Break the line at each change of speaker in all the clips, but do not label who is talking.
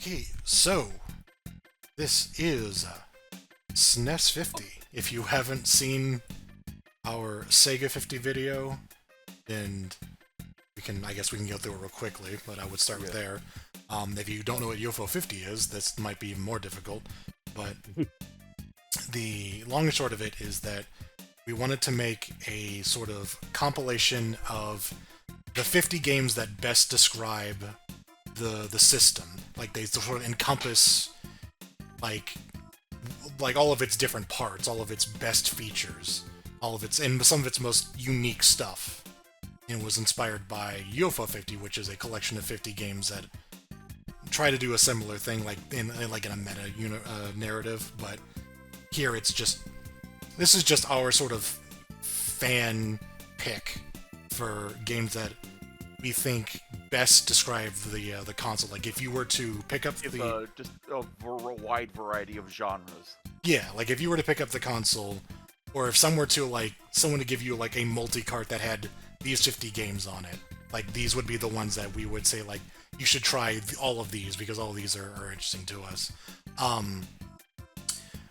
Okay, so this is Snes 50. If you haven't seen our Sega 50 video, then I guess we can go through it real quickly, but I would start with there. If you don't know what UFO 50 is, this might be even more difficult, but the long and short of it is that we wanted to make a sort of compilation of the 50 games that best describe the system. Like, they sort of encompass like all of its different parts, all of its best features, all of its and some of its most unique stuff. And was inspired by UFO 50, which is a collection of 50 games that try to do a similar thing, like in a meta narrative. But here this is just our sort of fan pick for games that we think best describe the console. Like, if you were to pick up
just a wide variety of genres.
Yeah, like if you were to pick up the console, or if someone to give you like a multi-cart that had these 50 games on it, like, these would be the ones that we would say, like, you should try all of these because all of these are interesting to us.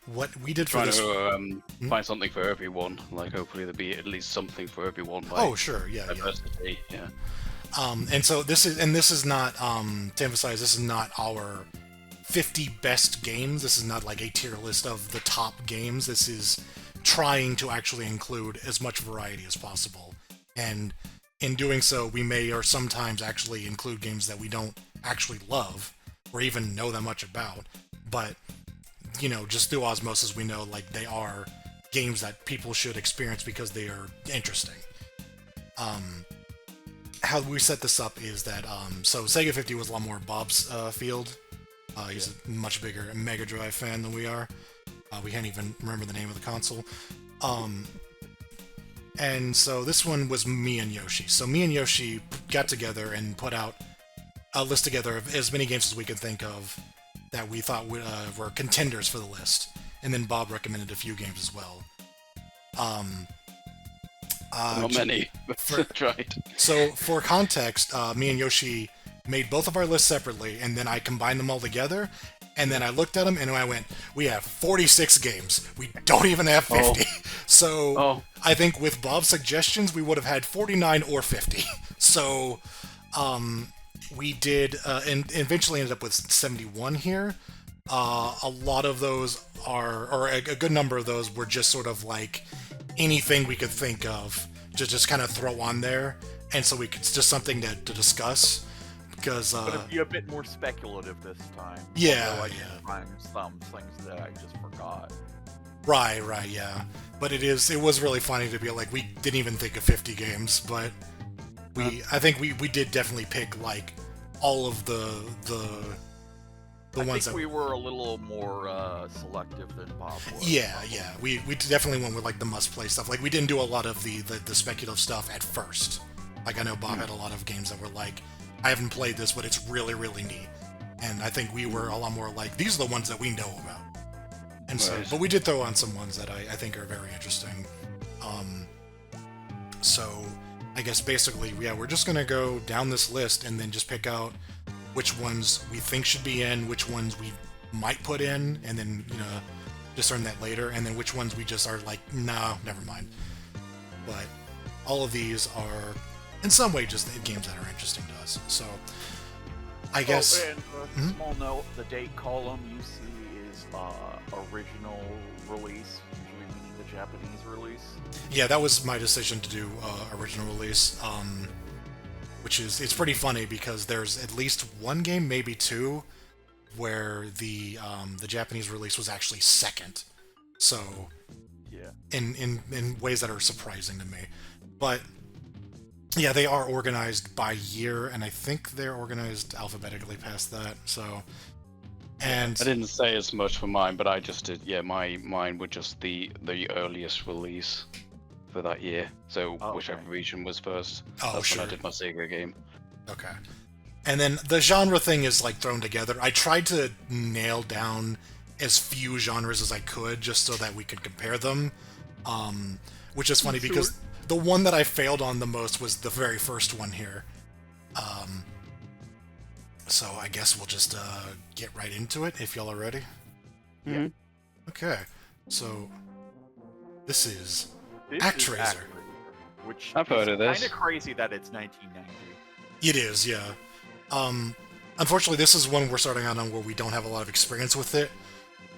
What we did for this...
find something for everyone. Like, hopefully there'll be at least something for everyone. Like,
oh, sure, yeah. And so this is not, to emphasize, this is not our 50 best games. This is not like a tier list of the top games. This is trying to actually include as much variety as possible. And in doing so, we may or sometimes actually include games that we don't actually love or even know that much about. But, just through osmosis, we know, like, they are games that people should experience because they are interesting. How we set this up is that, so Sega 50 was a lot more Bob's field. He's a much bigger Mega Drive fan than we are. We can't even remember the name of the console. And so this one was me and Yoshi. So me and Yoshi got together and put out a list together of as many games as we could think of that we thought were contenders for the list. And then Bob recommended a few games as well.
Not many, but right.
So, for context, me and Yoshi made both of our lists separately, and then I combined them all together, and then I looked at them, and I went, we have 46 games. We don't even have 50. So, I think with Bob's suggestions, we would have had 49 or 50. So, we did, and eventually ended up with 71 here. A lot of those or a good number of those were just sort of like anything we could think of to just kind of throw on there, and so it's just something to discuss, because
but it'd be a bit more speculative this time.
Yeah,
Find some things that I just forgot.
Right, yeah. But it was really funny to be like, we didn't even think of 50 games, but I think we did definitely pick like all of the ones that
we were a little more selective than Bob was.
Yeah. We definitely went with like the must-play stuff. Like, we didn't do a lot of the speculative stuff at first. Like, I know Bob had a lot of games that were like, I haven't played this, but it's really, really neat. And I think we were a lot more like, these are the ones that we know about. And so, but we did throw on some ones that I think are very interesting. So, I guess basically, we're just gonna go down this list and then just pick out which ones we think should be in, which ones we might put in, and then, discern that later, and then which ones we just are like, no, never mind. But all of these are, in some way, just games that are interesting to us. So, I guess...
And a small note, the date column you see is original release, usually meaning the Japanese release.
Yeah, that was my decision to do original release. Which is, it's pretty funny because there's at least one game, maybe two, where the Japanese release was actually second. So,
yeah,
in ways that are surprising to me. But yeah, they are organized by year, and I think they're organized alphabetically past that. So, and
I didn't say as much for mine, but I just did. Yeah, mine were just the earliest release for that year, so whichever region was first. That's
sure.
When I did my Sega game.
Okay. And then the genre thing is like thrown together. I tried to nail down as few genres as I could just so that we could compare them, which is funny because the one that I failed on the most was the very first one here. So I guess we'll just get right into it if y'all are ready.
Mm-hmm.
Okay, so this is
This
Act
is
Tracer.
Act Tracer, which
I've heard
is
of this.
kind of crazy that it's 1990.
It is, yeah. Unfortunately, this is one we're starting out on where we don't have a lot of experience with it,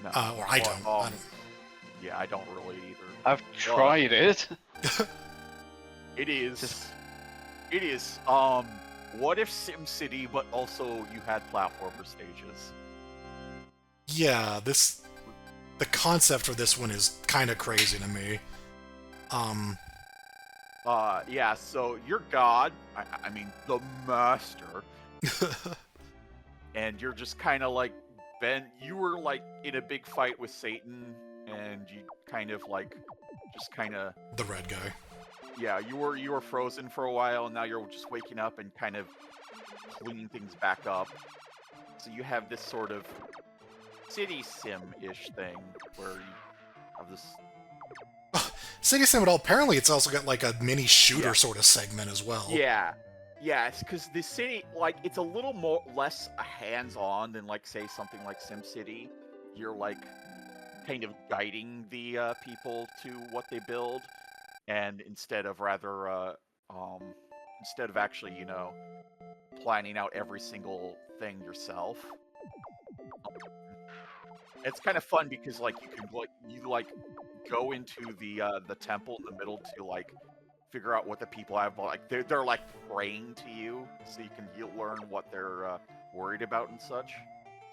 No,
or I don't.
yeah, I don't really either.
I've tried it.
It is. It is. What if SimCity, but also you had platformer stages?
Yeah, the concept for this one is kind of crazy to me.
Yeah. So you're God. I mean, the master, and you're just kind of like Ben. You were like in a big fight with Satan, and you kind of like, just kind of.
the red guy.
Yeah, you were frozen for a while, and now you're just waking up and kind of cleaning things back up. So you have this sort of city sim-ish thing where you have this.
City Sim, apparently it's also got like a mini shooter
Yeah.
sort of segment as well.
Yeah, it's because the city, like, it's a little less hands-on than, like, say something like SimCity. You're like kind of guiding the people to what they build, and instead of actually, planning out every single thing yourself. It's kind of fun because like you can go into the temple in the middle to like figure out what the people have, like they're like praying to you, so you can learn what they're worried about and such.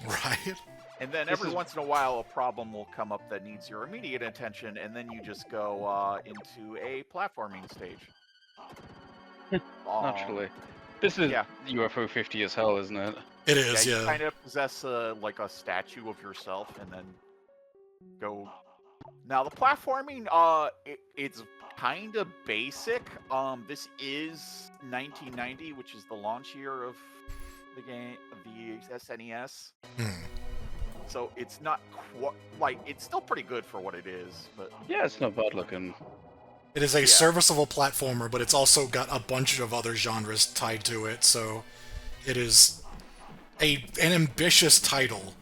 Right.
And then every once in a while, a problem will come up that needs your immediate attention, and then you just go into a platforming stage.
Naturally. This is
yeah.
UFO 50 as hell, isn't it?
It is,
You
yeah.
kind of possess like a statue of yourself, and then go. Now the platforming, it's kind of basic. This is 1990, which is the launch year of the game, of the SNES. So it's not quite it's still pretty good for what it is, but
yeah, it's not bad looking.
It is a serviceable platformer, but it's also got a bunch of other genres tied to it, so it is an ambitious title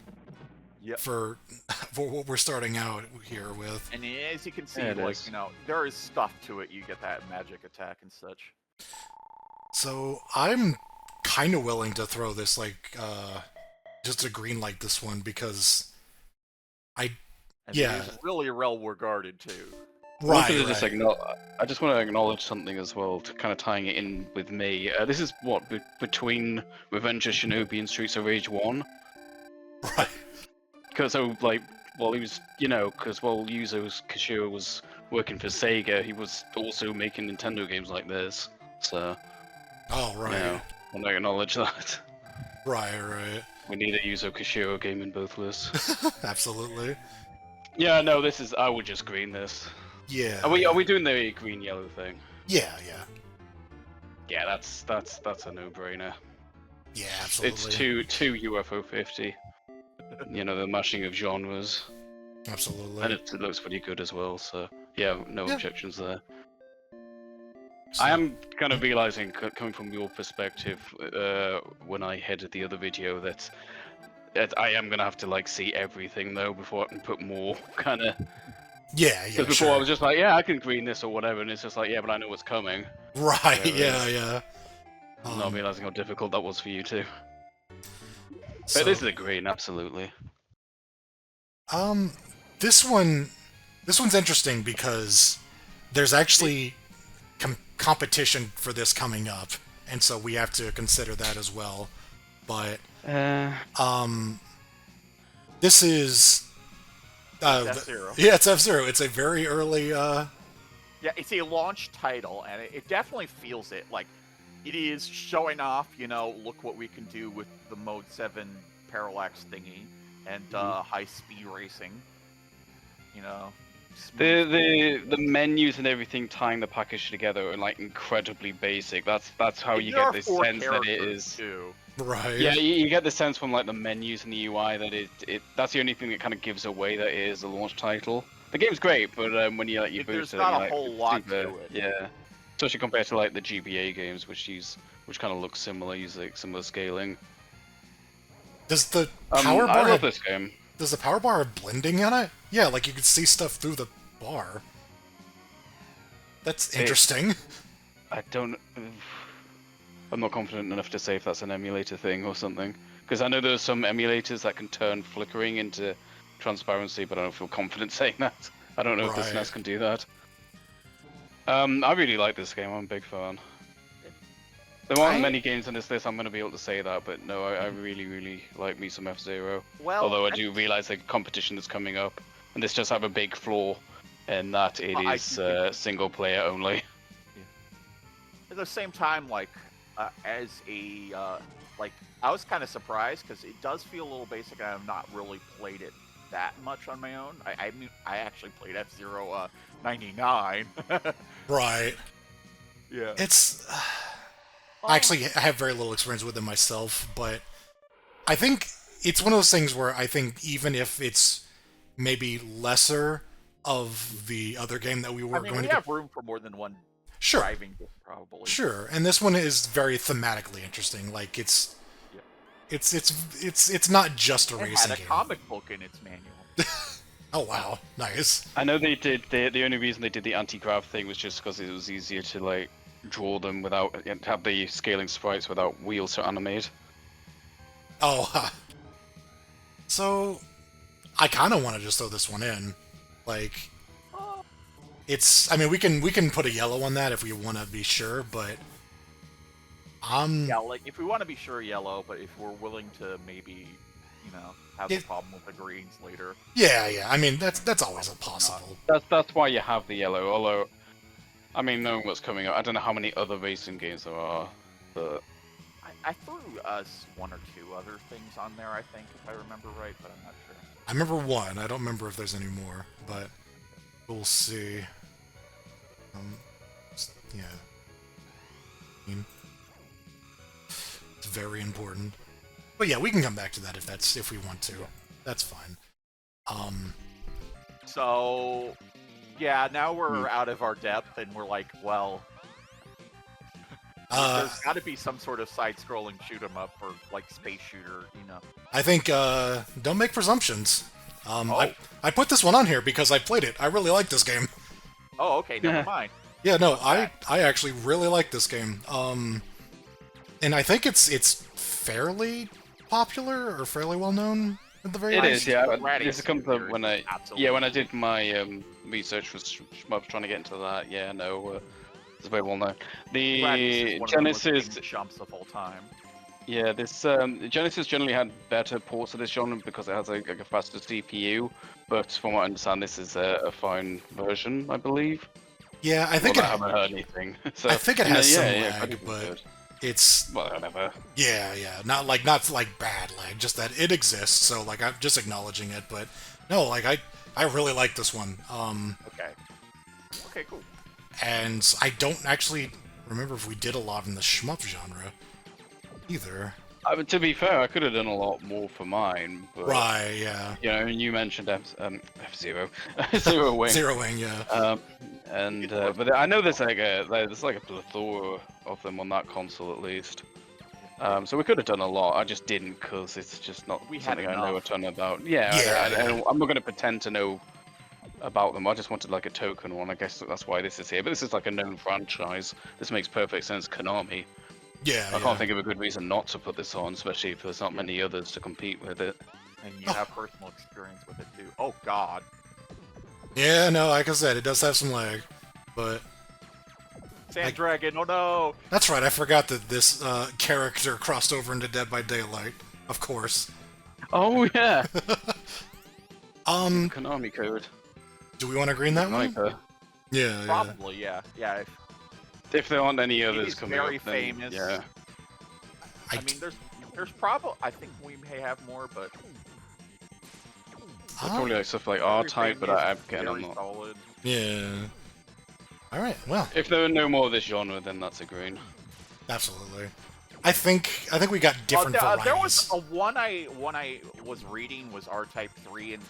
for what we're starting out here with.
And as you can see, there is stuff to it. You get that magic attack and such.
So I'm kind of willing to throw this just a green light this one because
it is really well regarded too.
Right.
I just want to acknowledge something as well, to kind of tying it in with me. This is what between Revenge of Shinobi and Streets of Rage 1.
Right.
Because he was, because while Kishiro was working for Sega, he was also making Nintendo games like this. So.
Oh right.
I want to acknowledge that.
Right.
We need a Yuzo Koshiro game in both lists.
Absolutely.
Yeah, no, I would just green this.
Yeah.
Are we doing the green yellow thing?
Yeah.
Yeah, that's a no-brainer.
Yeah, absolutely.
It's two UFO 50. The mashing of genres.
Absolutely.
And it looks pretty good as well, so yeah, no objections there. So, I am kind of realizing, coming from your perspective, when I headed the other video, that I am gonna have to see everything though before I can put more kind of.
Yeah.
Because before I was just like, yeah, I can green this or whatever, and it's just like, yeah, but I know what's coming.
Right. Yeah.
I'm not realizing how difficult that was for you too. But this is a green, absolutely.
This one's interesting because there's actually competition for this coming up, and so we have to consider that as well. But this is
F-Zero.
Yeah, it's F-Zero. It's a very early
Yeah, it's a launch title, and it definitely feels it. Like, it is showing off, look what we can do with the Mode 7 parallax thingy and high-speed racing.
The menus and everything tying the package together are incredibly basic. That's how you get this sense that it is.
Too.
Right.
Yeah, you get the sense from the menus and the UI that that's the only thing that kind of gives away that it is a launch title. The game's great, but when you boot it,
there's not a whole lot to it.
Yeah, especially compared to the GBA games, which kind of look similar, use similar scaling.
Does the power bar
I love
have,
this game.
does the power bar have blending in it? Yeah, like you can see stuff through the bar. That's interesting.
I don't. I'm not confident enough to say if that's an emulator thing or something. Because I know there's some emulators that can turn flickering into transparency, but I don't feel confident saying that. I don't know if the
Right.
SNES can do that. I really like this game. I'm a big fan. There aren't many games on this list I'm going to be able to say that, but no, I really, really like me some F-Zero.
Well,
Although I do realize the competition is coming up, and this does have a big flaw in that it is single player only.
At the same time, like as a like, I was kind of surprised because it does feel a little basic, and I've not really played it that much on my own. I mean, I actually played F-Zero 99.
Right.
Yeah.
It's... Actually, I have very little experience with it myself, but I think it's one of those things where I think even if it's maybe lesser of the other game that we were going
we
to
have room for more than one
Sure.
driving game, probably.
Sure, and this one is very thematically interesting. Like it's not just a racing game.
It had a comic book in its manual.
Oh wow, nice.
I know they did. The only reason they did the anti-grav thing was just because it was easier to like draw them without have the scaling sprites without wheels to animate.
Oh, so I kind of want to just throw this one in. Like, it's. I mean, we can put a yellow on that if we want to be sure, but
yeah, like if we want to be sure, yellow. But if we're willing to maybe, have a problem with the greens later.
Yeah. I mean, that's always possible.
That's why you have the yellow. Although, I mean, knowing what's coming up, I don't know how many other racing games there are, but
I threw us one or two other things on there, I think, if I remember right, but I'm not sure.
I remember one. I don't remember if there's any more, but we'll see. Yeah. It's very important. But yeah, we can come back to that if we want to. That's fine.
So, yeah, now we're out of our depth, and we're like, well, there's got to be some sort of side-scrolling shoot-'em-up or like space shooter,
I think don't make presumptions. I put this one on here because I played it. I really like this game.
Oh, okay, never mind.
Yeah, no, I actually really like this game. And I think it's fairly popular or fairly well known at the very
it
least.
is, yeah. This comes up when I did my research for Shmups trying to get into that. Yeah, no, it's very well known. The Genesis
jumps of all time.
Yeah, this Genesis generally had better ports of this genre because it has like a faster CPU. But from what I understand, this is a fine version, I believe.
Yeah, I think I
haven't heard anything. So,
I think it has some
lag,
lag, but it's
whatever.
Yeah, not like bad lag, just that it exists. So like I'm just acknowledging it, but no, like I really like this one.
Okay, cool.
And I don't actually remember if we did a lot in the shmup genre either.
To be fair, I could have done a lot more for mine. But,
right, yeah.
You mentioned F-Zero, Zero Wing.
Zero Wing, yeah.
But I know there's like a plethora of them on that console at least. So we could have done a lot. I just didn't because it's just not something I know a ton about. I'm not going to pretend to know about them. I just wanted like a token one. I guess that's why this is here. But this is like a known franchise. This makes perfect sense. Konami.
Yeah,
I can't think of a good reason not to put this on, especially if there's not many others to compete with it.
And you have personal experience with it too. Oh God.
Yeah, no, like I said, it does have some lag, but
Sand Dragon, oh no!
That's right, I forgot that this character crossed over into Dead by Daylight, of course.
Oh yeah. Konami code.
Do we want to green that one? Yeah,
probably, yeah.
If there aren't any others coming
very
up, then,
famous.
Yeah.
I mean, there's probably. I think we may have more, but
probably like stuff like R-Type, but I'm not.
Solid.
Yeah. All right. Well,
if there are no more of this genre, then that's a green.
Absolutely. I think we got different varieties.
There was a one I was reading was R-Type 3, and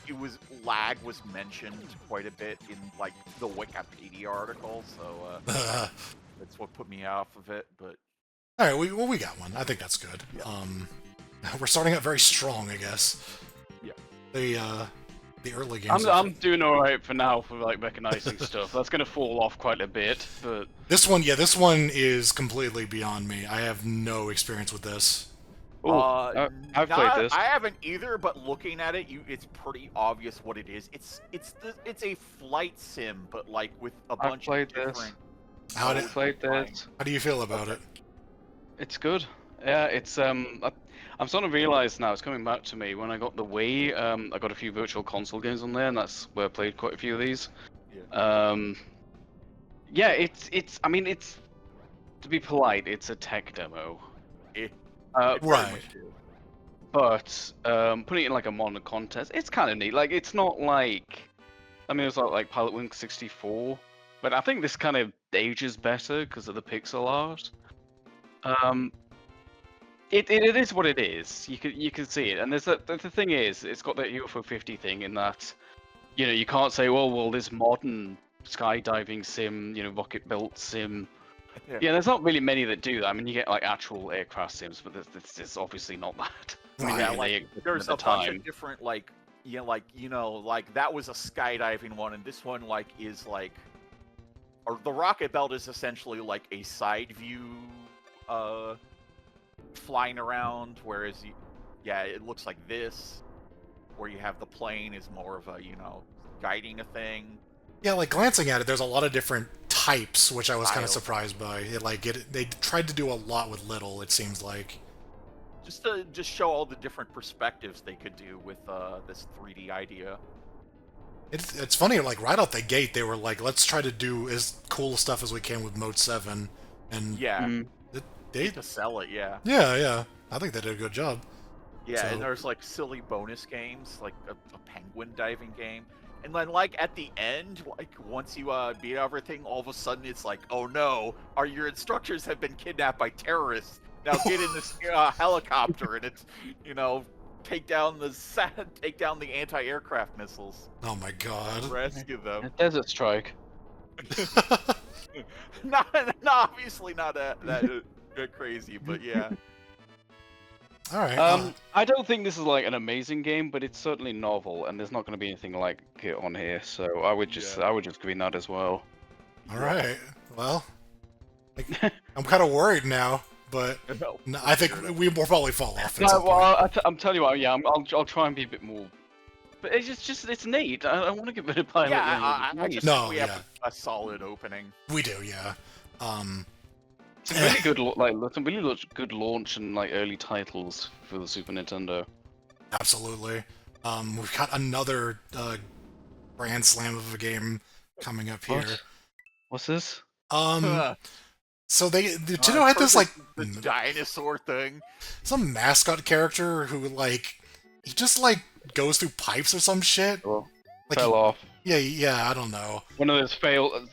it was lag was mentioned quite a bit in like the Wikipedia article, so that's what put me off of it. But
All right, we got one. I think that's good.
Yeah.
We're starting out very strong, I guess.
Yeah.
The early games.
I'm doing all right for now for like recognizing stuff. That's gonna fall off quite a bit, but
This one, yeah, this one is completely beyond me. I have no experience with this.
I've played this.
I haven't either, but looking at it, it's pretty obvious what it is. It's a flight sim, but like with a bunch of different.
How
Played this.
do you feel about it?
It's good. Yeah, it's I'm starting to realize now it's coming back to me. When I got the Wii, I got a few virtual console games on there, and that's where I played quite a few of these.
Yeah.
Yeah, it's. I mean, it's to be polite, it's a tech demo.
Right.
But putting it in like a modern context, it's kind of neat. Like, it's not like, I mean, it's not like Pilot Wing 64, but I think this kind of ages better because of the pixel art. It is what it is. You can see it, and there's the thing is, it's got that UFO 50 thing in that, you know, you can't say, well, this modern skydiving sim, you know, rocket built sim. Yeah, there's not really many that do that. I mean, you get like actual aircraft sims, but there's obviously not that.
Right.
Yeah, like there's a bunch of different like that was a skydiving one, and this one like is like, or the rocket belt is essentially like a side view, flying around, whereas it looks like this, where you have the plane is more of a guiding a thing.
Yeah, like glancing at it, there's a lot of different types, which I was kind of surprised by. They tried to do a lot with little. It seems like
just to show all the different perspectives they could do with this 3D idea.
It's funny. Like right out the gate, they were like, "Let's try to do as cool stuff as we can with Mode 7," and
they to sell it.
Yeah. I think they did a good job.
Yeah, and there's like silly bonus games, like a penguin diving game. And then, like, at the end, like, once you beat everything, all of a sudden it's like, oh no, your instructors have been kidnapped by terrorists. Now get in this helicopter, and it's, take down the anti-aircraft missiles.
Oh my god.
Rescue them.
Desert Strike.
Obviously not that crazy, but yeah.
All right.
I don't think this is like an amazing game, but it's certainly novel, and there's not going to be anything like it on here. So I would just green that as well.
All right. Well, I'm kind of worried now, but I think we will probably fall off.
I'm telling you what. Yeah, I'll try and be a bit more. But it's neat. I want to give it a pilot.
I just think we have a solid opening. We
do, yeah.
Some really good, some really good launch and like early titles for the Super Nintendo.
Absolutely. We've got another grand slam of a game coming up here.
What's this?
So Nintendo had this like
the dinosaur thing.
Some mascot character who he just goes through pipes or some shit.
Well, fell off.
Yeah, I don't know.
One of those failed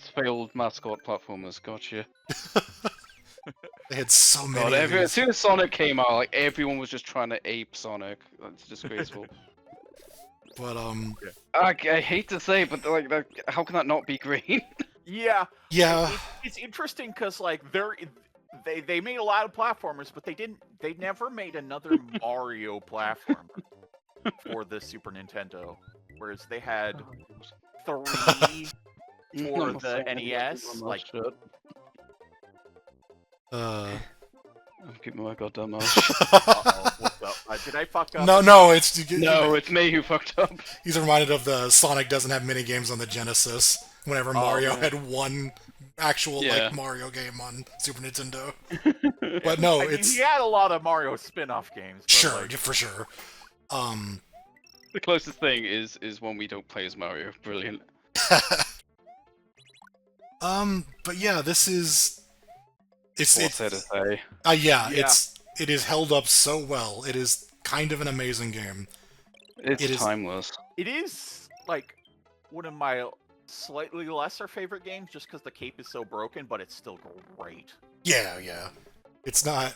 mascot platformers. Gotcha.
They had so many.
As soon as Sonic came out, like everyone was just trying to ape Sonic. That's disgraceful.
But
I hate to say, but how can that not be green?
Yeah.
It's interesting because they made a lot of platformers, but they never made another Mario platformer for the Super Nintendo. Whereas they had 3 for the NES.
I'm keeping my goddamn mouth.
What's up? Did I fuck up?
No,
it's me who fucked up.
He's reminded of the Sonic doesn't have mini games on the Genesis. Whenever Mario had one actual Mario game on Super Nintendo. But no, he
had a lot of Mario spin-off games.
Sure, for sure.
The closest thing is when we don't play as Mario. Brilliant.
But yeah, this is.
What's there to say?
It is held up so well. It is kind of an amazing game.
It's timeless.
It is one of my slightly lesser favorite games, just because the cape is so broken, but it's still great.
Yeah. It's not.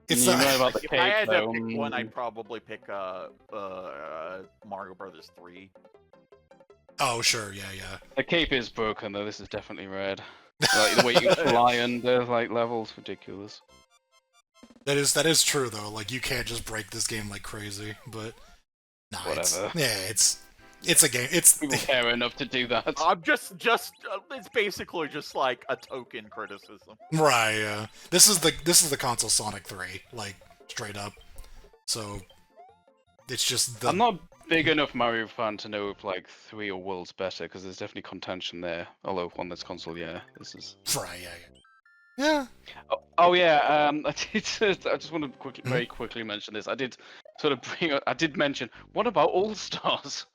It's not about the
if
cape,
I had to pick one, I'd probably pick Mario Brothers 3.
Oh sure, yeah.
The cape is broken though. This is definitely red. The way you fly under levels, ridiculous.
That is true though. Like you can't just break this game like crazy, but nah,
Whatever.
it's a game. It's
People care enough to do that.
I'm just it's basically just like a token criticism.
right. This is the console Sonic 3, like straight up. So it's just the
I'm not big enough Mario fan to know if like 3 or World's better, because there's definitely contention there. Although on this console, yeah, this is.
right. Yeah.
Oh yeah, I just want to very quickly mention this. I did sort of I did mention, what about All Stars?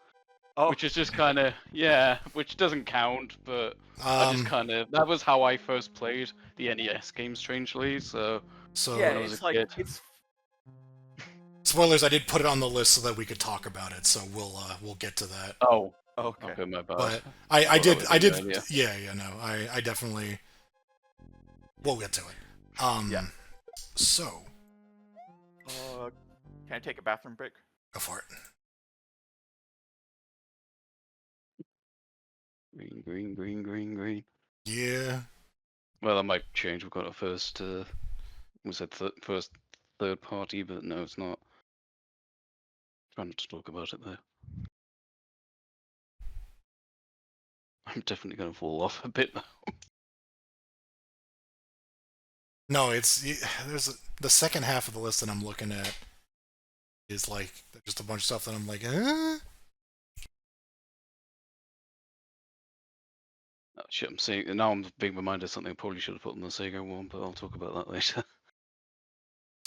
Oh,
Which is just kind of, yeah, which doesn't count, but I just kind of, that was how I first played the NES game, strangely. So
So
yeah,
when I was a
it's like
kid.
it's
spoilers. I did put it on the list so that we could talk about it. So we'll get to that.
Oh,
okay.
okay, my bad.
But
I thought that was in
did
earlier.
yeah no I definitely we'll get to it.
Yeah.
So
Can I take a bathroom break?
go for it.
Green.
Yeah.
Well, that might change. We've got a first, was it first third party, but no, it's not. Trying not to talk about it though. I'm definitely going to fall off a bit now.
No, there's the second half of the list that I'm looking at is like just a bunch of stuff that I'm like,
Oh, shit, I'm seeing now. I'm being reminded of something I probably should have put on the Sega one, but I'll talk about that later.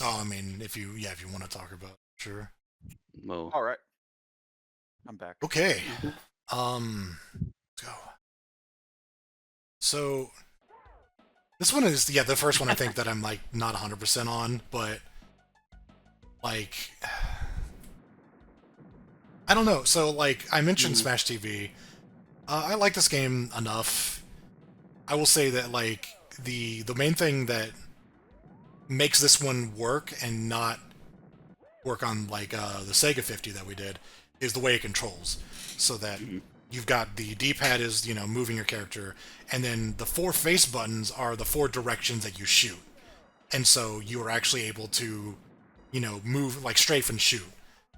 Oh, I mean, if you want to talk about it, sure.
Well,
All right, I'm back.
Okay. Let's go. So this one is the first one I think that I'm like not 100% on, but like I don't know. So like I mentioned Smash TV. I like this game enough. I will say that like the main thing that makes this one work and not work on like the Sega 50 that we did is the way it controls. So that you've got the D-pad is moving your character, and then the 4 face buttons are the 4 directions that you shoot, and so you are actually able to move like strafe and shoot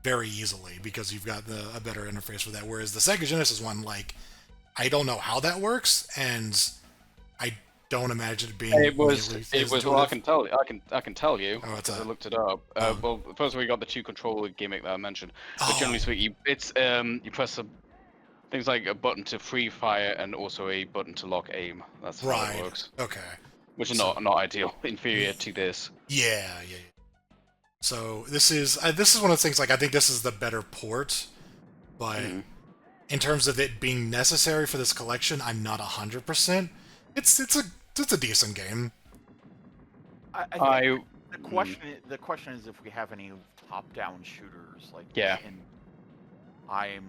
very easily because you've got a better interface for that. Whereas the Sega Genesis one, like I don't know how that works, and I don't imagine it being
it was.
nearly
It
as
was. Well, I
intuitive.
can tell. I can tell you.
Oh, what's
Because I
that?
looked it up.
Oh.
Well, first we got the 2 controller gimmick that I mentioned. But generally
Oh,
speaking, it's you press things like a button to free fire and also a button to lock aim. That's how it
right.
works.
Okay.
Which is
So-
not ideal. Inferior to this.
Yeah. So this is one of those things. Like I think this is the better port, but in terms of it being necessary for this collection, I'm not 100%. It's a decent game.
I think the question is if we have any top-down shooters like
Yeah.
and I'm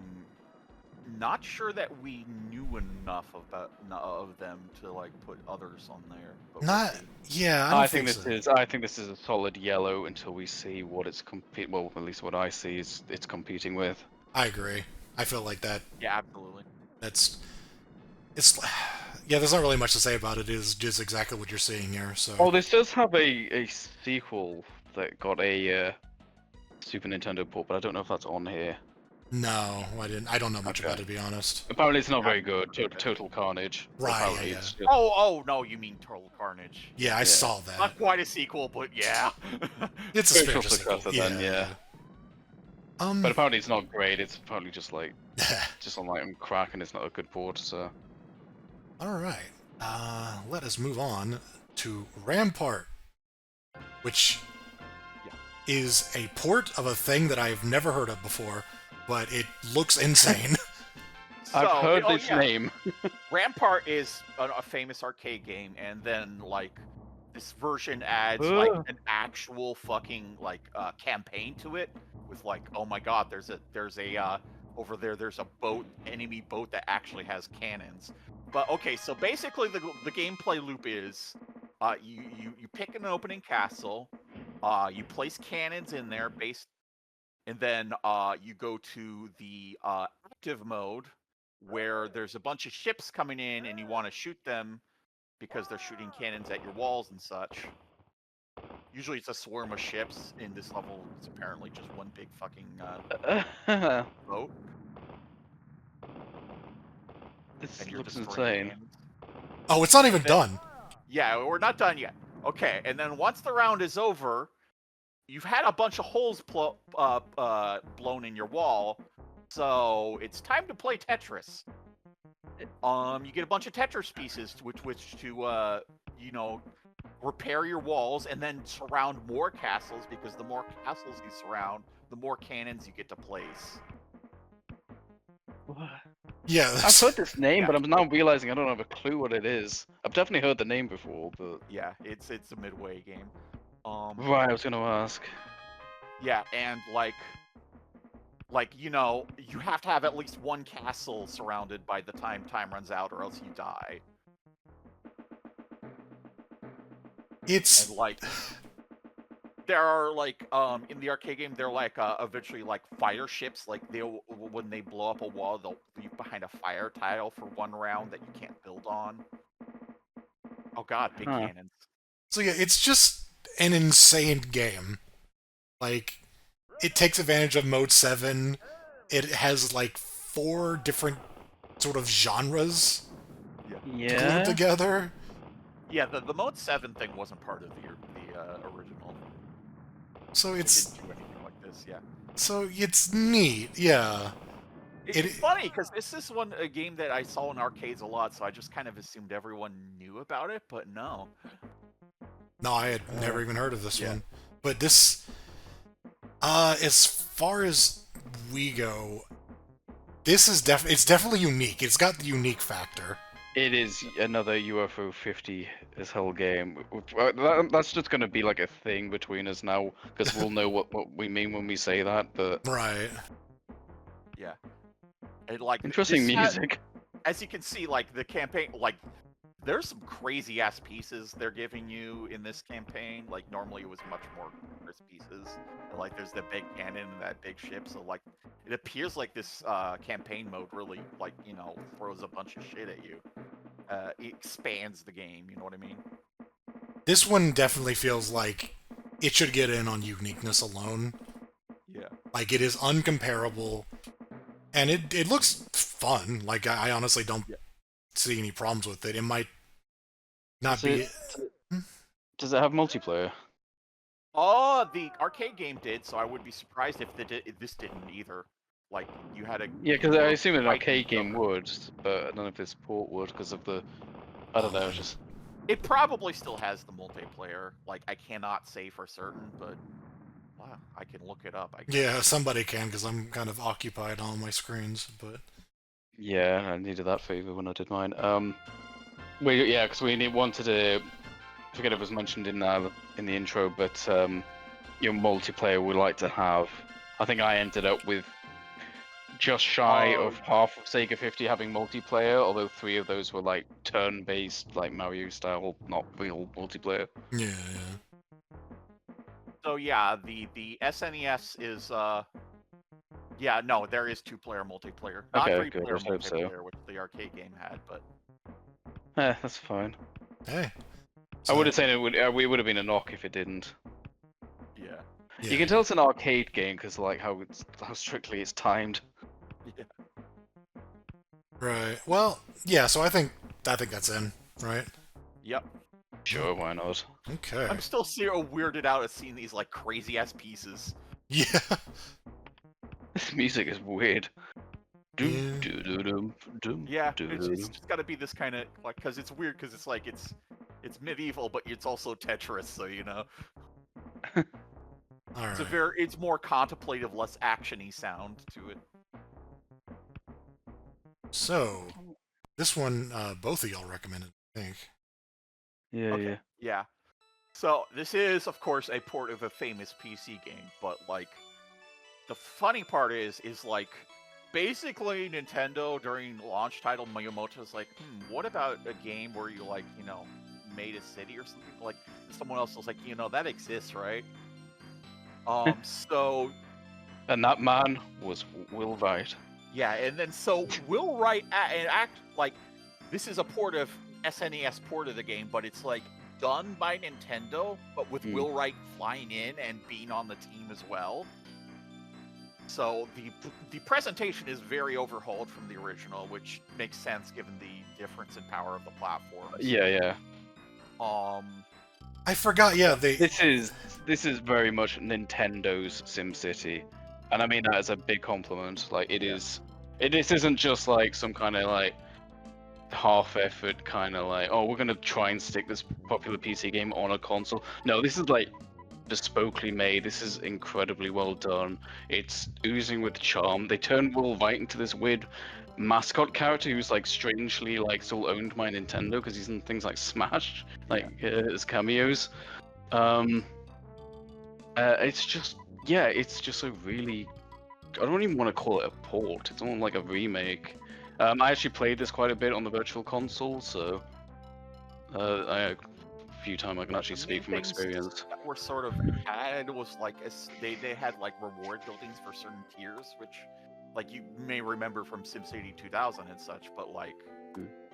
not sure that we knew enough of them to like put others on there. But we'll
Not
see.
yeah. I don't
think
so.
I think this is a solid yellow until we see what it's well, at least what I see is it's competing with.
I agree. I feel like that.
Yeah, absolutely.
It's yeah. There's not really much to say about it. It is just exactly what you're seeing here. So.
Oh, this does have a sequel that got a Super Nintendo port, but I don't know if that's on here.
No, I didn't. I don't know much about it, to be honest.
Apparently, it's not very good. Total Carnage.
Right,
Apparently
yeah.
it's just-
Oh no, you mean Total Carnage?
Yeah, I saw that.
Not quite a sequel, but yeah.
It's a
Spiritual
spiritual sequel.
successor then, yeah. But apparently it's not great. It's apparently just like just on like crack, and it's not a good port. So.
All right. Let us move on to Rampart, which is a port of a thing that I've never heard of before, but it looks insane.
I've heard this name.
Rampart is a famous arcade game, and then like this version adds like an actual fucking like campaign to it with like, oh my god, there's a over there's a enemy boat that actually has cannons. But okay, so basically the gameplay loop is you pick an opening castle, you place cannons in there and then you go to the active mode where there's a bunch of ships coming in and you want to shoot them because they're shooting cannons at your walls and such. Usually it's a swarm of ships. In this level, it's apparently just one big fucking boat.
This
And you're
looks
destroying
insane.
cannons.
Oh, it's not even
And then-
done.
Yeah, we're not done yet. Okay, and then once the round is over, you've had a bunch of holes blown in your wall, so it's time to play Tetris. You get a bunch of Tetris pieces which to repair your walls and then surround more castles, because the more castles you surround, the more cannons you get to place.
What?
Yeah,
I've
that's,
heard this name,
Yeah.
but I'm now realizing I don't have a clue what it is. I've definitely heard the name before, but
Yeah, it's a midway game.
right, I was gonna ask.
Yeah, and you have to have at least one castle surrounded by the time runs out, or else you die.
it's
And there are in the arcade game, they're eventually fire ships. Like when they blow up a wall, they'll leave behind a fire tile for one round that you can't build on. Oh god, big
Huh.
cannons.
so yeah, it's just an insane game. Like, it takes advantage of Mode 7. It has like 4 different sort of genres glued
Yeah.
together.
Yeah, the Mode 7 thing wasn't part of the original.
So
It
it's
didn't do anything like this. Yeah.
neat. Yeah.
It's funny because this is a game that I saw in arcades a lot, so I just kind of assumed everyone knew about it, but no.
No, I had never even heard of this
yeah.
one. But this, as far as we go, this is it's definitely unique. It's got the unique factor.
It is another UFO 50 as hell game. That's just gonna be like a thing between us now, because we'll know what we mean when we say that. But
Right.
Yeah. And
interesting
this
music.
as you can see, the campaign, there's some crazy ass pieces they're giving you in this campaign. Normally it was much more crisp pieces. And, there's the big cannon and that big ship, so it appears like this campaign mode really throws a bunch of shit at you. It expands the game, you know what I mean?
This one definitely feels like it should get in on uniqueness alone.
Yeah.
Like, it is uncomparable, and it looks fun. Like, I honestly don't see any problems with it. It might not be...
Does it have multiplayer?
Oh, the arcade game did, so I would be surprised if this didn't either. You had a...
Yeah, because I assume an
right
arcade game
over.
would, but I don't know if this port would because of the... I don't know, just...
It probably still has the multiplayer. I cannot say for certain, but... Wow, I can look it up, I guess.
Yeah, somebody can, because I'm kind of occupied on my screens, but...
Yeah, I needed that favor when I did mine. Because we wanted to... I forget if it was mentioned in the intro, but multiplayer we like to have. I think I ended up with just shy of half of Sega 50 having multiplayer, although 3 of those were turn-based, Mario style, not real multiplayer.
Yeah.
So yeah, the SNES is yeah, no, there is 2-player multiplayer. Not
Okay,
3-player
good, I hope so.
multiplayer, which the arcade game had, but
That's fine.
Hey.
I would have said it would have been a knock if it didn't.
yeah.
You can tell it's an arcade game because how strictly it's timed.
Yeah.
Right. Well, yeah, so I think that's in, right?
Yep.
Sure, why not?
Okay.
I'm still so weirded out at seeing these crazy ass pieces.
Yeah.
This music is weird.
Yeah.
Yeah, it's just got to be this kind of because it's weird because it's medieval, but it's also Tetris, so
All right.
it's more contemplative, less actiony sound to it.
So, this one, both of y'all recommended, I think.
Yeah.
Yeah. So this is, of course, a port of a famous PC game, but the funny part is basically Nintendo during launch title Miyamoto's what about a game where you made a city or something? Someone else was that exists, right? So
And that man was Will Wright.
yeah, and then so Will Wright and act this is a port of SNES port of the game, but it's done by Nintendo, but with
Hmm.
Will Wright flying in and being on the team as well. So the presentation is very overhauled from the original, which makes sense given the difference in power of the platforms.
Yeah.
I forgot. Yeah,
This is very much Nintendo's SimCity, and I mean that as a big compliment. Like this isn't just like some kind of like half-effort kind of like, oh, we're gonna try and stick this popular PC game on a console. No, this is like bespokely made. This is incredibly well done. It's oozing with charm. They turned Will Wright into this weird mascot character who's like strangely like still owned by Nintendo because he's in things like Smash, like as cameos. It's just a really, I don't even want to call it a port. It's more like a remake. I actually played this quite a bit on the Virtual Console, so a few times I can actually speak from experience.
That were sort of had was like they had like reward buildings for certain tiers, which like you may remember from SimCity 2000 and such, but like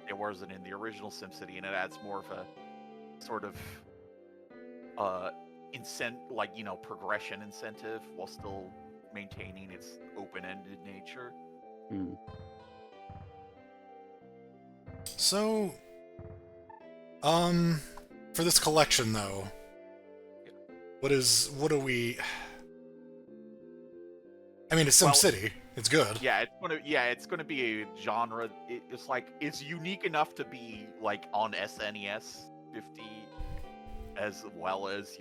it wasn't in the original SimCity, and it adds more of a sort of progression incentive while still maintaining its open-ended nature.
So, for this collection though, what do we? I mean, it's SimCity. It's good.
Yeah, it's gonna be a genre. It's like it's unique enough to be like on SNES 50, as well as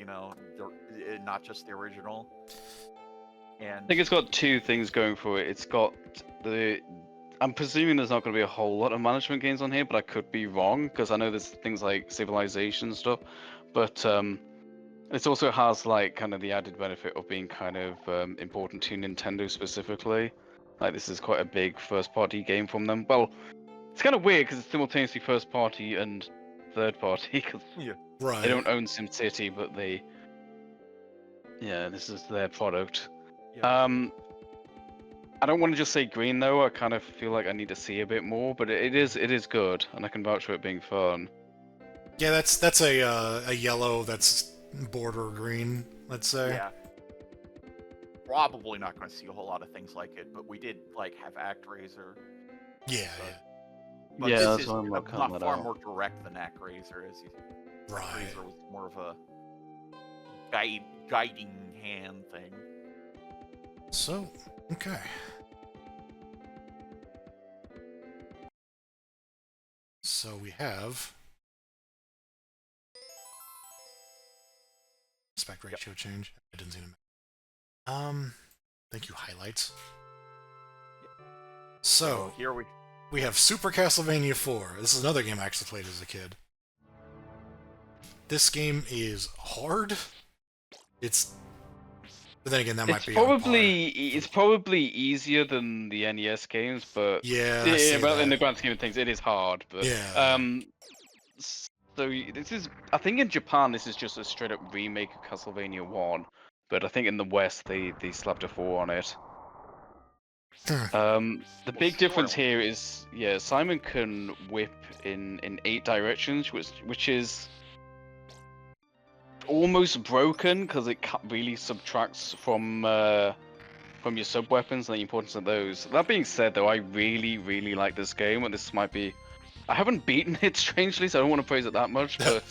not just the original. And
I think it's got two things going for it. It's got I'm presuming there's not going to be a whole lot of management games on here, but I could be wrong because I know there's things like Civilization stuff, but it also has like kind of the added benefit of being kind of important to Nintendo specifically. Like this is quite a big first-party game from them. Well, it's kind of weird because it's simultaneously first-party and third-party because
Right.
they don't own SimCity, but this is their product. I don't want to just say green though. I kind of feel like I need to see a bit more, but it is good, and I can vouch for it being fun.
Yeah, that's a yellow that's border green, let's say.
Yeah. Probably not going to see a whole lot of things like it, but we did like have ActRaiser.
Yeah.
But
yeah,
this is not far more direct than ActRaiser is.
Right.
ActRaiser was more of a guiding hand thing.
So, okay. So we have aspect ratio change. I didn't see them. Thank you, highlights. So
here
we have Super Castlevania 4. This is another game I actually played as a kid. This game is hard. But then again, that might be
it's probably easier than the NES games, but
but
in the grand scheme of things, it is hard. But so this is, I think in Japan this is just a straight up remake of Castlevania 1, but I think in the West they slapped a 4 on it. The big difference here is Simon can whip in 8 directions, which is almost broken because it really subtracts from your sub weapons and the importance of those. That being said, though, I really like this game, and this might be, I haven't beaten it strangely, so I don't want to praise it that much, but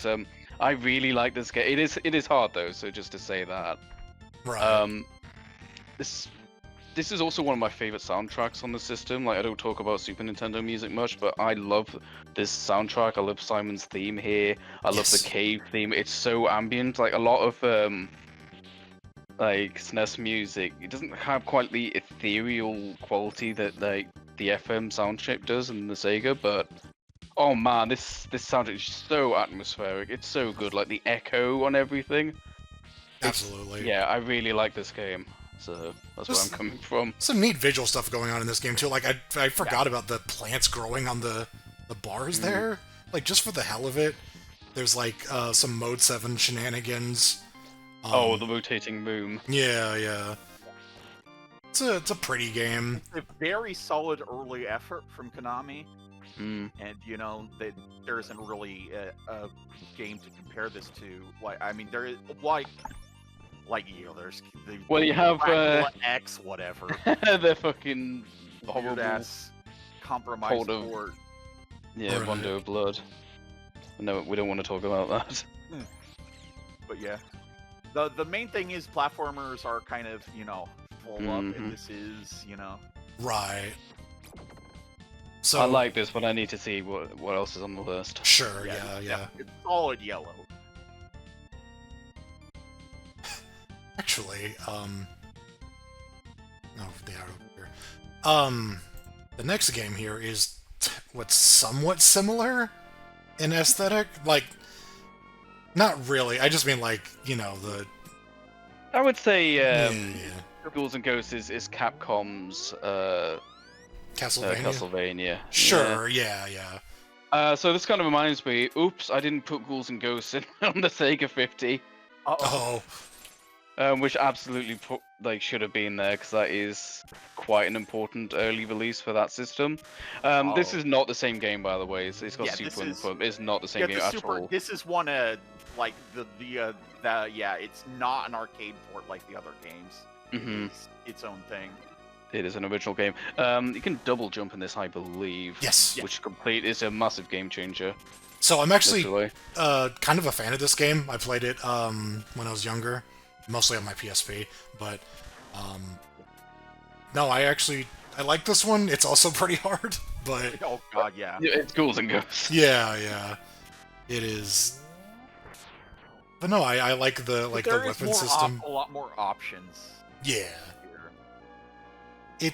I really like this game. It is hard though, so just to say that.
Right.
This is also one of my favorite soundtracks on the system. Like, I don't talk about Super Nintendo music much, but I love this soundtrack. I love Simon's theme here. I love the cave theme. It's so ambient. Like, a lot of like Snes music, it doesn't have quite the ethereal quality that like the FM sound chip does in the Sega, but oh man, this soundtrack is so atmospheric. It's so good. Like the echo on everything.
Absolutely.
I really like this game. So that's where I'm coming from.
Some neat visual stuff going on in this game too. Like I forgot about the plants growing on the bars there. Like just for the hell of it, there's like some Mode 7 shenanigans.
The rotating boom.
Yeah. It's a pretty game.
It's a very solid early effort from Konami.
Mm.
And there isn't really a game to compare this to. Like, I mean, there is there's the
Well, you have
Dracula X, whatever,
the fucking
weird
horrible
ass compromise
Hold of-
port.
yeah,
Right.
Rondo of Blood. No, we don't want to talk about that.
But yeah, the main thing is platformers are kind of full up,
Mhm.
and this is
Right. So
I like this, but I need to see what else is on the list.
Sure. Yeah.
it's solid yellow.
Actually, no, they are over here. The next game here is what's somewhat similar in aesthetic. Like, not really. I just mean like the
I would say
yeah.
Ghouls and Ghosts is Capcom's
Castlevania.
Castlevania.
Sure. Yeah.
So this kind of reminds me. Oops, I didn't put Ghouls and Ghosts in on the Sega 50.
Oh.
Which absolutely should have been there, because that is quite an important early release for that system. This is not the same game, by the way. It's got Super input. It's not the same game at all.
This is one it's not an arcade port like the other games.
Mm-hmm.
It's its own thing.
It is an original game. You can double jump in this, I believe.
Yes.
Which is a massive game changer.
So I'm actually
literally.
kind of a fan of this game. I played it when I was younger, mostly on my PSP. But no, I like this one. It's also pretty hard, but
Oh god, yeah.
It's Ghouls and Ghosts.
yeah, it is. But no, I like the weapon system.
A lot more options.
Yeah.
Here.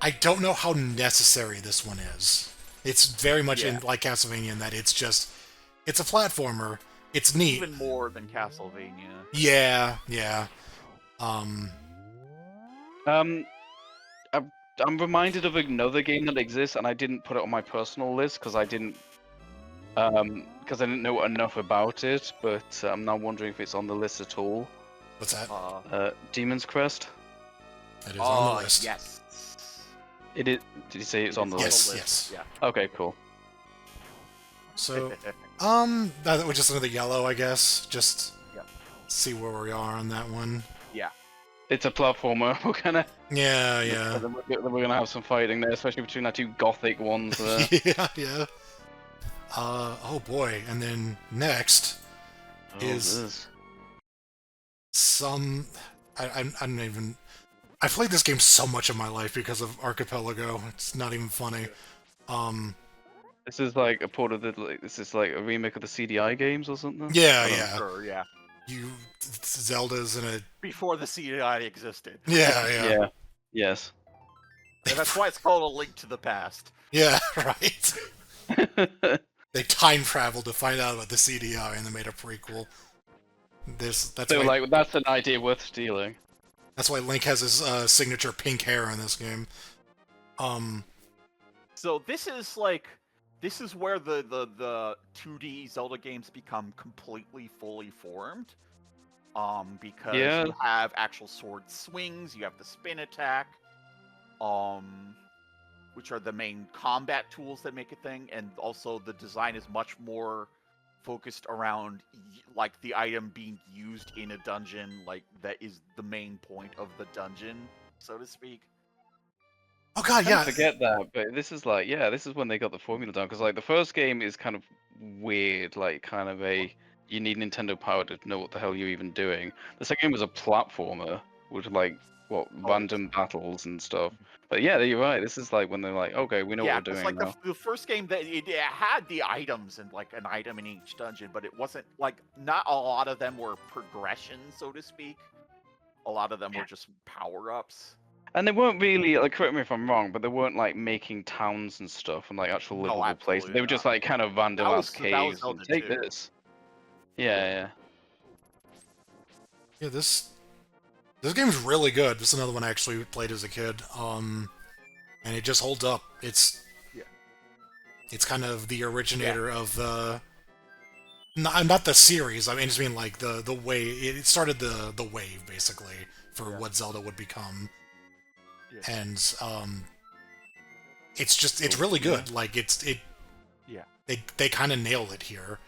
I don't know how necessary this one is. It's very much in like Castlevania in that it's a platformer. It's neat.
Even more than Castlevania.
Yeah.
I'm reminded of another game that exists, and I didn't put it on my personal list because I didn't know enough about it. But I'm now wondering if it's on the list at all.
What's that?
Demon's Crest.
That is on the list.
Yes.
It is. Did you say it's on the list?
Yes.
Yeah.
Okay, cool.
So, that was just another yellow, I guess. Just
Yep.
see where we are on that one.
Yeah.
It's a platformer. We're gonna.
Yeah.
Then we're gonna have some fighting there, especially between our two gothic ones there.
yeah. Oh boy, and then next is some. I don't even. I played this game so much of my life because of Archipelago. It's not even funny.
This is like a port of the. This is like a remake of the CDI games or something.
Yeah.
Sure, yeah.
Zelda's in a.
Before the CDI existed.
Yeah.
Yes.
And that's why it's called A Link to the Past.
Yeah, right. They time traveled to find out about the CDI and they made a prequel.
That's an idea worth stealing.
That's why Link has his signature pink hair in this game.
So this is where the 2D Zelda games become completely fully formed. Because you have actual sword swings, you have the spin attack, which are the main combat tools that make a thing, and also the design is much more focused around like the item being used in a dungeon, like that is the main point of the dungeon, so to speak.
Oh god, yeah.
I forget that, but this is when they got the formula down, because like the first game is kind of weird, like kind of you need Nintendo power to know what the hell you're even doing. The second game was a platformer with random battles and stuff. But yeah, you're right. This is like when they're like, okay, we know what we're doing
like
now.
The first game that it had the items and like an item in each dungeon, but it wasn't like not a lot of them were progressions, so to speak. A lot of them were just power ups.
And they weren't really, like, correct me if I'm wrong, but they weren't like making towns and stuff and like actual livable places. They were just like kind of random ass caves. And take this. Yeah.
Yeah, this game's really good. This is another one I actually played as a kid. And it just holds up. It's kind of the originator of the not the series. I mean, just mean like the way it started the wave basically for what Zelda would become. Yeah. And it's really good. Like
Yeah.
they kind of nail it here.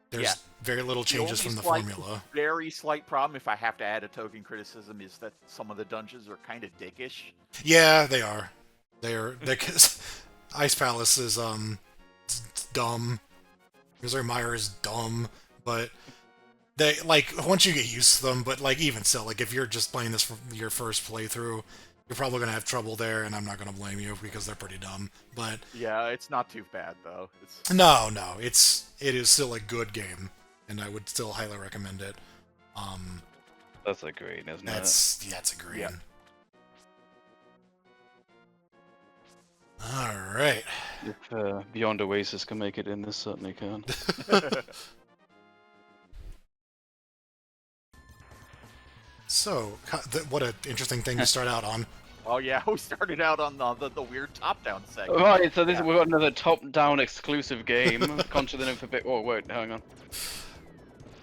There's
Yeah.
very little changes from the formula.
Very slight problem, if I have to add a token criticism, is that some of the dungeons are kind of dickish.
Yeah, they are. They're Ice Palace is dumb. Missouri Mire is dumb, but they like once you get used to them. But like even still, like if you're just playing this for your first playthrough, you're probably gonna have trouble there, and I'm not gonna blame you because they're pretty dumb. But
Yeah, it's not too bad though. It's
no, it is still a good game, and I would still highly recommend it.
That's a green, isn't it?
It's a green.
Yeah.
All right.
If Beyond Oasis can make it in, this certainly can.
So, what an interesting thing to start out on.
Oh yeah, we started out on the weird top-down segment.
Right, so we've got another top-down exclusive game. Contra the Nymph. Oh wait, hang on.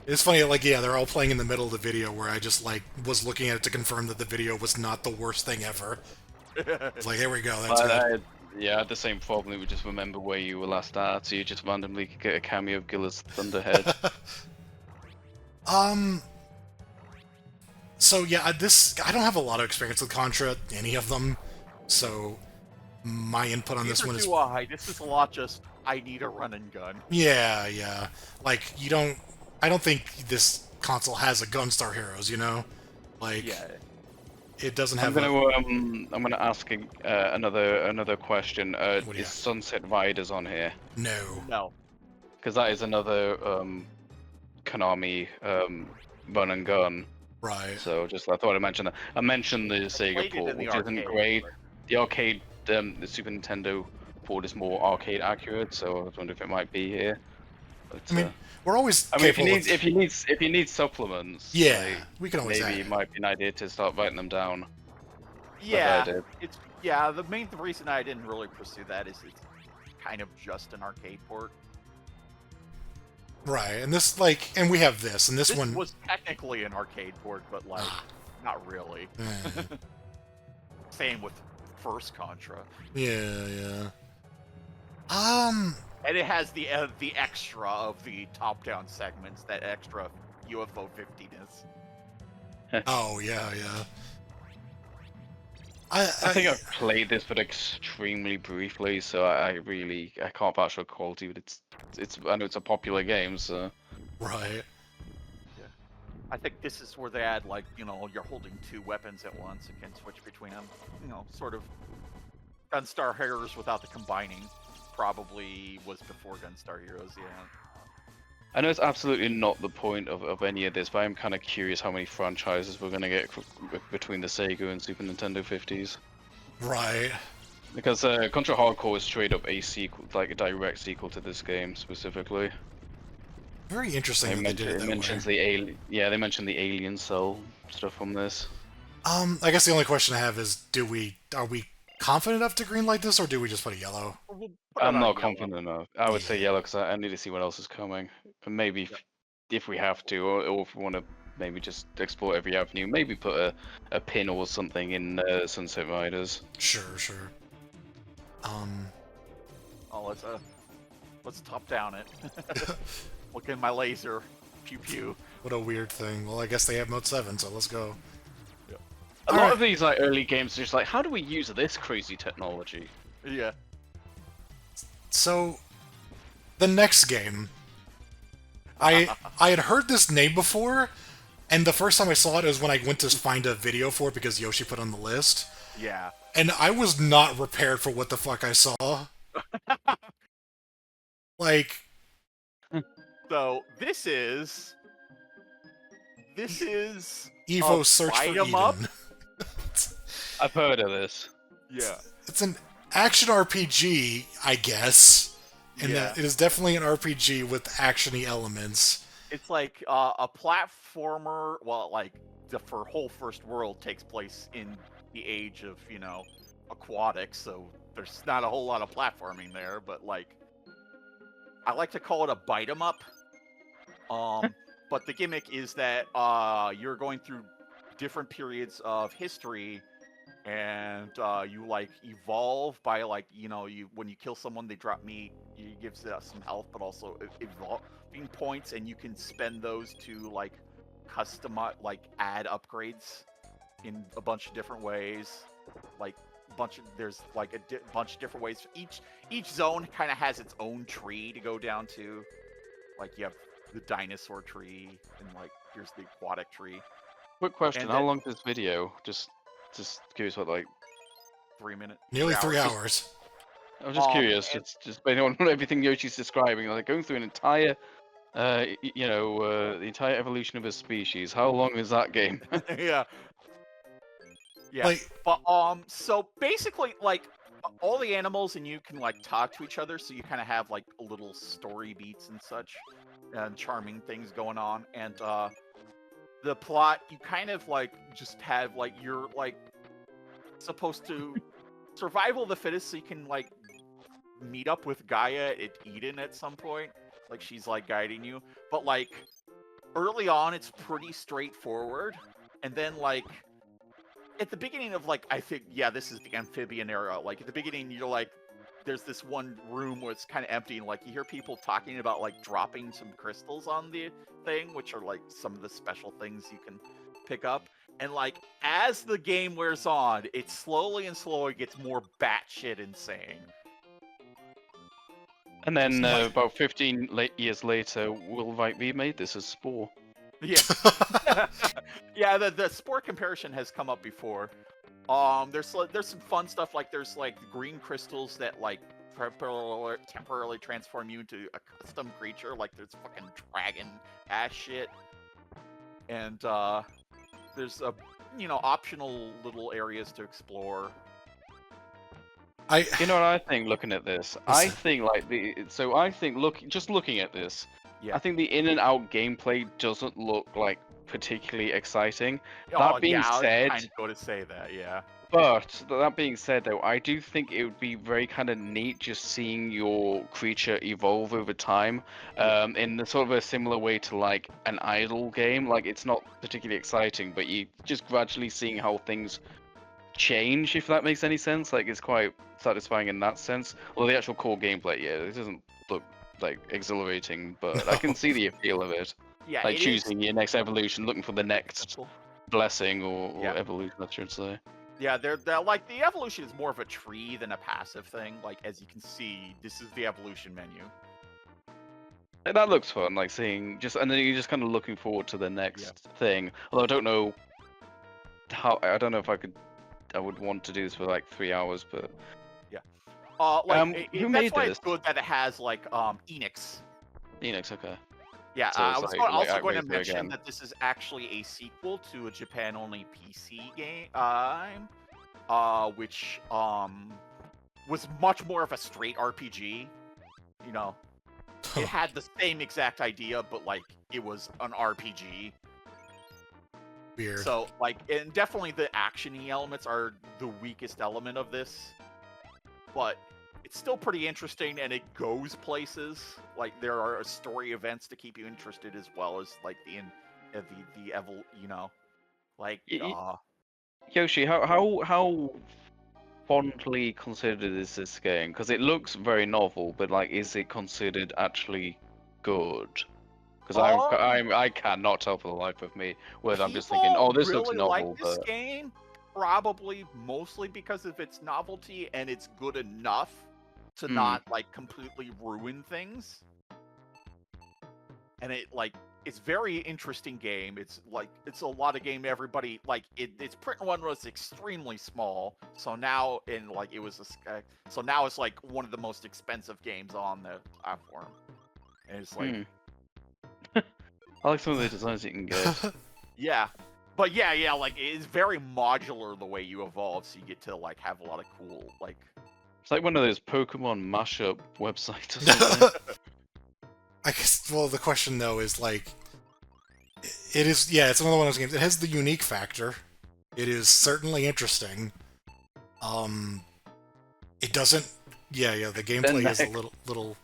It's funny, like, yeah, they're all playing in the middle of the video where I just, like, was looking at it to confirm that the video was not the worst thing ever. It's like, here we go, that's good.
Yeah, I had the same problem. It would just remember where you were last at, so you just randomly get a cameo of Gilla's Thunderhead.
So yeah, I don't have a lot of experience with Contra, any of them, so my input on this one is...
This is a lot just, I need a run and gun.
Yeah. Like, I don't think this console has a Gunstar Heroes, you know? Like,
Yeah.
It doesn't have
I'm gonna ask another question. Is
ask?
Sunset Riders on here?
No.
No.
Because that is another Konami run and gun.
Right.
So I thought I'd mention that. I mentioned the Sega port, which isn't great. The arcade, the Super Nintendo port is more arcade accurate, so I was wondering if it might be here. But,
I mean, we're always.
if you need supplements,
yeah,
like,
we can always.
Maybe it might be an idea to start writing them down.
Yeah, the main reason I didn't really pursue that is it's kind of just an arcade port.
Right, and this and we have this, and this one
was technically an arcade port, but like, not really. Same with first Contra.
Yeah.
And it has the extra of the top-down segments, that extra UFO 50ness.
Oh yeah.
I think I've played this, but extremely briefly, so I can't vouch for quality. But I know it's a popular game, so.
Right.
Yeah. I think this is where they add, like, you're holding two weapons at once and can switch between them. Sort of Gunstar Heroes without the combining. Probably was before Gunstar Heroes, yeah.
I know it's absolutely not the point of any of this, but I'm kind of curious how many franchises we're going to get between the Sega and Super Nintendo 50s.
Right.
Because Contra Hardcore is straight up a sequel, like a direct sequel to this game specifically.
Very interesting. They mentioned
they mentioned the Alien Cell stuff from this.
I guess the only question I have is, are we confident enough to greenlight this, or do we just put a yellow?
I'm not confident enough. I would say yellow because I need to see what else is coming. And maybe if we have to, or if we want to maybe just explore every avenue, maybe put a pin or something in Sunset Riders.
Sure.
Oh, let's top down it. Look at my laser. Pew pew.
What a weird thing. Well, I guess they have Mode 7, so let's go.
A lot of these like early games are just like, how do we use this crazy technology?
Yeah.
So, the next game, I had heard this name before, and the first time I saw it was when I went to find a video for it because Yoshi put on the list.
Yeah.
And I was not prepared for what the fuck I saw. Like...
So, this is
Evo Search for Eden.
Up?
I've heard of this.
Yeah.
It's an action RPG, I guess. And it is definitely an RPG with action-y elements.
It's like a platformer. Well, like the whole first world takes place in the age of aquatics, so there's not a whole lot of platforming there. But like, I like to call it a bite 'em up. But the gimmick is that you're going through different periods of history, and you like evolve by like when you kill someone they drop meat. It gives some health, but also evolving points, and you can spend those to like customize, like add upgrades in a bunch of different ways. Like there's like a bunch of different ways. Each zone kind of has its own tree to go down to. Like you have the dinosaur tree, and like here's the aquatic tree.
Quick question:
And
how
then
long is this video? Just curious what like.
3 minutes.
Nearly 3
hours.
hours.
I'm just curious,
and-
just based on everything Yoshi's describing, like going through an entire, the entire evolution of a species. How long is that game?
yeah. Yeah.
Like,
But so basically like all the animals and you can like talk to each other, so you kind of have like little story beats and such and charming things going on. And the plot, you kind of like just have like you're like supposed to survival of the fittest, so you can like meet up with Gaia at Eden at some point. Like she's like guiding you. But like early on it's pretty straightforward. And then like at the beginning of like I think this is the amphibian era. Like at the beginning you're like there's this one room where it's kind of empty and like you hear people talking about like dropping some crystals on the thing, which are like some of the special things you can pick up. And like as the game wears on, it slowly and slowly gets more batshit insane.
And then about 15 years later, we'll remade this as Spore.
Yeah. Yeah, the Spore comparison has come up before. There's some fun stuff, like there's like green crystals that like temporarily transform you into a custom creature, like there's fucking dragon ass shit. And there's optional little areas to explore.
You know what I think looking at this? I think looking at this,
Yeah.
I think the in and out gameplay doesn't look like particularly exciting.
I
That being
was
said,
kind of going to say that, yeah.
but that being said, though, I do think it would be very kind of neat just seeing your creature evolve over time, in sort of a similar way to like an idle game. Like it's not particularly exciting, but you just gradually seeing how things change, if that makes any sense. Like it's quite satisfying in that sense. Although the actual core gameplay, it doesn't look like exhilarating, but I can see the appeal of it.
Yeah,
Like choosing your next evolution, looking for the next blessing or evolution, I should say.
Yeah, they're like the evolution is more of a tree than a passive thing. Like as you can see, this is the evolution menu.
That looks fun, like seeing and then you're just kind of looking forward to the next thing. Although I don't know if I would want to do this for like 3 hours, but
yeah.
Who made
that's why
this?
it's good that it has like Enix.
Enix, okay.
Yeah,
So
I was
like,
also going to
Activator
mention
again.
that this is actually a sequel to a Japan-only PC game, which was much more of a straight RPG. You know, it had the same exact idea, but like it was an RPG.
Weird.
So like, and definitely the action-y elements are the weakest element of this, but it's still pretty interesting and it goes places. Like there are story events to keep you interested as well as like
Yoshi, how fondly considered is this game? Because it looks very novel, but like, is it considered actually good? Because I cannot tell for the life of me whether I'm just thinking, oh, this looks
really
novel,
like this game, probably mostly because of its novelty and it's good enough to not like completely ruin things. And it's very interesting game. It's a lot of game. Everybody its print run was extremely small, so now so now it's like one of the most expensive games on the platform. And it's like
I like some of the designs you can get.
yeah. But yeah, like it's very modular the way you evolve, so you get to like have a lot of cool like.
It's like one of those Pokemon mashup websites or something.
I guess. Well, the question though is like, it is. Yeah, it's another one of those games. It has the unique factor. It is certainly interesting. It doesn't. Yeah. The gameplay is a little.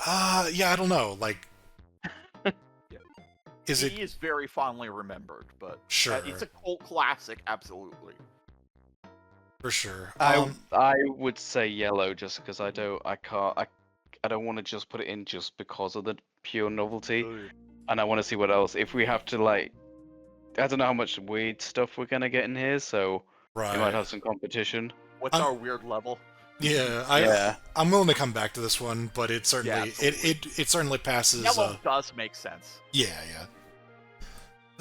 Yeah, I don't know. Like, Is it
He is very fondly remembered, but
sure?
it's a cult classic, absolutely.
For sure.
I would say yellow just because I don't want to just put it in just because of the pure novelty, and I want to see what else. If we have to like, I don't know how much weird stuff we're gonna get in here, so you might
Right.
have some competition.
What's our weird level?
Yeah,
Yeah.
I'm willing to come back to this one, but it certainly
absolutely.
it certainly passes.
Yellow does make sense.
Yeah.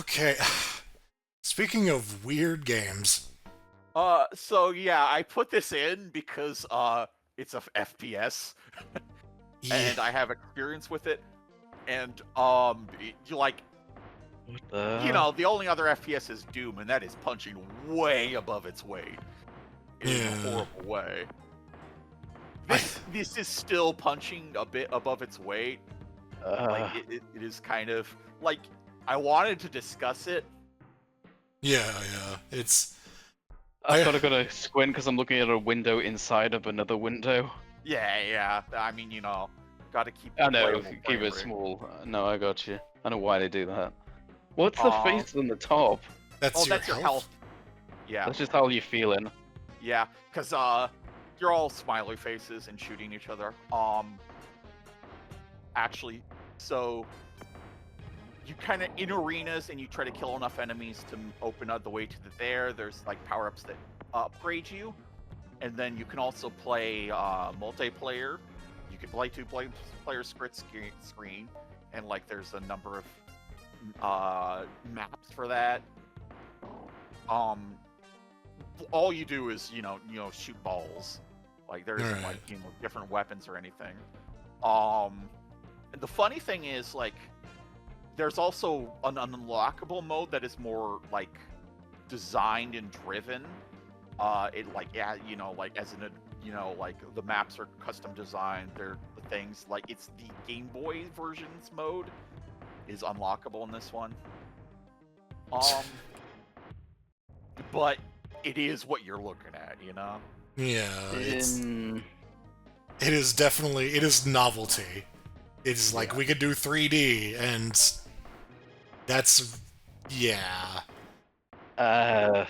Okay. Speaking of weird games,
So yeah, I put this in because it's a FPS,
yeah,
and I have experience with it, and you like,
What the
you
hell?
know, the only other FPS is Doom, and that is punching way above its weight in a
Yeah.
horrible way. This is still punching a bit above its weight. Like it is kind of like I wanted to discuss it.
yeah. It's
I've got to squint because I'm looking at a window inside of another window.
Yeah. I mean, you know, got to keep.
I know,
playable
keep
frame
it
rate.
small. No, I got you. I know why they do that. What's the face on the top?
that's
That's your health. Yeah,
That's just how you're feeling.
yeah, because you're all smiley faces and shooting each other. Actually, so you kind of in arenas and you try to kill enough enemies to open up the way to there. There's like power-ups that upgrade you, and then you can also play multiplayer. You can play two-player split screen, and like there's a number of maps for that. All you do is you know shoot balls. Like there isn't like different weapons or anything. And the funny thing is like there's also an unlockable mode that is more like designed and driven. It like you know like as in a you know like the maps are custom designed. They're the things like it's the Game Boy versions mode is unlockable in this one. But it is what you're looking at, you know?
Yeah, it is definitely novelty. It's like we could do 3D, and that's
Uh,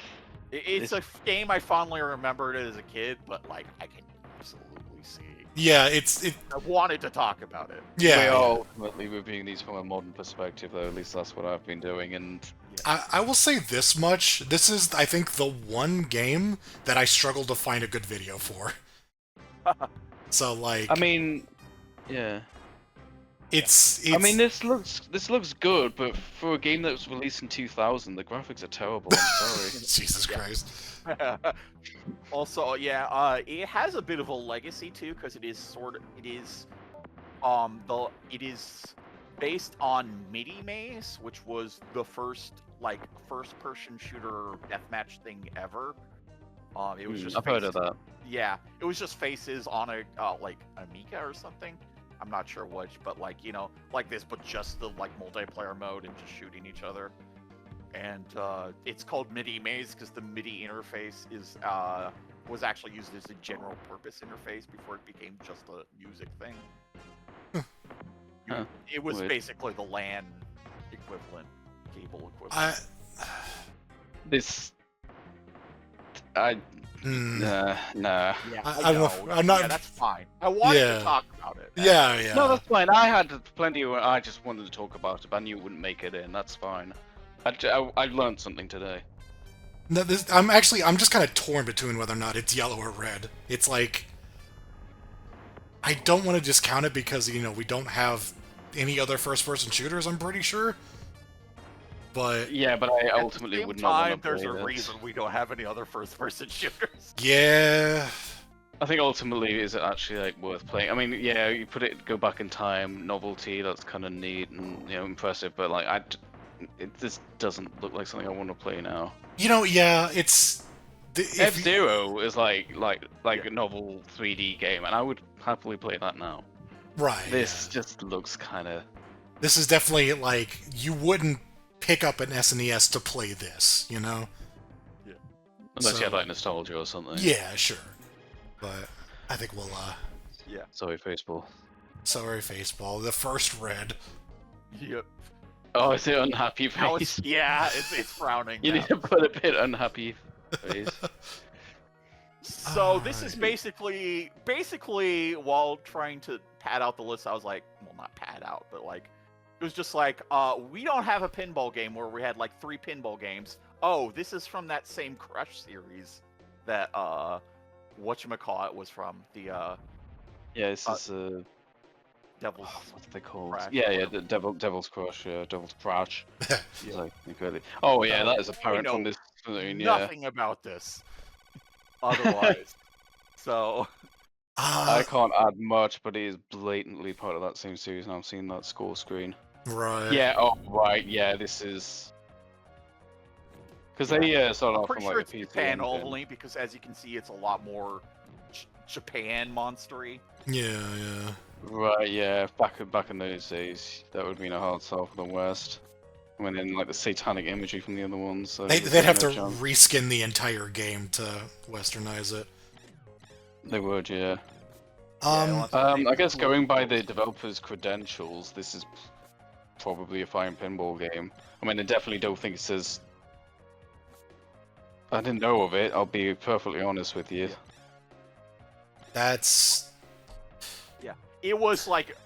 it's a game I fondly remembered as a kid, but like I can absolutely see.
yeah,
I wanted to talk about it.
yeah.
we are ultimately reviewing these from a modern perspective, though. At least that's what I've been doing, and
I will say this much. This is, I think, the one game that I struggle to find a good video for. So, like...
I mean, yeah.
It's...
I mean, this looks good, but for a game that was released in 2000, the graphics are terrible. I'm sorry.
Jesus Christ.
Also, it has a bit of a legacy too, because it is it is based on MIDI Maze, which was the first first-person shooter deathmatch thing ever. It was just
I've heard of that.
Yeah, it was just faces on a like Amiga or something. I'm not sure which, but like you know, like this, but just the like multiplayer mode and just shooting each other. And it's called MIDI Maze because the MIDI interface is was actually used as a general purpose interface before it became just a music thing. It was
Weird.
basically the LAN equivalent, cable equivalent.
Nah.
Yeah,
I'm not...
Yeah, that's fine. I wanted to talk about it.
Yeah.
No, that's fine. I had plenty. I just wanted to talk about it, but I knew it wouldn't make it in. That's fine. I learned something today.
No, I'm just kind of torn between whether or not it's yellow or red. It's like... I don't want to discount it because, you know, we don't have any other first-person shooters, I'm pretty sure. But...
Yeah, but I ultimately would not want to play
There's a reason we don't have any other first-person shooters.
Yeah...
I think ultimately, is it actually like worth playing? I mean, yeah, you go back in time, novelty, that's kind of neat and impressive, but like this doesn't look like something I want to play now.
You know, yeah, it's...
F-Zero is like a novel 3D game, and I would happily play that now.
Right.
This just looks kind of...
This is definitely, like, you wouldn't pick up an SNES to play this, you know?
Yeah.
Unless you had, like, nostalgia or something.
Yeah, sure. But I think we'll,
Sorry, Faceball.
Sorry, Faceball. The first red.
Yep.
Oh, is it unhappy
Now
face?
yeah, it's frowning.
You
now.
need to put a bit unhappy face.
So this is
Alright.
basically while trying to pad out the list, I was like, well, not pad out, but like, it was just like, we don't have a pinball game where we had like 3 pinball games. Oh, this is from that same Crush series that whatchamacallit was from, the
Yeah, this is
Devil's
what's they called?
Crash.
Yeah, yeah, the Devil's Crush, Devil's Crash.
Yeah.
It's like incredibly. Oh yeah,
So,
that is
I
apparent from
know
this scene. Yeah.
nothing about this otherwise. So
I can't add much, but it is blatantly part of that same series, and I'm seeing that score screen.
right.
Yeah. Oh right. Yeah. This is because they started
I'm
off
pretty
from
sure
like
it's
a PC
Japan
engine.
only because, as you can see, it's a lot more Japan monstery.
Yeah, yeah.
Right. Yeah. Back in those days, that would have been a hard sell for the West. When in like the satanic imagery from the other ones, so
They'd
there's
have to
no chance.
reskin the entire game to westernize it.
They would, yeah.
I
I guess going by the developer's credentials, this is probably a fine pinball game. I mean, I definitely don't think it says. I didn't know of it. I'll be perfectly honest with you.
That's
It was like,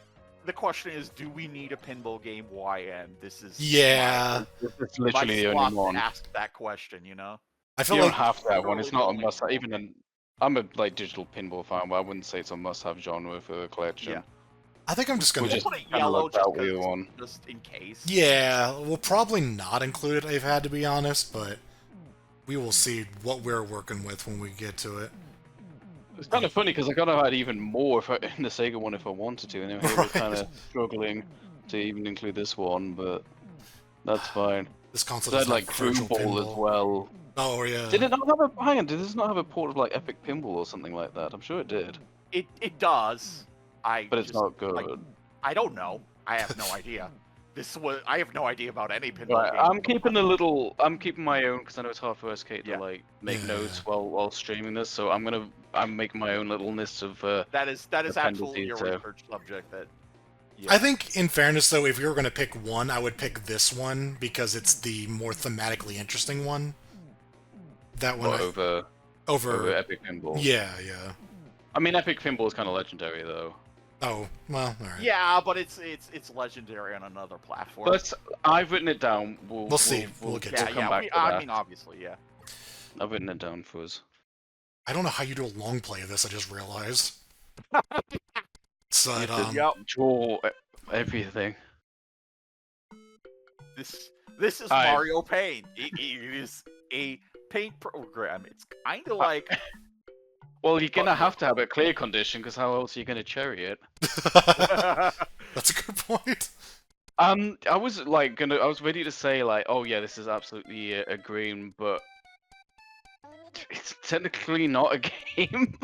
the question is, do we need a pinball game? YN. This is
yeah.
It's literally the
my
only
slot
one.
to ask that question. You know.
I feel
You don't
like
have that one. It's not a
Literally
must.
the only
Even an, I'm a like digital pinball fan, but I wouldn't say it's a must-have genre for the collection.
Yeah.
I think I'm just gonna.
We'll just
Put it
kinda
yellow
looked out with the one.
just in case.
Yeah, we'll probably not include it. I've had to be honest, but we will see what we're working with when we get to it.
It's kind of funny because I could have had even more if in the Sega one if I wanted to, and then here we're kind of struggling to even include this one, but that's fine.
This console
It had
doesn't
like
have virtual
Crewball as
pinball.
well.
Oh yeah.
Did it not have a hang on? Did this not have a port of like Epic Pinball or something like that? I'm sure it did,
It does.
but it's not good.
like, I don't know. I have no idea. I have no idea about any pinball
Right,
game.
I'm keeping my own because I know it's hard for SK to
Yeah.
like make
Yeah.
notes while streaming this, so I'm making my own little list of
That is absolutely
appendices,
your
so-
research subject. That. Yeah.
I think, in fairness, though, if you were going to pick one, I would pick this one because it's the more thematically interesting one. That one
over Epic Pinball.
Yeah, yeah.
I mean, Epic Pinball is kind of legendary though.
Oh well, all right.
Yeah, but it's legendary on another platform.
But I've written it down.
We'll see. We'll get to
yeah,
it.
come back to
I
that.
mean, obviously, yeah.
I've written it down for us.
I don't know how you do a long play of this. I just realized. So,
You have to
Yep.
draw everything.
This is Mario Paint. It is a paint program. It's kind of like.
Well, you're gonna have to have a clear condition because how else are you gonna cherry it?
that's a good point.
I was ready to say like, oh yeah, this is absolutely a green, but it's technically not a game.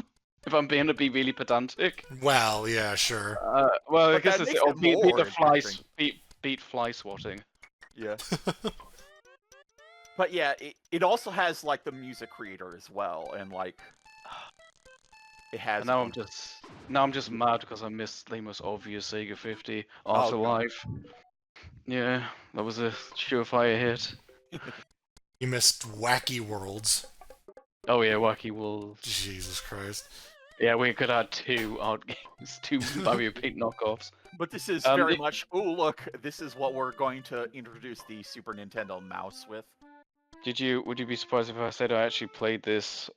If I'm being to be really pedantic.
Well, yeah, sure.
Well, I
But
guess
that
it's
makes it
beat
more
the fly
interesting.
beat fly swatting.
Yeah. But yeah, it also has like the music creator as well, and like it has.
And now I'm just mad because I missed the most obvious Sega 50
God.
Afterlife. Yeah, that was a surefire hit.
You missed Wacky Worlds.
Oh yeah, Wacky Wolves.
Jesus Christ.
Yeah, we could add 2 art games, 2 Mario Paint knockoffs.
But this is
Um,
very
it-
much. Oh look, this is what we're going to introduce the Super Nintendo mouse with.
Would you be surprised if I said I actually played this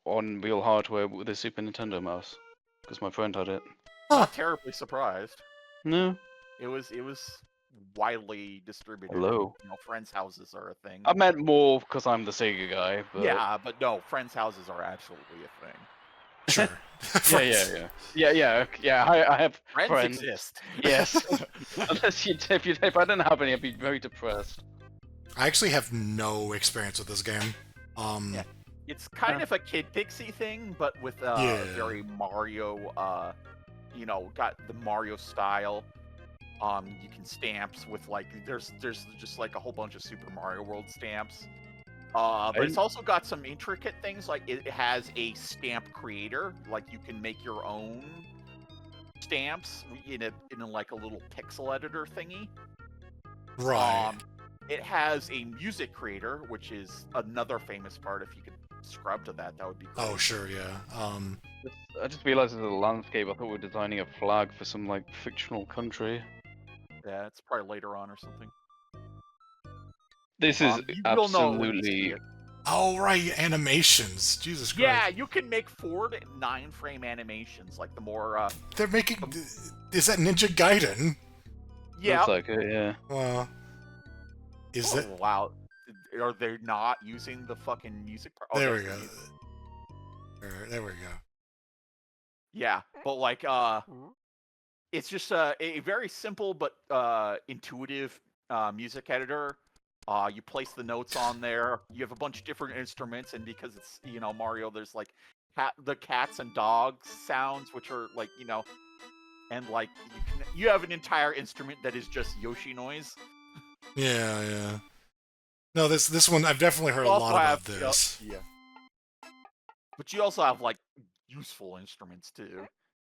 on real hardware with a Super Nintendo mouse? Because my friend had it.
Not terribly surprised.
No.
It was widely distributed.
Hello.
You know, friends' houses are a thing.
I meant more because I'm the Sega guy. But...
Yeah, but no, friends' houses are absolutely a thing.
Sure.
Yeah. I have
Friends,
friends.
exist.
Yes. If I didn't have any, I'd be very depressed.
I actually have no experience with this game.
Yeah. It's kind of a Kid Pixie thing, but with
Yeah.
very Mario. Got the Mario style. You can stamps with like there's just like a whole bunch of Super Mario World stamps. But it's also got some intricate things, like it has a stamp creator, like you can make your own stamps in like a little pixel editor thingy.
Right.
It has a music creator, which is another famous part. If you could scrub to that, that would be great.
Oh, sure, yeah.
I just realized there's a landscape. I thought we were designing a flag for some like fictional country.
Yeah, it's probably later on or something.
This is
You will know when you see
absolutely.
it.
Oh, right, animations. Jesus Christ.
Yeah, you can make 4 to 9 frame animations, like the more.
They're making. Is that Ninja Gaiden?
Yeah.
Looks like it, yeah.
Well, is
Oh,
that?
wow. Are they not using the fucking music part?
There we go. There we go.
Yeah, but like, it's just a very simple but intuitive music editor. You place the notes on there. You have a bunch of different instruments, and because it's Mario, there's like the cats and dogs sounds, which are like and like you have an entire instrument that is just Yoshi noise.
Yeah, yeah. No, this one I've definitely heard a lot about this.
Yeah, but you also have like useful instruments too.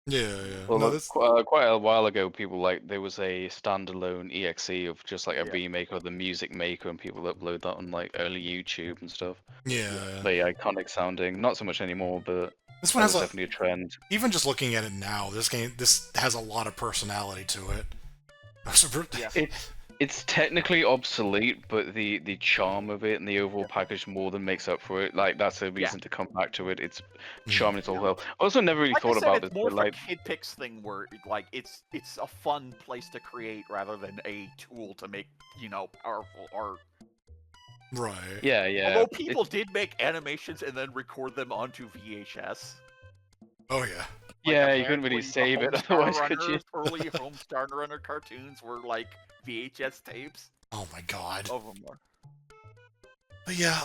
Yeah, yeah.
Well,
No, this.
quite a while ago, people there was a standalone exe of just like a
Yeah.
remake of the Music Maker, and people upload that on like early YouTube and stuff.
Yeah.
Very iconic sounding. Not so much anymore, but
This
that
one
was
has
definitely a trend.
even just looking at it now, this has a lot of personality to it.
Yeah.
It's technically obsolete, but the charm of it and the overall package more than makes up for it. Like that's a reason to come back to it. It's charming as all hell. I also never really
Like
thought
I said,
about
it's
this,
more
but
of
like
a kid picks thing where like it's a fun place to create rather than a tool to make powerful art.
Right.
yeah,
Although people did make animations and then record them onto VHS.
Oh yeah.
Yeah, you couldn't really
apparently
save it,
the
otherwise
Homestar
could you?
Runner, early Homestar Runner cartoons were like VHS tapes.
Oh my god.
Of them were.
But yeah,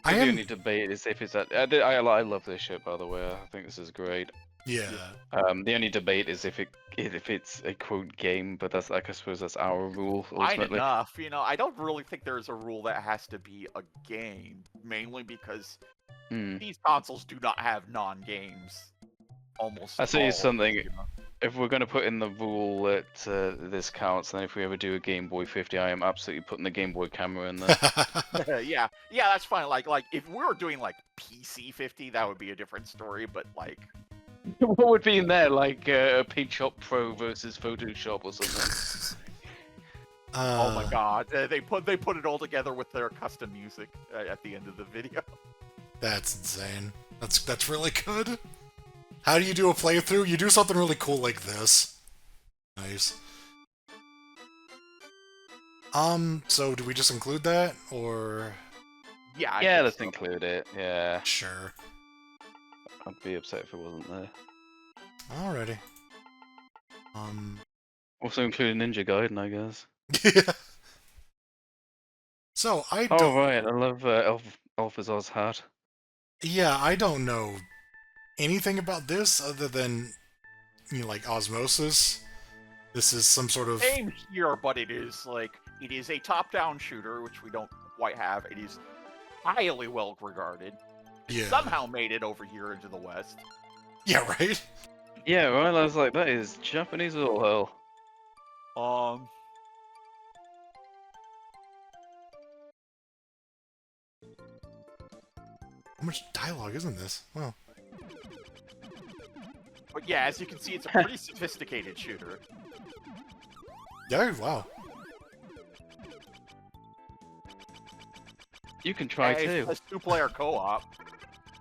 The only debate is if it's that. I love this shit, by the way. I think this is great.
Yeah.
The only debate is if it's a quote game, but that's like I suppose that's our rule
Fine
ultimately.
enough. I don't really think there's a rule that has to be a game, mainly because these consoles do not have non-games. Almost.
I see
all,
something. If we're going to put in the rule that this counts, then if we ever do a Game Boy 50, I am absolutely putting the Game Boy camera in there.
yeah, that's fine. Like if we were doing like PC 50, that would be a different story. But like,
what would be in there? Like a Paint Shop Pro versus Photoshop or something?
oh my god, they put it all together with their custom music at the end of the video.
That's insane. That's really good. How do you do a playthrough? You do something really cool like this. Nice. So do we just include that, or...?
Yeah,
yeah, let's include it, yeah.
Sure.
I'd be upset if it wasn't there.
Alrighty.
Also including Ninja Gaiden, I guess.
Yeah. So, I don't...
Oh, right, I love Alphazar's hat.
Yeah, I don't know anything about this other than, like, osmosis. This is some sort of...
Same here, but it is a top-down shooter, which we don't quite have. It is highly well regarded.
Yeah.
Somehow made it over here into the West.
Yeah, right?
Yeah, right, I was like, that is Japanese as all hell.
How much dialogue is in this? Wow.
But yeah, as you can see, it's a pretty sophisticated shooter.
Yeah, wow.
You can try too.
It's a 2-player co-op.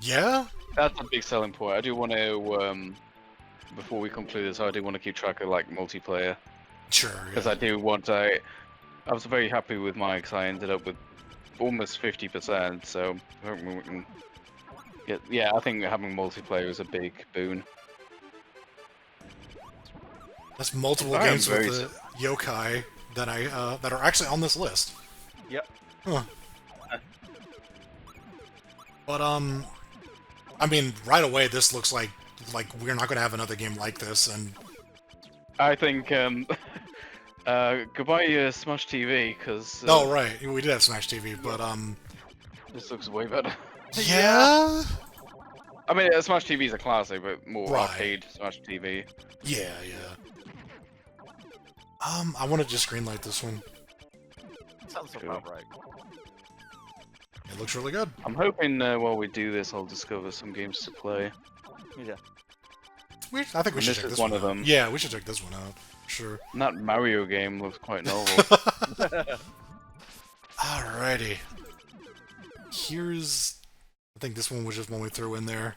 Yeah?
That's a big selling point. I do want to, before we conclude this, I do want to keep track of like multiplayer.
Sure.
Because I do want I was very happy with mine because I ended up with almost 50%. So hopefully we can get. Yeah, I think having multiplayer is a big boon.
That's multiple games with the yokai that that are actually on this list.
Yep.
Huh. But I mean, right away this looks like we're not gonna have another game like this, and
I think goodbye Smash TV because.
Oh right, we did have Smash TV, but
this looks way better.
Yeah.
I mean, Smash TV is a classic, but more
Right.
arcade Smash TV.
Yeah, yeah. I want to just greenlight this one.
Sounds
Cool.
about right.
It looks really good.
I'm hoping while we do this, I'll discover some games to play.
Yeah.
I think we
And
should
this
check
is
this
one
one
of
out.
them.
Yeah, we should check this one out. Sure.
And that Mario game looks quite novel.
Alrighty. Here's... I think this one was just one we threw in there.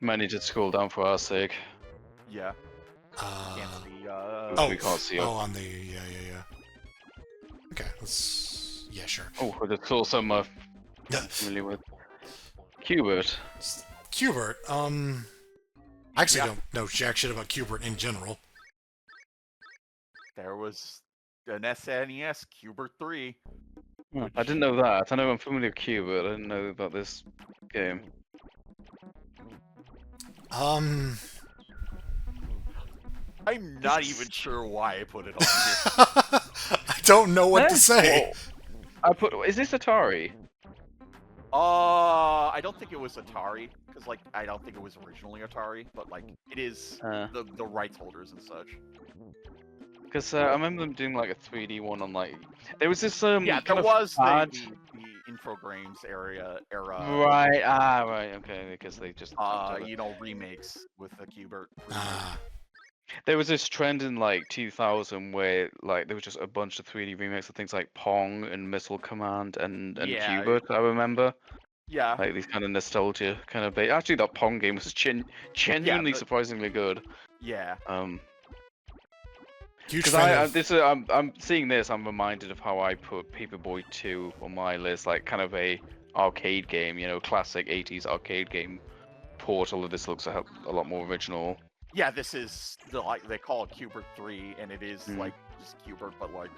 Might need to scroll down for our sake.
Yeah. Can't see.
We can't see it.
Oh, on the... Yeah. Okay, let's... Yeah, sure.
Oh, I just saw some I'm familiar with. Qbert.
Qbert, I actually
Yeah.
don't know jack shit about Qbert in general.
There was an SNES Qbert 3.
I didn't know that. I know I'm familiar with Qbert. I didn't know about this game.
I'm not even sure why I put it on here.
I don't know what to say.
Is this Atari?
I don't think it was Atari, because like I don't think it was originally Atari, but like it is the rights holders and such.
Because I remember them doing like a 3D one on like there was this yeah,
Yeah,
kind
there
of
was
fad.
the Infogrames era.
Right. Right. Okay. Because they just
you know, remakes with the Qbert.
There was this trend in like 2000 where like there was just a bunch of 3D remakes of things like Pong and Missile Command and
Yeah.
Qbert. I remember.
Yeah.
Like these kind of nostalgia kind of bait. Actually, that Pong game was genuinely surprisingly good.
Yeah.
Huge
Because I'm seeing this, I'm reminded of how I put Paperboy 2 on my list, like kind of a arcade game, you know, classic 80s arcade game port. Although this looks a lot more original.
Yeah, this is like they call it Qbert 3, and it is like just Qbert, but like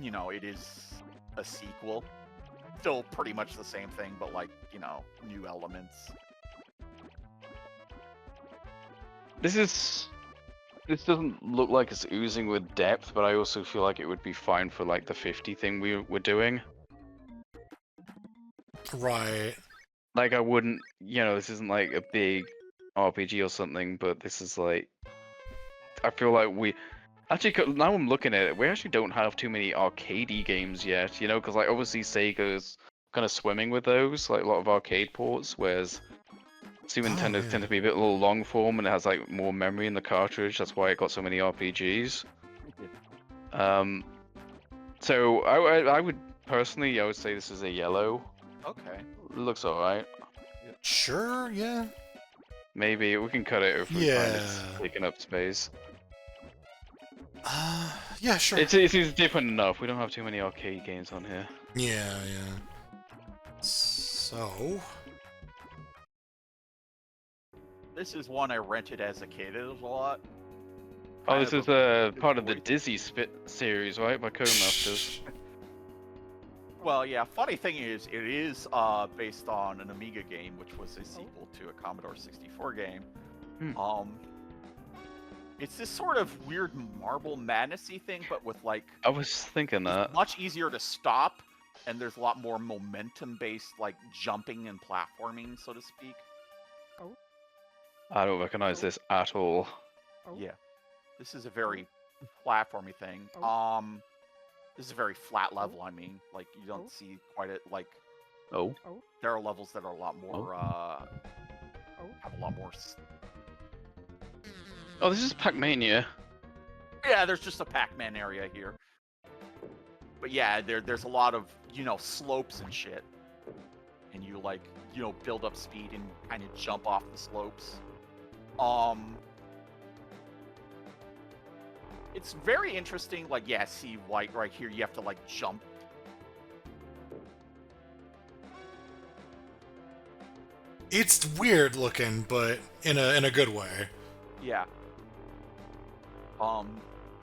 you know, it is a sequel. Still pretty much the same thing, but like, you know, new elements.
This doesn't look like it's oozing with depth, but I also feel like it would be fine for like the 50 thing we're doing.
Right.
Like I wouldn't, you know, this isn't like a big RPG or something, but this is like, I feel like we actually, now I'm looking at it, we actually don't have too many arcadey games yet, you know, because like obviously Sega's kind of swimming with those, like a lot of arcade ports, whereas Super Nintendo tend to be a bit little long form and it has like more memory in the cartridge. That's why it got so many RPGs. So I would personally, I would say this is a yellow.
Okay.
It looks alright.
Sure, yeah.
Maybe we can cut it if we find it's taking up space.
Yeah, sure.
It's different enough. We don't have too many arcade games on here.
Yeah. So...
This is one I rented as a kid. It was a lot.
Oh, this is part of the Dizzy series, right? By Codemasters.
Well, yeah. Funny thing is, it is based on an Amiga game, which was a sequel to a Commodore 64 game. It's this sort of weird Marble Madness-y thing, but with like...
I was thinking that.
Much easier to stop, and there's a lot more momentum-based, like, jumping and platforming, so to speak.
I don't recognize this at all.
Yeah. This is a very platformy thing. This is a very flat level, I mean. Like, you don't see quite a, like... There are levels that are a lot more, have a lot more...
Oh, this is Pac-Mania.
Yeah, there's just a Pac-Man area here. But yeah, there's a lot of, you know, slopes and shit. And you, like, you know, build up speed and kind of jump off the slopes. It's very interesting, like, yeah, see, like, right here, you have to, like, jump.
It's weird looking, but in a good way.
Yeah.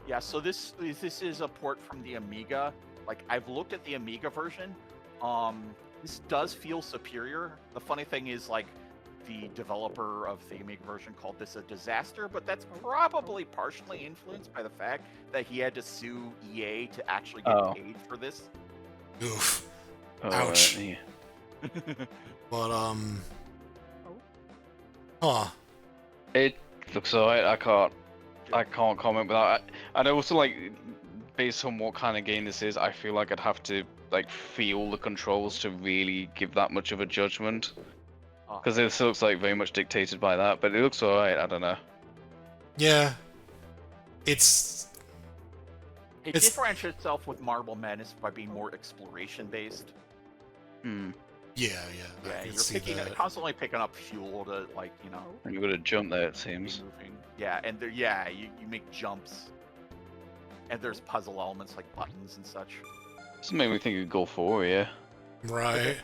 Yeah, so this is a port from the Amiga. Like, I've looked at the Amiga version. This does feel superior. The funny thing is, like, the developer of the Amiga version called this a disaster, but that's probably partially influenced by the fact that he had to sue EA to actually get paid for this.
Oof. Ouch.
Yeah.
But, huh.
It looks alright. I can't I can't comment without. I'd also like, based on what kind of game this is, I feel like I'd have to like feel the controls to really give that much of a judgment. Because this looks like very much dictated by that, but it looks alright. I don't know.
Yeah.
It differentiates itself with Marble Madness by being more exploration based.
Hmm.
Yeah.
Yeah, you're constantly picking up fuel to, like, you know.
And you got to jump there, it seems.
Moving. Yeah, and you make jumps, and there's puzzle elements like buttons and such.
This made me think of Golf Warrior.
Right.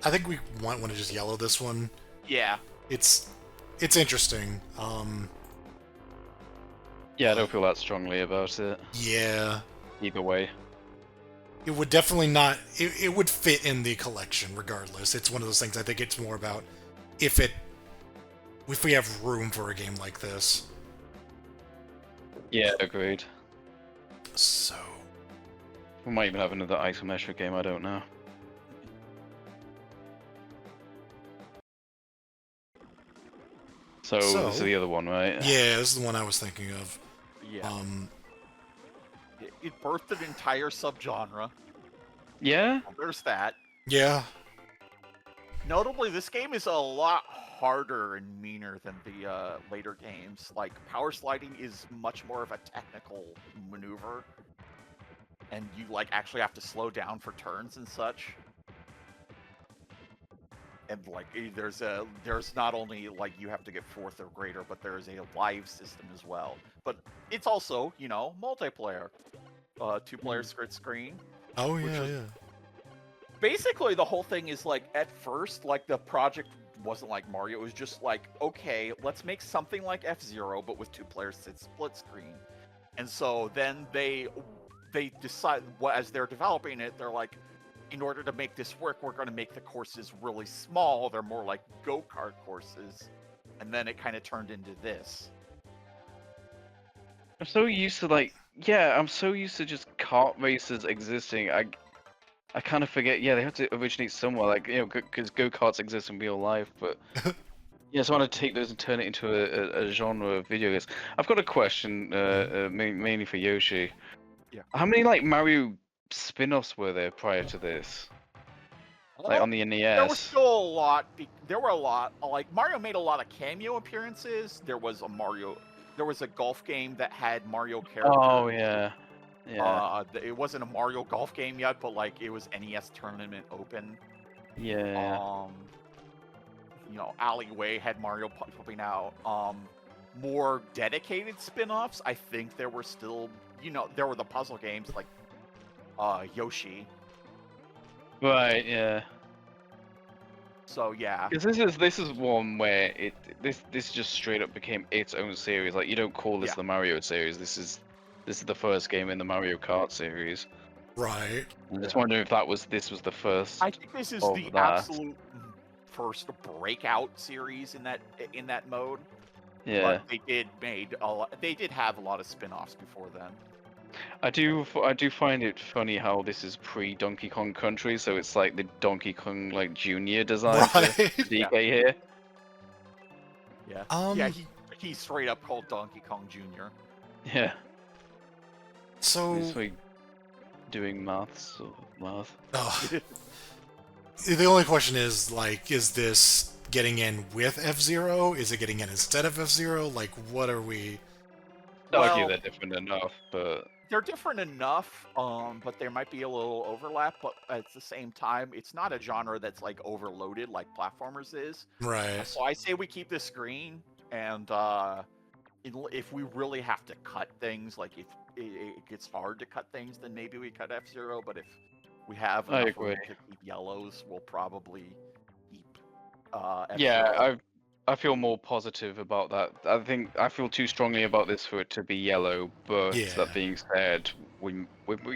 I think we want to just yellow this one.
Yeah.
It's interesting.
Yeah, I don't feel that strongly about it.
Yeah.
Either way.
It would definitely not... It would fit in the collection, regardless. It's one of those things I think it's more about if we have room for a game like this.
Yeah, agreed.
So...
We might even have another isometric game, I don't know. So this is the other one, right?
Yeah, this is the one I was thinking of.
Yeah. It birthed an entire subgenre.
Yeah?
Well, there's that.
Yeah.
Notably, this game is a lot harder and meaner than the later games. Like, power sliding is much more of a technical maneuver, and you like actually have to slow down for turns and such. And like, there's not only like you have to get 4th or greater, but there's a live system as well. But it's also, you know, multiplayer, 2-player split screen.
Oh yeah.
Basically, the whole thing is like, at first, like, the project wasn't like Mario. It was just like, okay, let's make something like F-Zero, but with 2 players split screen. And so then they decide, as they're developing it, they're like, in order to make this work, we're going to make the courses really small. They're more like go-kart courses. And then it kind of turned into this.
I'm so used to I'm so used to just kart races existing. I kind of forget, they have to originate somewhere, like, you know, because go-karts exist in real life, but... Yeah, so I want to take those and turn it into a genre of video games. I've got a question, mainly for Yoshi.
Yeah.
How many, like, Mario spin-offs were there prior to this? Like, on the NES?
There was still a lot. There were a lot. Like, Mario made a lot of cameo appearances. There was a golf game that had Mario characters.
Oh, yeah. Yeah.
It wasn't a Mario golf game yet, but like it was NES Tournament Open.
Yeah.
You know, Alleyway had Mario popping out. More dedicated spin-offs. I think there were still, you know, there were the puzzle games like Yoshi.
Right. Yeah.
So yeah.
Because this is one where this just straight up became its own series. Like, you don't call this the Mario series. This is the first game in the Mario Kart series.
Right.
I'm just wondering if this was the first.
I think this is the absolute first breakout series in that mode.
Yeah.
But they did have a lot of spin-offs before then.
I do find it funny how this is pre Donkey Kong Country, so it's like the Donkey Kong like Junior design for DK here.
Yeah. Yeah, he's straight up called Donkey Kong Junior.
Yeah.
So
is he doing math?
Oh. The only question is, like, is this getting in with F-Zero? Is it getting in instead of F-Zero? Like, what are we...
Argue they're different enough, but...
They're different enough, but there might be a little overlap, but at the same time, it's not a genre that's, like, overloaded like platformers is.
Right.
So I say we keep this green, and if we really have to cut things, like, if it gets hard to cut things, then maybe we cut F-Zero, but if we have enough room to keep yellows, we'll probably keep F-Zero.
Yeah, I feel more positive about that. I feel too strongly about this for it to be yellow, but that being said, we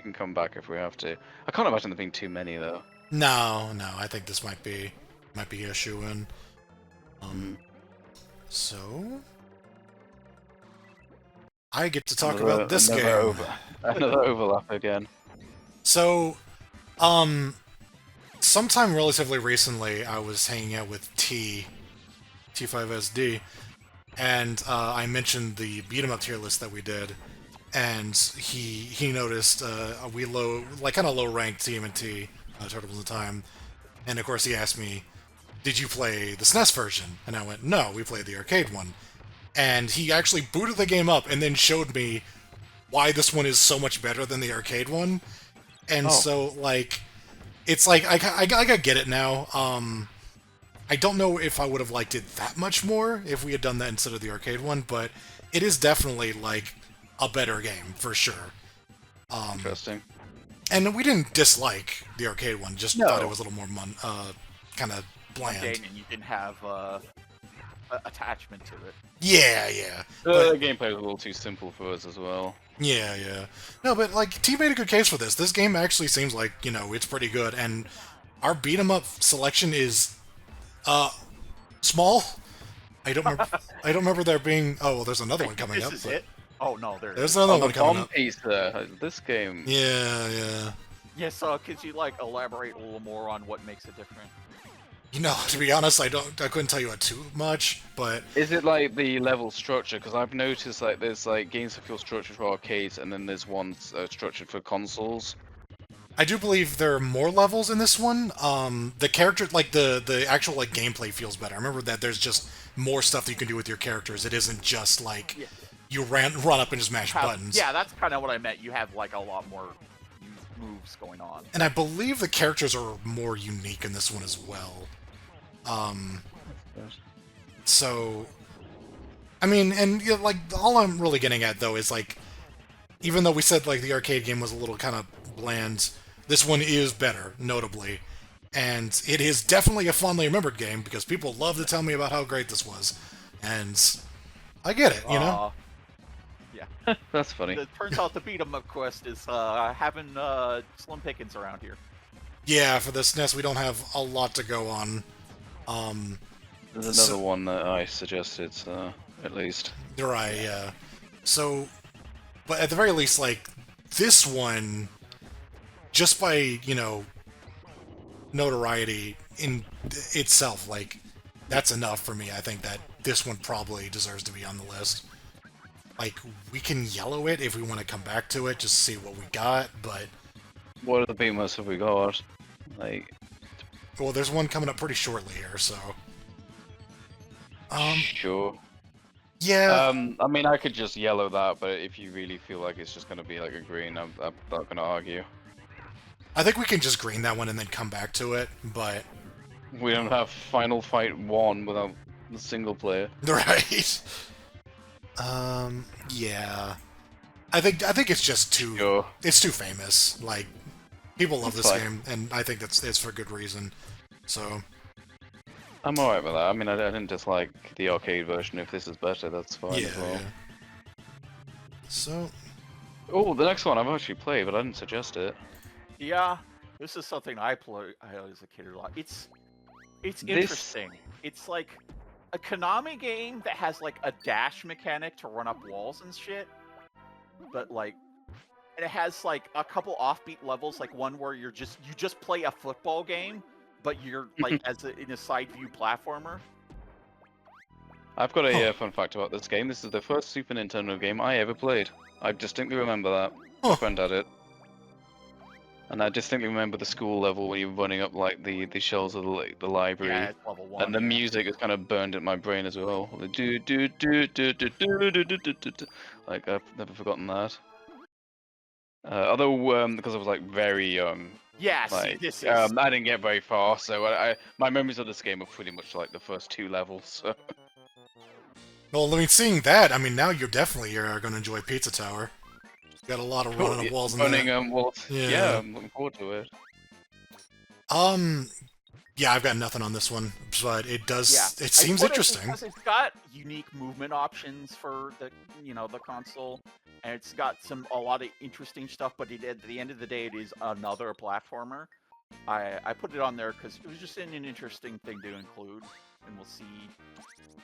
can come back if we have to. I can't imagine there being too many though.
No, I think this might be a shoe-in. So I get to talk about this game.
Another overlap again.
So, sometime relatively recently, I was hanging out with T5SD, and I mentioned the beat 'em up tier list that we did, and he noticed we kind of low ranked TMNT Turtles in Time, and of course he asked me, "Did you play the SNES version?" And I went, "No, we played the arcade one." And he actually booted the game up and then showed me why this one is so much better than the arcade one. And
Oh,
so, like, it's like I get it now. I don't know if I would have liked it that much more if we had done that instead of the arcade one, but it is definitely like a better game for sure.
interesting.
And we didn't dislike the arcade one; just thought it
No.
was a little more kind of bland.
mundane, and you didn't have attachment to it.
Yeah, yeah,
The
but
gameplay was a little too simple for us as well.
yeah, yeah. No, but like T made a good case for this. This game actually seems like it's pretty good, and our beat 'em up selection is small. I don't remember. I don't remember there being. Oh well, there's another one coming
This
up.
is
But
it. Oh no, there it
there's
is.
another
Oh,
one
the
coming
bomb
up.
piece there. This game.
Yeah, yeah.
Yes, could you like elaborate a little more on what makes it different?
To be honest, I couldn't tell you too much, but
Is it like the level structure? Because I've noticed like there's like games that feel structured for arcades, and then there's ones structured for consoles.
I do believe there are more levels in this one. The character, like the actual like gameplay feels better. I remember that there's just more stuff that you can do with your characters. It isn't just like
Yeah.
you run up and just mash buttons.
Yeah, that's kind of what I meant. You have like a lot more moves going on.
And I believe the characters are more unique in this one as well. So, I mean, and like all I'm really getting at though is like, even though we said like the arcade game was a little kind of bland, this one is better, notably, and it is definitely a fondly remembered game because people love to tell me about how great this was, and I get it,
Yeah.
That's funny.
It turns out the beat 'em up quest is having slim pickings around here.
Yeah, for the SNES we don't have a lot to go on.
There's another
So-
one that I suggested, at least.
Right, yeah. So, but at the very least, like, this one, just by, notoriety in itself, like, that's enough for me. I think that this one probably deserves to be on the list. Like, we can yellow it if we want to come back to it, just see what we got, but,
What other beatmas have we got? Like,
well, there's one coming up pretty shortly here, so.
sure.
Yeah,
I mean, I could just yellow that, but if you really feel like it's just gonna be like a green, I'm not gonna argue.
I think we can just green that one and then come back to it, but.
We don't have Final Fight 1 without the single player.
Right. Yeah. I think it's just too
Sure.
it's too famous. Like people love
That's
this
fine.
game and I think it's for good reason. So,
I'm alright with that. I mean, I didn't dislike the arcade version. If this is better, that's fine
yeah,
as well.
yeah. So,
Oh, the next one I've actually played, but I didn't suggest it.
Yeah, this is something I as a kid a lot. It's
This-
interesting. It's like a Konami game that has like a dash mechanic to run up walls and shit, but like, and it has like a couple offbeat levels, like one where you just play a football game, but you're like in a side view platformer.
I've got a
Huh.
fun fact about this game. This is the first Super Nintendo game I ever played. I distinctly remember that.
Huh.
My friend had it. And I distinctly remember the school level when you're running up like the shelves of the library.
Yeah, it's level 1.
And the music is kind of burned in my brain as well. The do do do do do do do do do do do. Like I've never forgotten that. Although because I was like very young,
Yeah, see,
like
this is
I didn't get very far, so my memories of this game are pretty much like the first 2 levels. So.
well, I mean, seeing that, I mean, now you're definitely going to enjoy Pizza Tower. Got a lot of running up walls in
Running
there.
walls.
Yeah.
Yeah, I'm looking forward to it.
Yeah, I've got nothing on this one, but it does.
Yeah,
It
I
seems
put it
interesting.
because it's got unique movement options for the the console, and it's got a lot of interesting stuff. But at the end of the day, it is another platformer. I put it on there because it was just an interesting thing to include, and we'll see.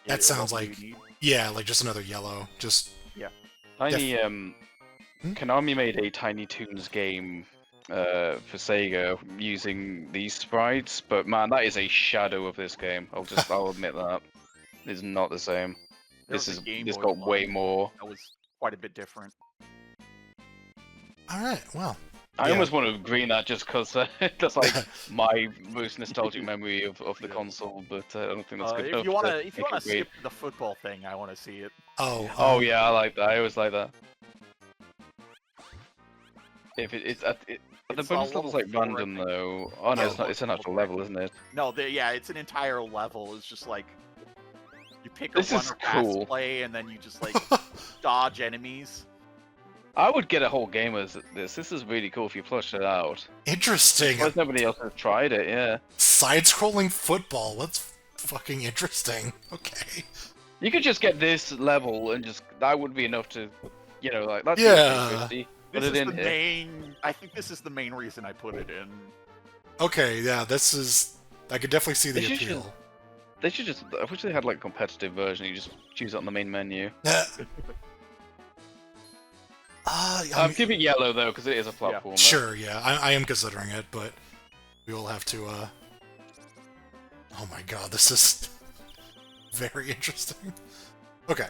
That sounds
what we
like-
need.
Yeah, like just another yellow. Just
Tiny Konami made a Tiny Toons game for Sega using these sprites, but man, that is a shadow of this game. I'll admit that. It's not the same. This
was a Game
this
Boy
got way
one
more.
that was quite a bit different.
All right, well.
I
Yeah.
almost want to green that just because that's like my most nostalgic memory of the
Yeah.
console, but I don't think that's good
If
enough
you
to
wanna
make it green.
skip the football thing, I want to see it.
Oh,
Oh yeah, I like that. I always like that. If it's the
It's
bonus
level
level's like
4, I
random
think.
though. Oh no,
Oh.
it's not. It's an actual level, isn't it?
No, yeah, it's an entire level. It's just like you pick a
This is
runner pass
cool.
play, and then you just like dodge enemies.
I would get a whole game as this. This is really cool if you flush it out.
Interesting.
Because nobody else has tried it, yeah.
Side-scrolling football. That's fucking interesting. Okay.
You could just get this level and just that would be enough to, you know, like that's
Yeah.
50. Put
This
it
is
in
the
here.
main. I think this is the main reason I put it in.
Okay, yeah, this is... I could definitely see the
They should
appeal.
They should just. I wish they had like a competitive version. You just choose it on the main menu. Give it yellow though, because it is a platformer.
Sure, yeah, I am considering it, but we will have to, Oh my god, this is very interesting. Okay.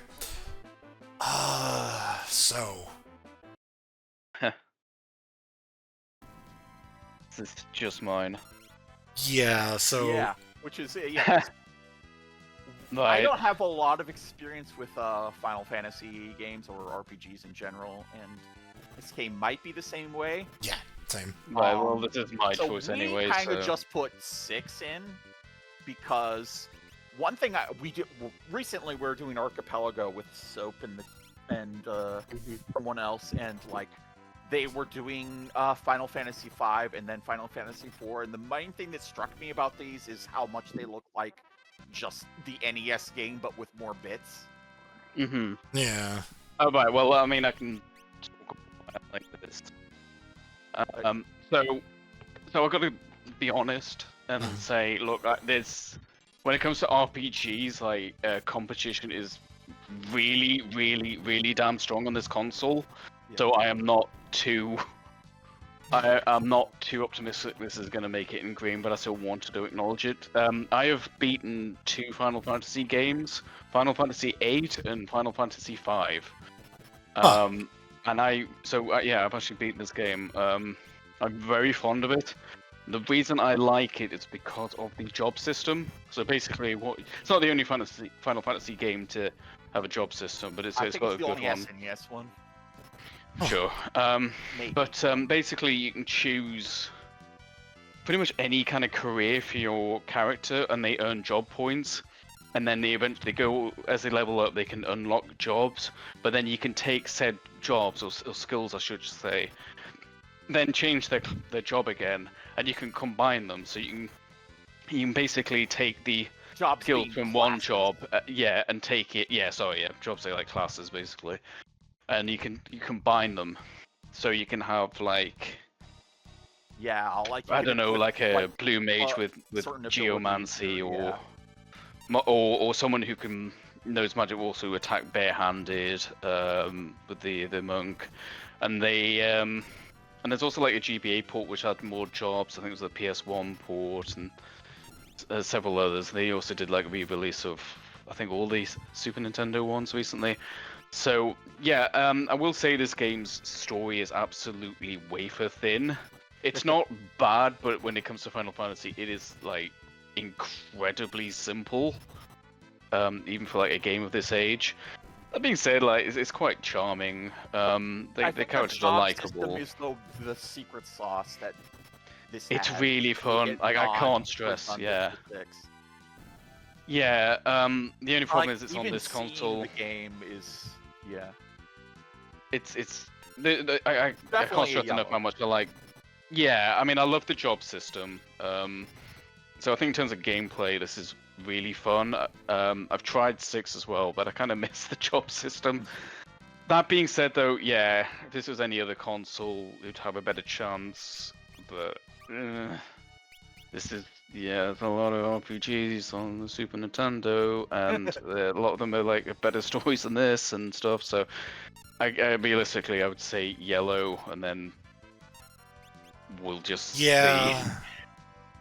So...
This is just mine.
Yeah, so...
Yeah, which is yeah. I
Right.
don't have a lot of experience with Final Fantasy games or RPGs in general, and this game might be the same way.
Yeah, same.
Right. Well, this is my
So
choice
we
anyway.
kind of
So.
just put 6 in because one thing we did recently, we're doing Archipelago with Soap and someone else, and like they were doing Final Fantasy V and then Final Fantasy IV, and the main thing that struck me about these is how much they look like just the NES game, but with more bits.
Mm-hmm.
Yeah.
Oh right. Well, I mean, I can talk about it like this. So I've got to be honest and say, look, there's when it comes to RPGs, like competition is really, really, really damn strong on this console.
Yeah.
So I am not too. I'm not too optimistic this is going to make it in green, but I still wanted to acknowledge it. I have beaten 2 Final Fantasy games, Final Fantasy VIII and Final Fantasy V. And yeah, I've actually beaten this game. I'm very fond of it. The reason I like it is because of the job system. So basically, it's not the only Final Fantasy game to have a job system, but it's got a good one.
SNES one.
Sure.
Maybe.
But basically, you can choose pretty much any kind of career for your character, and they earn job points. And then they eventually go, as they level up, they can unlock jobs. But then you can take said jobs, or skills, I should say, then change their job again, and you can combine them. So you can basically take the
Jobs
skills
being
from one
classes.
job, and take it. Yeah, sorry, yeah, jobs are like classes basically. And you combine them, so you can have like
Yeah,
I don't know, like a blue mage with
certain abilities
geomancy,
or-
or someone who knows magic, also attack barehanded with the monk, and and there's also like a GBA port which had more jobs. I think it was a PS1 port and several others. They also did like a re-release of I think all these Super Nintendo ones recently. So yeah, I will say this game's story is absolutely wafer thin. It's not bad, but when it comes to Final Fantasy, it is like incredibly simple, even for like a game of this age. That being said, like it's quite charming. The characters are likable.
Is the secret sauce that this.
It's
has.
really fun.
It
Like I can't
not
stress.
redundant
Yeah.
to fix.
Yeah. The only problem is it's on
even
this
seeing
console.
The game is
I can't
Definitely
stress enough
yellow.
how much I like. Yeah, I mean I love the job system. So I think in terms of gameplay, this is really fun. I've tried 6 as well, but I kind of miss the job system. That being said, though, yeah, if this was any other console, it'd have a better chance. But this is there's a lot of RPGs on the Super Nintendo, and a lot of them are like better stories than this and stuff. So, realistically, I would say yellow, and then we'll just see.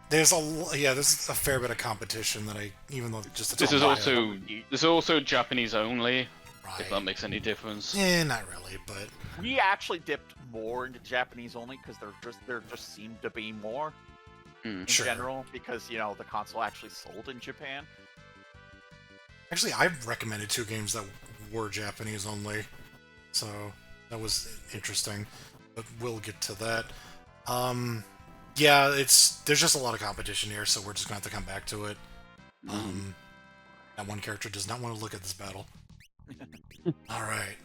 there's there's a fair bit of competition that even though just the
This
top
is
of my
also
head.
this is also Japanese only,
Right.
if that makes any difference.
Not really, but
We actually dipped more into Japanese only because there just seemed to be more in
Sure.
general because the console actually sold in Japan.
Actually, I've recommended 2 games that were Japanese only, so that was interesting. But we'll get to that. Yeah, there's just a lot of competition here, so we're just gonna have to come back to it. That one character does not want to look at this battle. All right.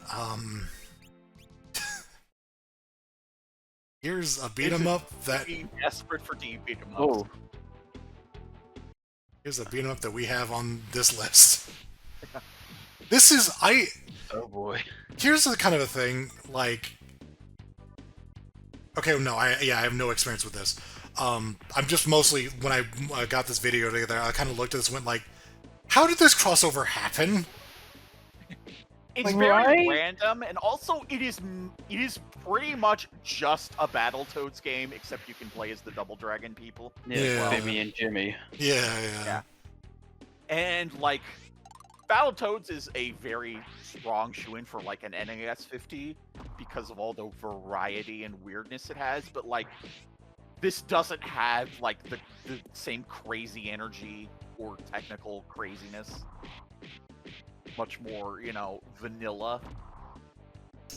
Here's a beat 'em up that
Being desperate for beat 'em ups.
Oh,
here's a beat 'em up that we have on this list. This is
oh boy.
Here's the kind of a thing, like... Okay, no, I have no experience with this. I'm just mostly, when I got this video together, I kind of looked at this and went like, how did this crossover happen?
It's
Like,
very
right?
random, and also it is pretty much just a Battletoads game, except you can play as the Double Dragon people.
Yeah.
Timmy and Jimmy.
Yeah.
And like, Battletoads is a very strong shoe-in for like an NES 50 because of all the variety and weirdness it has, but like, this doesn't have like the same crazy energy or technical craziness. Much more, vanilla.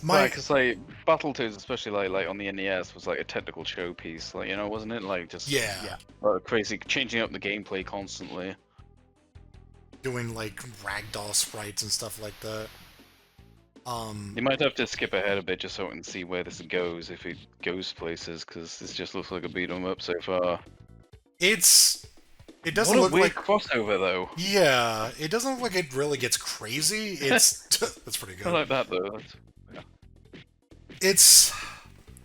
Because like Battletoads, especially like on the NES, was like a technical showpiece, like wasn't it? Like just
Yeah.
crazy, changing up the gameplay constantly.
Doing like ragdoll sprites and stuff like that.
You might have to skip ahead a bit just so I can see where this goes, if it goes places, because this just looks like a beat 'em up so far.
It doesn't
What a
look
weird
like...
crossover though.
Yeah, it doesn't look like it really gets crazy. That's pretty
I
good.
like that though.
It's...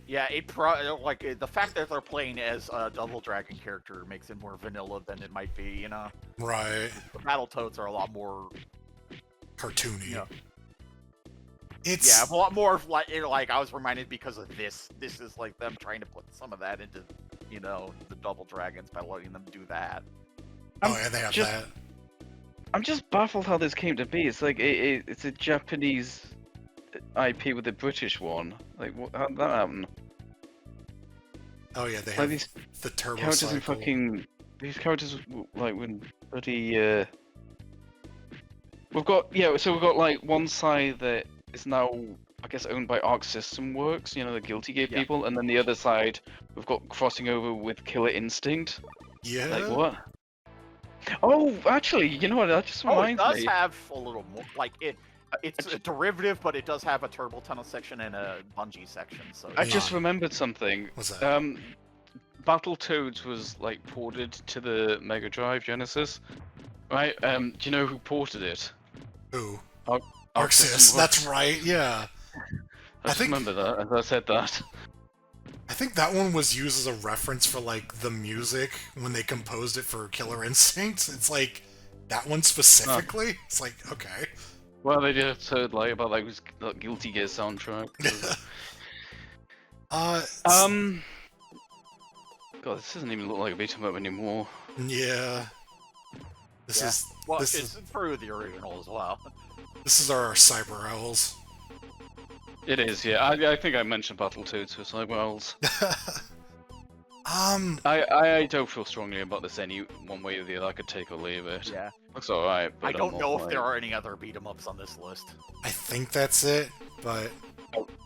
Yeah, the fact that they're playing as a Double Dragon character makes it more vanilla than it might be.
Right.
The Battletoads are a lot more,
Cartoony.
Yeah.
It's...
a lot more like I was reminded because of this. This is like them trying to put some of that into, the Double Dragons by letting them do that.
Oh yeah, they have that.
I'm just baffled how this came to be. It's like it's a Japanese IP with a British one. Like, how did that happen?
Oh yeah, they
Like
have
these
the turbo
characters
cycle.
in fucking these characters like when bloody we've got like one side that is now I guess owned by Arc System Works, the Guilty Gear people, and then the other side we've got crossing over with Killer Instinct.
Yeah.
Like what? Oh, actually, you know what? That just
It
reminds
does
me.
have a little more like it's a derivative, but it does have a turbo tunnel section and a bungee section. So
I
it's
just
fine.
remembered something.
What's that?
Battletoads was like ported to the Mega Drive Genesis, right? Do you know who ported it?
Who?
Arc
Arxis.
System
That's
Works.
right. Yeah.
I just remember that as I said that.
I think that one was used as a reference for like the music when they composed it for Killer Instinct. It's like that one specifically. It's like okay.
Well, they just heard like about like his Guilty Gear soundtrack. God, this doesn't even look like a beat 'em up anymore.
Yeah. This is
well,
this
it's through the original as well.
this is our Cyber Owls.
It is, yeah. I think I mentioned Battletoads for Cyber Owls. I don't feel strongly about this any one way or the other. I could take or leave it.
Yeah,
Looks alright, but
I don't
I'm
know
not
if there are any other beat 'em ups on this list.
I think that's it, but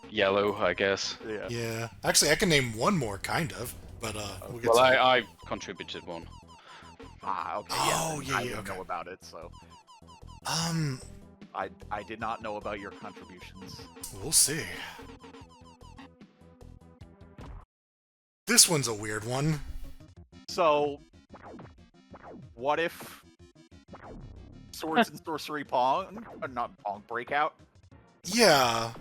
Yellow, I guess.
Yeah.
yeah. Actually, I can name one more, kind of. But we'll get
Well,
to that.
I contributed one.
Ah, okay.
Oh,
then
yeah,
I
yeah,
didn't
okay.
know about it, so I did not know about your contributions.
We'll see. This one's a weird one.
So, what if Swords and Sorcery Pong, not Pong Breakout,
Yeah.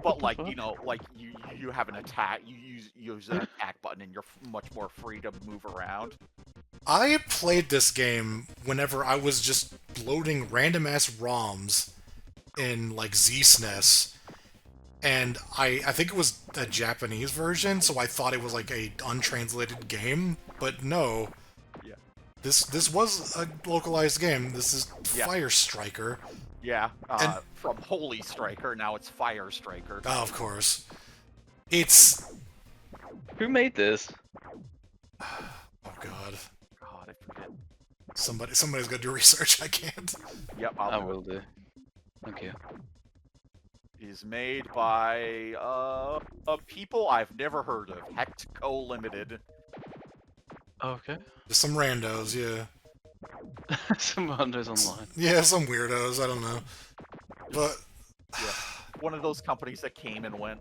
but like like you have an attack, you use an attack button, and you're much more free to move around.
I played this game whenever I was just loading random ass ROMs in like Snes, and I think it was a Japanese version, so I thought it was like a untranslated game, but no. This was a localized game. This is
Yeah.
Fire Striker.
Yeah,
And-
from Holy Striker, now it's Fire Striker.
Oh, of course. It's...
Who made this?
Oh god.
God, I forget.
Somebody's gonna do research. I can't.
Yep,
I will do. Thank you.
Is made by people I've never heard of. Hectco Limited.
Okay.
Just some randos, yeah.
Some hunters online.
Yeah, some weirdos. I don't know. But
Yeah. One of those companies that came and went.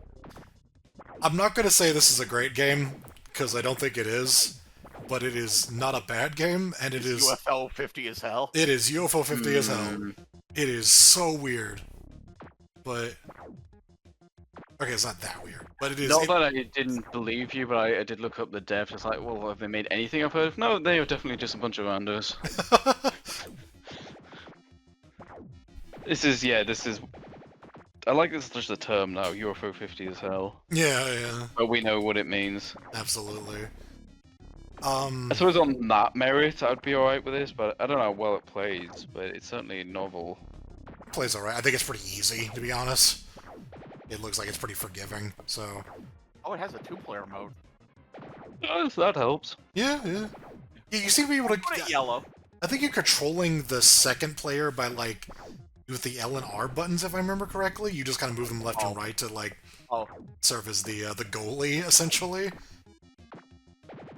I'm not gonna say this is a great game because I don't think it is. But it is not a bad game, and it is.
UFO 50 as hell.
It is UFO 50 as hell.
Mm.
It is so weird. But okay, it's not that weird. But it is.
Not that I didn't believe you, but I did look up the devs. It's like, well, have they made anything I've heard of? No, they are definitely just a bunch of randos. This is... I like this as just a term now, UFO 50 as hell.
Yeah,
But we know what it means.
absolutely.
I suppose on that merit, I'd be alright with this, but I don't know how well it plays, but it's certainly novel.
Plays alright. I think it's pretty easy, to be honest. It looks like it's pretty forgiving, so...
Oh, it has a 2-player mode.
So that helps.
Yeah. You seem to be able to...
Put it yellow.
I think you're controlling the second player by, like, with the L and R buttons, if I remember correctly. You just kind of move them left and right to, like, serve as the goalie, essentially.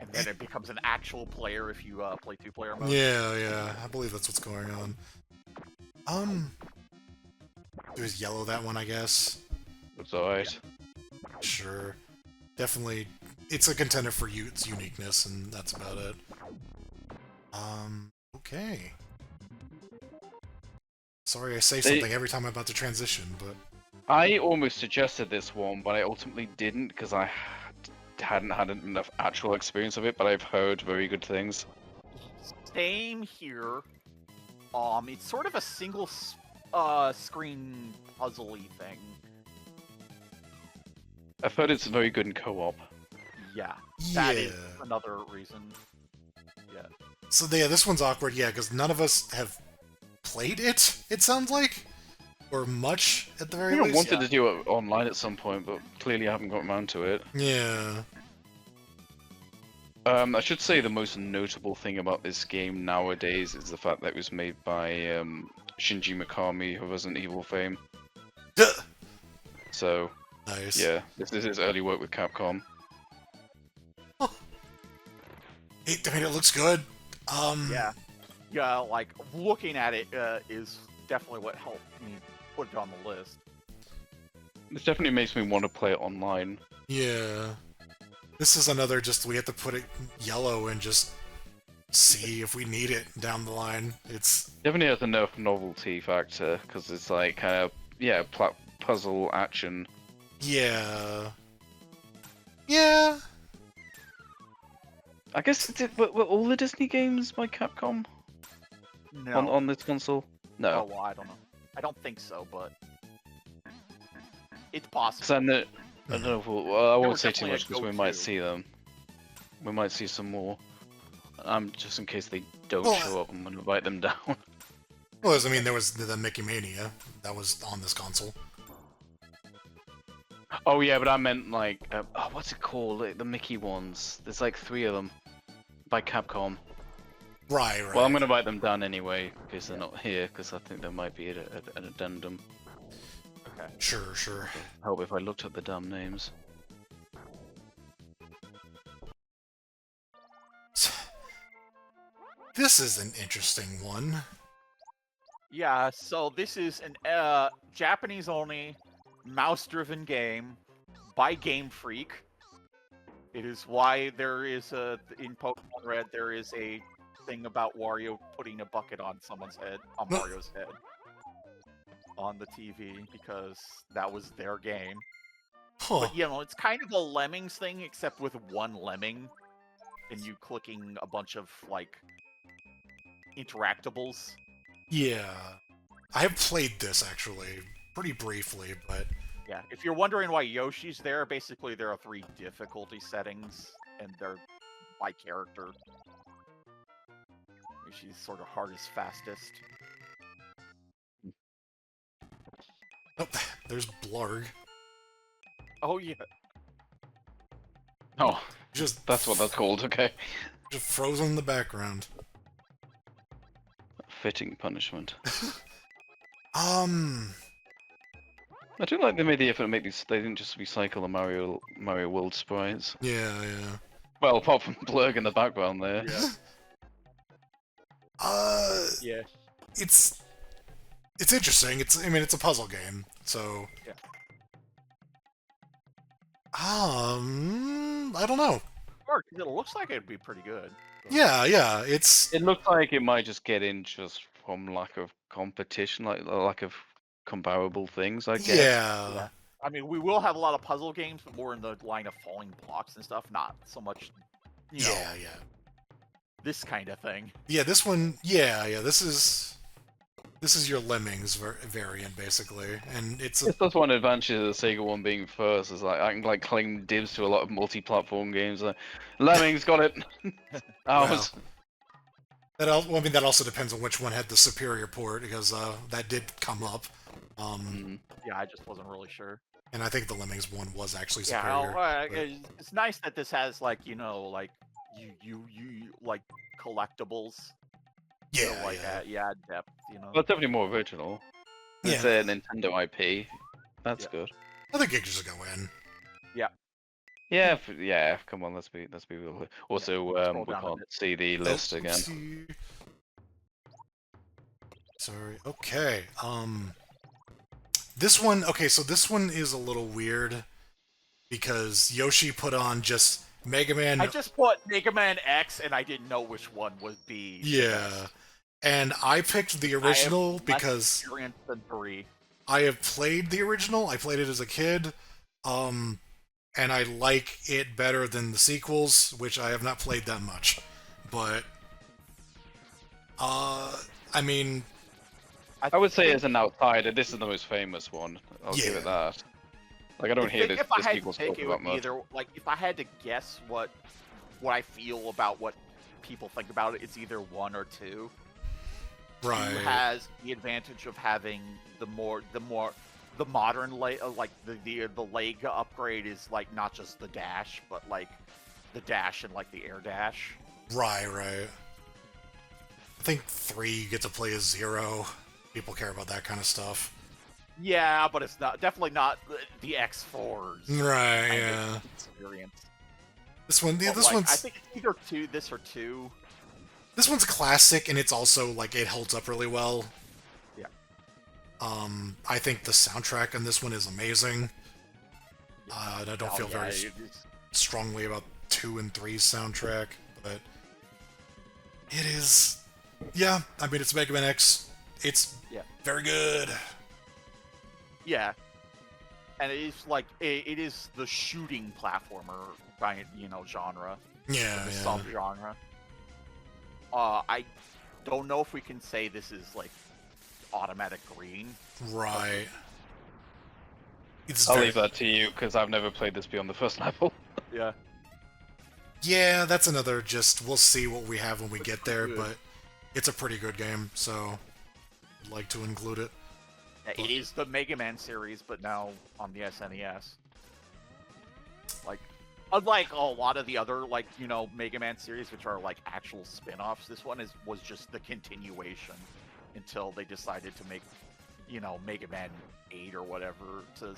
And then it becomes an actual player if you play 2-player mode.
Yeah. I believe that's what's going on. There's yellow, that one, I guess.
It's alright.
Sure. Definitely, it's a contender for its uniqueness, and that's about it. Okay. Sorry I say something every time I'm about to transition, but...
I almost suggested this one, but I ultimately didn't, because I hadn't had enough actual experience of it, but I've heard very good things.
Same here. It's sort of a single screen puzzly thing.
I've heard it's very good in co-op.
Yeah, that is another reason. Yeah.
So yeah, this one's awkward, yeah, because none of us have played it, it sounds like? Or much, at the very
I
least?
wanted to do it online at some point, but clearly I haven't got around to it.
Yeah.
I should say the most notable thing about this game nowadays is the fact that it was made by Shinji Mikami of Resident Evil fame.
Duh!
So,
Nice.
yeah, this is his early work with Capcom.
It looks good.
Yeah, like, looking at it is definitely what helped me put it on the list.
This definitely makes me want to play it online.
Yeah. This is another we have to put it yellow and just see if we need it down the line. It's...
Definitely has enough novelty factor, because it's like, kind of, yeah, puzzle action.
Yeah.
I guess, were all the Disney games by Capcom
No.
on this console? No.
Oh, well, I don't know. I don't think so, but it's possible.
Because I don't know if I
were
won't say too
definitely a
much because we might
go-to.
see them. We might see some more. Just in case they don't
Well,
show up, I'm gonna invite them down.
Well, I mean, there was the Mickey Mania. That was on this console.
Oh yeah, but I meant like, what's it called? Like, the Mickey ones. There's like 3 of them by Capcom.
Right.
Well, I'm gonna invite them down anyway because they're not here. Because I think there might be an addendum.
Okay.
Sure.
Help if I looked up the dumb names.
This is an interesting one.
Yeah, so this is an Japanese-only, mouse-driven game by Game Freak. It is why there is in Pokemon Red there is a thing about Wario putting a bucket on someone's head, on Mario's head, on the TV, because that was their game.
Huh.
But, you know, it's kind of a Lemmings thing, except with one lemming, and you clicking a bunch of, like, interactables.
Yeah. I have played this, actually, pretty briefly, but...
Yeah, if you're wondering why Yoshi's there, basically there are 3 difficulty settings, and they're by character. She's sort of hardest, fastest.
Oh, there's Blarg.
Oh yeah.
Oh,
Just
that's what that's called. Okay.
just frozen in the background.
Fitting punishment.
Uh,
I do like they made the effort to make these. They didn't just recycle the Mario World sprites.
yeah.
Well, apart from Blurg in the background there.
Yeah. Yeah.
It's interesting. I mean, it's a puzzle game, so.
Yeah.
I don't know.
Mark, it looks like it'd be pretty good. So.
Yeah. It's.
It looks like it might just get in just from lack of competition, like lack of comparable things, I guess.
Yeah.
I mean, we will have a lot of puzzle games, but more in the line of falling blocks and stuff. Not so much, you know,
Yeah.
this kind of thing.
Yeah. This one. Yeah. This is your Lemmings variant, basically, and it's.
That's one advantage of the Sega one being first. Is like I can like claim dibs to a lot of multi-platform games. Like, Lemmings got it. Ours.
Well, I mean, that also depends on which one had the superior port, because that did come up.
Yeah, I just wasn't really sure.
And I think the Lemmings one was actually
Yeah,
superior.
it's nice that this has like you you like collectibles.
Yeah,
So, like
yeah.
depth. You know.
Well, it's definitely more original. It's a Nintendo IP. That's good.
I think it just go in.
Yeah. Come on, let's be real. Also,
Scroll
we
down a
can't
bit.
see the list again.
Oopsie. Sorry. Okay. This one. Okay, so this one is a little weird because Yoshi put on just Mega Man.
I just put Mega Man X, and I didn't know which one would be.
Yeah. And I picked the original because
than 3.
I have played the original. I played it as a kid. And I like it better than the sequels, which I have not played that much. But I mean,
I would say as an outsider, this is the most famous one. I'll give it that. Like I don't hear this people talk about much.
Either, like if I had to guess what I feel about what people think about it, it's either 1 or 2.
Right.
2 has the advantage of having the modern leg, like the leg upgrade is like not just the dash, but like the dash and like the air dash.
Right. I think 3 you get to play as 0. People care about that kind of stuff.
Yeah, but it's definitely not the X4's
right.
kind
Yeah.
of experience.
This one. Yeah,
But,
this
like,
one's.
I think it's either this or 2.
This one's classic, and it's also like it holds up really well.
Yeah.
I think the soundtrack on this one is amazing. And I don't feel very strongly about 2 and 3's soundtrack, but it is. Yeah, I mean it's Mega Man X. It's very good.
Yeah, and it is like it is the shooting platformer by genre.
Yeah,
the sub-genre. I don't know if we can say this is like automatic green.
Right.
I'll leave that to you because I've never played this beyond the first level.
Yeah.
Yeah, that's another. Just we'll see what we have when we get there, but it's a pretty good game, so I'd like to include it.
Yeah, it is the Mega Man series, but now on the SNES. Like, unlike a lot of the other Mega Man series, which are like actual spin-offs, this one was just the continuation until they decided to make, Mega Man 8 or whatever, so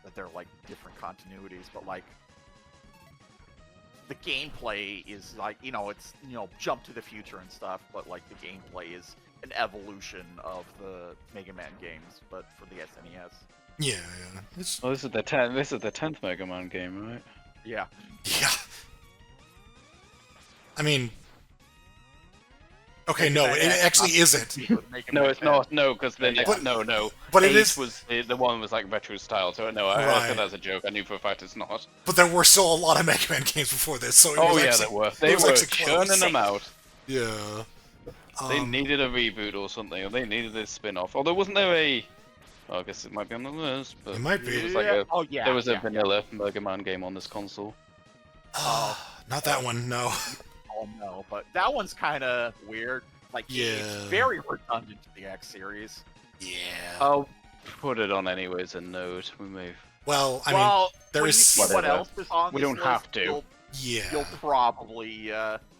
that they're like different continuities. But like, the gameplay is like, it's jump to the future and stuff, but like the gameplay is an evolution of the Mega Man games, but for the SNES.
Yeah.
Well, this is the 10th Mega Man game, right?
Yeah.
Yeah. I mean, okay, no, it actually isn't.
No, it's not. No, because the next, no.
But it
Ace
is.
was the one was like retro style, so no, I said that's a joke. I knew for a fact it's not.
But there were still a lot of Mega Man games before this, so it was actually,
there were. They were churning them out.
Yeah.
They needed a reboot or something, or they needed a spin-off. Although wasn't there a? Well, I guess it might be on the list. But
it might be.
It was like there was a vanilla Mega Man game on this console.
Not that one. No.
Oh no, but that one's kind of weird. Like, it's
Yeah.
very redundant to the X series.
Yeah.
I'll put it on anyway as a note. We may.
Well, I mean,
Well,
there
when
is
you see what
Whatever.
else is on
We
this
don't
list,
have to.
You'll
yeah,
probably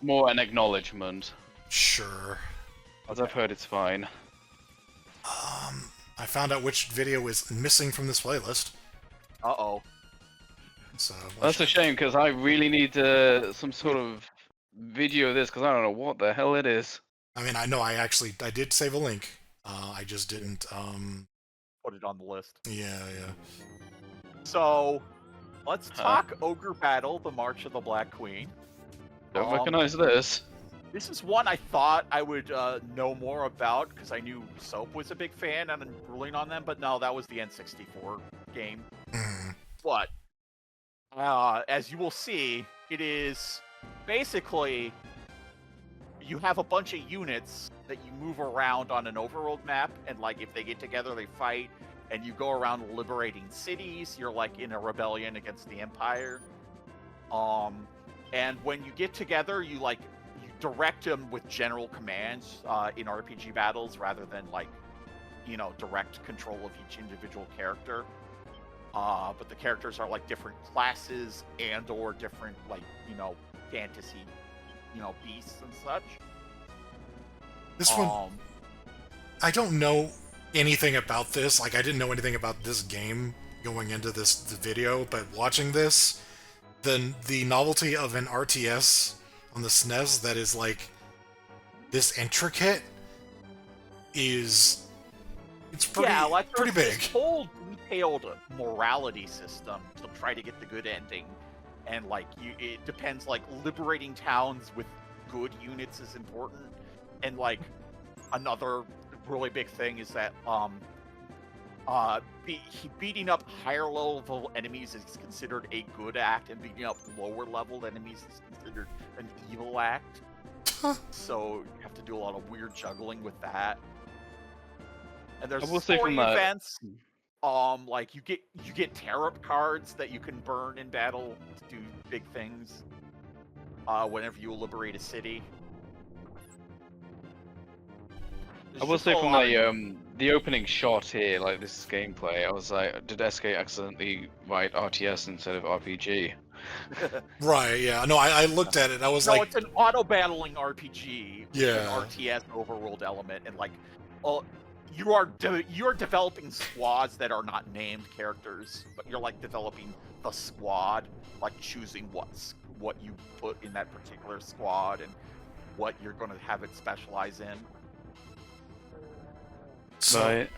More an acknowledgement,
sure.
as I've heard it's fine.
I found out which video is missing from this playlist.
uh-oh.
So
That's a shame because I really need some sort of video of this because I don't know what the hell it is.
I mean, I know I did save a link. I just didn't.
Put it on the list.
Yeah.
So, let's talk Ogre Battle, the March of the Black Queen.
Don't recognize this.
This is one I thought I would know more about because I knew Soap was a big fan and ruling on them, but no, that was the N64 game.
Mhm.
But as you will see, it is basically you have a bunch of units that you move around on an overworld map, and like if they get together, they fight, and you go around liberating cities. You're like in a rebellion against the Empire. And when you get together, you direct them with general commands in RPG battles rather than direct control of each individual character. But the characters are like different classes and/or different fantasy, beasts and such.
This one, I don't know anything about this. Like, I didn't know anything about this game going into the video, but watching this, the novelty of an RTS on the Snes that is like this intricate it's pretty big.
This whole detailed morality system to try to get the good ending, and it depends. Like liberating towns with good units is important, and another really big thing is that beating up higher level enemies is considered a good act, and beating up lower level enemies is considered an evil act. So you have to do a lot of weird juggling with that. And there's story events. You get tarot cards that you can burn in battle to do big things. Whenever you liberate a city.
I will say from the opening shot here, like this gameplay, I was like, did SK accidentally write RTS instead of RPG?
Right, yeah. No, I looked at it, I was
it's an auto-battling RPG with
Yeah.
an RTS overworld element, and you are developing squads that are not named characters, but you're developing the squad, choosing what you put in that particular squad and what you're going to have it specialize in.
So,
right.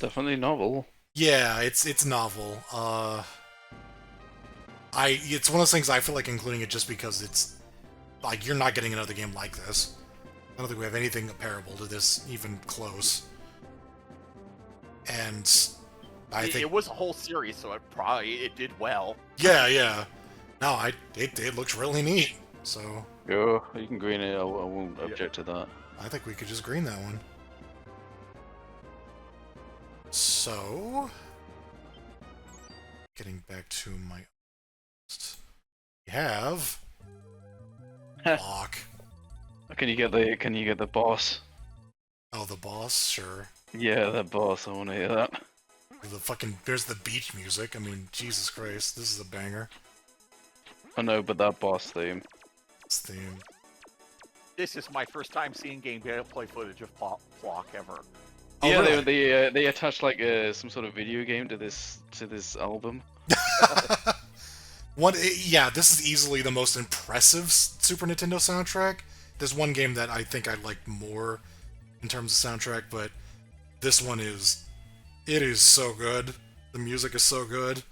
Definitely novel.
Yeah, it's novel. It's one of those things I feel like including it just because it's you're not getting another game like this. I don't think we have anything comparable to this, even close. And I think
it was a whole series, so it did well.
Yeah. No, it looks really neat. So
Yeah, you can green it. I won't object to that.
I think we could just green that one. So, getting back to my list, we have Block.
Can you get the boss?
Oh, the boss, sure.
Yeah, the boss. I want to hear that.
There's the beach music. I mean, Jesus Christ, this is a banger.
I know, but that boss theme.
This theme.
This is my first time seeing gameplay footage of Flock ever.
Oh,
Yeah,
really?
they attached some sort of video game to this album.
Yeah, this is easily the most impressive Super Nintendo soundtrack. There's one game that I think I like more in terms of soundtrack, but this one is so good. The music is so good.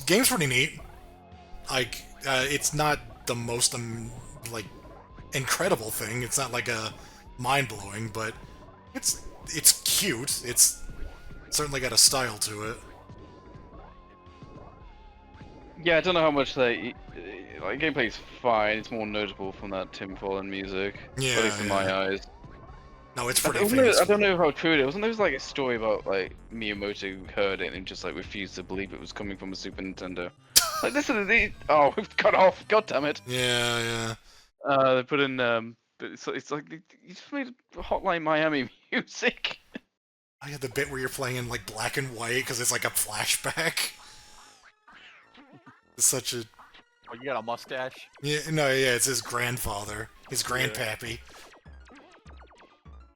Game's pretty neat. It's not the most incredible thing. It's not a mind-blowing, but it's cute. It's certainly got a style to it.
Yeah, I don't know how much gameplay's fine. It's more notable from that Tim Follen music.
Yeah,
At least in my eyes.
No, it's
I
pretty
don't
famous.
know, I don't know how true it is. Wasn't there like a story about like Miyamoto heard it and just like refused to believe it was coming from a Super Nintendo? Like this is the we've cut off. God damn it.
Yeah.
They put in but it's like you just made Hotline Miami music.
I had the bit where you're playing in like black and white because it's like a flashback. It's such a
Oh, you got a mustache?
yeah. It's his grandfather, his
Yeah.
grandpappy.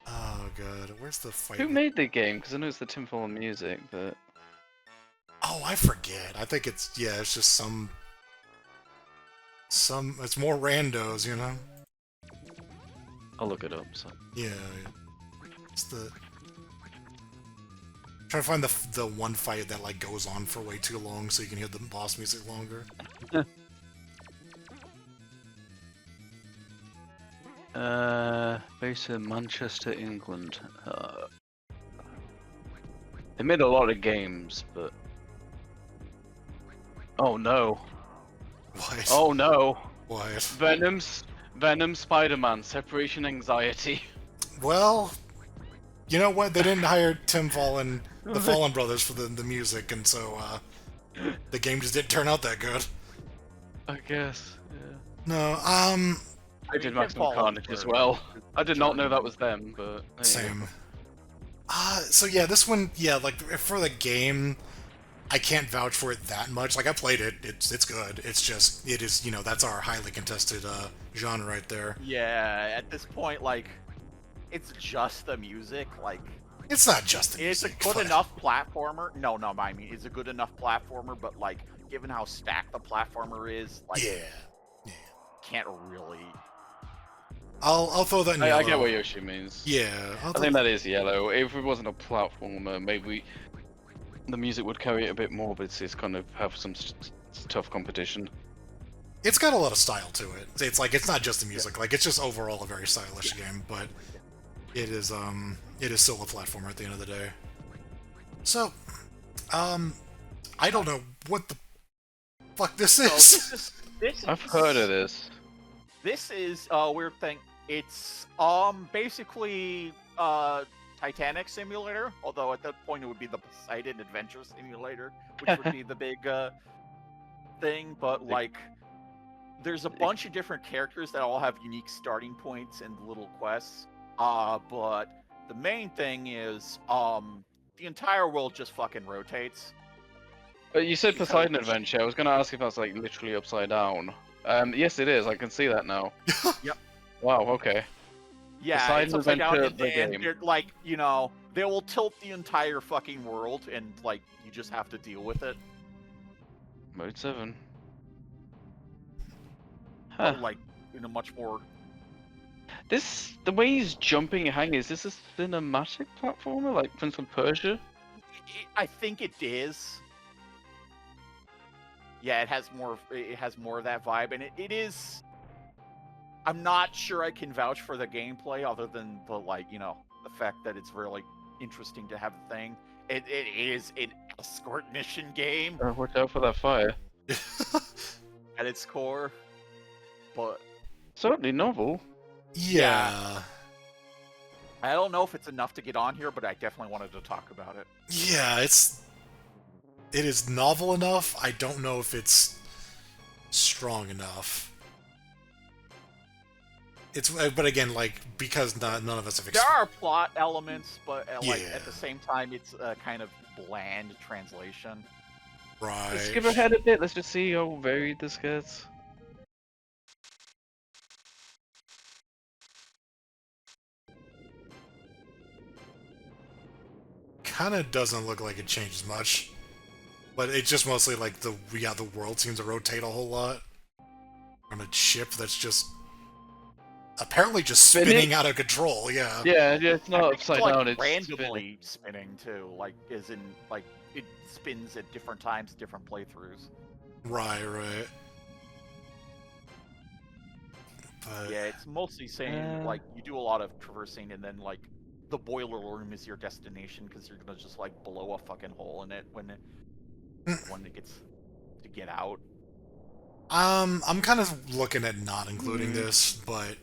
Oh god, where's the fight?
Who made the game? Because I know it's the Tinfoil music, but
Oh, I forget. I think it's it's just some. It's more randos, you know.
I'll look it up. So
Yeah. It's the. Trying to find the one fight that like goes on for way too long, so you can hear the boss music longer.
based in Manchester, England. They made a lot of games, but oh no,
What?
oh no,
What?
Venom, Spider-Man, separation anxiety.
Well, you know what? They didn't hire the Fallen Brothers for the music, and so the game just didn't turn out that good.
I guess. Yeah.
No,
I did Maximum Carnage as well. I did not know that was them, but
same. So yeah, this one, like for the game, I can't vouch for it that much. Like I played it, it's good. It's just it is that's our highly contested genre right there.
Yeah, at this point, like, it's just the music. Like,
It's not just the
it's a
music,
good
but-
enough platformer. No, I mean, it's a good enough platformer, but like, given how stacked the platformer is, like,
Yeah.
can't really.
I'll throw that in
I
yellow.
get what Yoshi means.
Yeah,
I think that is yellow. If it wasn't a platformer, maybe the music would carry it a bit more, but it's kind of have some tough competition.
It's got a lot of style to it. It's like it's not just the music, like it's just overall a very stylish game, but it is still a platformer at the end of the day. So, I don't know what the fuck this
So
is.
this is.
I've heard of this.
This is a weird thing. It's basically Titanic Simulator, although at that point it would be the Poseidon Adventure Simulator, which would be the big thing. But like, there's a bunch of different characters that all have unique starting points and little quests. But the main thing is the entire world just fucking rotates.
But you said Poseidon Adventure. I was going to ask if that's like literally upside down. Yes, it is. I can see that now.
Yep.
Wow. Okay.
Yeah,
Poseidon
it's upside down,
Adventure, the
and
game.
they're like, they will tilt the entire fucking world, and like, you just have to deal with it.
Mode 7.
But, like, in a much more.
The way he's jumping and hanging, is this a cinematic platformer like Prince of Persia?
I think it is. Yeah, it has more. It has more of that vibe, and it is. I'm not sure I can vouch for the gameplay, other than the the fact that it's really interesting to have a thing. It is an escort mission game
Watch out for that fire.
at its core, but
Certainly novel.
Yeah.
I don't know if it's enough to get on here, but I definitely wanted to talk about it.
Yeah, it is novel enough. I don't know if it's strong enough. But again, like, because none of us have
There are plot elements, but like
Yeah.
at the same time, it's a kind of bland translation.
Right.
Let's skip ahead a bit. Let's just see how varied this gets.
Kind of doesn't look like it changes much, but it's just mostly like the world seems to rotate a whole lot on a ship that's just apparently just spinning out of control. Yeah.
Yeah, it's not upside
like
down. It's
randomly spinning too, like as in like it spins at different times, different playthroughs.
Right. But
Yeah, it's mostly saying like you do a lot of traversing, and then like the boiler room is your destination because you're gonna just like blow a fucking hole in it when it gets to get out.
I'm kind of looking at not including this, but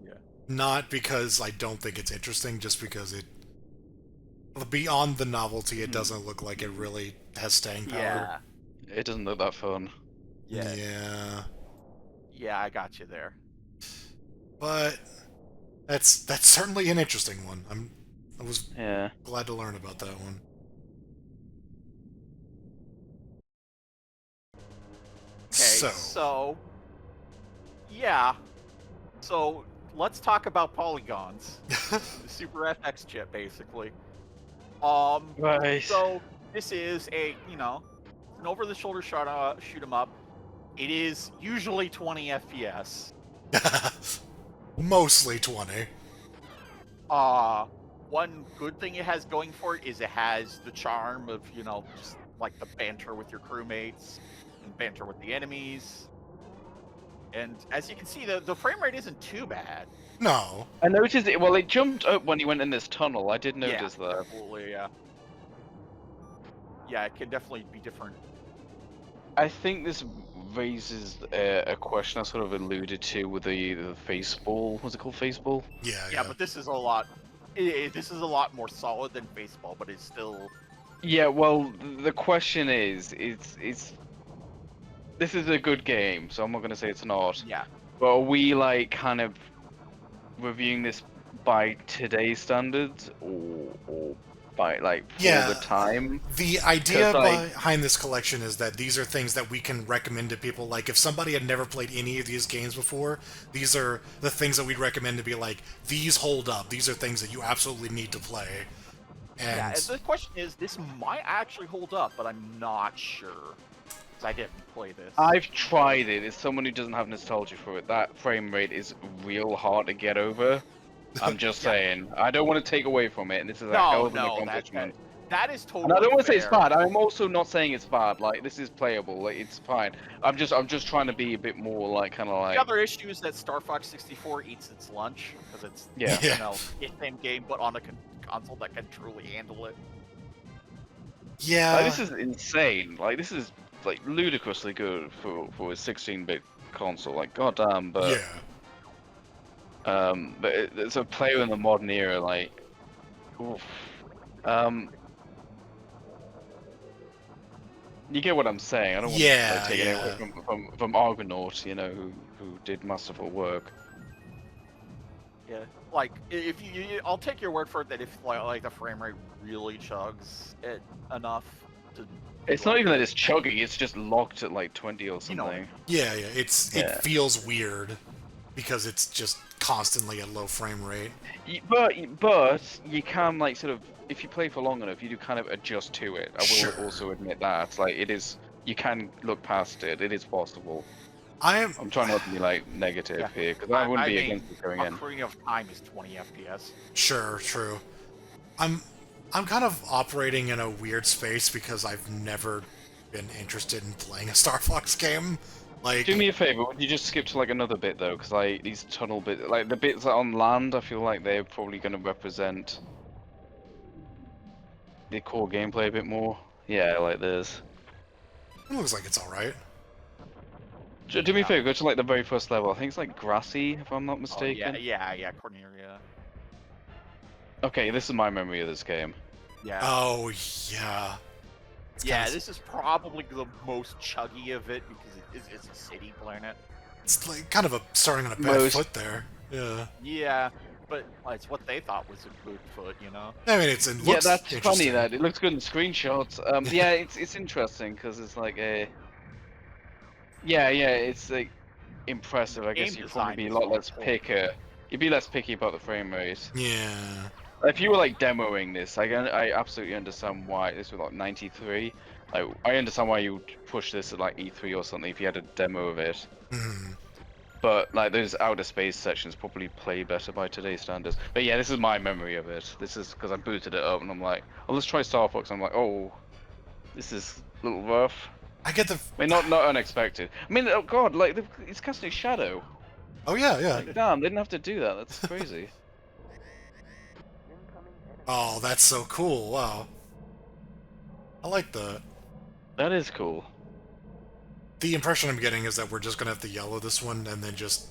Yeah.
Not because I don't think it's interesting, just because it, beyond the novelty, it doesn't look like it really has staying power.
Yeah.
It doesn't look that fun.
Yeah.
Yeah.
Yeah, I got you there.
But that's certainly an interesting one. I was
Yeah.
glad to learn about that one.
Okay, so yeah. So let's talk about polygons. The Super FX chip, basically.
Right.
So this is an over-the-shoulder shot, shoot 'em up. It is usually 20 FPS.
Mostly 20.
One good thing it has going for it is it has the charm of, just like the banter with your crewmates and banter with the enemies. And as you can see, the frame rate isn't too bad.
No.
I noticed it. Well, it jumped up when you went in this tunnel. I did notice that.
Absolutely, yeah. Yeah, it can definitely be different.
I think this raises a question I sort of alluded to with the face ball. What's it called? Face ball?
Yeah, but this is a lot. This is a lot more solid than baseball, but it's still.
Yeah. Well, the question is, this is a good game, so I'm not gonna say it's not.
Yeah.
But are we like kind of reviewing this by today's standards, or by like for
Yeah.
the time?
The idea
'Cause, like-
behind this collection is that these are things that we can recommend to people. Like, if somebody had never played any of these games before, these are the things that we'd recommend to be like, these hold up. These are things that you absolutely need to play.
Yeah,
And
and the question is, this might actually hold up, but I'm not sure. Because I didn't play this.
I've tried it. As someone who doesn't have nostalgia for it, that frame rate is real hard to get over. I'm just saying. I don't want to take away from it, and this is a hell of an accomplishment.
That is totally
And I don't want to say it's
fair.
bad. I'm also not saying it's bad. Like, this is playable. Like, it's fine. I'm just trying to be a bit more like kind of like.
The other issue is that Star Fox 64 eats its lunch because it's
Yeah.
it's same game but on a console that can truly handle it.
yeah,
Like, this is insane. Like, this is like ludicrously good for a 16-bit console. Like, goddamn. But but it's a player in the modern era. Like, oof. You get what I'm saying. I don't want to take it away from Argonaut, who did masterful work.
Yeah, like if I'll take your word for it that if like the frame rate really chugs it enough to.
It's not even that it's chugging; it's just locked at like 20 or something.
yeah. It feels weird because it's just constantly at low frame rate.
But you can like sort of, if you play for long enough, you do kind of adjust to it. I will also admit that, like, it is, you can look past it. It is possible. I'm trying not to be like negative here because I wouldn't be against it going in.
Ocarina of Time is 20 FPS.
Sure, true. I'm kind of operating in a weird space because I've never been interested in playing a Star Fox game. Like,
do me a favor, would you just skip to like another bit though? Because like these tunnel bits, like the bits that are on land, I feel like they're probably going to represent the core gameplay a bit more. Yeah, like this.
it looks like it's all right.
Do me a favor, go to like the very first level. I think it's like grassy, if I'm not mistaken.
Oh, yeah, Cornelia.
Okay, this is my memory of this game.
Yeah.
Oh yeah.
This is probably the most chuggy of it because it's a city planet.
It's like kind of starting on a bad foot there. Yeah.
Yeah, but it's what they thought was a good foot, you know.
I mean, it looks
that's funny
interesting.
that it looks good in screenshots. Yeah, it's interesting because it's like a. Yeah, it's like impressive. I guess you'd probably be a lot less picky. You'd be less picky about the frame rate.
Yeah.
If you were like demoing this, I absolutely understand why this was like 93. Like, I understand why you would push this at like E3 or something if you had a demo of it. But like those outer space sections probably play better by today's standards. But yeah, this is my memory of it. This is because I booted it up and I'm like, oh, let's try Star Fox. I'm like, oh, this is a little rough.
I get the.
I mean, not unexpected. I mean, oh god, like it's casting a shadow.
Oh yeah.
Like, damn, they didn't have to do that. That's crazy.
Oh, that's so cool! Wow. I like that.
That is cool.
The impression I'm getting is that we're just gonna have to yellow this one and then just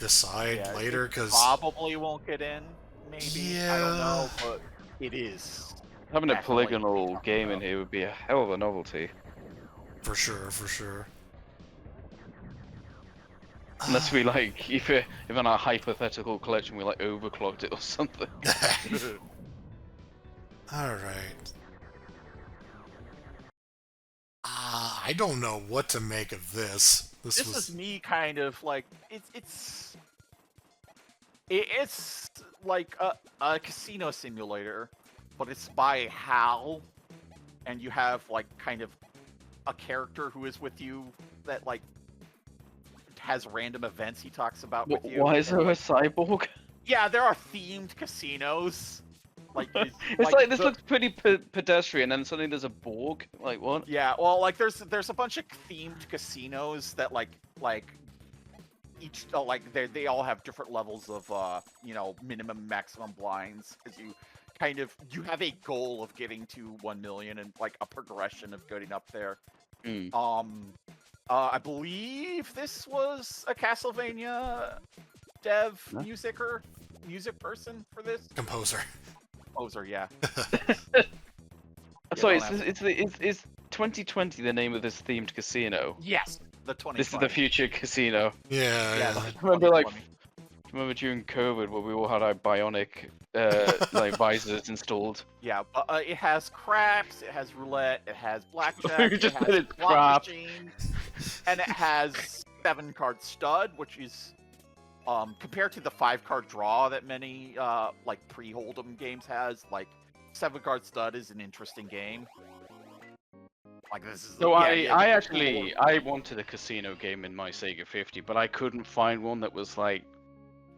decide
Yeah,
later,
it
because
probably won't get in. Maybe I don't
yeah,
know, but it is
Having a
definitely being
polygonal
talked
game in
about.
here would be a hell of a novelty.
for sure, for sure.
Unless we like, if in our hypothetical collection we like overclocked it or something.
All right. I don't know what to make of this. This
This
was
is me kind of like it's like a casino simulator, but it's by HAL, and you have like kind of a character who is with you that like has random events he talks about with you.
Why is there
And,
a cyborg?
yeah, there are themed casinos. Like
It's like this
the,
looks pretty pedestrian, and suddenly there's a Borg. Like what?
yeah, well, like there's a bunch of themed casinos that like each like they all have different levels of you know, minimum maximum blinds, because you have a goal of getting to 1 million and like a progression of getting up there. I believe this was a Castlevania dev
No?
music person for this.
composer.
Composer, yeah.
Sorry,
don't ask.
it's 2020 the name of this themed casino.
Yes, the 2020.
This is the future casino.
Yeah,
Yeah,
yeah.
Remember, like,
2020.
remember during COVID where we all had our bionic like visors installed.
Yeah, it has craps, it has roulette, it has
We
blackjack,
just
it
said
has
it's
slot
crap.
machines, and it has 7-card stud, which is compared to the 5-card draw that many like pre-Hold'em games has. Like 7-card stud is an interesting game. Like this is
So
yeah,
I
you
actually I wanted a casino game in my Sega 50, but I couldn't find one that was like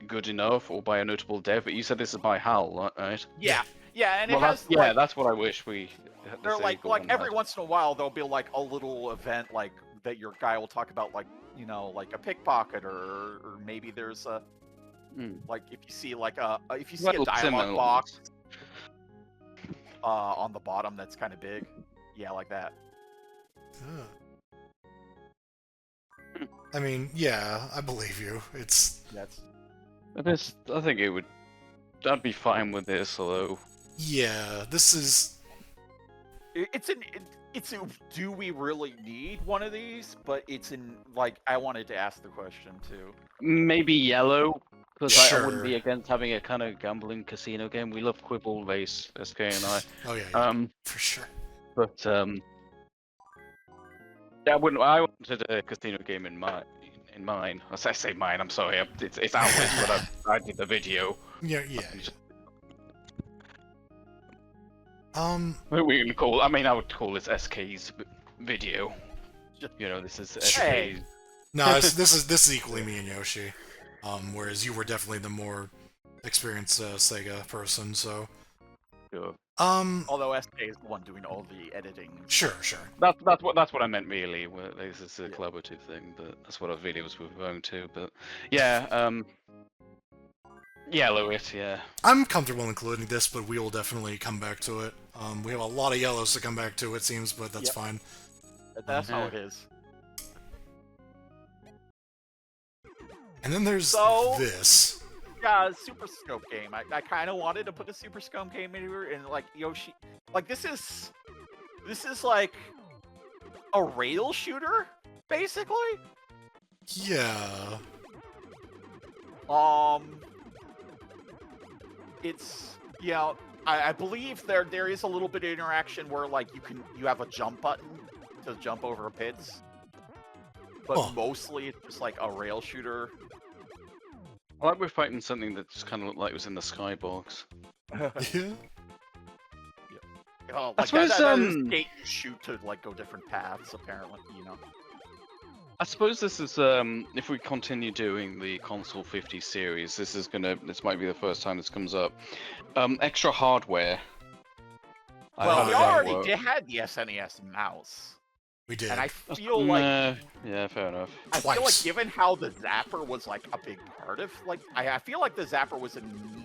good enough or by a notable dev. But you said this is by HAL, right?
yeah, and
Well,
it has like
that's what I wish we. The
they're
Sega
like
one
every
had.
once in a while there'll be like a little event like that your guy will talk about, like, you know, like a pickpocket, or maybe there's a like if you see like if you see a
Well,
dialogue
similar
box
ones.
on the bottom that's kind of big, yeah, like that.
I mean, yeah, I believe you. It's
That's
I think it would. I'd be fine with this, although.
yeah. This is
it's a do we really need one of these? But it's in like I wanted to ask the question too.
Maybe yellow, because I wouldn't
sure.
be against having a kind of gambling casino game. We love Quibble Race, SK and I.
Oh yeah, yeah,
Um,
for sure.
but yeah, I wouldn't. I wanted a casino game in mine. I say mine. I'm sorry. It's ours, but I did the video.
Yeah, yeah.
We can call. I mean, I would call this SK's video. You know, this is SK's.
Hey.
No, this is equally me and Yoshi. Whereas you were definitely the more experienced Sega person, so.
Sure.
Although SK is the one doing all the editing.
Sure.
That's what I meant really. This is a collaborative thing, but that's what our videos were referring to. But yeah, yellow it, yeah.
I'm comfortable including this, but we will definitely come back to it. We have a lot of yellows to come back to, it seems, but that's fine.
That's how it is.
And then there's
So-
this.
Yeah, Super Scope game. I kind of wanted to put a Super Scope game in here, and like Yoshi, like this is like a rail shooter, basically.
Yeah.
It's, you know, I believe there is a little bit of interaction where like you have a jump button to jump over pits, but mostly it's just like a rail shooter.
I like we're fighting something that just kind of looked like it was in the skybox.
Yeah.
Oh, like
I suppose,
that is gate you shoot to like go different paths. Apparently, you know.
I suppose this is if we continue doing the console 50 series, this might be the first time this comes up. Extra hardware.
Well, we
how
already had the SNES mouse,
We did.
and I feel like
yeah, fair enough.
I feel like
Twice.
given how the Zapper was like a big part of, like I feel like the Zapper was an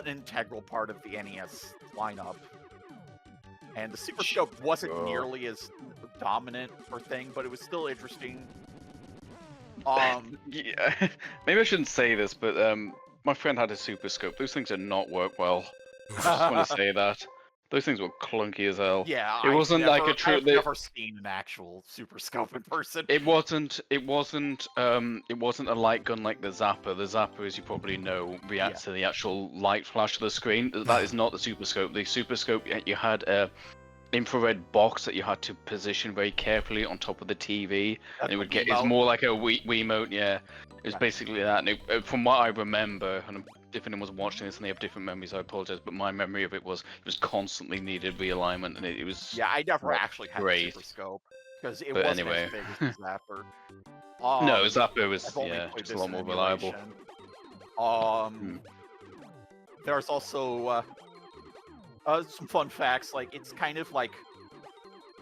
integral part of the NES lineup, and the Super Scope wasn't nearly as dominant or thing, but it was still interesting.
Yeah, maybe I shouldn't say this, but my friend had a super scope. Those things did not work well. I just want to say that. Those things were clunky as hell.
Yeah,
It wasn't like a true.
I've never seen an actual super scope in person.
It wasn't. It wasn't. It wasn't a light gun like the Zapper. The Zapper, as you probably know, reacts to the actual light flash of the screen. That is not the super scope. The super scope, you had a infrared box that you had to position very carefully on top of the TV, and it would get. It's more like a Wiimote. Yeah, it was basically that. And from what I remember, and if anyone's watching this and they have different memories, I apologize, but my memory of it was constantly needed realignment, and it was.
Yeah, I never actually had a super scope because it wasn't as big as the Zapper.
No, Zapper was just a lot more reliable.
There's also some fun facts, like it's kind of like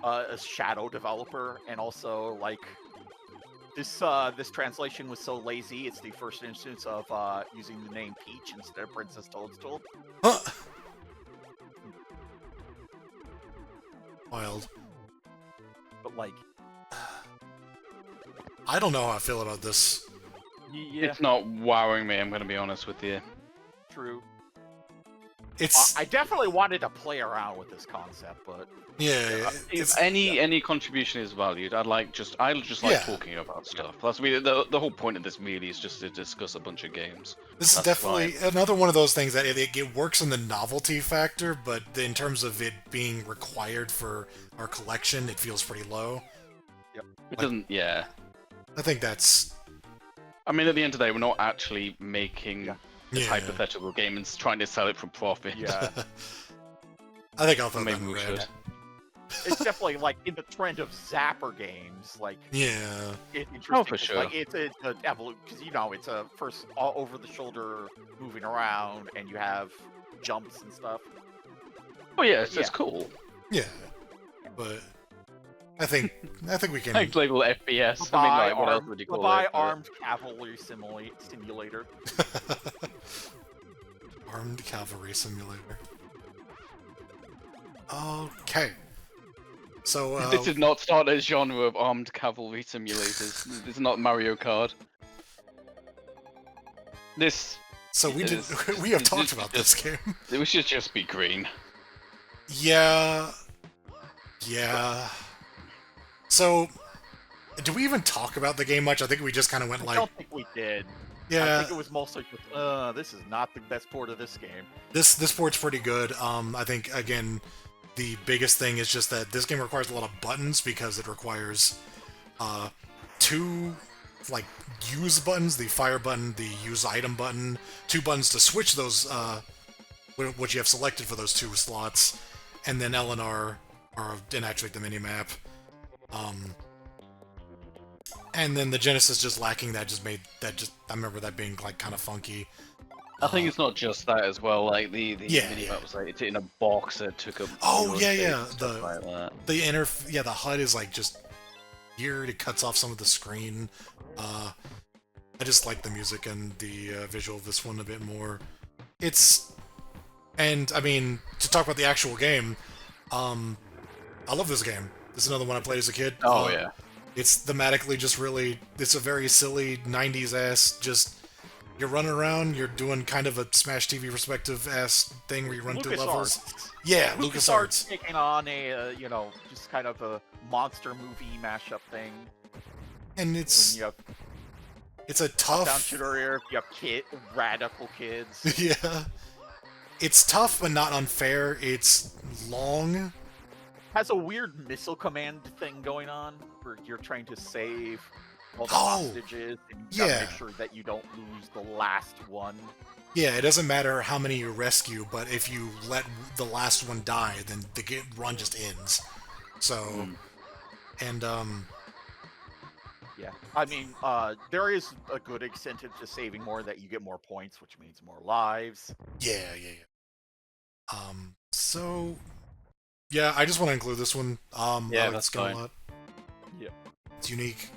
a shadow developer, and also like this translation was so lazy, it's the first instance of using the name Peach instead of Princess Toadstool.
Huh. Wild.
But like,
I don't know how I feel about this.
Yeah,
it's not wowing me, I'm gonna be honest with you.
True.
It's.
I definitely wanted to play around with this concept, but
if any contribution is valued, I just like talking about stuff. That's really the whole point of this. Really, is just to discuss a bunch of games.
This is definitely another one of those things that it works in the novelty factor, but in terms of it being required for our collection, it feels pretty low.
Yep.
It doesn't. Yeah.
I think that's.
I mean, at the end of the day, we're not actually making this hypothetical game and trying to sell it for profit.
Yeah.
I think I'll throw
maybe
that
we
red.
should.
It's definitely like in the trend of Zapper games, like it's interesting.
Oh, for sure.
Like it's an evolution because it's a first all over the shoulder moving around, and you have jumps and stuff.
Oh yeah, it's cool.
Yeah, but I think we can.
Like label FPS. I mean, like, what else would you call it?
Armed Cavalry Simulator.
Armed Cavalry Simulator. Okay. So
this did not start a genre of armed cavalry simulators. This is not Mario Kart.
So we have talked about this game.
It should just be green.
Yeah. So, do we even talk about the game much? I think we just kind of went like.
I don't think we did.
Yeah.
I think it was mostly just, this is not the best port of this game.
This port's pretty good. I think again, the biggest thing is just that this game requires a lot of buttons because it requires two like use buttons, the fire button, the use item button, two buttons to switch those what you have selected for those two slots, and then L and R are inactivate the mini-map. And then the Genesis just lacking that I remember that being like kind of funky.
I think it's not just that as well. Like the mini-map was like it's in a box that took up.
The HUD is like just weird. It cuts off some of the screen. I just like the music and the visual of this one a bit more. And I mean, to talk about the actual game, I love this game. This is another one I played as a kid.
Oh yeah.
It's thematically just really, it's a very silly 90s ass, just, you're running around, you're doing kind of a Smash TV perspective ass thing where you run through levels. Yeah, LucasArts.
Taking on a, just kind of a monster movie mashup thing.
And it's a tough...
Down shooter, you have radical kids.
Yeah. It's tough, but not unfair. It's long.
Has a weird missile command thing going on where you're trying to save all the hostages and you gotta make sure that you don't lose the last one.
Yeah, it doesn't matter how many you rescue, but if you let the last one die, then the run just ends. So, and
yeah, I mean, there is a good incentive to saving more, that you get more points, which means more lives.
Yeah. So, yeah, I just want to include this one. I like this game a lot.
Yeah.
It's unique.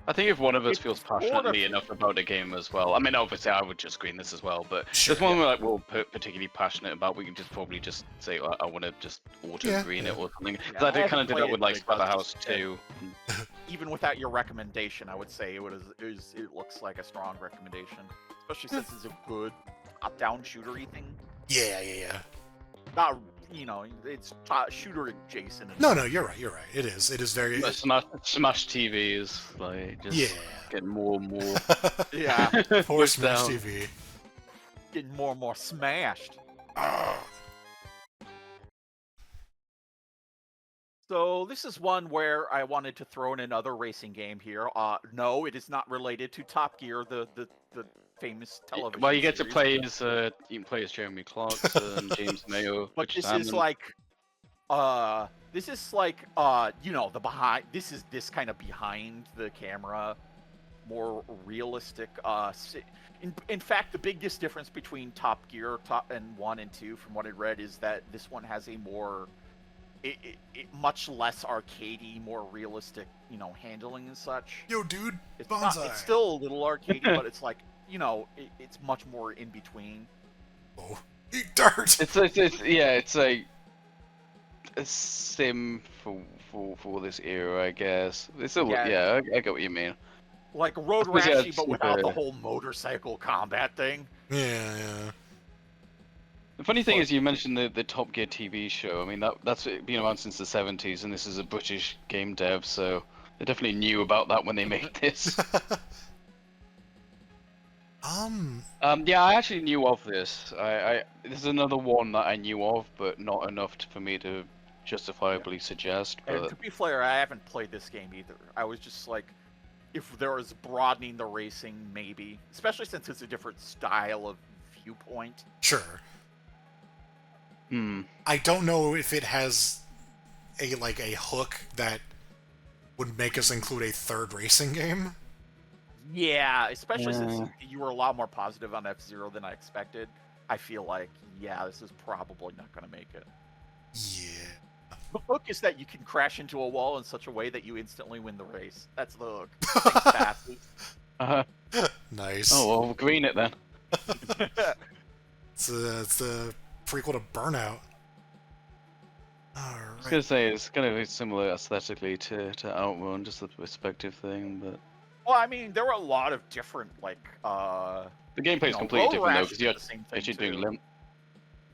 I think if one of us feels passionately enough about a game as well, I mean, obviously I would just screen this as well, but there's one we're particularly passionate about, we can probably just say, I want to just auto-green it or something. Because I kind of did that with, like, Splatterhouse 2.
even without your recommendation, I would say it looks like a strong recommendation, especially since it's a good top-down shootery thing.
Yeah, yeah, yeah.
Not, it's shooter adjacent.
No, you're right. It is. It is very.
Smash TV is like just getting more and more.
Yeah.
Poor Smash TV.
Getting more and more smashed. So this is one where I wanted to throw in another racing game here. No, it is not related to Top Gear, the famous television.
Well, you get to
series.
play as you can play as Jeremy Clarkson, James Mayo,
But
Rich
this
Hammond.
is like, the behind. This is this kind of behind the camera, more realistic. In fact, the biggest difference between Top Gear and 1 and 2, from what I read, is that this one has a more much less arcadey, more realistic, handling and such.
Yo, dude,
It's
bonsai.
It's still a little arcadey, but it's like, it's much more in between.
Oh, eat dirt.
It's a sim for this era, I guess. It's a
Yeah.
I get what you mean.
Like Road
suppose, yeah,
Rashi,
it's
but without the
super-
whole motorcycle combat thing.
Yeah.
The funny thing is, you mentioned the Top Gear TV show. I mean, that's been around since the 70s, and this is a British game dev, so they definitely knew about that when they made this. Yeah, I actually knew of this. This is another one that I knew of, but not enough for me to justifiably suggest.
And
But
to be fair, I haven't played this game either. I was just like, if there was broadening the racing, maybe. Especially since it's a different style of viewpoint.
Sure.
hmm.
I don't know if it has a hook that would make us include a third racing game.
Yeah, especially since you were a lot more positive on F-Zero than I expected. I feel like, this is probably not going to make it.
Yeah.
The hook is that you can crash into a wall in such a way that you instantly win the race. That's the hook. Thanks,
Nice.
Oh well, green it then.
It's the prequel to Burnout.
I was
Alright.
gonna say it's kind of similar aesthetically to Outrun, just the perspective thing, but
Well, I mean, there were a lot of different,
the gameplay is completely
Road
different though,
Rash
because
did
you're
the same thing,
actually
too.
doing limp.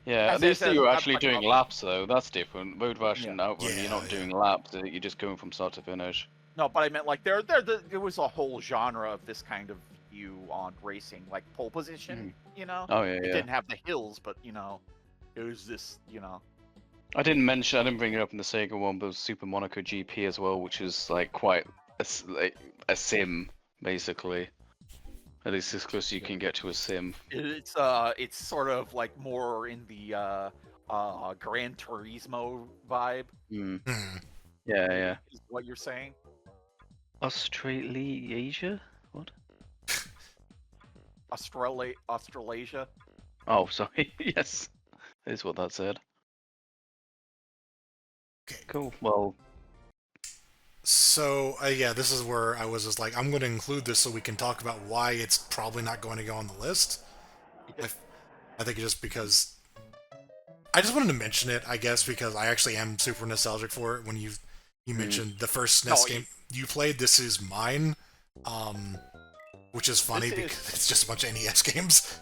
Yeah,
As
at least you're
I'm
actually
talking
doing
about-
laps though. That's different. Road Rash and Outrun,
Yeah,
you're not
yeah.
doing laps. You're just going from start to finish.
No, but I meant like there was a whole genre of this kind of view on racing, like pole position.
Oh yeah,
It
yeah.
didn't have the hills, but it was this.
I didn't bring it up in the Sega one, but it was Super Monaco GP as well, which is like quite a sim basically. At least as close as you can get to a sim.
It's sort of like more in the Gran Turismo vibe.
Mm.
Hmm.
Yeah.
Is what you're saying?
Australasia? What?
Australasia.
Oh, sorry. Yes, is what that said.
Okay.
Cool. Well,
So, this is where I was just like, I'm going to include this so we can talk about why it's probably not going to go on the list. I think just because... I just wanted to mention it, I guess, because I actually am super nostalgic for it. When you mentioned the first SNES game you played, this is mine. Which is funny because it's just a bunch of NES games.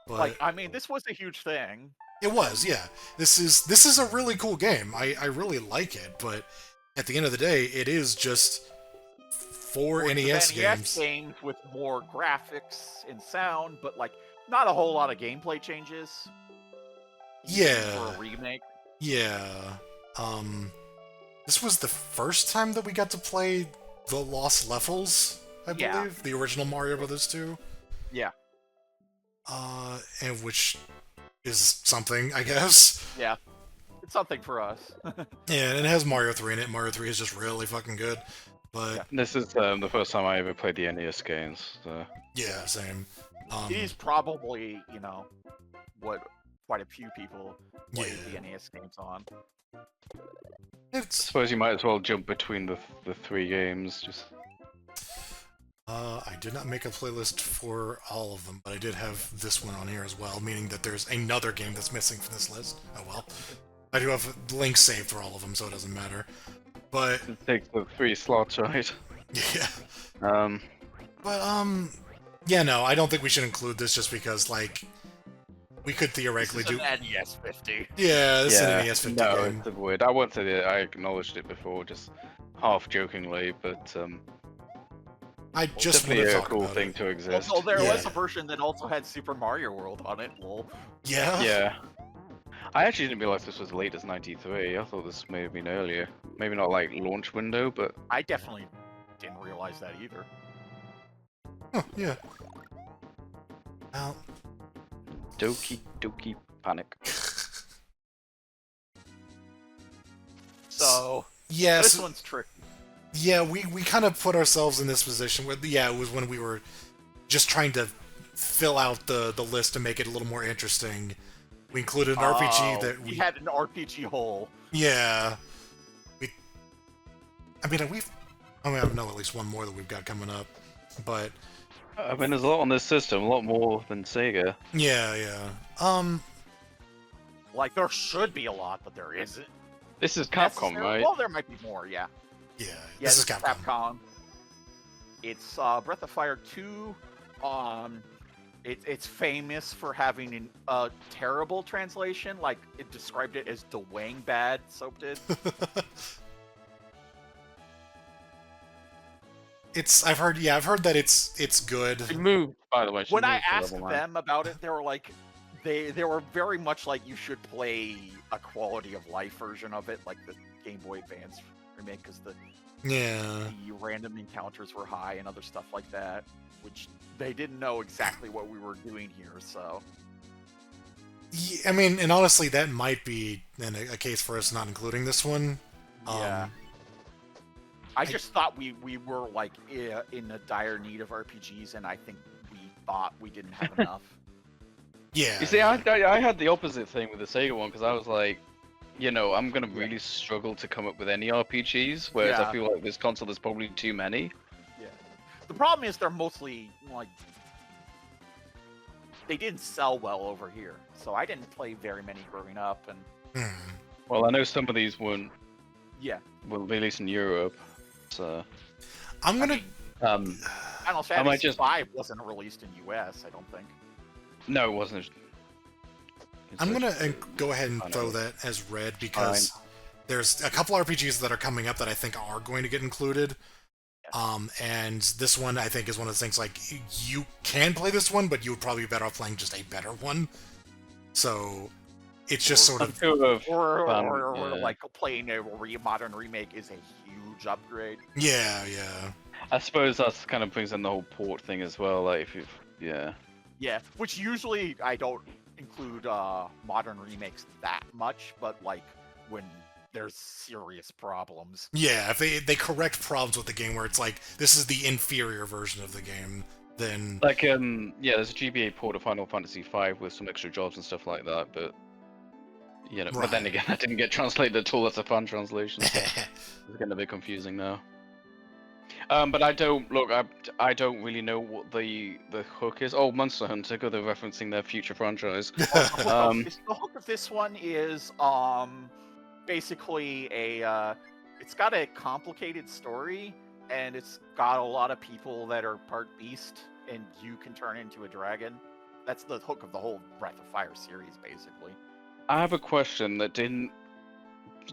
But
I mean, this was a huge thing.
it was, yeah. This is a really cool game. I really like it, but at the end of the day, it is just four NES games.
games with more graphics and sound, but not a whole lot of gameplay changes.
Yeah.
For a remake.
Yeah. This was the first time that we got to play the Lost Levels, I believe.
Yeah.
The original Mario Brothers 2.
Yeah.
And which is something, I guess.
Yeah. It's something for us.
Yeah, and it has Mario 3 in it. Mario 3 is just really fucking good. But
this is the first time I ever played the NES games. So.
yeah, same.
He's probably, what quite a few people play the NES games on.
I suppose you might as well jump between the three games. Just.
I did not make a playlist for all of them, but I did have this one on here as well, meaning that there's another game that's missing from this list. Oh well. I do have links saved for all of them, so it doesn't matter. But
It takes the 3 slots, right?
yeah,
Um,
but yeah, no, I don't think we should include this just because like we could
This
theoretically
is an
do.
NES 50.
Yeah, this is an
yeah,
NES50
no,
game.
it's avoid. I wanted it. I acknowledged it before, just half jokingly, but
I just want
definitely
to
a
talk
cool
about
thing
it.
to
Although
exist.
there
Yeah.
was a version that also had Super Mario World on it. Lol.
Yeah.
Yeah. I actually didn't realize this was as late as '93. I thought this may have been earlier. Maybe not like launch window, but
I definitely didn't realize that either.
Huh, yeah. Well,
Doki Doki Panic.
So
yeah,
this
so,
one's tricky.
yeah, we kind of put ourselves in this position where, yeah, it was when we were just trying to fill out the list to make it a little more interesting. We included an RPG that
we had an RPG hole.
yeah, I mean, I know at least one more that we've got coming up, but
I mean, there's a lot on this system, a lot more than Sega.
yeah.
Like there should be a lot, but there isn't.
This is Capcom,
Necessarily.
right?
Well, there might be more. Yeah.
Yeah,
Yeah,
this is Capcom.
It's Breath of Fire 2. It's famous for having a terrible translation. Like it described it as Dwang bad. Soap did.
I've heard that it's good.
She moved, by the way. She
When I
moved to
asked
level 9.
them about it, they were like, they were very much like you should play a quality of life version of it, like the Game Boy Advance remake, because the
Yeah.
random encounters were high and other stuff like that, which they didn't know exactly what we were doing here. So
I mean, and honestly, that might be a case for us not including this one.
yeah. I just thought we were like in a dire need of RPGs, and I think we thought we didn't have enough.
Yeah.
You see, I had the opposite thing with the Sega one because I was like, you know, I'm gonna really struggle to come up with any RPGs, whereas
Yeah.
I feel like this console there's probably too many.
Yeah. The problem is they're mostly like they didn't sell well over here, so I didn't play very many growing up, and
Well, I know some of these weren't
yeah.
well released in Europe, so
I'm gonna.
Final
I might
Fantasy
just-
V wasn't released in US, I don't think.
no, it wasn't.
I'm gonna go ahead and
I know.
throw that as red because there's a couple RPGs that are coming up that I think are going to get included. And this one I think is one of the things like you can play this one, but you would probably be better off playing just a better one. So it's just sort of
Or like playing a modern remake is a huge upgrade.
yeah.
I suppose that's kind of brings in the whole port thing as well. Like, if you,
Yeah, which usually I don't include modern remakes that much, but like when there's serious problems.
Yeah, if they correct problems with the game where it's like this is the inferior version of the game, then
like yeah, there's a GBA port of Final Fantasy V with some extra jobs and stuff like that, but you know, but then
Right.
again, that didn't get translated at all as a fan translation. So it's getting a bit confusing now. But I don't I don't really know what the hook is. Oh, Monster Hunter, good, they're referencing their future franchise.
The hook of this one is basically it's got a complicated story, and it's got a lot of people that are part beast, and you can turn into a dragon. That's the hook of the whole Breath of Fire series, basically.
I have a question that didn't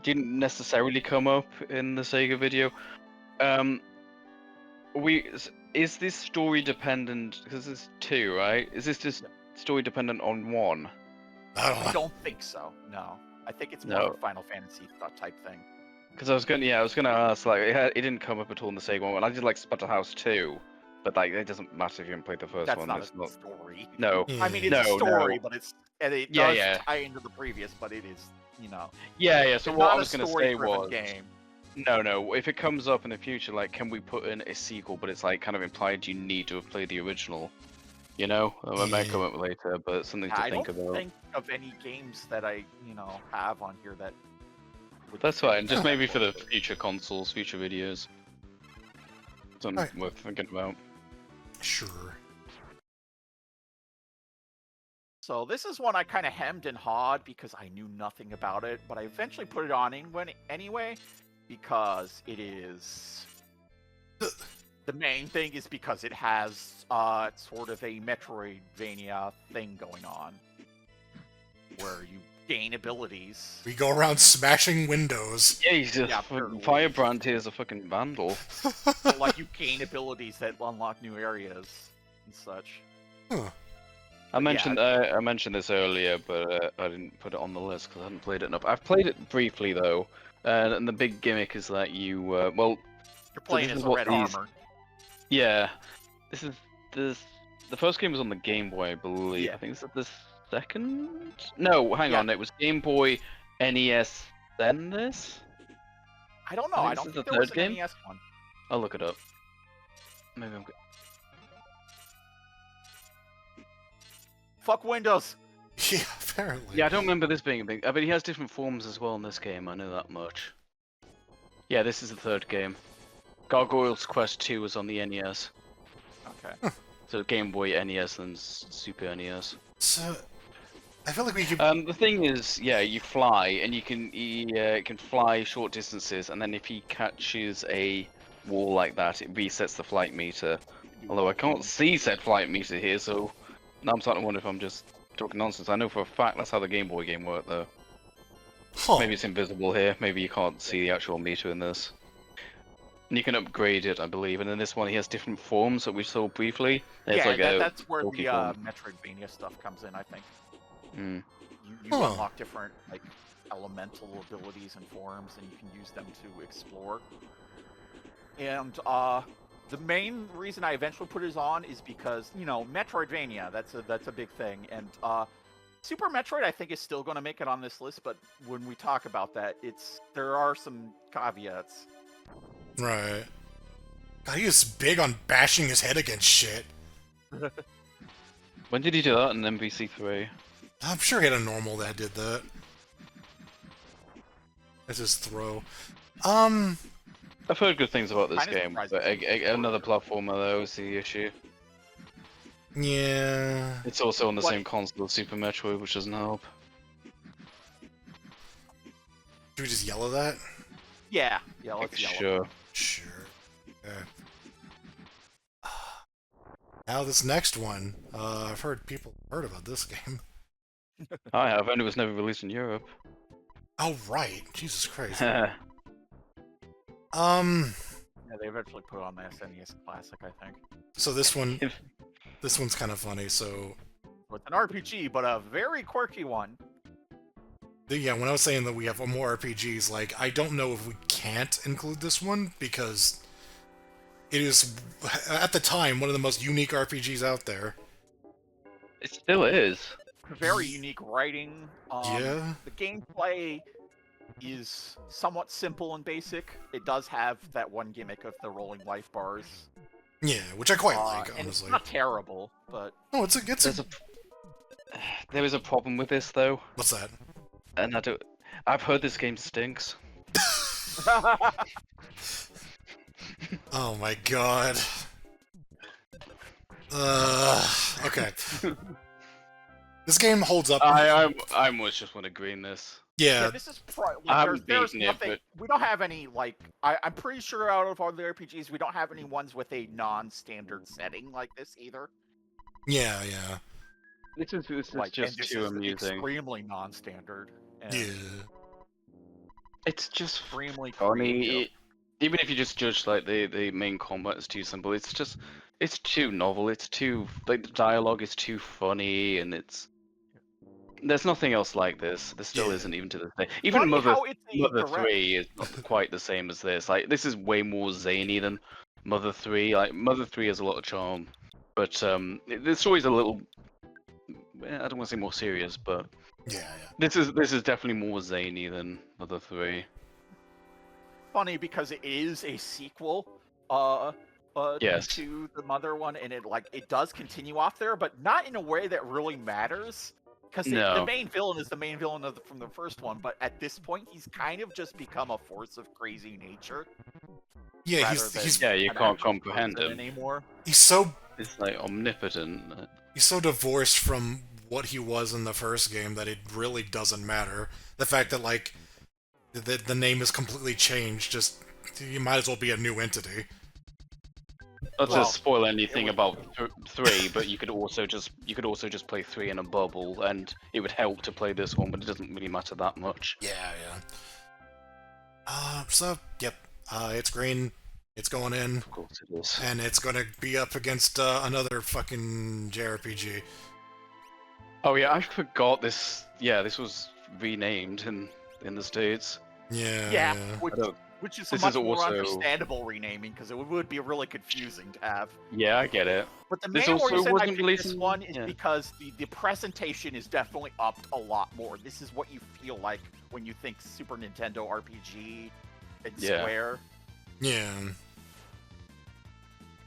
necessarily come up in the Sega video. Is this story dependent? Because it's 2, right? Is this just story dependent on 1?
I don't think so. No, I think it's more
No.
of a Final Fantasy type thing.
Because I was gonna ask, like, it didn't come up at all in the Sega one. And I did like Splatterhouse 2, but like it doesn't matter if you haven't played the first
That's
one.
not
It's
a
not.
story.
No.
I mean, it's
No,
a story,
no.
but it
Yeah,
does
yeah.
tie into the previous, but it is, you know.
Yeah. So
it's
what
not
I was
a
gonna say
story-driven
was,
game.
no. If it comes up in the future, like, can we put in a sequel? But it's like kind of implied you need to have played the original. You know, it might come up later, but something to
I
think
don't
about.
think of any games that I, have on here that.
That's fine. Just maybe for the future consoles, future videos. Something
Alright.
worth thinking about.
Sure.
So this is one I kind of hemmed and hawed because I knew nothing about it, but I eventually put it on anyway. because it is... The main thing is because it has sort of a Metroidvania thing going on, where you gain abilities.
We go around smashing windows.
Yeah, he's just
Yeah,
Firebrand here is a fucking vandal.
So, like, you gain abilities that unlock new areas and such.
Huh.
I mentioned this earlier, but I didn't put it on the list because I hadn't played it enough. I've played it briefly though, and the big gimmick is that you
You're playing
this
as
is
a
what
red
these-
armor.
yeah, this is the first game was on the Game Boy, I believe.
Yeah.
I think this is the second. No, hang
Yeah.
on, it was Game Boy, NES, then this.
I don't know.
I think
I
this
don't
is
think
the
there was
third
an
game?
NES one.
I'll look it up. Maybe I'm.
Fuck Windows.
Yeah, apparently.
Yeah, I don't remember this being a big. But he has different forms as well in this game. I know that much. Yeah, this is the third game. Gargoyles Quest 2 was on the NES.
Okay.
So Game Boy, NES, and Super NES.
So, I feel like we could.
The thing is, yeah, you fly, and you can fly short distances, and then if he catches a wall like that, it resets the flight meter. Although I can't see said flight meter here, so now I'm starting to wonder if I'm just talking nonsense. I know for a fact that's how the Game Boy game worked, though.
Huh.
Maybe it's invisible here. Maybe you can't see the actual meter in this. And you can upgrade it, I believe. And in this one, he has different forms that we saw briefly. There's
Yeah,
like
that's where the
bulky form.
Metroidvania stuff comes in, I think.
Mm.
You
Huh.
unlock different like elemental abilities and forms, and you can use them to explore. And the main reason I eventually put it on is because, you know, Metroidvania, that's a big thing. And Super Metroid, I think, is still going to make it on this list, but when we talk about that, there are some caveats.
Right. God, he is big on bashing his head against shit.
When did he do that in MVC3?
I'm sure he had a normal that did that. That's his throw.
I've heard good things about this
Kinda
game,
surprising.
but another platformer though is the issue.
Yeah.
It's also on the
What-
same console as Super Metroid, which doesn't help.
Should we just yell at that?
Yeah, let's yell.
Sure.
Sure. Okay. Now this next one, I've heard people heard about this game.
I have, and it was never released in Europe.
Oh right, Jesus Christ.
Yeah,
Yeah, they eventually put it on the SNES Classic, I think.
So this one's kind of funny. So
So it's an RPG, but a very quirky one.
yeah, when I was saying that we have more RPGs, like I don't know if we can't include this one because it is at the time one of the most unique RPGs out there.
it still is.
Very unique writing.
Yeah.
The gameplay is somewhat simple and basic. It does have that one gimmick of the rolling life bars.
Yeah, which I quite like,
And it's
honestly.
not terrible, but
No, it's a
There is a problem with this though,
what's that?
and I've heard this game stinks.
Oh my god. Okay. This game holds up.
I was just want to green this.
yeah,
Yeah,
this is
I
like,
haven't
there's
beaten it,
nothing.
but-
We don't have any like. I'm pretty sure out of all the RPGs, we don't have any ones with a non-standard setting like this either.
yeah.
This is
Like,
just
and this
too
is
amusing.
extremely non-standard. And
Yeah.
It's just
extremely
funny.
creative.
Even if you just judge like the main combat is too simple, it's too novel. It's too like the dialogue is too funny, and there's nothing else like this. There still
Yeah.
isn't even to this day. Even
Funny
Mother
how it's a
Mother
direct-
3 is not quite the same as this. Like this is way more zany than Mother 3. Like Mother 3 has a lot of charm, but the story's a little. I don't want to say more serious, but
Yeah.
this is definitely more zany than Mother 3.
Funny because it is a sequel
Yes.
to the Mother one, and it does continue off there, but not in a way that really matters. Because the
No.
main villain is the main villain from the first one, but at this point, he's kind of just become a force of crazy nature.
Yeah,
rather
he's
than
he's
Yeah, you
an
can't
actual
comprehend
person
him.
anymore.
he's so
It's like omnipotent.
he's so divorced from what he was in the first game that it really doesn't matter. The fact that like the name is completely changed. Just you might as well be a new entity.
Not to
Well,
spoil anything
would-
about 3, but you could also just play 3 in a bubble, and it would help to play this one, but it doesn't really matter that much.
Yeah, yeah. So, yep. It's green. It's going in.
Of course it is.
And it's gonna be up against another fucking JRPG.
Oh yeah, I forgot this. Yeah, this was renamed in the States.
Yeah.
Yeah,
I
which is a
This
much
is
more
also-
understandable renaming because it would be really confusing to have.
Yeah, I get it.
But the
This
main
also
reason I
wasn't
picked
released
this
in-
one is
yeah.
because the presentation is definitely upped a lot more. This is what you feel like when you think Super Nintendo RPG and
Yeah.
Square.
Yeah.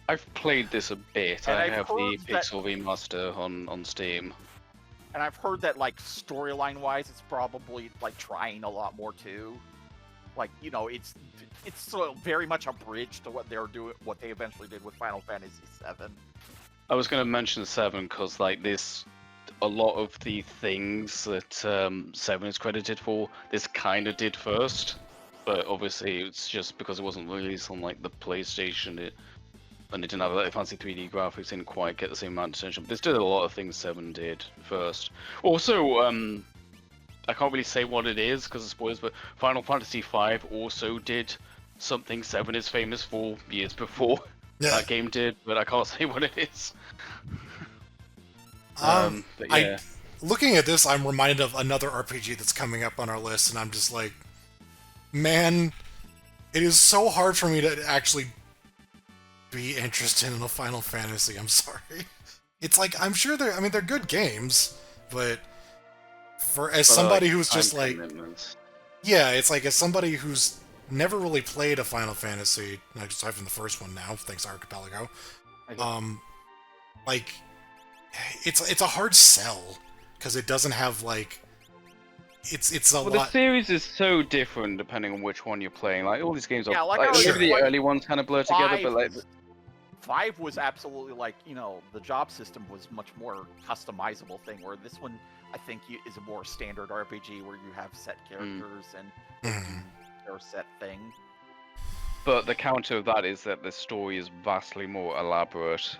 I've played this a bit.
And
I
I've
have the
heard that-
Pixel Remaster on Steam.
And I've heard that, like, storyline-wise, it's probably, like, trying a lot more, too. Like, you know, it's so very much a bridge to what they're doing, what they eventually did with Final Fantasy VII.
I was going to mention 7 because, like, a lot of the things that 7 is credited for, this kind of did first. But obviously, it's just because it wasn't released on, like, the PlayStation, and it didn't have like, fancy 3D graphics, didn't quite get the same amount of attention. But this did a lot of things 7 did first. Also, I can't really say what it is because of spoilers, but Final Fantasy V also did something 7 is famous for years before
Yeah.
that game did, but I can't say what it is. But
I
yeah.
looking at this, I'm reminded of another RPG that's coming up on our list, and I'm just like, man, it is so hard for me to actually be interested in a Final Fantasy. I'm sorry. It's like I'm sure they're good games, but somebody who's just
time
like,
commitments.
yeah, it's like as somebody who's never really played a Final Fantasy, aside from the first one now, thanks to Archipelago, like it's a hard sell because it doesn't have like it's a
Well,
lot.
the series is so different depending on which one you're playing. Like all these games are,
Yeah, like
like,
I
was
maybe the
saying,
early ones kind of blur together, but like,
5 was absolutely like, you know, the job system was much more customizable thing, where this one, I think, is a more standard RPG where you have set characters and
Mhm.
their set thing.
but the counter of that is that the story is vastly more elaborate,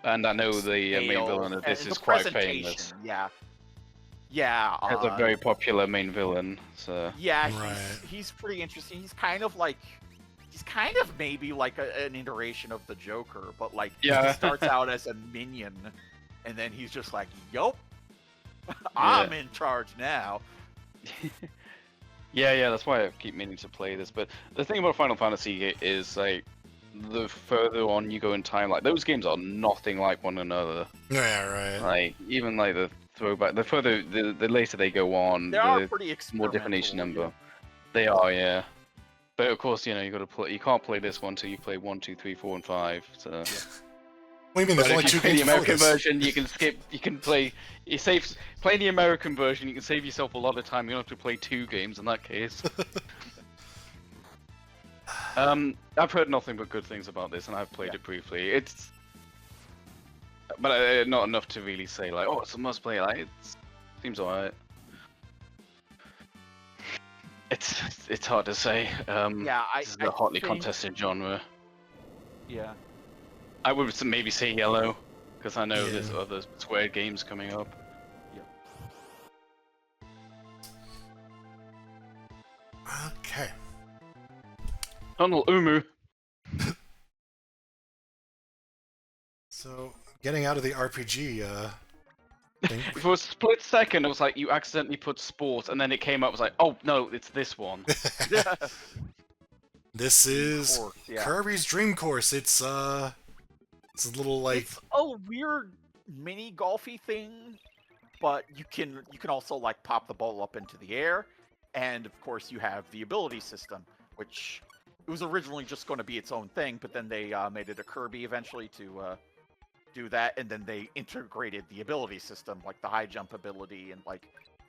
and I know the main
Scale,
villain of this
and
is
the
quite
presentation,
famous.
Yeah. Yeah.
Has a very popular main villain, so
Yeah,
Right.
he's pretty interesting. He's kind of maybe like an iteration of the Joker, but like
Yeah.
he starts out as a minion, and then he's just like, "Yup, I'm in charge now."
yeah, that's why I keep meaning to play this. But the thing about Final Fantasy is like the further on you go in time, like those games are nothing like one another.
Yeah, right.
Like even like the throwback, the later they go on,
They are
the
more
more
experimental.
definition number. They are, yeah. But of course, you know, you got to play. You can't play this one till you play 1, 2, 3, 4, and 5. So.
What do you mean?
But
There's only
if you
two
play
games
the
before
American
this.
version, you can skip. You can play. You save. Play the American version. You can save yourself a lot of time. You don't have to play 2 games in that case. I've heard nothing but good things about this, and I've played it briefly. But not enough to really say like, oh, it's a must play. Like, it seems alright. It's hard to say.
Yeah,
This is a hotly
think-
contested genre.
Yeah.
I would maybe say yellow, because I know
Yeah.
there's other Square games coming up.
Okay.
Tunnel Umu.
So getting out of the RPG thing.
For a split second, I was like, you accidentally put sport, and then it came up, I was like, oh no, it's this one.
This is
Course, yeah.
Kirby's Dream Course. It's a little like
It's a weird mini golfy thing, but you can also like pop the ball up into the air, and of course you have the ability system, which it was originally just going to be its own thing, but then they made it a Kirby eventually to do that, and then they integrated the ability system, like the high jump ability, and like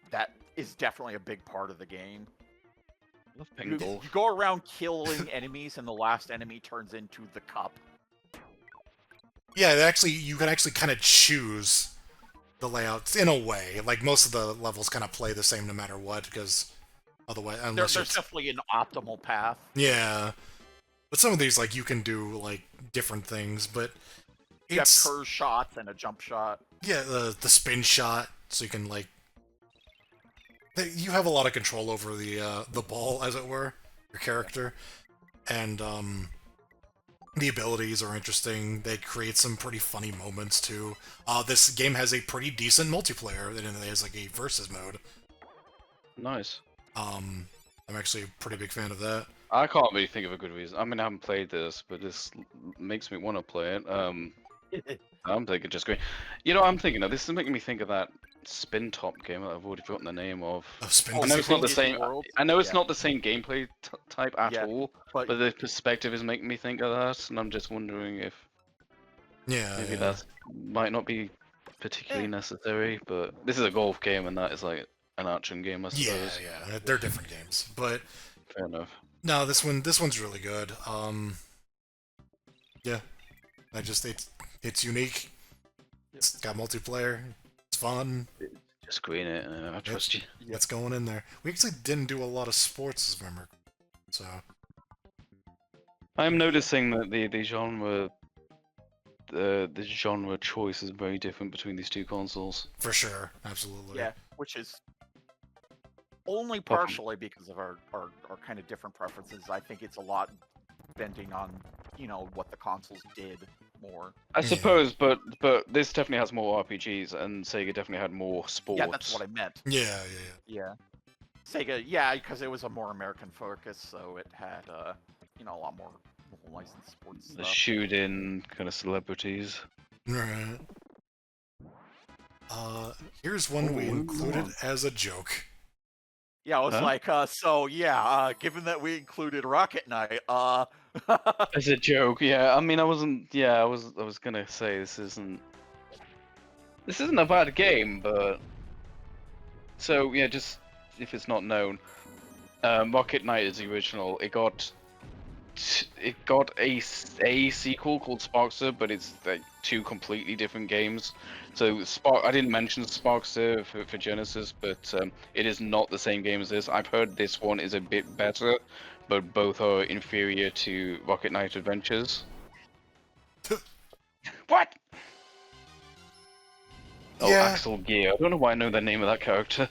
that is definitely a big part of the game.
I love
You,
pinball.
you go around killing enemies, and the last enemy turns into the cup.
yeah. You can actually kind of choose the layouts in a way. Like most of the levels kind of play the same no matter what, because Otherwise,
There's
unless it's
definitely an optimal path.
yeah. But some of these, like, you can do like different things, but
You have
it's
curve shots and a jump shot.
yeah, the spin shot, so you can like you have a lot of control over the ball, as it were, your character, and the abilities are interesting. They create some pretty funny moments too. This game has a pretty decent multiplayer, and it has like a versus mode.
Nice.
I'm actually a pretty big fan of that.
I can't really think of a good reason. I mean, I haven't played this, but this makes me want to play it. I'm thinking just going. You know, I'm thinking of this is making me think of that spin top game that I've already forgotten the name of.
Spin
I know it's not the
Disney
same.
Worlds?
I know it's
Yeah.
not the same gameplay type at
Yeah,
all,
but
but the perspective is making me think of that, and I'm just wondering if
Yeah,
maybe
yeah.
that might not be particularly necessary. But this is a golf game, and that is like an action game, I
Yeah,
suppose.
yeah, they're different games, but
Fair enough.
no, this one's really good. Yeah, it's unique. It's got multiplayer. It's fun.
Just green it, and I trust you.
It's going in there. We actually didn't do a lot of sports, as remember. So
I'm noticing that the genre the genre choice is very different between these two consoles.
for sure, absolutely.
yeah, which is only
Apart from-
partially because of our kind of different preferences. I think it's a lot depending on, you know, what the consoles did more.
I
Yeah.
suppose, but this definitely has more RPGs, and Sega definitely had more sports.
Yeah, that's what I meant.
Yeah.
Yeah. Sega, yeah, because it was a more American focus, so it had, you know, a lot more licensed sports
The
stuff.
shoot-in kind of celebrities.
Right. Here's one we
Oh,
included
wow.
as a joke.
Yeah, I was
Huh?
like, so yeah, given that we included Rocket Knight,
As a joke, yeah. I mean, I wasn't. Yeah, I was gonna say this isn't a bad game, but so yeah, just if it's not known, Rocket Knight is the original. It got a sequel called Sparkster, but it's like two completely different games. So I didn't mention Sparkster for Genesis, but it is not the same game as this. I've heard this one is a bit better, but both are inferior to Rocket Knight Adventures. What? Oh,
Yeah.
Axel Gear. I don't know why I know the name of that character.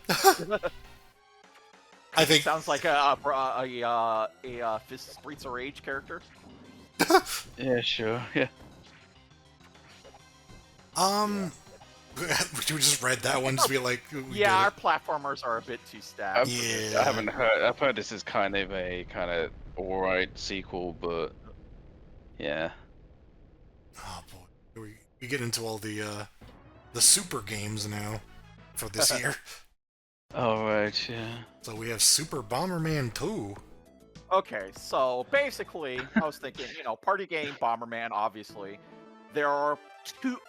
I think
sounds like a Fist Streets of Rage character.
Yeah, sure. Yeah.
we just read that one just be like, we
Yeah, our
did
platformers are a bit too stacked.
Yeah.
I haven't heard. I've heard this is kind of alright sequel, but yeah.
it. Oh boy, we get into all the super games now for this year.
Alright, yeah.
So we have Super Bomberman 2.
Okay, so basically, I was thinking, you know, party game, Bomberman, obviously. There are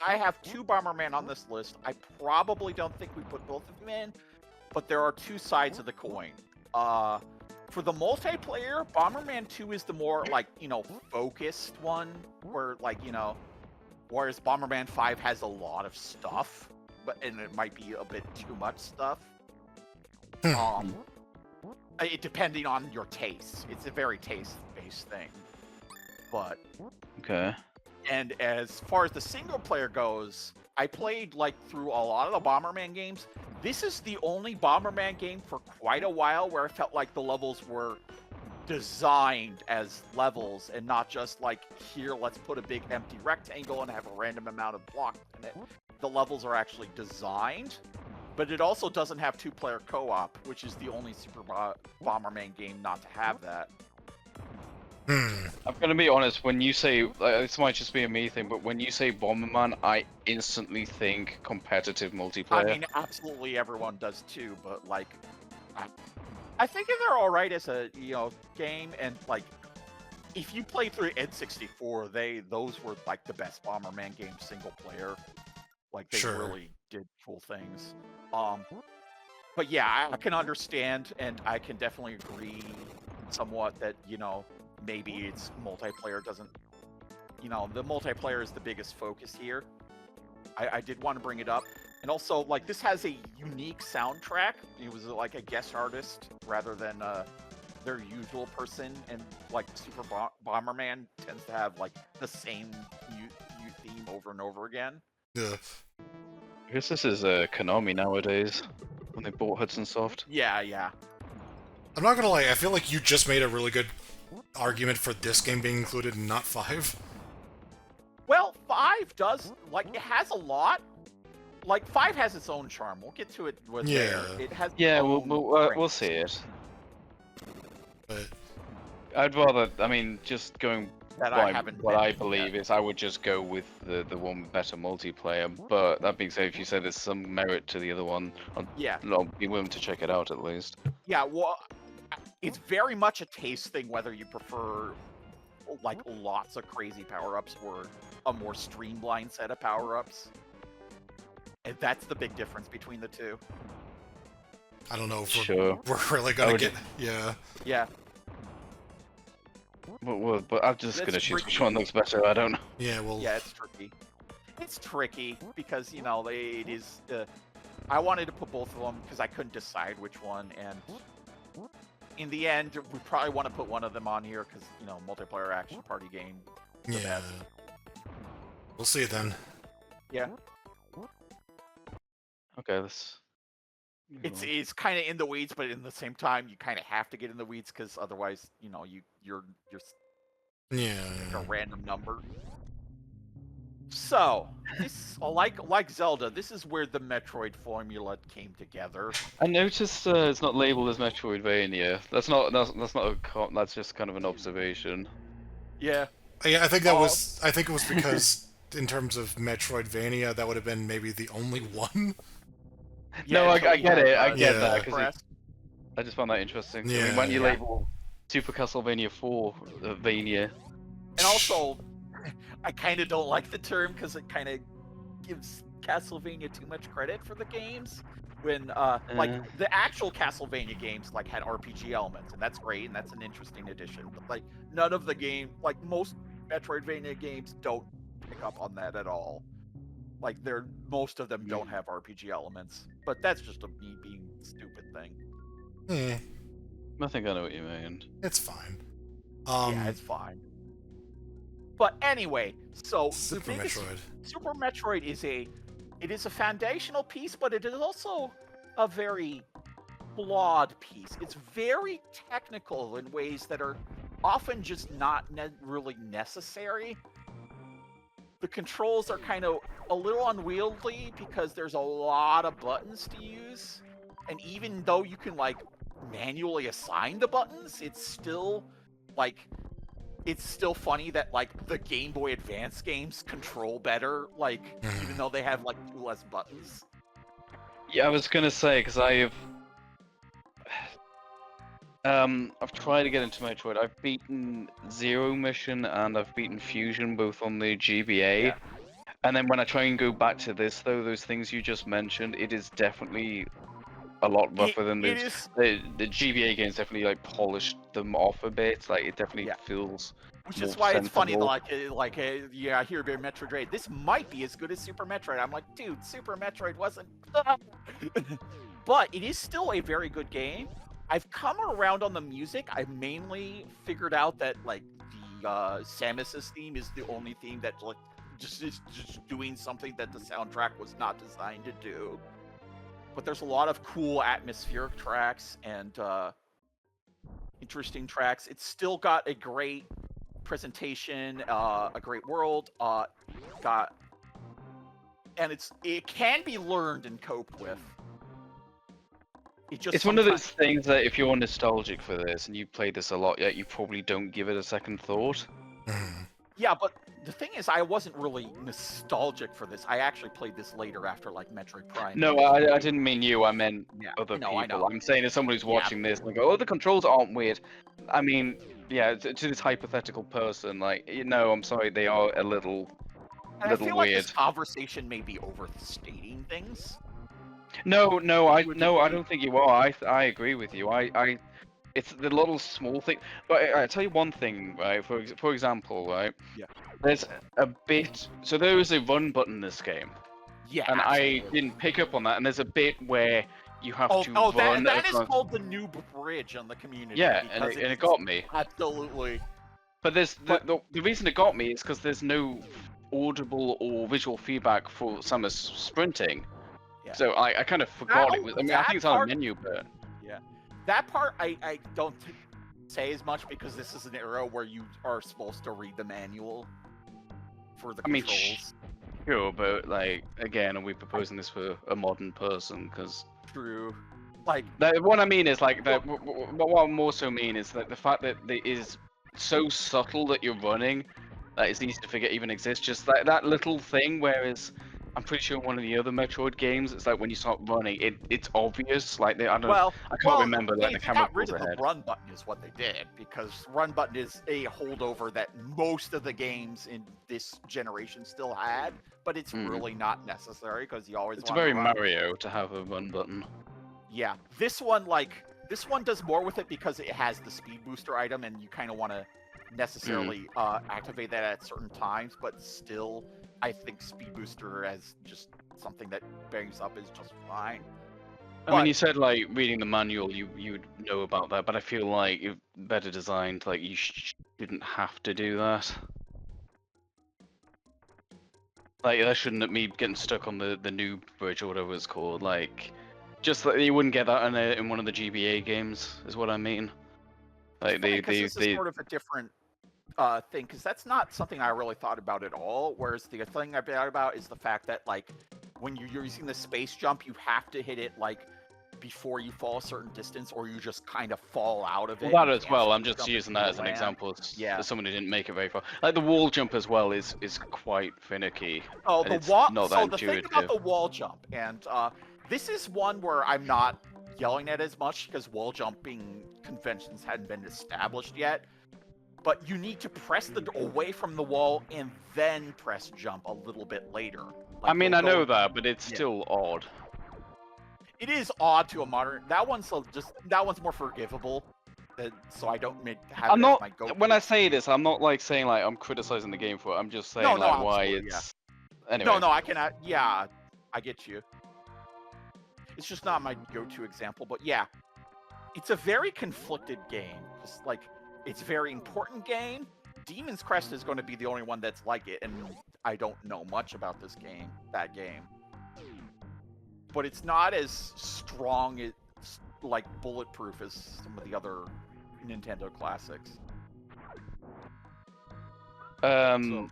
I have two Bomberman on this list. I probably don't think we put both of them in, but there are two sides of the coin. For the multiplayer, Bomberman 2 is the more, like, you know, focused one, where, like, you know, whereas Bomberman 5 has a lot of stuff, and it might be a bit too much stuff. Depending on your taste. It's a very taste-based thing. But
Okay.
and as far as the single player goes, I played like through a lot of the Bomberman games. This is the only Bomberman game for quite a while where I felt like the levels were designed as levels and not just like, here, let's put a big empty rectangle and have a random amount of blocks in it. The levels are actually designed, but it also doesn't have two-player co-op, which is the only Super Bomberman game not to have that.
I'm gonna be honest, when you say, this might just be a me thing, but when you say Bomberman, I instantly think competitive multiplayer.
I mean, absolutely everyone does too, but like, I think they're all right as a, you know, game, and like, if you play through N64, those were like the best Bomberman games single player. Like, they
Sure.
really did cool things. But yeah, I can understand, and I can definitely agree somewhat that, you know, maybe it's multiplayer doesn't, you know, the multiplayer is the biggest focus here. I did want to bring it up. And also, like, this has a unique soundtrack. It was like a guest artist rather than their usual person. And like Bomberman tends to have like the same theme over and over again.
Yeah.
I guess this is Konami nowadays, when they bought Hudson Soft.
Yeah, yeah.
I'm not gonna lie, I feel like you just made a really good argument for this game being included and not 5.
Well, 5 does, like, it has a lot. Like, 5 has its own charm. We'll get to it with
Yeah.
there. It has
Yeah,
its
we'll
own
see it.
But
I'd rather, I mean, just going
that
by
I haven't
what I
mentioned
believe
yet.
is I would just go with the one with better multiplayer. But that being said, if you said there's some merit to the other one,
Yeah.
I'll be willing to check it out at least.
Yeah, well, it's very much a taste thing whether you prefer like lots of crazy power-ups or a more streamlined set of power-ups. And that's the big difference between the two.
I don't know if
Sure.
we're really gonna
would-
get... Yeah.
Yeah.
But I'm just
That's
gonna choose which
tricky.
one looks better. I don't know.
Yeah, well...
Yeah, it's tricky. It's tricky because, you know, it is... I wanted to put both of them because I couldn't decide which one, and in the end, we probably want to put one of them on here because, you know, multiplayer action party game.
Yeah. We'll see then.
Yeah.
Okay, let's.
It's kind of in the weeds, but in the same time, you kind of have to get in the weeds because otherwise, you know, you're
Yeah.
a random number. So this, like Zelda, this is where the Metroid formula came together.
I noticed it's not labeled as Metroidvania. That's not that's just kind of an observation.
Yeah.
Yeah, I think that was... I think it was because, in terms of Metroidvania, that would have been maybe the only one.
Yeah,
No, I
until we
get
had,
it. I get
Yeah.
that. 'Cause
Press.
I just found that interesting. I
Yeah,
mean, when you
yeah.
label Super Castlevania 4 Vania,
And also, I kind of don't like the term because it kind of gives Castlevania too much credit for the games. When like the actual Castlevania games like had RPG elements, and that's great, and that's an interesting addition. But like none of the game, like most Metroidvania games, don't pick up on that at all. Like most of them don't have RPG elements, but that's just a me being stupid thing.
I think I know what you mean.
It's fine.
Yeah, it's fine. But anyway, so
Super
the biggest
Metroid.
Super Metroid is a foundational piece, but it is also a very flawed piece. It's very technical in ways that are often just not really necessary. The controls are kind of a little unwieldy because there's a lot of buttons to use, and even though you can like manually assign the buttons, it's still like it's still funny that like the Game Boy Advance games control better, like even though they have like 2 less buttons.
Yeah, I was gonna say because I've tried to get into Metroid. I've beaten Zero Mission and I've beaten Fusion both on the GBA.
Yeah.
And then when I try and go back to this though, those things you just mentioned, it is definitely a lot rougher than
it
those.
is,
The GBA games definitely like polished them off a bit. Like it definitely
Yeah.
feels.
which is
more
why it's funny.
sensible.
Yeah, I hear about Metroid Dread. This might be as good as Super Metroid. I'm like, dude, Super Metroid wasn't. But it is still a very good game. I've come around on the music. I mainly figured out that like the Samus's theme is the only theme that like just is just doing something that the soundtrack was not designed to do. But there's a lot of cool atmospheric tracks and interesting tracks. It's still got a great presentation, a great world, and it can be learned and coped with.
It's one of those things that if you're nostalgic for this and you played this a lot, yet you probably don't give it a second thought.
Yeah, but the thing is, I wasn't really nostalgic for this. I actually played this later after like Metroid Prime.
No, I didn't mean you. I meant other
I know,
people.
I know.
I'm saying as someone who's watching this and go, "Oh, the controls aren't weird." I mean, yeah, to this hypothetical person, like, I'm sorry, they are a little
And I feel like
weird.
this conversation may be overstating things.
No, I don't think you are. I agree with you. It's the little small thing. But I tell you one thing, right? For example, right?
Yeah.
There's a bit. So there is a run button in this game.
Yeah,
and I
absolutely.
didn't pick up on that. And there's a bit where you have
Oh,
to
oh,
run
that is
across.
called the noob bridge on the community
Yeah, and
because
it
it's
got me.
absolutely.
But there's
But
the reason it got me is because there's no audible or visual feedback for Samus sprinting.
yeah,
So I kind of forgot it was. I mean, I think it's on the menu, but
yeah, that part I don't say as much because this is an era where you are supposed to read the manual for the
I mean,
controls.
sure, but like again, are we proposing this for a modern person? Because
True. Like,
what I mean is like that. What I more so mean is that the fact that it is so subtle that you're running, that it's easy to forget even exists. Just that little thing. Whereas I'm pretty sure in one of the other Metroid games, it's like when you start running, it's obvious. Like I don't, I can't remember like the
they
camera
got rid
pulls
of the
ahead.
run button is what they did because run button is a holdover that most of the games in this generation still had, but it's really not necessary because you always
It's
want to
very
run.
Mario to have a run button.
Yeah, this one does more with it because it has the speed booster item, and you kind of want to necessarily activate that at certain times. But still, I think speed booster as just something that bangs up is just fine.
I mean, you said like reading the manual, you'd know about that, but I feel like if better designed, like you shouldn't have to do that. Like that shouldn't me getting stuck on the noob bridge or whatever it's called. Like, just that you wouldn't get that in one of the GBA games is what I mean. Like
because this is sort of a different thing, because that's not something I really thought about at all. Whereas the thing I thought about is the fact that like when you're using the space jump, you have to hit it like before you fall a certain distance, or you just kind of fall out of it.
Well, that as well. I'm just using that as an example.
Yeah.
As someone who didn't make it very far. Like the wall jump as well is quite finicky.
Oh,
And
the
it's
wall.
not that
So the thing
intuitive.
about the wall jump, and this is one where I'm not yelling at as much because wall jumping conventions hadn't been established yet. But you need to press the away from the wall and then press jump a little bit later.
I mean, I know that, but it's still odd.
It is odd to a modern. That one's more forgivable. So I don't have
I'm
it
not.
as my go-to.
When I say this, I'm not like saying like I'm criticizing the game for it. I'm just saying like why it's.
Yeah.
Anyway.
No, I cannot. Yeah, I get you. It's just not my go-to example, but yeah, it's a very conflicted game. Just like it's a very important game. Demon's Crest is going to be the only one that's like it, and I don't know much about that game. But it's not as strong as like bulletproof as some of the other Nintendo classics.
I'm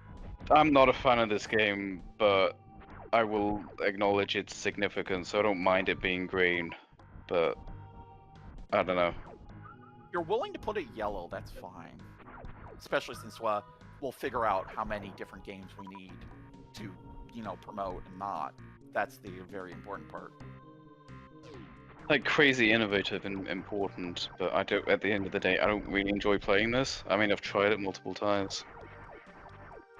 not a fan of this game, but I will acknowledge its significance. So I don't mind it being green, but I don't know.
If you're willing to put it yellow, that's fine. Especially since we'll figure out how many different games we need to, promote and not. That's the very important part.
Like crazy innovative and important, but I don't. At the end of the day, I don't really enjoy playing this. I mean, I've tried it multiple times.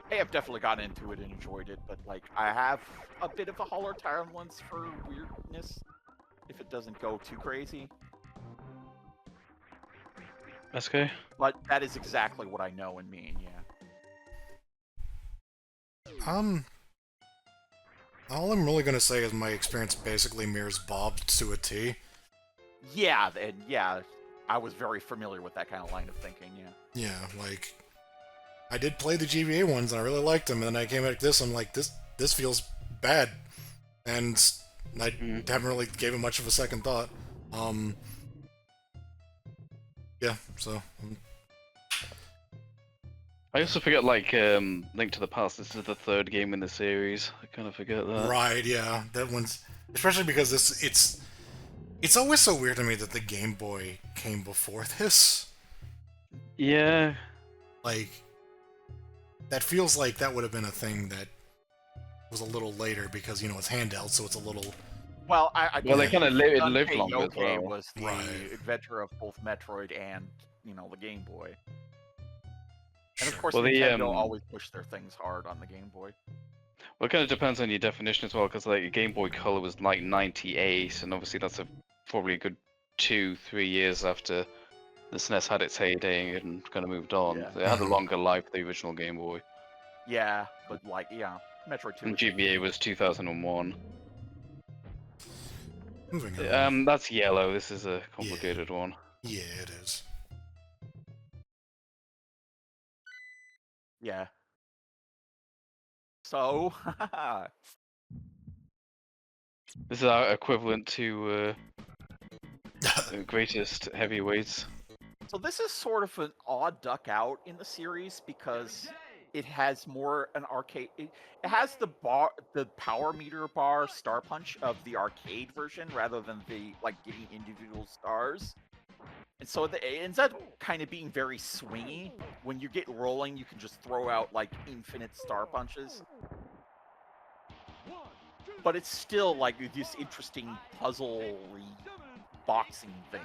I have definitely gotten into it and enjoyed it, but like I have a bit of a holler tolerance for weirdness if it doesn't go too crazy.
That's okay.
But that is exactly what I know and mean, yeah.
All I'm really gonna say is my experience basically mirrors Bob's to a T.
Yeah, and yeah, I was very familiar with that kind of line of thinking, yeah.
Yeah, like I did play the GBA ones and I really liked them, and then I came at this, I'm like, this feels bad, and I haven't really gave it much of a second thought. Yeah, so.
I also forget, like, Link to the Past, this is the third game in the series. I kind of forget that.
Right, yeah. That one's... Especially because it's always so weird to me that the Game Boy came before this.
Yeah.
Like, that feels like that would have been a thing that was a little later because, it's handheld, so it's a little...
Well,
they kind of lived longer as well.
Was the inventor of both Metroid and, the Game Boy. And of course, Nintendo always pushed their things hard on the Game Boy.
Well, it kind of depends on your definition as well, because like Game Boy Color was like 98, and obviously that's probably a good 2-3 years after the SNES had its heyday and kind of moved on.
Yeah.
It had a longer life than the original Game Boy.
Yeah, but like, yeah. Metroid 2.
And GBA was 2001.
Moving on.
That's yellow. This is a complicated one.
Yeah, it is.
Yeah. So,
This is our equivalent to the greatest heavyweights.
so this is sort of an odd duck out in the series because it has more an arcade. It has the power meter bar star punch of the arcade version rather than the getting individual stars. And so it ends up kind of being very swingy. When you get rolling, you can just throw out infinite star punches. But it's still this interesting puzzle boxing thing.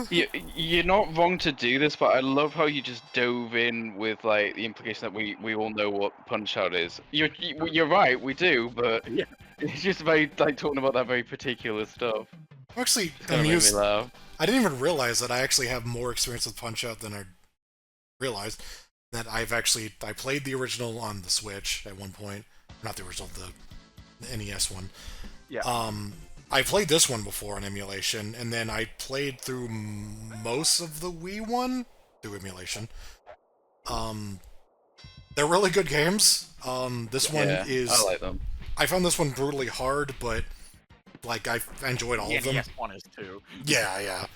You're not wrong to do this, but I love how you just dove in with the implication that we all know what Punch Out is. You're right, we do, but
Yeah.
it's just very talking about that very particular stuff.
I'm actually
It's gonna make me laugh.
I didn't even realize that I actually have more experience with Punch-Out than I realized. That I played the original on the Switch at one point. Not the original, the NES one.
Yeah.
I played this one before on emulation, and then I played through most of the Wii one through emulation. They're really good games. This one is...
I like them.
I found this one brutally hard, but I enjoyed all of them.
The NES one is too.
Yeah.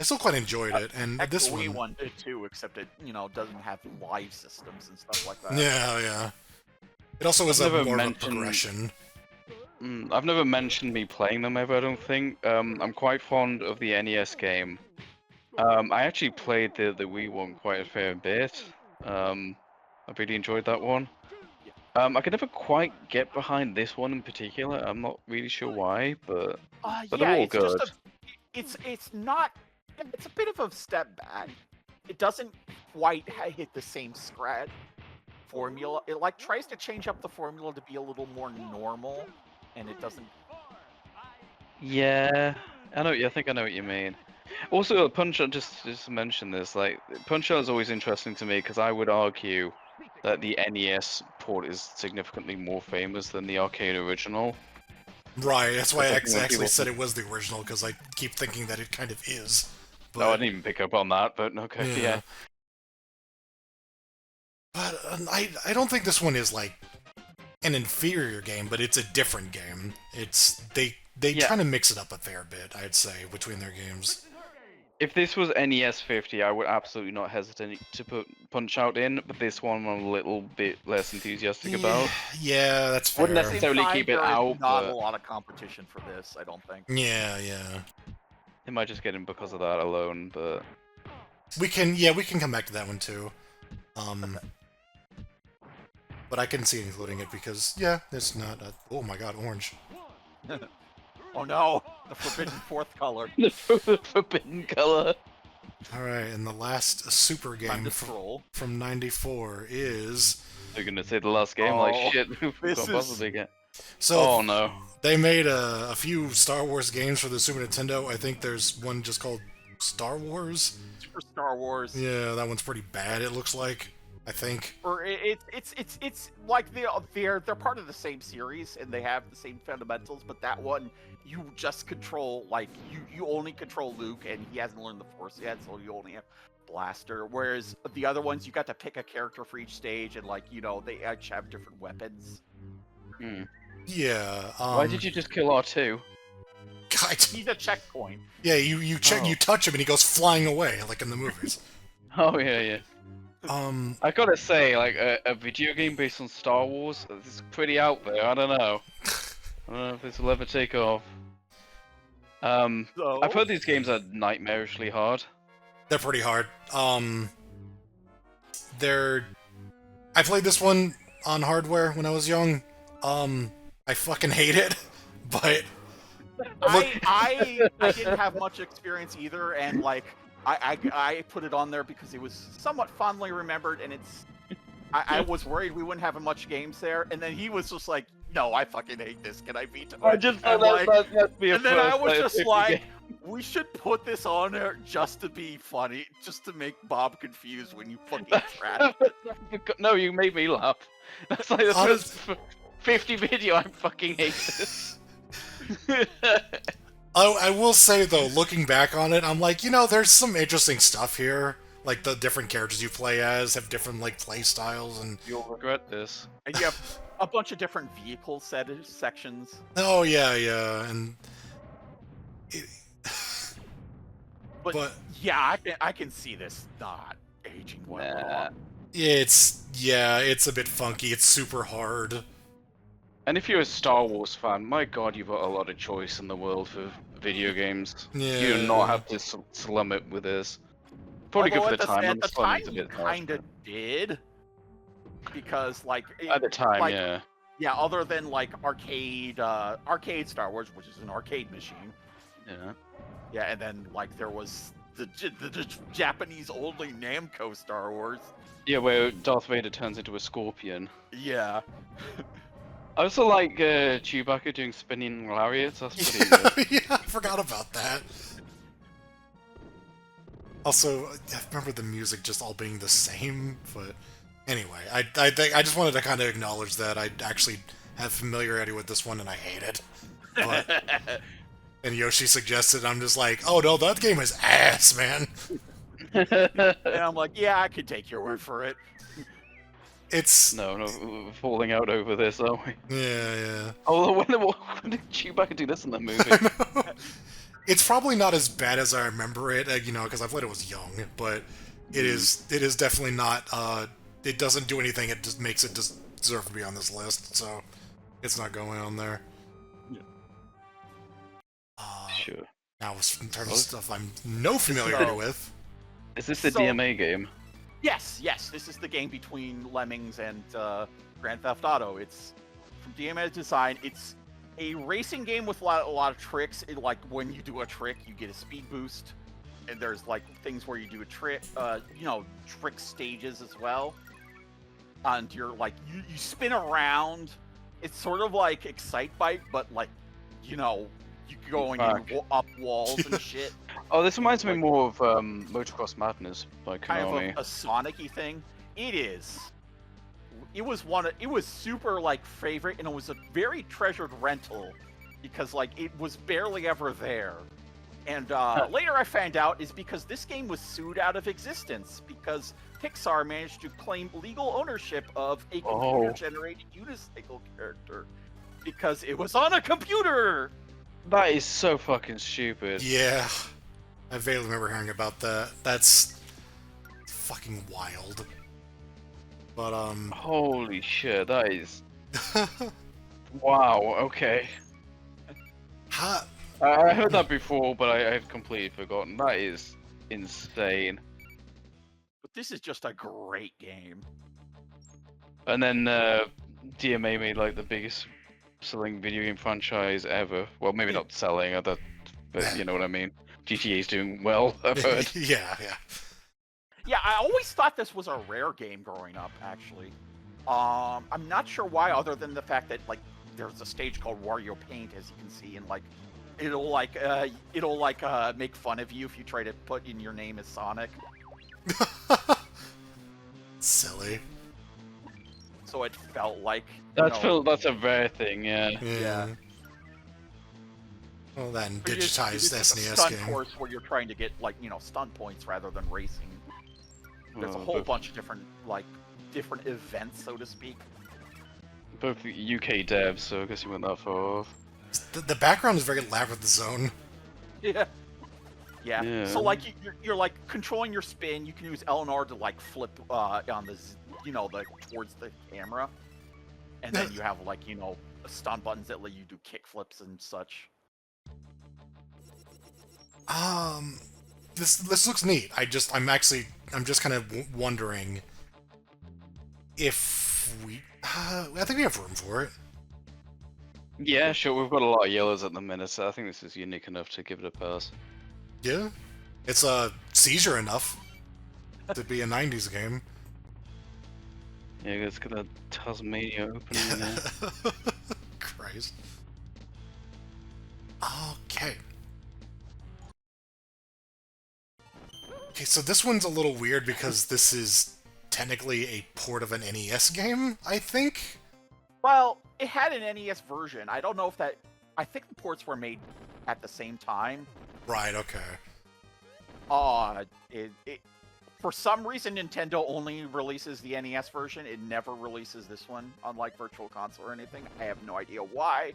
I still quite enjoyed it, and this
Wii
one...
one did too, except it, doesn't have live systems and stuff like that.
Yeah. It also is more of a progression.
I've never mentioned me playing them ever, I don't think. I'm quite fond of the NES game. I actually played the Wii one quite a fair bit. I really enjoyed that one. I could never quite get behind this one in particular. I'm not really sure why, but they're all good.
It's not. It's a bit of a step back. It doesn't quite hit the same scratch formula. It tries to change up the formula to be a little more normal, and it doesn't.
Yeah, I think I know what you mean. Also, Punch-Out, just to mention this, Punch-Out is always interesting to me because I would argue that the NES port is significantly more famous than the arcade original.
Right, that's why I actually said it was the original, because I keep thinking that it kind of is. But...
No, I didn't even pick up on that, but okay, yeah.
But I don't think this one is an inferior game, but it's a different game. They try to mix it up a fair bit, I'd say, between their games.
If this was NES 50, I would absolutely not hesitate to put Punch-Out in, but this one I'm a little bit less enthusiastic about.
Yeah, that's fair.
Wouldn't necessarily keep it out,
not a lot of competition for this, I don't think.
Yeah.
It might just get in because of that alone, but...
We can come back to that one too. But I can see including it because, it's not a... Oh my god, orange.
Oh no! The forbidden fourth color.
The forbidden color.
Alright, and the last super game from 94 is...
They're gonna say the last game, shit, who could possibly get...
So,
oh no.
They made a few Star Wars games for the Super Nintendo. I think there's one just called Star Wars.
Super Star Wars.
Yeah, that one's pretty bad, it looks like. I think.
Or it's like they're part of the same series and they have the same fundamentals, but that one you just control you only control Luke and he hasn't learned the Force yet, so you only have blaster. Whereas the other ones you got to pick a character for each stage and they each have different weapons.
Yeah.
Why did you just kill R2?
He's a checkpoint.
Yeah, you touch him and he goes flying away like in the movies.
Oh yeah. I gotta say, a video game based on Star Wars, it's pretty out there. I don't know. I don't know if this will ever take off. I've heard these games are nightmarishly hard.
They're pretty hard. I played this one on hardware when I was young. I fucking hate it, but...
I didn't have much experience either, and I put it on there because it was somewhat fondly remembered, and I was worried we wouldn't have much games there, and then he was just like, no, I fucking hate this. Can I veto
I
it?
just
And,
thought
like,
that'd be a
and then I
first,
was
like,
just
50
like,
game.
we should put this on there just to be funny, just to make Bob confused when you fucking trash it.
No, you made me laugh. That's like the
Honest-
first 50 video I fucking hate this.
I will say though, looking back on it, I'm like, there's some interesting stuff here. Like the different characters you play as have different like play styles, and
You'll regret this.
And you have a bunch of different vehicle sections.
oh yeah, and it,
But, yeah, I can see this not aging well at all.
it's a bit funky. It's super hard.
And if you're a Star Wars fan, my god, you've got a lot of choice in the world for video games.
Yeah.
You do not have to slum it with this. Probably good
Although
for the time.
At the time,
Slumming's a
you
bit harsh,
kind of did. Because, like...
at the time,
like,
yeah.
Yeah, other than, like, arcade Star Wars, which is an arcade machine.
Yeah.
Yeah, and then, like, there was the Japanese-only Namco Star Wars.
Yeah, where Darth Vader turns into a scorpion.
Yeah.
I also like Chewbacca doing spinning lariats. That's pretty good.
Yeah, I forgot about that. Also, I remember the music just all being the same, but anyway, I just wanted to kind of acknowledge that I actually have familiarity with this one and I hate it. But, and Yoshi suggested, I'm just like, oh no, that game is ass, man.
And I'm like, yeah, I could take your word for it.
It's
No, we're falling out over this, aren't we?
yeah.
Oh, when did Chewbacca do this in the movie?
It's probably not as bad as I remember it, because I played it was young, but it is definitely not. It doesn't do anything. It just makes it deserve to be on this list, so it's not going on there.
Yeah. Sure.
Now, in terms of stuff I'm no familiarity with.
Is this the
So-
DMA game?
Yes, this is the game between Lemmings and Grand Theft Auto. It's from DMA Design. It's a racing game with a lot of tricks. Like when you do a trick, you get a speed boost, and there's like things where you do a trick, trick stages as well. And you're like you spin around. It's sort of like Excite Bike, but like you go and you up walls and shit.
Oh, this reminds me more of Motocross Madness by
Kind
Konami.
of a Sonic-y thing. It is. It was super like favorite, and it was a very treasured rental because like it was barely ever there. And later I found out is because this game was sued out of existence because Pixar managed to claim legal ownership of a computer-generated unicycle character because it was on a computer.
That is so fucking stupid.
Yeah, I vaguely remember hearing about that. That's fucking wild. But
Holy shit, that is. Wow. Okay. I heard that before, but I had completely forgotten. That is insane.
But this is just a great game.
And then DMA made like the biggest selling video game franchise ever. Well, maybe not selling, but you know what I mean. GTA's doing well, I've heard.
yeah.
Yeah, I always thought this was a rare game growing up, actually. I'm not sure why, other than the fact that like there's a stage called Wario Paint, as you can see, and like it'll make fun of you if you try to put in your name as Sonic.
Silly.
So it felt like
That's a rare thing, yeah.
Yeah.
Well, then
It's
digitized
a
SNES
stunt
game.
course where you're trying to get like stunt points rather than racing. There's a
Oh,
whole
both-
bunch of different events, so to speak.
Both UK devs, so I guess you went that far off.
The background is very Labyrinth Zone.
Yeah. Yeah.
Yeah.
So like you're like controlling your spin. You can use L and R to like flip on the towards the camera, and then you have like stunt buttons that let you do kick flips and such.
This looks neat. I'm just kind of wondering if I think we have room for it.
Yeah, sure, we've got a lot of yellows at the minute, so I think this is unique enough to give it a pass.
Yeah, it's seizure enough to be a '90s game.
Yeah, let's get a Tasmania opening in there.
Christ. Okay. Okay, so this one's a little weird because this is technically a port of an NES game, I think?
Well, it had an NES version. I don't know if that... I think the ports were made at the same time.
Right, okay.
For some reason, Nintendo only releases the NES version. It never releases this one, unlike Virtual Console or anything. I have no idea why.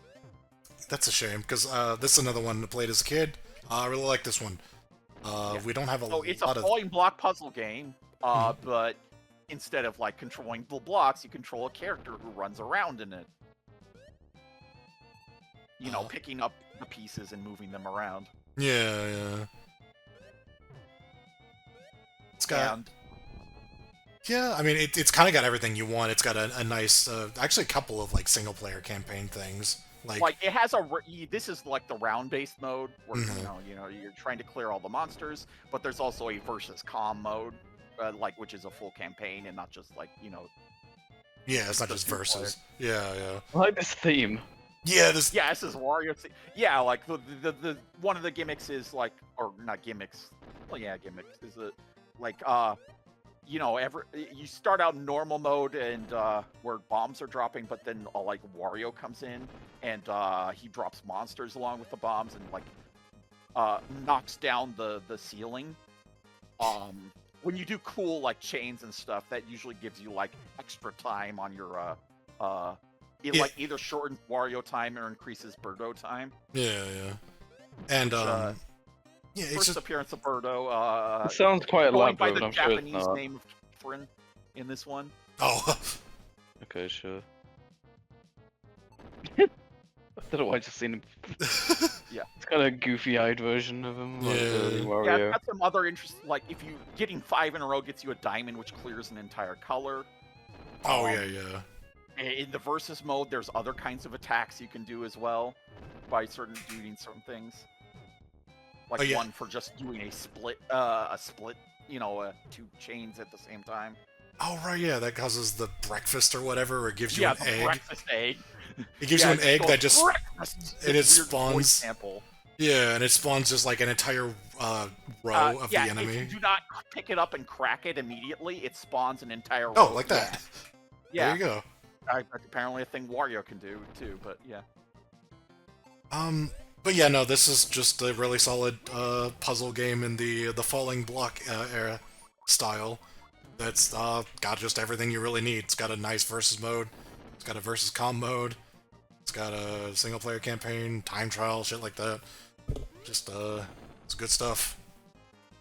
That's a shame, because this is another one I played as a kid. I really like this one. We don't have a
So it's a
lot of...
falling block puzzle game, but instead of like controlling the blocks, you control a character who runs around in it. You know, picking up the pieces and moving them around.
Yeah. It's got... Yeah, I mean, it's kind of got everything you want. It's got a nice... actually, a couple of, like, single-player campaign things.
Like it has this is like the round-based mode where you know you're trying to clear all the monsters, but there's also a versus com mode, which is a full campaign and not just like
Yeah, it's not just versus. Yeah.
I like this theme.
Yeah,
this is Wario. Yeah, like the one of the gimmicks is like, or not gimmicks. Well, yeah, gimmicks is like you know, you start out in normal mode and where bombs are dropping, but then like Wario comes in and he drops monsters along with the bombs and like knocks down the ceiling. When you do cool like chains and stuff, that usually gives you like extra time on your like either shortens Wario time or increases Birdo time.
Yeah. And it's
first
just...
appearance of Birdo.
It sounds quite elaborate,
by the
but I'm
Japanese
sure it's not.
name of Catherine in this one.
Oh.
Okay, sure. I don't know why I just seen him.
Yeah.
It's kind of a goofy-eyed version of him. Like Wario.
Yeah, it's got some other interest. Like if you getting 5 in a row gets you a diamond, which clears an entire color.
Oh yeah.
In the versus mode, there's other kinds of attacks you can do as well by doing certain things. Like one for just doing a split, you know, 2 chains at the same time.
Oh right, yeah, that causes the breakfast or whatever, or it gives you an egg.
Breakfast egg.
It gives you an egg that just
and
it spawns. Yeah, and it spawns just like an entire row of the enemy.
If you do not pick it up and crack it immediately, it spawns an entire row.
Oh, like that.
Yeah.
There you go.
That's apparently a thing Wario can do too, but yeah.
But yeah, no, this is just a really solid puzzle game in the falling block era style. That's got just everything you really need. It's got a nice versus mode. It's got a versus com mode. It's got a single player campaign, time trial, shit like that. Just it's good stuff.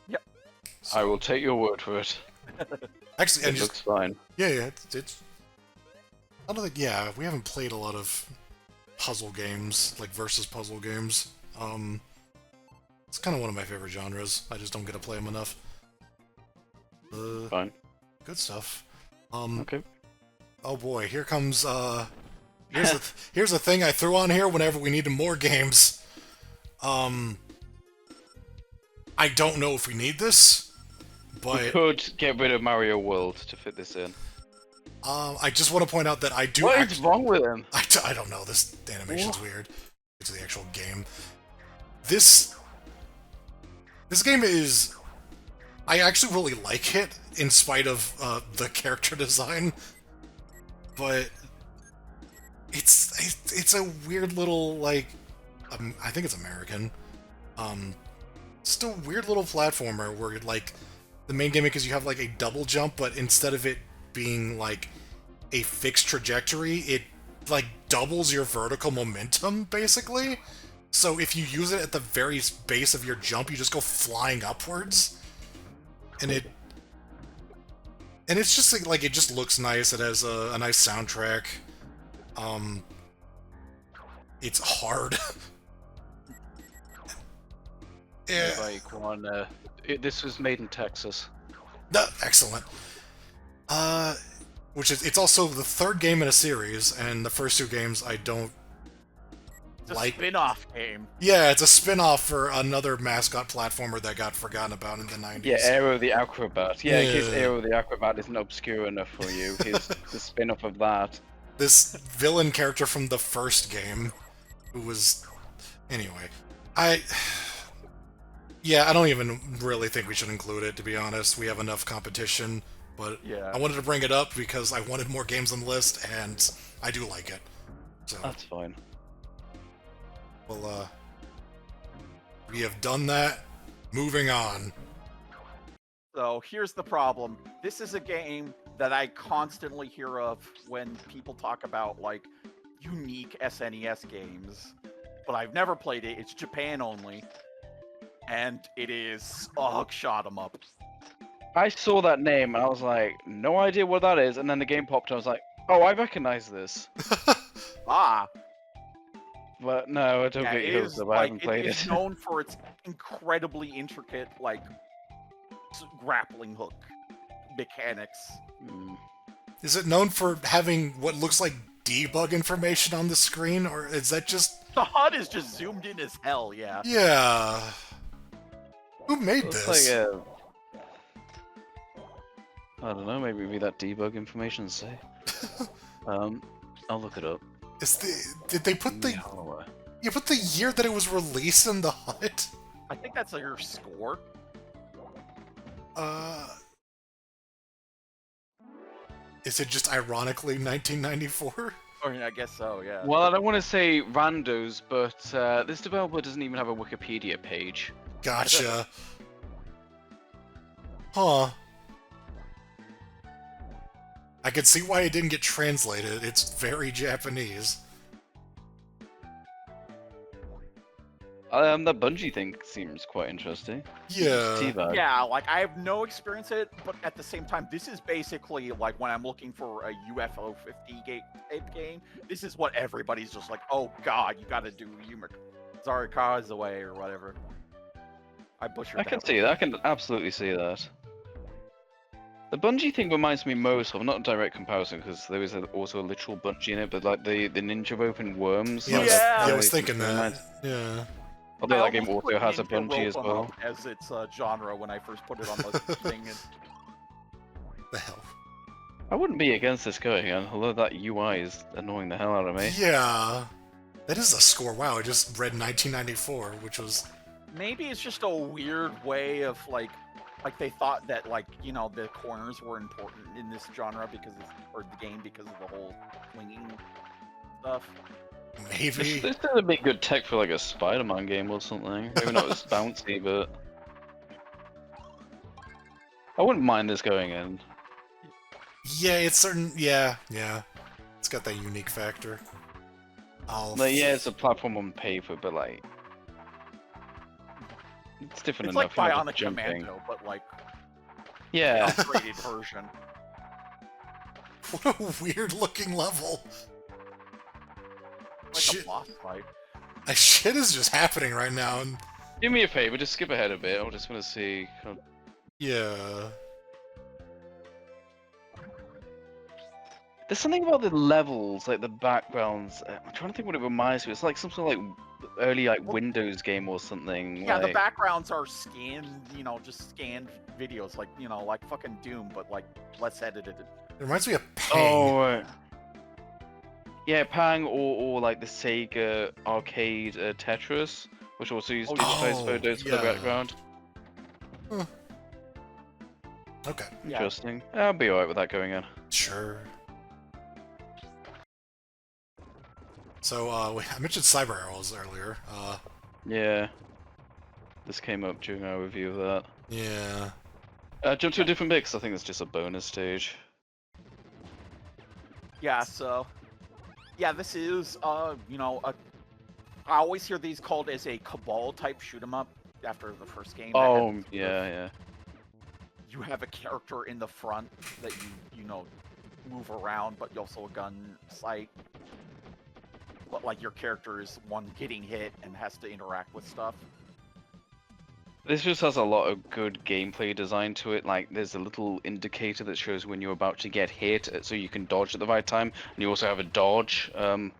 Yep.
So, I will take your word for it.
Actually,
it looks fine.
Yeah, it's. I don't think. Yeah, we haven't played a lot of puzzle games, like versus puzzle games. It's kind of one of my favorite genres. I just don't get to play them enough.
Fine.
Good stuff.
Okay.
Oh boy, here comes here's a thing I threw on here whenever we needed more games. I don't know if we need this, but
we could get rid of Mario World to fit this in.
I just want to point out that I do.
What is wrong with him?
I don't know. This animation's weird. It's the actual game. This game is. I actually really like it, in spite of the character design. But it's a weird little, like, I think it's American. It's a weird little platformer where, like, the main gimmick is you have, like, a double jump, but instead of it being, like, a fixed trajectory, it, like, doubles your vertical momentum, basically. So if you use it at the very base of your jump, you just go flying upwards. And it's just like it just looks nice. It has a nice soundtrack. It's hard.
Yeah. Like one. This was made in Texas.
Excellent. It's also the 3rd game in a series, and the first 2 games I don't like.
It's a spin-off game.
Yeah, it's a spin-off for another mascot platformer that got forgotten about in the 90s.
Yeah, Aero the Acrobat. Yeah, in case Aero the Acrobat isn't obscure enough for you, here's the spin-off of that.
this villain character from the first game, who was... Anyway, yeah, I don't even really think we should include it, to be honest. We have enough competition, but
Yeah.
I wanted to bring it up because I wanted more games on the list, and I do like it. So,
That's fine.
well, we have done that. Moving on.
So here's the problem. This is a game that I constantly hear of when people talk about like unique SNES games, but I've never played it. It's Japan only, and it is shot 'em up.
I saw that name and I was like, no idea what that is, and then the game popped and I was like, oh, I recognize this.
Ah,
But no, I don't
yeah,
get
it
your
is
hopes up. I haven't played
it's
it.
known for its incredibly intricate like grappling hook mechanics.
Hmm.
Is it known for having what looks like debug information on the screen, or is that just...
The HUD is just zoomed in as hell. Yeah.
Yeah. Who made
Looks
this?
like I don't know, maybe read that debug information and say. I'll look it up.
Did they put the...
Yeah,
You put the year that it was released in the HUD?
I think that's your score.
Is it just ironically 1994?
Or I guess so, yeah.
well, I don't want to say randos, but this developer doesn't even have a Wikipedia page.
Gotcha. Huh. I could see why it didn't get translated. It's very Japanese.
That Bungie thing seems quite interesting.
Yeah.
T-Bag.
Yeah, like I have no experience in it, but at the same time, this is basically like when I'm looking for a UFO 50 type game. This is what everybody's just like, oh god, you gotta do Zarika's away or whatever. I butchered
I can
that
see
one.
that. I can absolutely see that. The Bungie thing reminds me most of, not a direct comparison because there is also a literal Bungie in it, but like the Ninja of Open Worms.
Yeah,
like,
Yeah.
I
that
was
really
thinking
reminds-
that. Yeah.
Although
I
that game
almost
also
put
has a
Ninja
Bungie as
Rope 'em
well.
up as its genre when I first put it on the thing.
The hell.
I wouldn't be against this going on, although that UI is annoying the hell out of me.
Yeah. That is a score. Wow, I just read 1994, which was...
Maybe it's just a weird way of like they thought that like the corners were important in this genre or the game because of the whole swinging stuff.
Maybe.
This would be good tech for like a Spider-Man game or something. Maybe not as bouncy, but I wouldn't mind this going in.
Yeah, it's certain... Yeah. It's got that unique factor.
Like, yeah, it's a platform on paper, but like it's different
It's
enough.
like
you're not
Bionic
just jumping.
Commando, but like
Yeah.
upgraded version.
What a weird looking level.
Like
Shit.
a boss fight.
Shit is just happening right now. And
Do me a favor, just skip ahead a bit. I just want to see.
yeah.
There's something about the levels, like the backgrounds. I'm trying to think what it reminds me. It's like some sort of like early Windows game or something.
Yeah, the
like...
backgrounds are scanned, just scanned videos, like like fucking Doom, but like less edited.
It reminds me of Pang.
Oh, right. Yeah, Pang or like the Sega arcade Tetris, which also used digitized photos for the background.
Huh. Okay.
Interesting. Yeah. I'll be alright with that going in.
Sure. So, I mentioned Cyber Arrows earlier.
Yeah. This came up during our review of that.
Yeah.
Jump to a different bit, 'cause I think it's just a bonus stage.
Yeah, so yeah, this is I always hear these called as a Cabal type shoot 'em up after the first game. that
Oh,
had
yeah.
You have a character in the front that you move around, but you also a gun sight. But like your character is one getting hit and has to interact with stuff.
This just has a lot of good gameplay design to it. Like, there's a little indicator that shows when you're about to get hit, so you can dodge at the right time. And you also have a dodge. And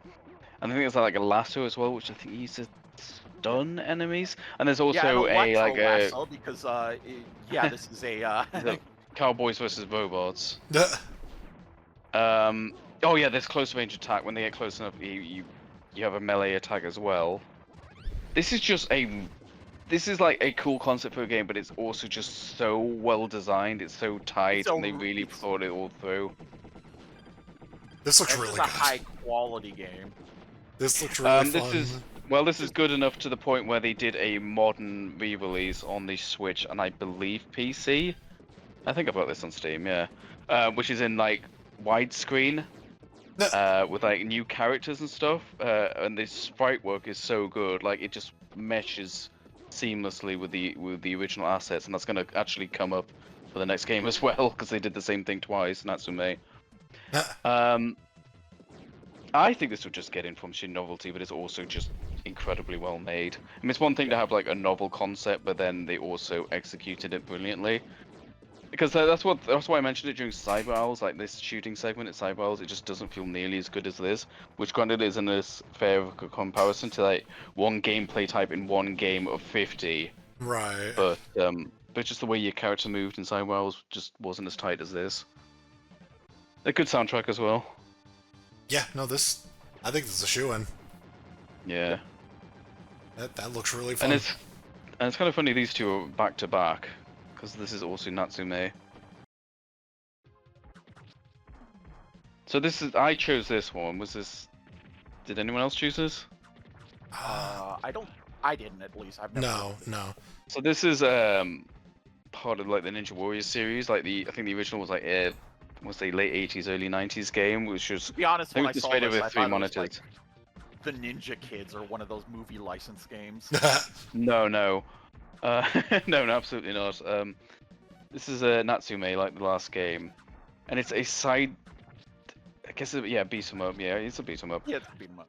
I think there's like a lasso as well, which I think uses stun enemies. And there's also
and
a
lasso because this is a
cowboys versus robots. Oh yeah, there's close range attack. When they get close enough, you have a melee attack as well. This is just a this is like a cool concept for a game, but it's also just so well designed. It's so tight, and they really thought it all through.
This looks
This
really
is a
good.
high quality game.
This looks really
This
fun.
is good enough to the point where they did a modern re-release on the Switch and I believe PC. I think I've got this on Steam, yeah. Which is in like widescreen, with like new characters and stuff. And the sprite work is so good, like it just meshes seamlessly with the original assets, and that's gonna actually come up for the next game as well because they did the same thing twice. Natsume. I think this would just get in from sheer novelty, but it's also just incredibly well made. I mean, it's one thing to have like a novel concept, but then they also executed it brilliantly. Because that's why I mentioned it during Cyber Owls, like this shooting segment at Cyber Owls, it just doesn't feel nearly as good as this, which granted isn't as fair of a comparison to like one gameplay type in one game of 50.
Right.
But just the way your character moved in Cyber Owls just wasn't as tight as this. A good soundtrack as well.
Yeah, no, I think this is a shoo-in.
Yeah.
That looks really fun.
And it's kind of funny these two are back to back, because this is also Natsume. So I chose this one. Did anyone else choose this?
I didn't at least. I've never.
No.
So this is part of like the Ninja Warriors series. Like I think the original was like late 80s, early 90s game, which was
To be honest, when I saw
displayed
this,
with
I
3
thought it was
monitors.
like the Ninja Kids or one of those movie license games.
No, no, absolutely not. This is a Natsume, like the last game, and it's a side. I guess beat 'em up. Yeah, it's a beat 'em up.
Yeah, it's beat 'em up.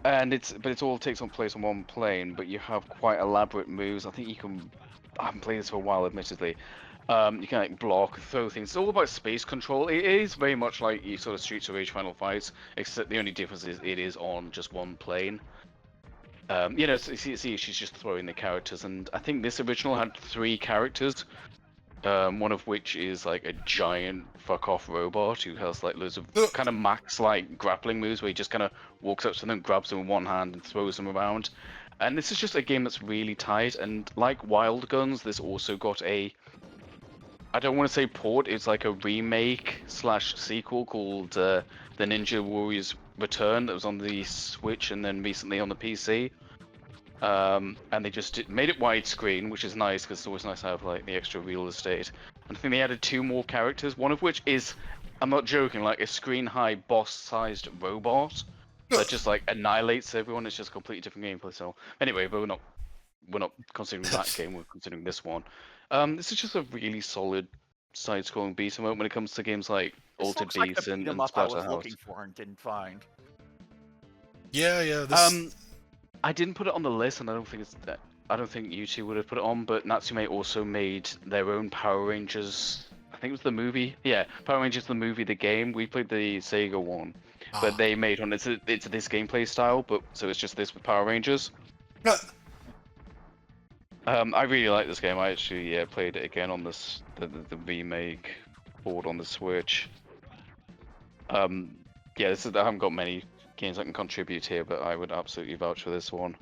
And it all takes place on one plane, but you have quite elaborate moves. I think you can. I haven't played this for a while, admittedly. You can like block, throw things. It's all about space control. It is very much like you sort of Streets of Rage Final Fights, except the only difference is it is on just one plane. So she's just throwing the characters, and I think this original had 3 characters. One of which is like a giant fuck off robot who has like loads of kind of max like grappling moves where he just kind of walks up to them, grabs them with one hand, and throws them around. And this is just a game that's really tight. And like Wild Guns, this also got I don't want to say port, it's like a remake / sequel called the Ninja Warriors Return that was on the Switch and then recently on the PC. And they just made it widescreen, which is nice because it's always nice to have like the extra real estate. And I think they added 2 more characters, one of which is, I'm not joking, like a screen-high boss-sized robot that just like annihilates everyone. It's just a completely different gameplay. So anyway, but we're not considering that game. We're considering this one. This is just a really solid side-scrolling beat 'em up when it comes to games like Altered
Beast
Beast and
I was
Splatterhouse.
looking for and didn't find.
Yeah.
I didn't put it on the list, and I don't think you two would have put it on. But Natsume also made their own Power Rangers. I think it was the movie. Yeah, Power Rangers the movie, the game. We played the Sega one, but they made one. It's this gameplay style, but so it's just this with Power Rangers. I really like this game. I actually played it again on the remake board on the Switch. I haven't got many games I can contribute here, but I would absolutely vouch for this one.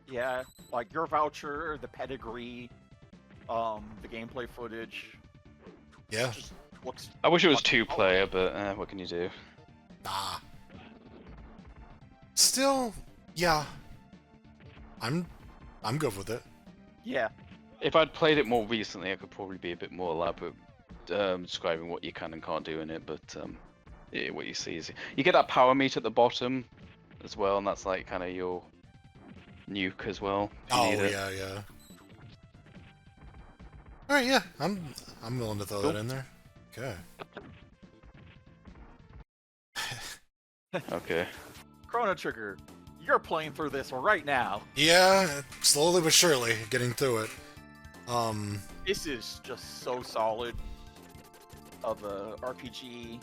Yeah, like your voucher, the pedigree, the gameplay footage.
Yeah.
Just looks.
I wish it was 2-player, but what can you do?
Still, yeah. I'm good with it.
Yeah.
If I'd played it more recently, I could probably be a bit more elaborate describing what you can and can't do in it, but what you see is you get that power meter at the bottom as well, and that's like kind of your nuke as well.
Yeah. All right, yeah, I'm willing to throw that in there. Okay.
Okay.
Chrono Trigger, you're playing through this right now.
Yeah, slowly but surely getting through it.
This is just so solid of a RPG.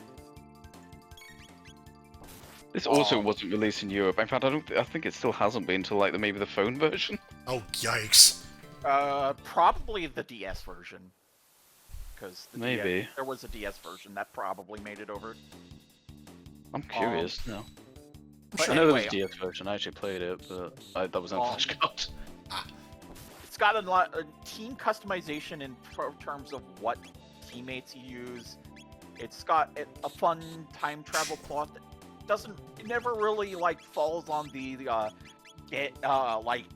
This also wasn't released in Europe. In fact, I think it still hasn't been until like maybe the phone version.
Oh, yikes.
Probably the DS version. Because
maybe
there was a DS version that probably made it over.
I'm curious now.
But
I know
anyway,
there was a DS version. I actually played it, but that was on flashcard.
it's got a lot of team customization in terms of what teammates you use. It's got a fun time travel plot that it never really like falls on the get like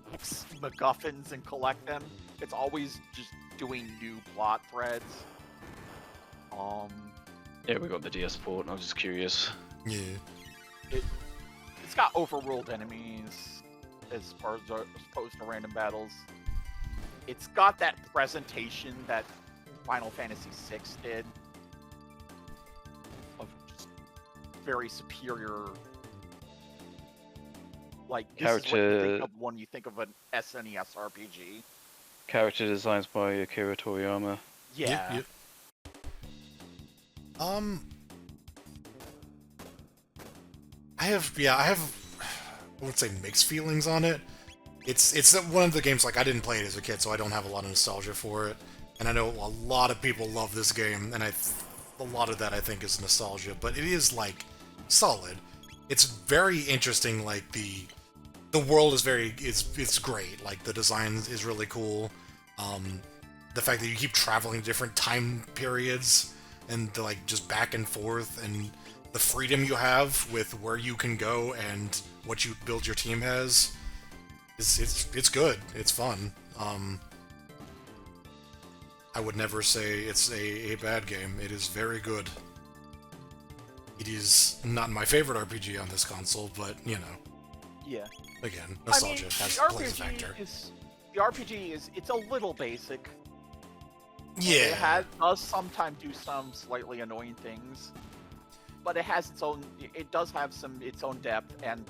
MacGuffins and collect them. It's always just doing new plot threads.
Yeah, we got the DS port, and I was just curious.
Yeah.
It's got overruled enemies as opposed to random battles. It's got that presentation that Final Fantasy VI did of just very superior. Like this is what you think of when you think of an SNES RPG.
Character designs by Akira Toriyama.
Yeah.
Yep. I have, I won't say mixed feelings on it. It's one of the games, like, I didn't play it as a kid, so I don't have a lot of nostalgia for it. And I know a lot of people love this game, and a lot of that I think is nostalgia, but it is, like, solid. It's very interesting, like, the world is it's great. Like, the design is really cool. The fact that you keep traveling to different time periods, and like just back and forth, and the freedom you have with where you can go and what you build your team has, it's good. It's fun. I would never say it's a bad game. It is very good. It is not my favorite RPG on this console, but you know.
Yeah.
Again, nostalgia plays a factor.
The RPG is it's a little basic.
Yeah.
It does sometimes do some slightly annoying things, but it has its own. It does have its own depth, and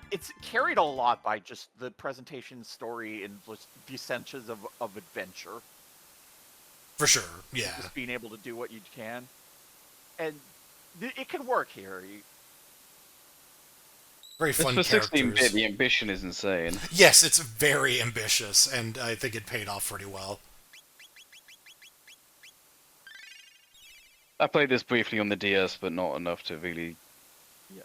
it's carried a lot by just the presentation, story, and just the essentials of adventure.
For sure, yeah.
Just being able to do what you can, and it can work here.
Very fun
for
characters.
16-bit, the ambition is insane.
Yes, it's very ambitious, and I think it paid off pretty well.
I played this briefly on the DS, but not enough to really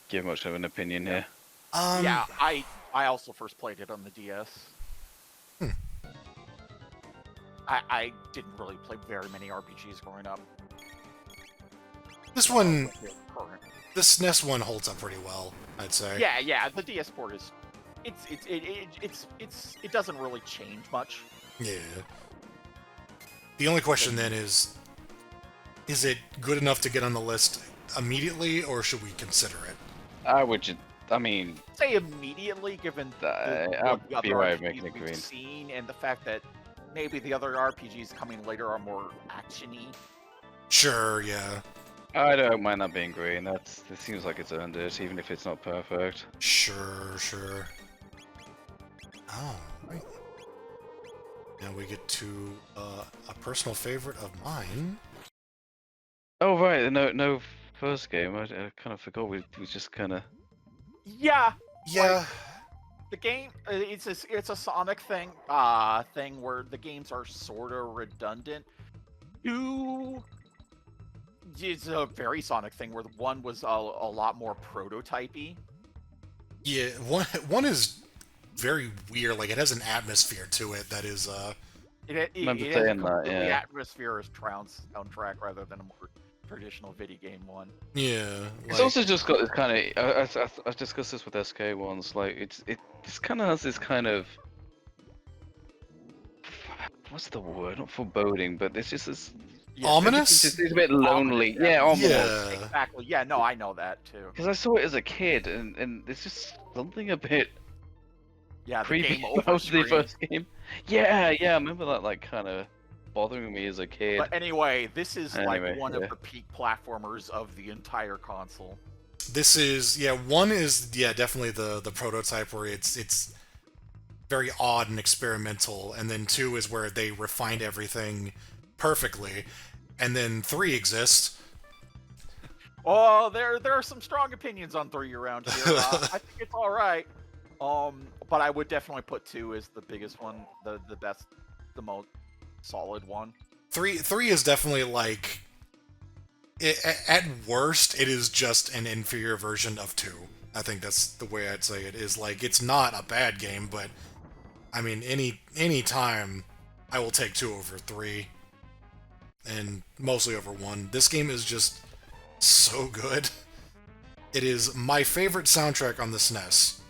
give much of an opinion here.
Yeah, I also first played it on the DS. I didn't really play very many RPGs growing up.
This one, the SNES one holds up pretty well, I'd say.
Yeah. The DS port is, it doesn't really change much.
Yeah. The only question then is it good enough to get on the list immediately, or should we consider it?
I would just, I mean,
say immediately, given the other RPGs we've seen, and the fact that maybe the other RPGs coming later are more action-y.
Sure, yeah.
I don't mind that being green. It seems like it's earned it, even if it's not perfect.
Sure. Oh, right. Now we get to a personal favorite of mine.
Oh right, no first game. I kind of forgot we just kind of.
Yeah.
Yeah.
Like, the game, it's a Sonic thing where the games are sort of redundant. Two, it's a very Sonic thing where one was a lot more prototypey.
Yeah, one is very weird. Like, it has an atmosphere to it that is
It has a completely atmosphere-ish soundtrack rather than a more traditional video game one.
Yeah,
it's also just got this kind of. I discussed this with SK once. Like it kind of has this kind of. What's the word? Not foreboding, but it's just this.
Ominous.
It's a bit lonely. Yeah, ominous.
Yeah.
Exactly. Yeah, no, I know that too.
Because I saw it as a kid, and there's just something a bit.
Yeah,
creepy about the first game. Yeah, I remember that like kind of bothering me as a kid.
But anyway, this is like one of the peak platformers of the entire console.
This is one is definitely the prototype where it's very odd and experimental, and then 2 is where they refined everything perfectly, and then 3 exists.
Oh, there are some strong opinions on 3 around here. I think it's all right. But I would definitely put 2 as the biggest one, the best, the most solid one.
3 is definitely like At worst, it is just an inferior version of 2. I think that's the way I'd say it. Is like, it's not a bad game, but I mean, any time I will take 2 over 3, and mostly over 1. This game is just so good. It is my favorite soundtrack on the SNES,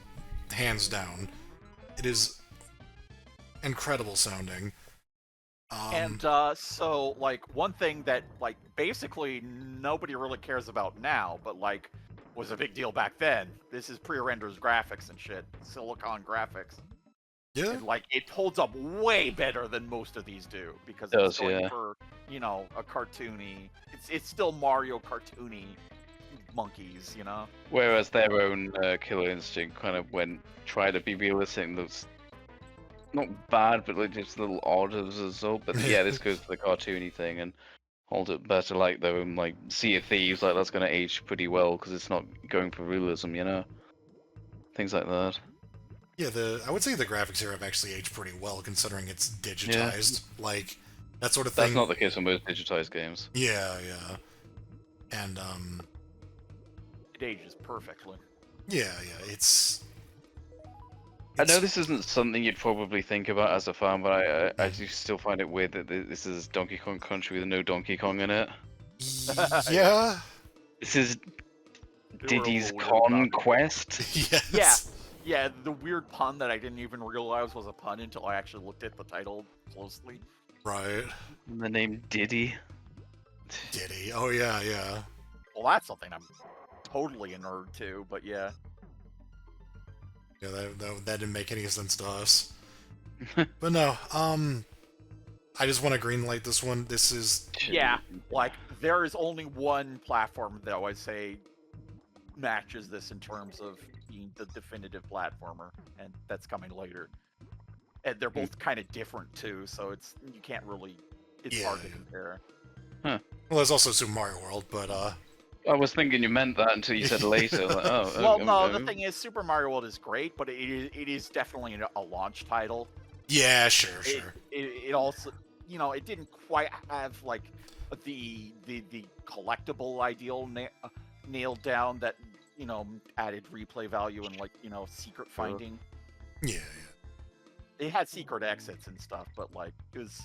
hands down. It is incredible sounding.
And so, like, one thing that, like, basically nobody really cares about now, but, like, was a big deal back then. This is pre-renders graphics and shit. Silicon graphics.
Yeah,
And, like, it holds up way better than most of these do, because
It
it's
does,
going
yeah.
for, you know, a cartoony... It's still Mario cartoony monkeys, you know?
Whereas their own Killer Instinct kind of tried to be realistic and looks not bad, but like just a little odd as a result. But yeah, this goes to the cartoony thing and holds it better. Like their own like Sea of Thieves, like that's going to age pretty well because it's not going for realism, you know, things like that.
yeah. I would say the graphics here have actually aged pretty well, considering it's digitized. Like that sort of thing.
That's not the case for most digitized games.
Yeah, yeah. And
It ages perfectly.
yeah, yeah.
I know this isn't something you'd probably think about as a fan, but I do still find it weird that this is Donkey Kong Country with no Donkey Kong in it.
Yeah.
This is
They were a
Diddy's
little weird about it.
Conquest.
Yes.
Yeah, the weird pun that I didn't even realize was a pun until I actually looked at the title closely.
Right.
And the name Diddy.
Diddy. Oh yeah, yeah.
Well, that's something I'm totally a nerd to, but yeah.
Yeah, that didn't make any sense to us. But no, I just want to greenlight this one. This is
Yeah, like, there is only one platform that I would say matches this in terms of being the definitive platformer, and that's coming later. And they're both kind of different too, so you can't really... It's hard to
Yeah.
compare.
well, there's also Super Mario World, but
I was thinking you meant that until you said later. Like, oh,
Well, no, the thing is, Super Mario World is great, but it is definitely a launch title.
yeah, sure, sure.
It also, you know, it didn't quite have like the collectible ideal nailed down that, you know, added replay value and, like, you know, secret finding.
Yeah, yeah.
It had secret exits and stuff, but like it was...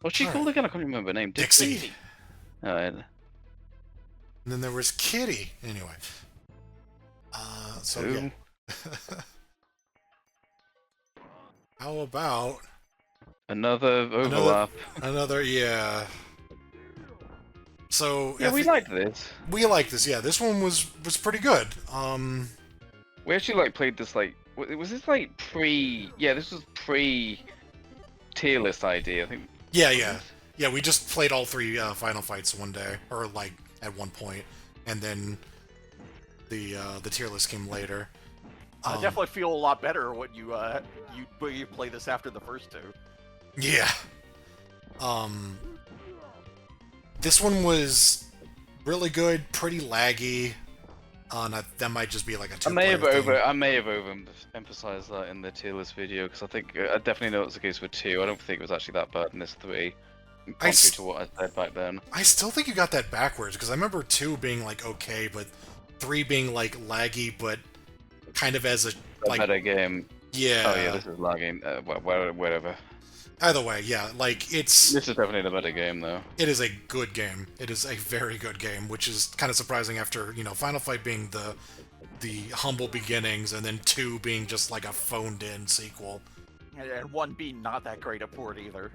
What's she called again? I can't remember her name.
Dixie.
Alright.
And then there was Kitty. Anyway. So yeah. How about
Another overlap.
another yeah. So
Yeah, we liked this.
We liked this. Yeah, this one was pretty good.
We actually like played this like was this like pre? Yeah, this was pre tier list idea. I think.
Yeah, yeah, yeah. We just played all 3 final fights one day, or like at one point, and then the tier list came later.
I definitely feel a lot better when you play this after the first 2.
Yeah. This one was really good, pretty laggy. That might just be like a
I may have
thing.
overemphasized that in the tier list video because I think I definitely know it's the case with 2. I don't think it was actually that bad in this 3, contrary to what I said back then.
I still think you got that backwards because I remember 2 being like okay, but 3 being like laggy, but kind of as a like
better game.
Yeah.
Oh yeah, this is lagging. Whatever.
Either way, yeah, like
This is definitely the better game though.
It is a good game. It is a very good game, which is kind of surprising after, you know, Final Fight being the humble beginnings, and then 2 being just like a phoned-in sequel.
And 1 being not that great a port either.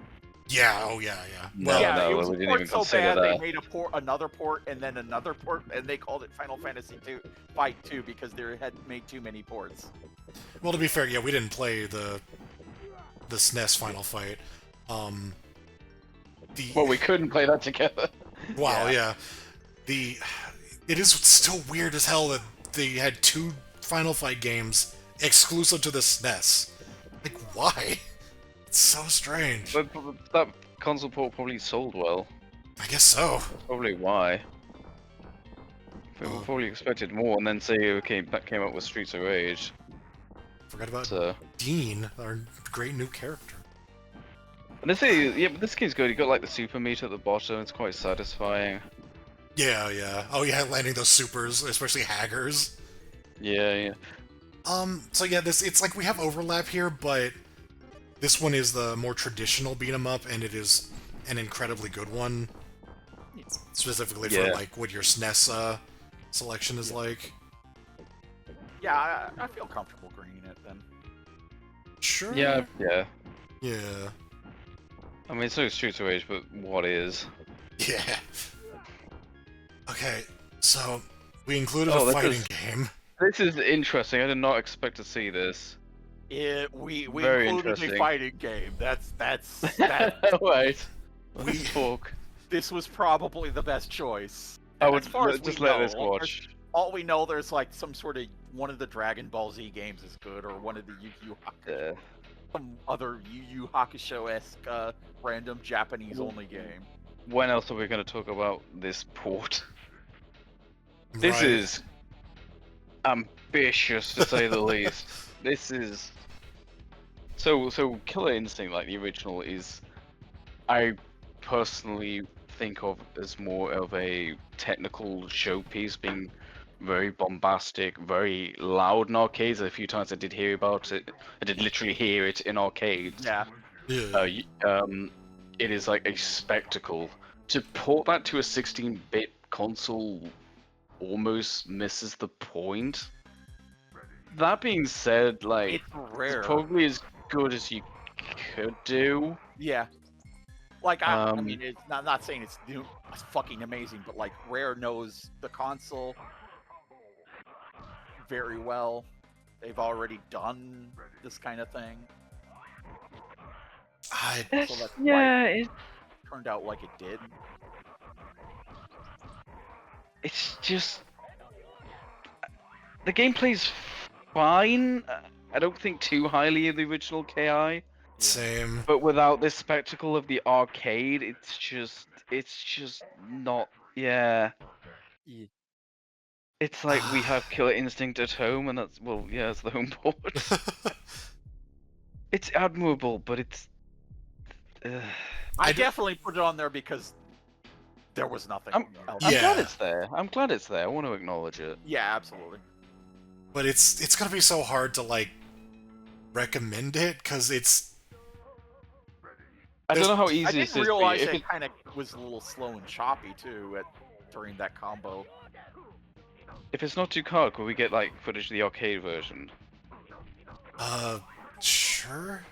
Yeah, oh yeah, yeah.
Well,
yeah,
no,
it was
we
a
didn't
port
even
so
consider
bad
that.
they made another port, and then another port, and they called it Final Fantasy Fight 2 because they had made too many ports.
Well, to be fair, yeah, we didn't play the SNES Final Fight.
Well, we couldn't play that together.
Wow, yeah. It is still weird as hell that they had 2 Final Fight games exclusive to the SNES. Like, why? It's so strange.
But that console port probably sold well.
I guess so.
That's probably why. We probably expected more, and then Sega came up with Streets of Rage.
Forgot about Dean, our great new character.
And but this game's good. You got like the super meat at the bottom. It's quite satisfying.
Yeah, yeah. Oh yeah, landing those supers, especially haggers.
Yeah.
So yeah, it's like we have overlap here, but this one is the more traditional beat 'em up, and it is an incredibly good one. Specifically for
Yeah.
like what your Snes selection is like.
Yeah, I feel comfortable greening it then.
Sure.
Yeah.
Yeah.
I mean, it's no Streets of Rage, but what is?
Yeah. Okay, so we included
Oh,
a fighting game.
This is interesting. I did not expect to see this.
We
Very
included
interesting.
a fighting game. That's
Wait.
We
Let's talk.
This was probably the best choice.
I
And
would
as far as
just
we
let
know,
this watch.
all we know, there's like some sort of one of the Dragon Ball Z games is good, or one of the Yu Yu Hakusho, some other Yu Yu Hakusho-esque random Japanese only game.
When else are we going to talk about this port? This
right.
is ambitious to say the least. This is so Killer Instinct, like the original, is I personally think of as more of a technical showpiece, being very bombastic, very loud in arcades. A few times I did hear about it. I did literally hear it in arcades.
Yeah.
Yeah.
It is like a spectacle. To port that to a 16-bit console almost misses the point. That being said, like,
It's rare.
it's probably as good as you could do.
Yeah. Like I mean, it's not saying it's fucking amazing, but like Rare knows the console very well. They've already done this kind of thing, so that's why it turned out like it did.
It's just the gameplay's fine. I don't think too highly of the original KI.
Same.
But without this spectacle of the arcade, it's just not. Yeah. It's like we have Killer Instinct at home, and that's it's the home port. It's admirable, but it's.
I definitely put it on there because there was nothing else.
I'm
Yeah.
glad it's there. I'm glad it's there. I want to acknowledge it.
Yeah, absolutely.
But it's gonna be so hard to like recommend it because it's.
I don't know how
I
easy it
didn't
is for you.
realize
If
it kind of was a little slow and choppy too during that combo.
If it's not too hard, could we get like footage of the arcade version?
Sure.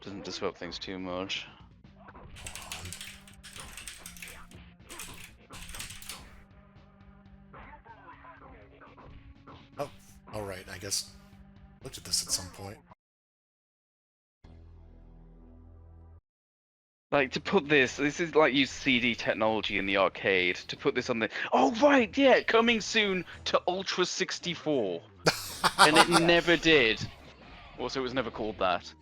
Doesn't disrupt things too much.
Oh, all right. I guess looked at this at some point.
Like, to put this is like use CD technology in the arcade. To put this on the... Oh, right, yeah, coming soon to Ultra 64. And it never did. Also, it was never called that.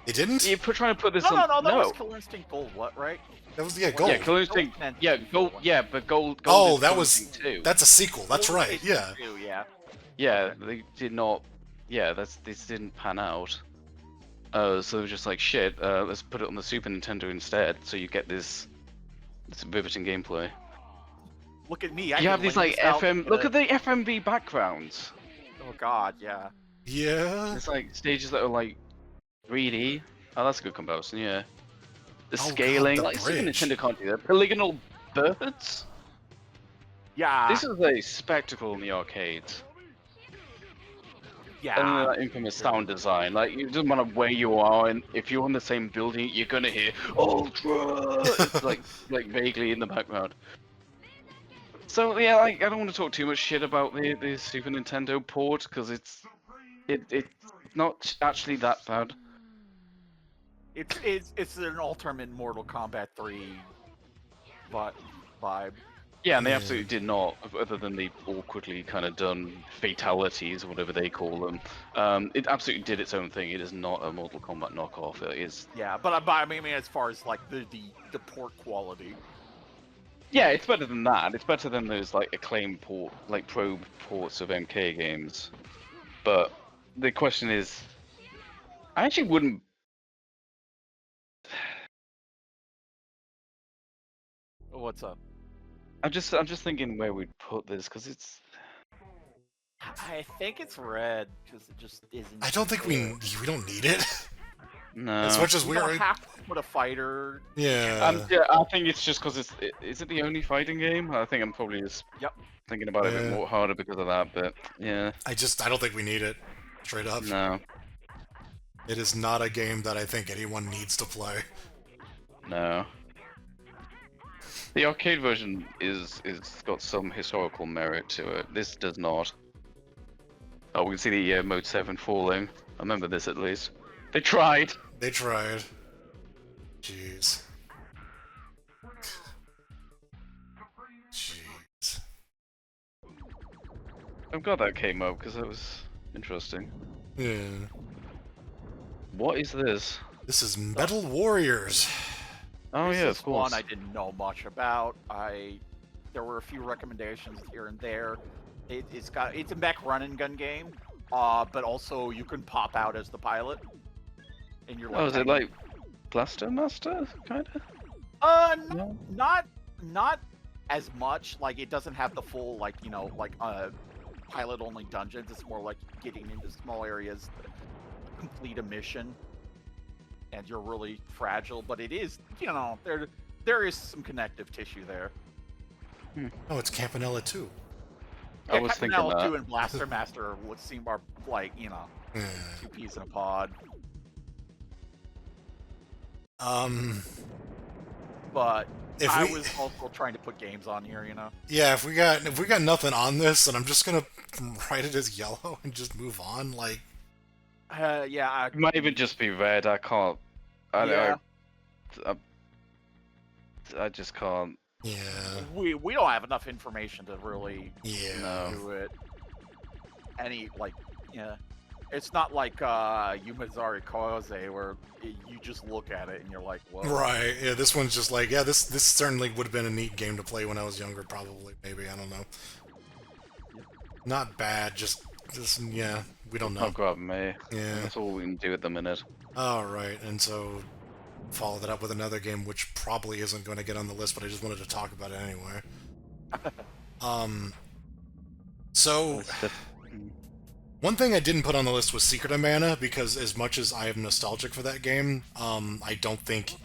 It didn't?
You're trying to put this
No,
on...
that was Killer Instinct Gold, what, right?
That was gold.
Yeah, Killer Instinct... Yeah, gold, yeah, but gold
Oh,
is
that
Killer
was...
Instinct 2.
That's a sequel. That's
Gold
right.
is
Yeah.
too, yeah.
Yeah, they did not... Yeah, this didn't pan out. So they were just like, shit, let's put it on the Super Nintendo instead, so you get this riveting gameplay.
Look at me.
You have these like FM... Look at the FMV backgrounds!
Oh god, yeah.
Yeah.
There's like stages that are like 3D. Oh, that's a good comparison, yeah. The
Oh, God,
scaling,
the
like Super
bridge.
Nintendo can't do that. Polygonal birds?
Yeah.
This is a spectacle in the arcades.
Yeah.
And then that infamous sound design, like, it doesn't matter where you are, and if you're in the same building, you're gonna hear Ultra! It's like vaguely in the background. So yeah, like, I don't want to talk too much shit about the Super Nintendo port, because it's not actually that bad.
It's an ultimate Mortal Kombat 3 vibe.
Yeah, and they absolutely did not, other than the awkwardly kind of done fatalities, or whatever they call them. It absolutely did its own thing. It is not a Mortal Kombat knockoff. It is.
Yeah, but I mean, as far as like the port quality.
Yeah, it's better than that. It's better than those like acclaimed probe ports of MK games. But the question is, I actually wouldn't.
What's up?
I'm just thinking where we'd put this because it's.
I think it's red because it just isn't.
I don't think
there.
we don't need it.
No.
As much as
We
we're
don't have to put a fighter.
yeah.
Yeah, I think it's just because it's. Is it the only fighting game? I think I'm probably just
Yep.
thinking about it a bit
Yeah.
more harder because of that. But yeah,
I don't think we need it. Straight up.
no,
It is not a game that I think anyone needs to play.
no. The arcade version is got some historical merit to it. This does not. Oh, we can see the Mode 7 falling. I remember this at least. They tried.
They tried. Jeez. Jeez.
I'm glad that came up because that was interesting.
Yeah.
What is this?
This is Metal Warriors.
Oh
This
yeah,
is
of course.
one I didn't know much about. There were a few recommendations here and there. It's a mech run and gun game, but also you can pop out as the pilot. And you're like,
Oh, is it like Blaster Master kind of?
No, not as much. Like it doesn't have the full pilot only dungeons. It's more like getting into small areas to complete a mission, and you're really fragile. But it is, there is some connective tissue there.
Oh, it's Campanella too.
I was thinking that.
2 and Blaster Master would seem are like
Yeah.
two peas in a pod. But
If
I
we-
was also trying to put games on here,
Yeah, if we got nothing on this, then I'm just gonna write it as yellow and just move on. Like,
Yeah.
It might even just be red. I can't.
Yeah.
I just can't.
yeah,
We don't have enough information to really
yeah.
No.
do it. It's not like Yumazari Koze where you just look at it and you're like, whoa.
Right. Yeah, this one's just like, yeah, this certainly would have been a neat game to play when I was younger, probably, maybe, I don't know. Not bad, just yeah, we don't know.
Oh god, me.
Yeah.
That's all we can do at the minute.
Alright, and so follow that up with another game which probably isn't going to get on the list, but I just wanted to talk about it anyway. So one thing I didn't put on the list was Secret of Mana, because as much as I am nostalgic for that game, I don't think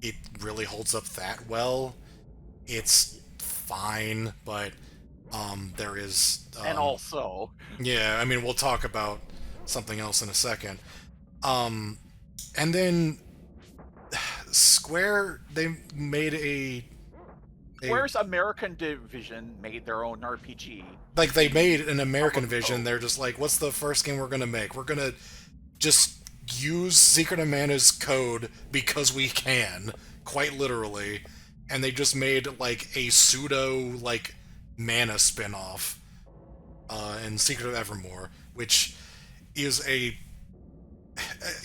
it really holds up that well. It's fine, but there is...
And also...
Yeah, I mean, we'll talk about something else in a second. And then Square, they made
Square's American division made their own RPG.
like, they made an American vision. They're just like, what's the first game we're gonna make? We're gonna just use Secret of Mana's code because we can, quite literally. And they just made, like, a pseudo, like, Mana spin-off, in Secret of Evermore, which is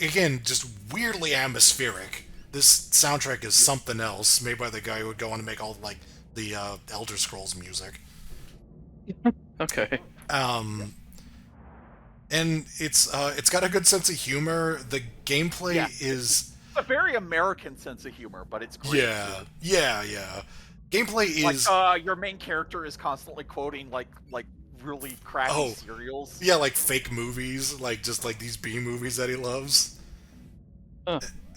again, just weirdly atmospheric. This soundtrack is something else, made by the guy who would go on to make all, like, the Elder Scrolls music.
Okay.
And it's got a good sense of humor. The gameplay is...
It's a very American sense of humor, but it's great.
Yeah, yeah. Gameplay is...
Like, your main character is constantly quoting, like really crappy serials.
Yeah, like fake movies, like just like these B movies that he loves.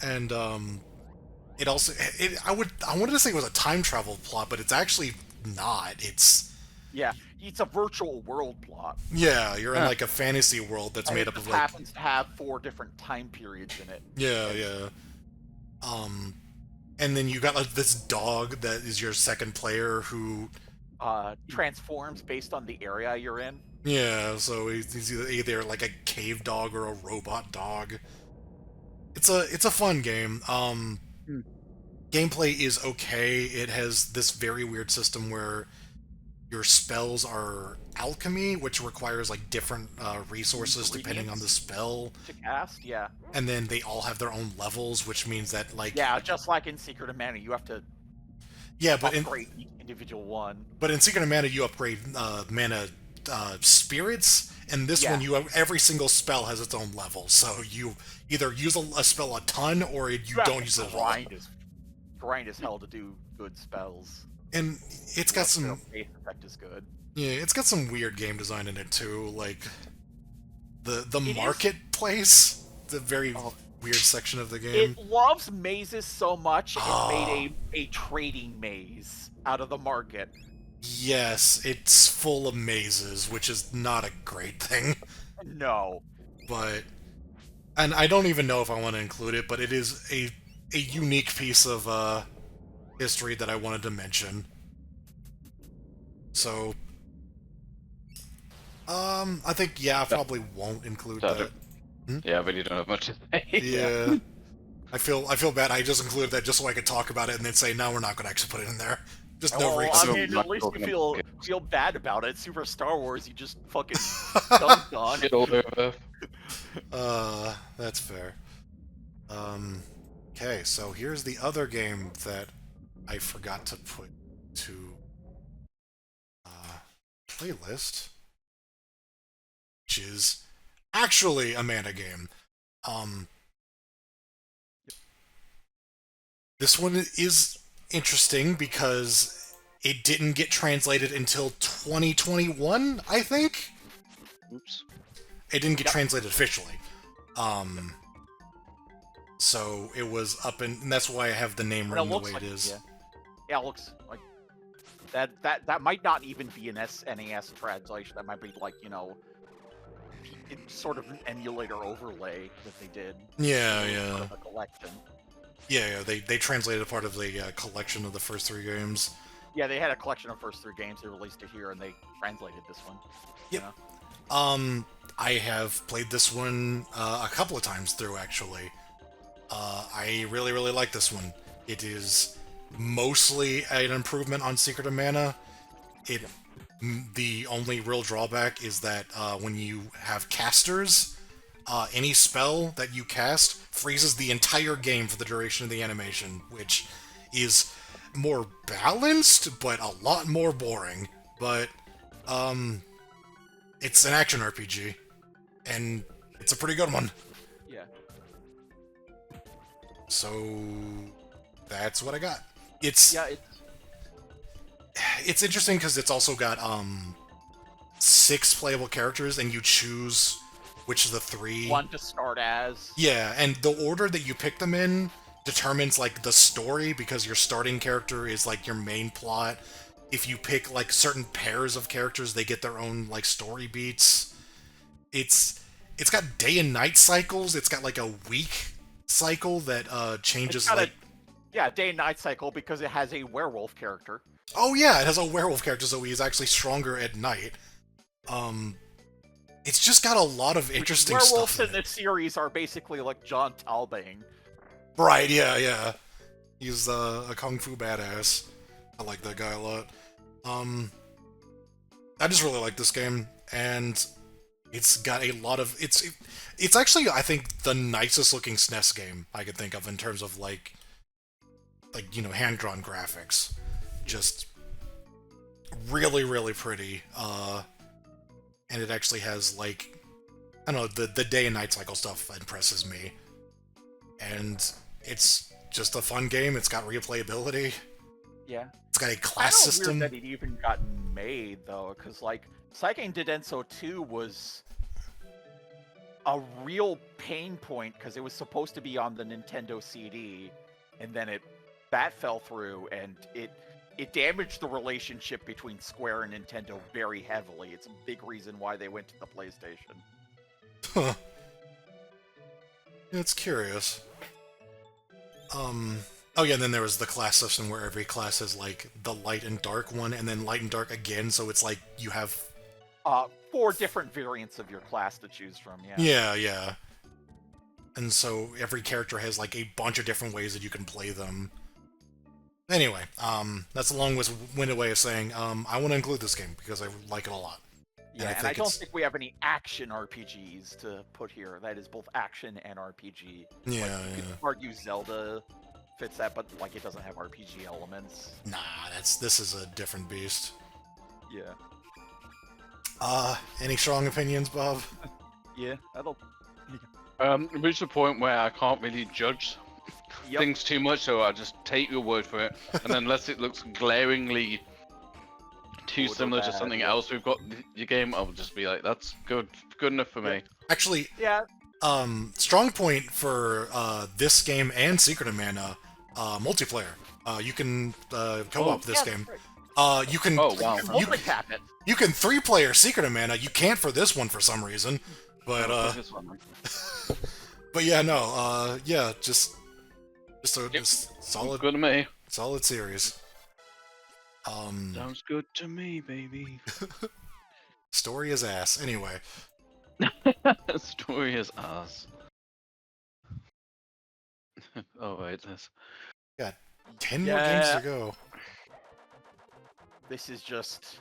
And it also I wanted to say it was a time travel plot, but it's actually not. It's
a virtual world plot.
Yeah, you're in like a fantasy world that's made up of like
happens to have 4 different time periods in it.
Yeah. And then you got like this dog that is your second player who
transforms based on the area you're in.
Yeah, so he's either like a cave dog or a robot dog. It's a fun game. Gameplay is okay. It has this very weird system where your spells are alchemy, which requires like different resources depending on the spell
to cast. Yeah,
and then they all have their own levels, which means that like
just like in Secret of Mana, you have to
but
upgrade each individual one.
But in Secret of Mana, you upgrade mana spirits, and this one you have every single spell has its own level. So you either use a spell a ton or you
have
don't
to
use it at all.
grind as hell to do good spells.
And it's got some
base effect is good.
Yeah, it's got some weird game design in it too, like the marketplace, the very weird section of the game.
It loves mazes so much it made a trading maze out of the market.
Yes, it's full of mazes, which is not a great thing.
No.
And I don't even know if I want to include it, but it is a unique piece of history that I wanted to mention. So, I think, I probably won't include that.
Yeah, but you don't have much to say.
Yeah. I feel bad. I just included that just so I could talk about it and then say, no, we're not going to actually put it in there. Just no reason.
I mean, at least you feel bad about it. Super Star Wars, you just fucking dunked on.
Get all over.
That's fair. Okay, so here's the other game that I forgot to put to playlist, which is actually a mana game. This one is interesting because it didn't get translated until 2021, I think?
Oops.
It didn't get translated officially. So it was up and that's why I have the name written the way it is.
Yeah, it looks like that might not even be an SNES translation. That might be like, it's sort of an emulator overlay that they did.
Yeah.
A collection.
Yeah, they translated part of the collection of the first 3 games.
Yeah, they had a collection of first 3 games. They released it here, and they translated this one.
Yep. I have played this one a couple of times through, actually. I really, really like this one. It is mostly an improvement on Secret of Mana. The only real drawback is that when you have casters, any spell that you cast freezes the entire game for the duration of the animation, which is more balanced, but a lot more boring. But, it's an action RPG, and it's a pretty good one.
Yeah.
So, that's what I got. It's interesting because it's also got, 6 playable characters, and you choose which of the 3...
One to start as.
Yeah, and the order that you pick them in determines, like, the story, because your starting character is, like, your main plot. If you pick, like, certain pairs of characters, they get their own, like, story beats. It's got day and night cycles. It's got, like, a week cycle that changes, like...
day and night cycle because it has a werewolf character.
Oh, yeah, it has a werewolf character, so he's actually stronger at night. It's just got a lot of interesting stuff.
Werewolves in this series are basically like John Talbane.
Right, yeah. He's a kung fu badass. I like that guy a lot. I just really like this game, and it's got a lot of... It's actually, I think, the nicest looking SNES game I could think of in terms of, like hand-drawn graphics. Just really, really pretty. And it actually has, like, I don't know, the day and night cycle stuff impresses me. And it's just a fun game. It's got replayability.
Yeah.
It's got a class system.
Weird that it even got made, though, because, like, Seiken Densetsu 2 was a real pain point, because it was supposed to be on the Nintendo CD, and then that fell through, and it damaged the relationship between Square and Nintendo very heavily. It's a big reason why they went to the PlayStation.
Huh. It's curious. Oh yeah, and then there was the class system where every class has, like, the light and dark one, and then light and dark again, so it's like you have...
4 different variants of your class to choose from, yeah.
Yeah. And so every character has, like, a bunch of different ways that you can play them. Anyway, that's a long-winded way of saying, I want to include this game, because I like it a lot.
Yeah, and I don't think we have any action RPGs to put here. That is both action and RPG.
Yeah,
you could argue Zelda fits that, but, like, it doesn't have RPG elements.
Nah, this is a different beast.
Yeah.
Any strong opinions, Bob?
Yeah, that'll.
Reached a point where I can't really judge
Yep.
things too much, so I just take your word for it. And then unless it looks glaringly too
Good or
similar to
bad,
something
yeah.
else we've got in your game, I'll just be like, that's good enough for me.
Actually,
Yeah.
strong point for this game and Secret of Mana, multiplayer. You can co-op this
Yeah,
game.
right.
You can.
Oh, wow.
You,
Multi-tap it.
you can 3-player Secret of Mana. You can't for this one for some reason. But
Oh, this one.
but yeah, no. Yeah, just a just
Sounds good to me.
solid series.
Sounds good to me, baby.
Story is ass. Anyway,
Story is ass. Oh wait, this.
got 10 more games
Yeah.
to go.
This is just.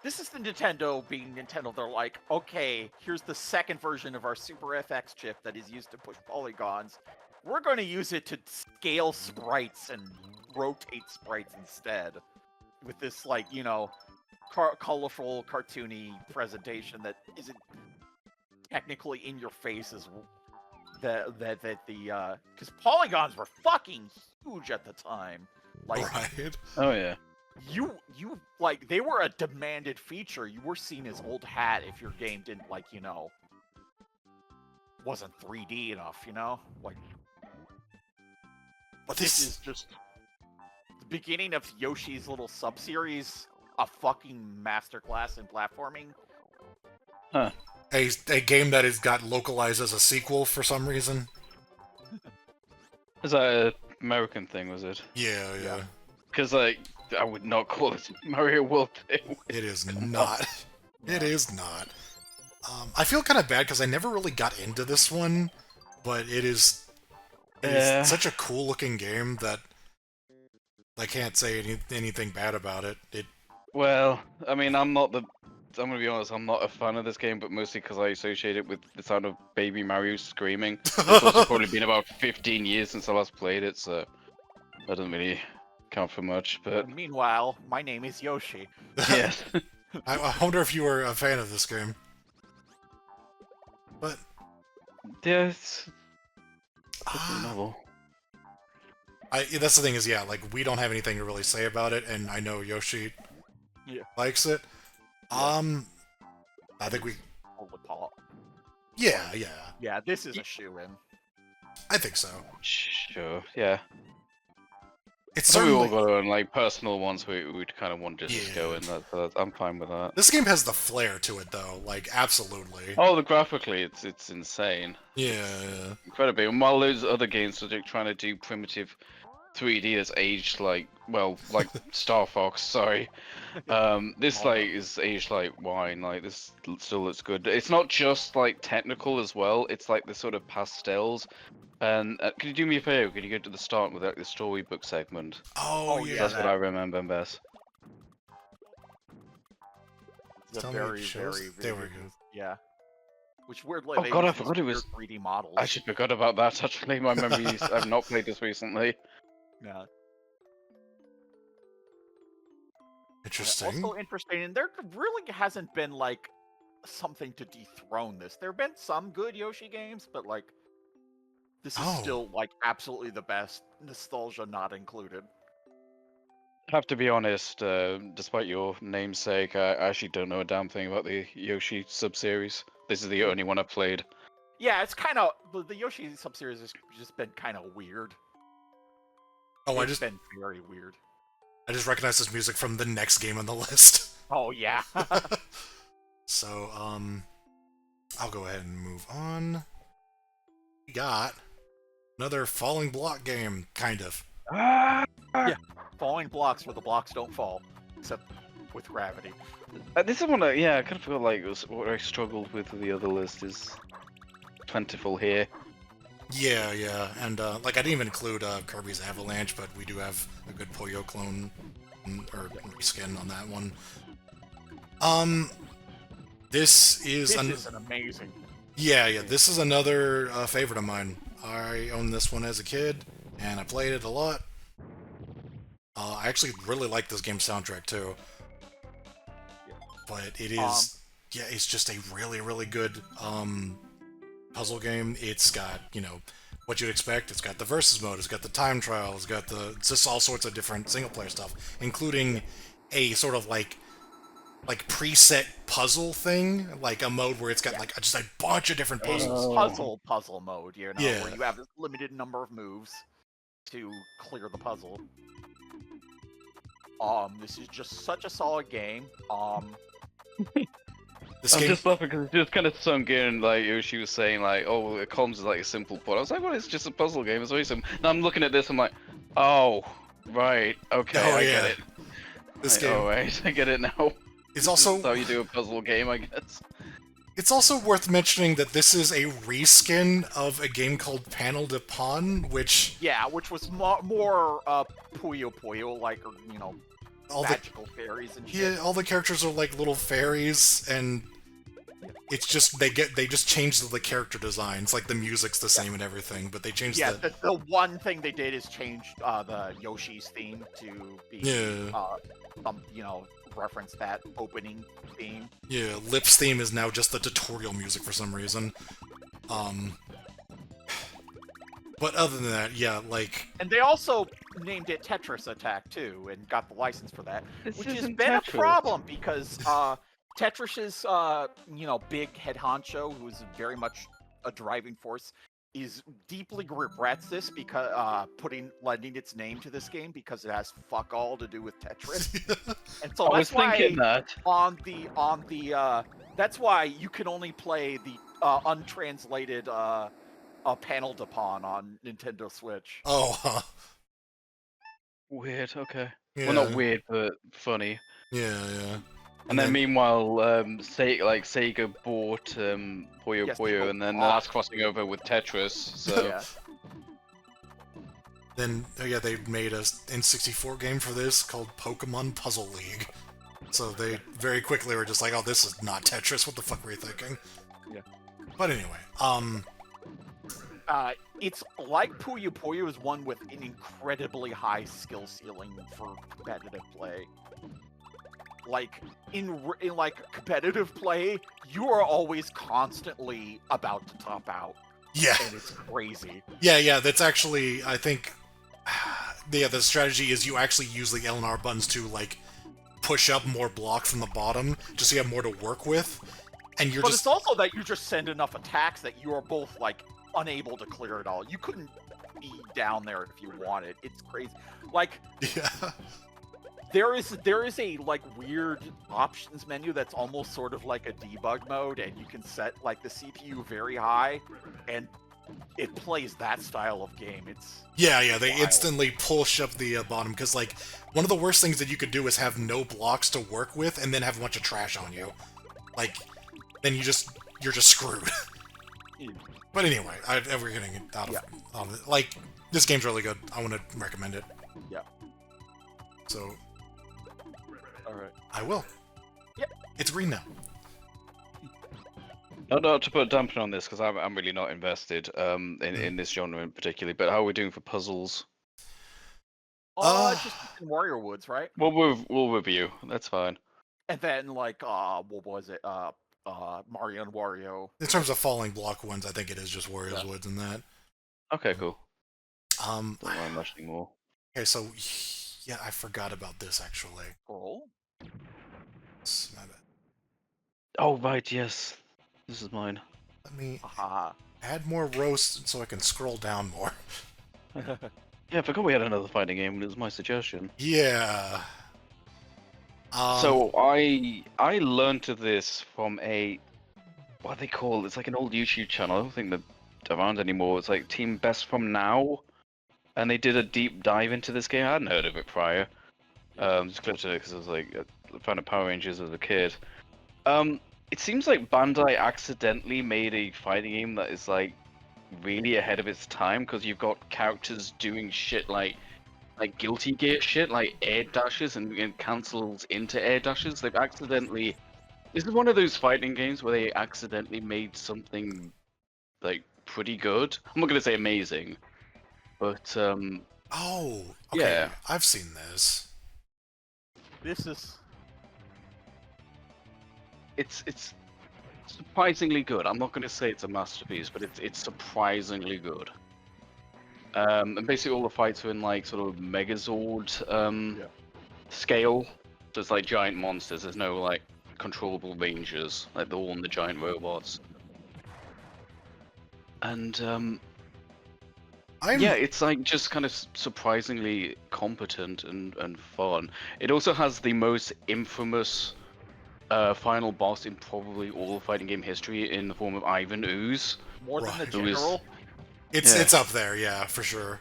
This is the Nintendo being Nintendo. They're like, okay, here's the second version of our Super FX chip that is used to push polygons. We're going to use it to scale sprites and rotate sprites instead. With this, like, you know, colorful, cartoony presentation that isn't technically in your face as because polygons were fucking huge at the time. Like,
Right.
Oh yeah.
you like, they were a demanded feature. You were seen as old hat if your game didn't, like, you know, wasn't 3D enough, you know? Like, but this is just the beginning of Yoshi's little sub-series, a fucking masterclass in platforming.
Huh.
A game that has got localized as a sequel for some reason.
Is that an American thing, was it?
Yeah.
Because, like, I would not call it Mario World.
It is not. It is not. I feel kind of bad because I never really got into this one, but it is such a cool looking game that I can't say anything bad about it.
Well, I mean, I'm gonna be honest, I'm not a fan of this game, but mostly because I associate it with the sound of baby Mario screaming. It's also probably been about 15 years since I last played it, so that doesn't really count for much, but...
Meanwhile, my name is Yoshi.
Yes.
I wonder if you were a fan of this game. But
Yeah, it's novel.
that's the thing is, yeah, like, we don't have anything to really say about it, and I know Yoshi likes it. I think we... Yeah.
Yeah, this is a shoe-in.
I think so.
Sure, yeah.
It's
I think we all
certainly...
got our own, like, personal ones we'd kind of want to just
Yeah.
go in. I'm fine with that.
This game has the flair to it, though. Like, absolutely.
Oh, graphically, it's insane.
Yeah.
Incredibly. And while those other games are trying to do primitive 3D that's aged like, well, like Star Fox, sorry. This like is aged like wine. Like this still looks good. It's not just like technical as well. It's like the sort of pastels. And can you do me a favor? Can you go to the start with like the storybook segment?
Oh, yeah.
That's what I remember best.
It's
Tell
a
me it
very,
shows-
very,
there we
very,
go.
yeah. Which weirdly,
Oh
they
God, I
use
forgot it
weird
was-
3D models.
I actually forgot about that. Actually, my memories. I've not played this recently.
Yeah.
Interesting.
Also interesting, and there really hasn't been like something to dethrone this. There have been some good Yoshi games, but like this is
Oh.
still like absolutely the best. Nostalgia not included.
I have to be honest, despite your namesake, I actually don't know a damn thing about the Yoshi sub-series. This is the only one I've played.
Yeah, it's kind of the Yoshi sub-series has just been kind of weird.
Oh,
It's been very weird.
I just recognize this music from the next game on the list.
Oh yeah.
So, I'll go ahead and move on. We got another falling block game, kind of.
Falling blocks where the blocks don't fall, except with gravity.
This is one I kind of feel like was what I struggled with the other list is plentiful here.
Yeah, and like I didn't even include Kirby's Avalanche, but we do have a good Puyo clone or reskin on that one. This is
This is an amazing.
yeah. This is another favorite of mine. I owned this one as a kid, and I played it a lot. I actually really like this game's soundtrack too. but it is, yeah, it's just a really, really good puzzle game. It's got, you know, what you'd expect. It's got the versus mode, it's got the time trial, it's just all sorts of different single-player stuff, including a sort of like preset puzzle thing, like a mode where it's got like just a bunch of different puzzles.
Puzzle mode, you know,
Yeah.
where you have this limited number of moves to clear the puzzle. This is just such a solid game.
This
I'm
game,
just laughing because it just kind of sunk in, like she was saying, like, oh, Columns is like a simple plot. I was like, well, it's just a puzzle game. It's very simple. Now I'm looking at this, I'm like, oh, right, okay,
Oh,
I
yeah.
get it.
This
Like,
game
oh, right, I get it now.
is also
That's how you do a puzzle game, I guess.
It's also worth mentioning that this is a reskin of a game called Panel de Pon, which
which was more Puyo Puyo, like, or, you know,
all
magical fairies and shit.
yeah, all the characters are like little fairies, and it's just they just changed the character designs. Like the music's the same and everything, but they changed
The one thing they did is change the Yoshi's theme to be you know, reference that opening theme.
Yeah, Lip's theme is now just the tutorial music for some reason. But other than that, yeah, like...
And they also named it Tetris Attack, too, and got the license for that.
This
which has
isn't
been
Tetris.
a problem, because Tetris's, you know, big head honcho, who's very much a driving force, is deeply regrets this because lending its name to this game because it has fuck all to do with Tetris. And so
I was thinking that.
That's why you can only play the untranslated Panel de Pon on Nintendo Switch.
Oh, huh.
Weird, okay.
Yeah.
Well, not weird, but funny.
Yeah.
And then meanwhile, Sega bought Puyo Puyo, and then that's crossing over with Tetris. So
Yeah.
Then, they made a N64 game for this called Pokemon Puzzle League. So they very quickly were just like, oh, this is not Tetris, what the fuck were you thinking?
Yeah.
But anyway,
it's like Puyo Puyo is one with an incredibly high skill ceiling for competitive play. Like in like competitive play, you are always constantly about to top out.
Yeah.
And it's crazy.
Yeah, that's actually, I think, the strategy is you actually use the L and R buttons to, like, push up more block from the bottom, just so you have more to work with, and you're
But it's also that you just send enough attacks that you are both, like, unable to clear it all. You couldn't be down there if you wanted. It's crazy. Like,
yeah.
There is a like weird options menu that's almost sort of like a debug mode, and you can set like the CPU very high, and it plays that style of game. It's
Yeah, they
wild.
instantly push up the bottom, because, like, one of the worst things that you could do is have no blocks to work with, and then have a bunch of trash on you. Like, then you're just screwed. But anyway, we're getting out of it. Like, this game's really good. I want to recommend it.
Yeah.
So...
Alright.
I will.
Yep.
It's green now.
not to put a dampener on this, because I'm really not invested in this genre in particular. But how are we doing for puzzles?
Just in Warrior Woods, right?
We'll review. That's fine.
And then like what was it? Mario and Wario.
In terms of falling block ones, I think it is just Warriors Woods and that.
Okay, cool.
Don't
mind much anymore.
Okay, so yeah, I forgot about this actually.
Scroll.
My bad.
Oh right, yes. This is mine.
Let me
Aha.
add more rows so I can scroll down more.
Yeah, I forgot we had another fighting game. It was my suggestion.
Yeah.
So I learned of this from what they call it's like an old YouTube channel. I don't think they're around anymore. It's like Team Best from Now, and they did a deep dive into this game. I hadn't heard of it prior. Just clicked it because I was like a fan of Power Rangers as a kid. It seems like Bandai accidentally made a fighting game that is like really ahead of its time, because you've got characters doing shit like Guilty Gear shit, like air dashes and cancels into air dashes. They've accidentally... This is one of those fighting games where they accidentally made something like pretty good. I'm not gonna say amazing, but
Oh, okay.
Yeah.
I've seen this.
This is
it's surprisingly good. I'm not going to say it's a masterpiece, but it's surprisingly good. And basically all the fights are in like sort of Megazord scale. So it's like giant monsters. There's no like controllable rangers. Like they're all in the giant robots. And yeah, it's like just kind of surprisingly competent and fun. It also has the most infamous final boss in probably all fighting game history in the form of Ivan Ooze.
More than the
Right.
general.
It's up there, yeah, for sure.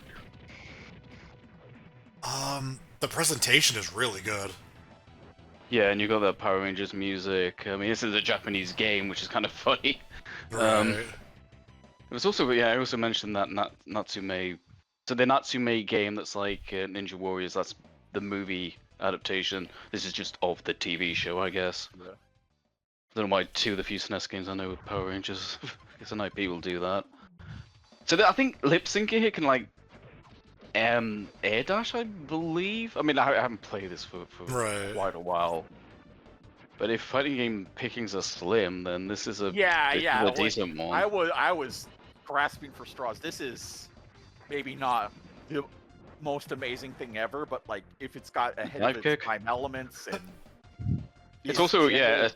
The presentation is really good.
Yeah, and you got that Power Rangers music. I mean, this is a Japanese game, which is kind of funny.
Right.
It was also, yeah, I also mentioned that Natsume. So the Natsume game that's like Ninja Warriors, that's the movie adaptation. This is just of the TV show, I guess.
Yeah.
I don't know why two of the few SNES games I know with Power Rangers. Because I know people do that. So I think lip syncing here can like air dash, I believe. I mean, I haven't played this for
Right.
quite a while. But if fighting game pickings are slim, then this is a decent one.
I was grasping for straws. This is maybe not the most amazing thing ever, but like if it's got a hit of its time elements and
it's also a
good.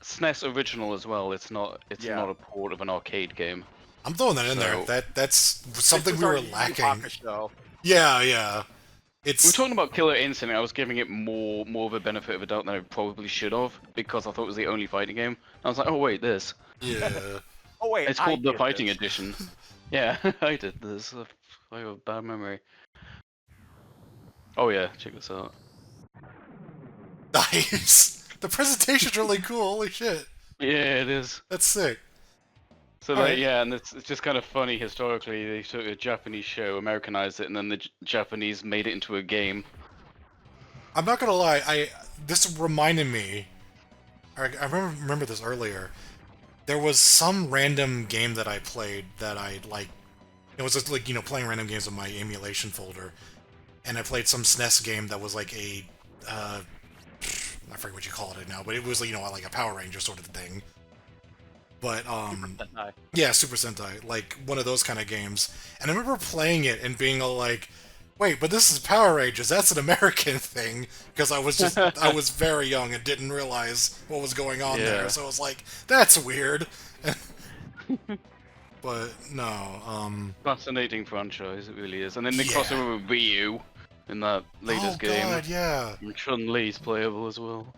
SNES original as well. It's not a port of an arcade game.
I'm throwing that in there. That's something we were lacking. Yeah.
We were talking about Killer Instinct. I was giving it more of a benefit of a doubt than I probably should have because I thought it was the only fighting game. I was like, oh wait, this.
Yeah.
Oh wait,
it's called the Fighting Edition. Yeah, I did this. I have a bad memory. Oh yeah, check this out.
Nice. The presentation's really cool. Holy shit.
Yeah, it is.
That's sick.
So yeah, and it's just kind of funny historically. They took a Japanese show, Americanized it, and then the Japanese made it into a game.
I'm not gonna lie. This reminded me. I remember this earlier. There was some random game that I played that I like. It was just like playing random games in my emulation folder, and I played some SNES game that was like a I forget what you called it now, but it was like a Power Ranger sort of thing. But
Super Sentai.
Yeah, Super Sentai, like one of those kind of games. And I remember playing it and being all like, "Wait, but this is Power Rangers. That's an American thing." Because I was very young and didn't realize what was going on there. So I was like, "That's weird." But no,
fascinating franchise, it really is. And then they cross over with Ryu in that latest game.
Oh god, yeah.
And Chun-Li's playable as well.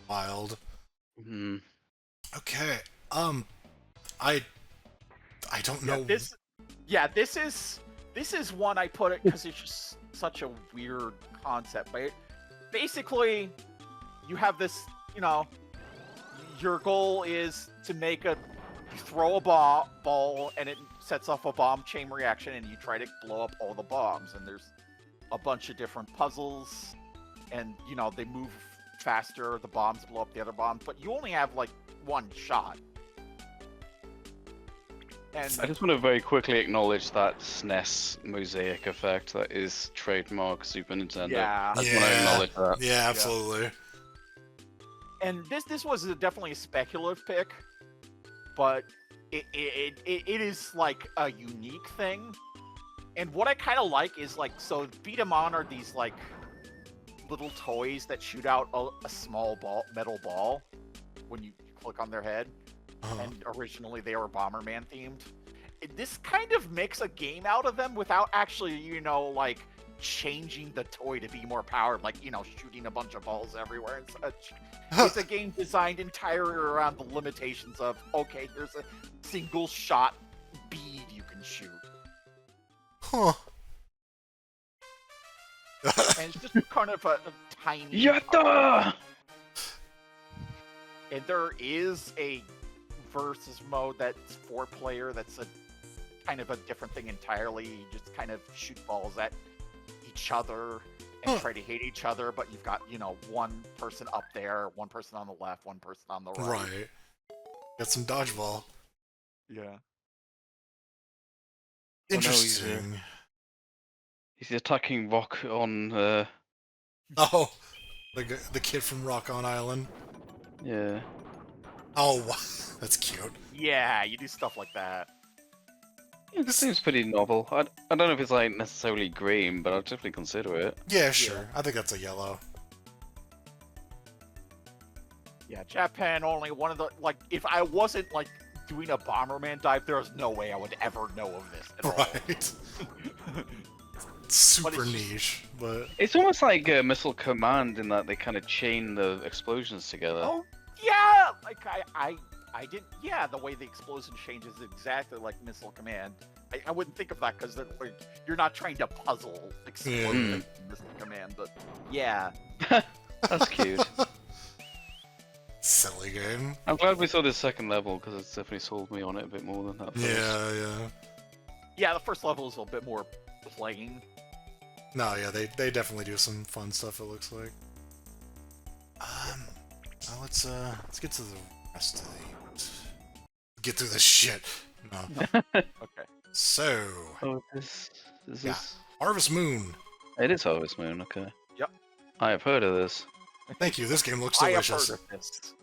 Wild.
Hmm.
Okay. I don't know.
This is one I put it because it's just such a weird concept. But basically, you have this. Your goal is to throw a ball, and it sets off a bomb chain reaction, and you try to blow up all the bombs. And there's a bunch of different puzzles, and they move faster. The bombs blow up the other bombs, but you only have like one shot. And
I just want to very quickly acknowledge that SNES mosaic effect that is trademark Super Nintendo.
Yeah.
I just want to acknowledge that.
Yeah, absolutely.
And this was definitely a speculative pick, but it is like a unique thing. And what I kind of like is like, so beat 'em on are these like little toys that shoot out a small metal ball when you click on their head. And originally they were Bomberman themed. This kind of makes a game out of them without actually, like changing the toy to be more powered, like, shooting a bunch of balls everywhere and such. It's a game designed entirely around the limitations of, okay, here's a single shot bead you can shoot.
Huh.
And it's just kind of a tiny...
Yatta!
And there is a versus mode that's 4-player. That's a kind of a different thing entirely. You just kind of shoot balls at each other and try to hit each other, but you've got, one person up there, one person on the left, one person on the right.
Right. Got some dodgeball.
Yeah.
Interesting.
He's attacking Rock on...
Oh, the kid from Rock on Island.
Yeah.
Oh, that's cute.
Yeah, you do stuff like that.
It seems pretty novel. I don't know if it's like necessarily green, but I'll definitely consider it.
Yeah, sure. I think that's a yellow.
Yeah, Japan only one of the like. If I wasn't like doing a Bomberman dive, there's no way I would ever know of this at all.
Right. Super
it's just-
niche, but
It's almost like Missile Command in that they kind of chain the explosions together.
Oh yeah, like I did. Yeah, the way the explosion changes exactly like Missile Command. I wouldn't think of that because like you're not trying to puzzle explode like Missile Command, but yeah.
That's cute.
silly game.
I'm glad we saw this second level because it's definitely sold me on it a bit more than that first.
Yeah.
Yeah, the first level is a bit more plain.
No, yeah, they definitely do some fun stuff. It looks like. Well, let's get to the rest of the. Get through this shit. No.
Okay.
So.
Oh, this
Yeah.
is.
Harvest Moon.
It is Harvest Moon. Okay.
Yep.
I have heard of this.
Thank you. This game looks
I have
delicious.
heard of this.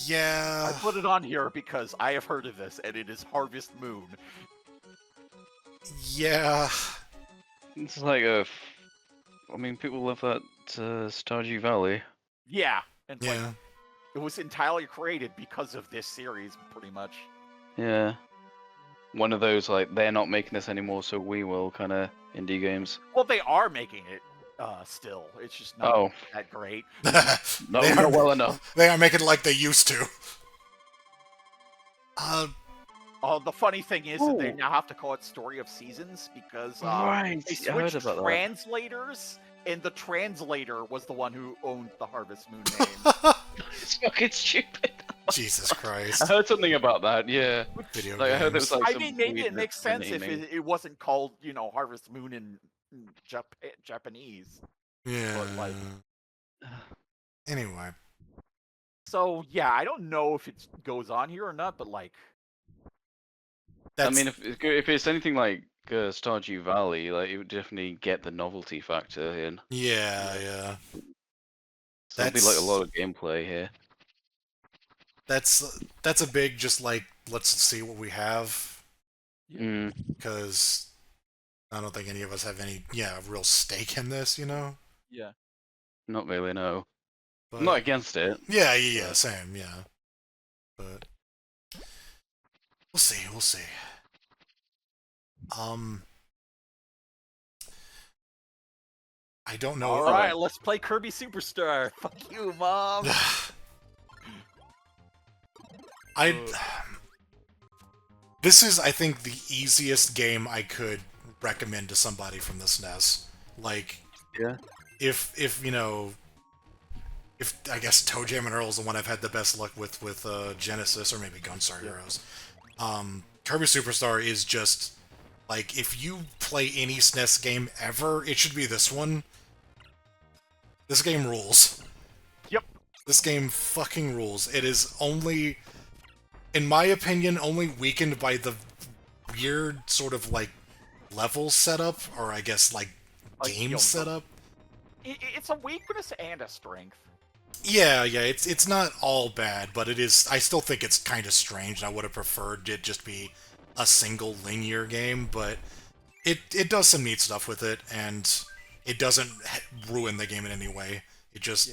Yeah.
I put it on here because I have heard of this, and it is Harvest Moon.
Yeah.
It's like I mean, people love that Stardew Valley.
Yeah, and like
Yeah.
it was entirely created because of this series, pretty much.
Yeah. One of those like they're not making this anymore, so we will kind of indie games.
Well, they are making it still. It's just not
Oh,
that great.
no,
They
not
are-
well enough.
They are making it like they used to.
Oh, the funny thing is that they
Ooh.
now have to call it Story of Seasons because
Right,
they
I heard
switched
about that.
translators, and the translator was the one who owned the Harvest Moon name.
It's fucking stupid.
Jesus Christ.
I heard something about that. Yeah.
Video
Like, I heard there
games.
was like
I
some
mean, maybe
weird
it makes sense if
naming.
it wasn't called, Harvest Moon in Japanese.
Yeah.
like-
Anyway.
So yeah, I don't know if it goes on here or not, but like,
That's,
I mean, if it's anything like Stardew Valley, like it would definitely get the novelty factor in.
yeah.
So it'd be like a lot of gameplay here.
That's a big just like let's see what we have
Mm.
because I don't think any of us have any real stake in this,
yeah.
Not really, no.
But
I'm not against it.
yeah, same, yeah. But we'll see. I don't know.
All right, let's play Kirby Superstar. Fuck you, Mom.
This is, I think, the easiest game I could recommend to somebody from the SNES. Like,
Yeah.
if I guess Toe Jam and Earl is the one I've had the best luck with Genesis or maybe Gunstar Heroes. Kirby Superstar is just like if you play any SNES game ever, it should be this one. This game rules.
Yep.
This game fucking rules. It is only, in my opinion, only weakened by the weird sort of like level setup, or I guess like game setup.
It's a weakness and a strength.
Yeah, it's not all bad, but it is. I still think it's kind of strange. And I would have preferred it just be a single linear game, but it does some neat stuff with it, and it doesn't ruin the game in any way. It just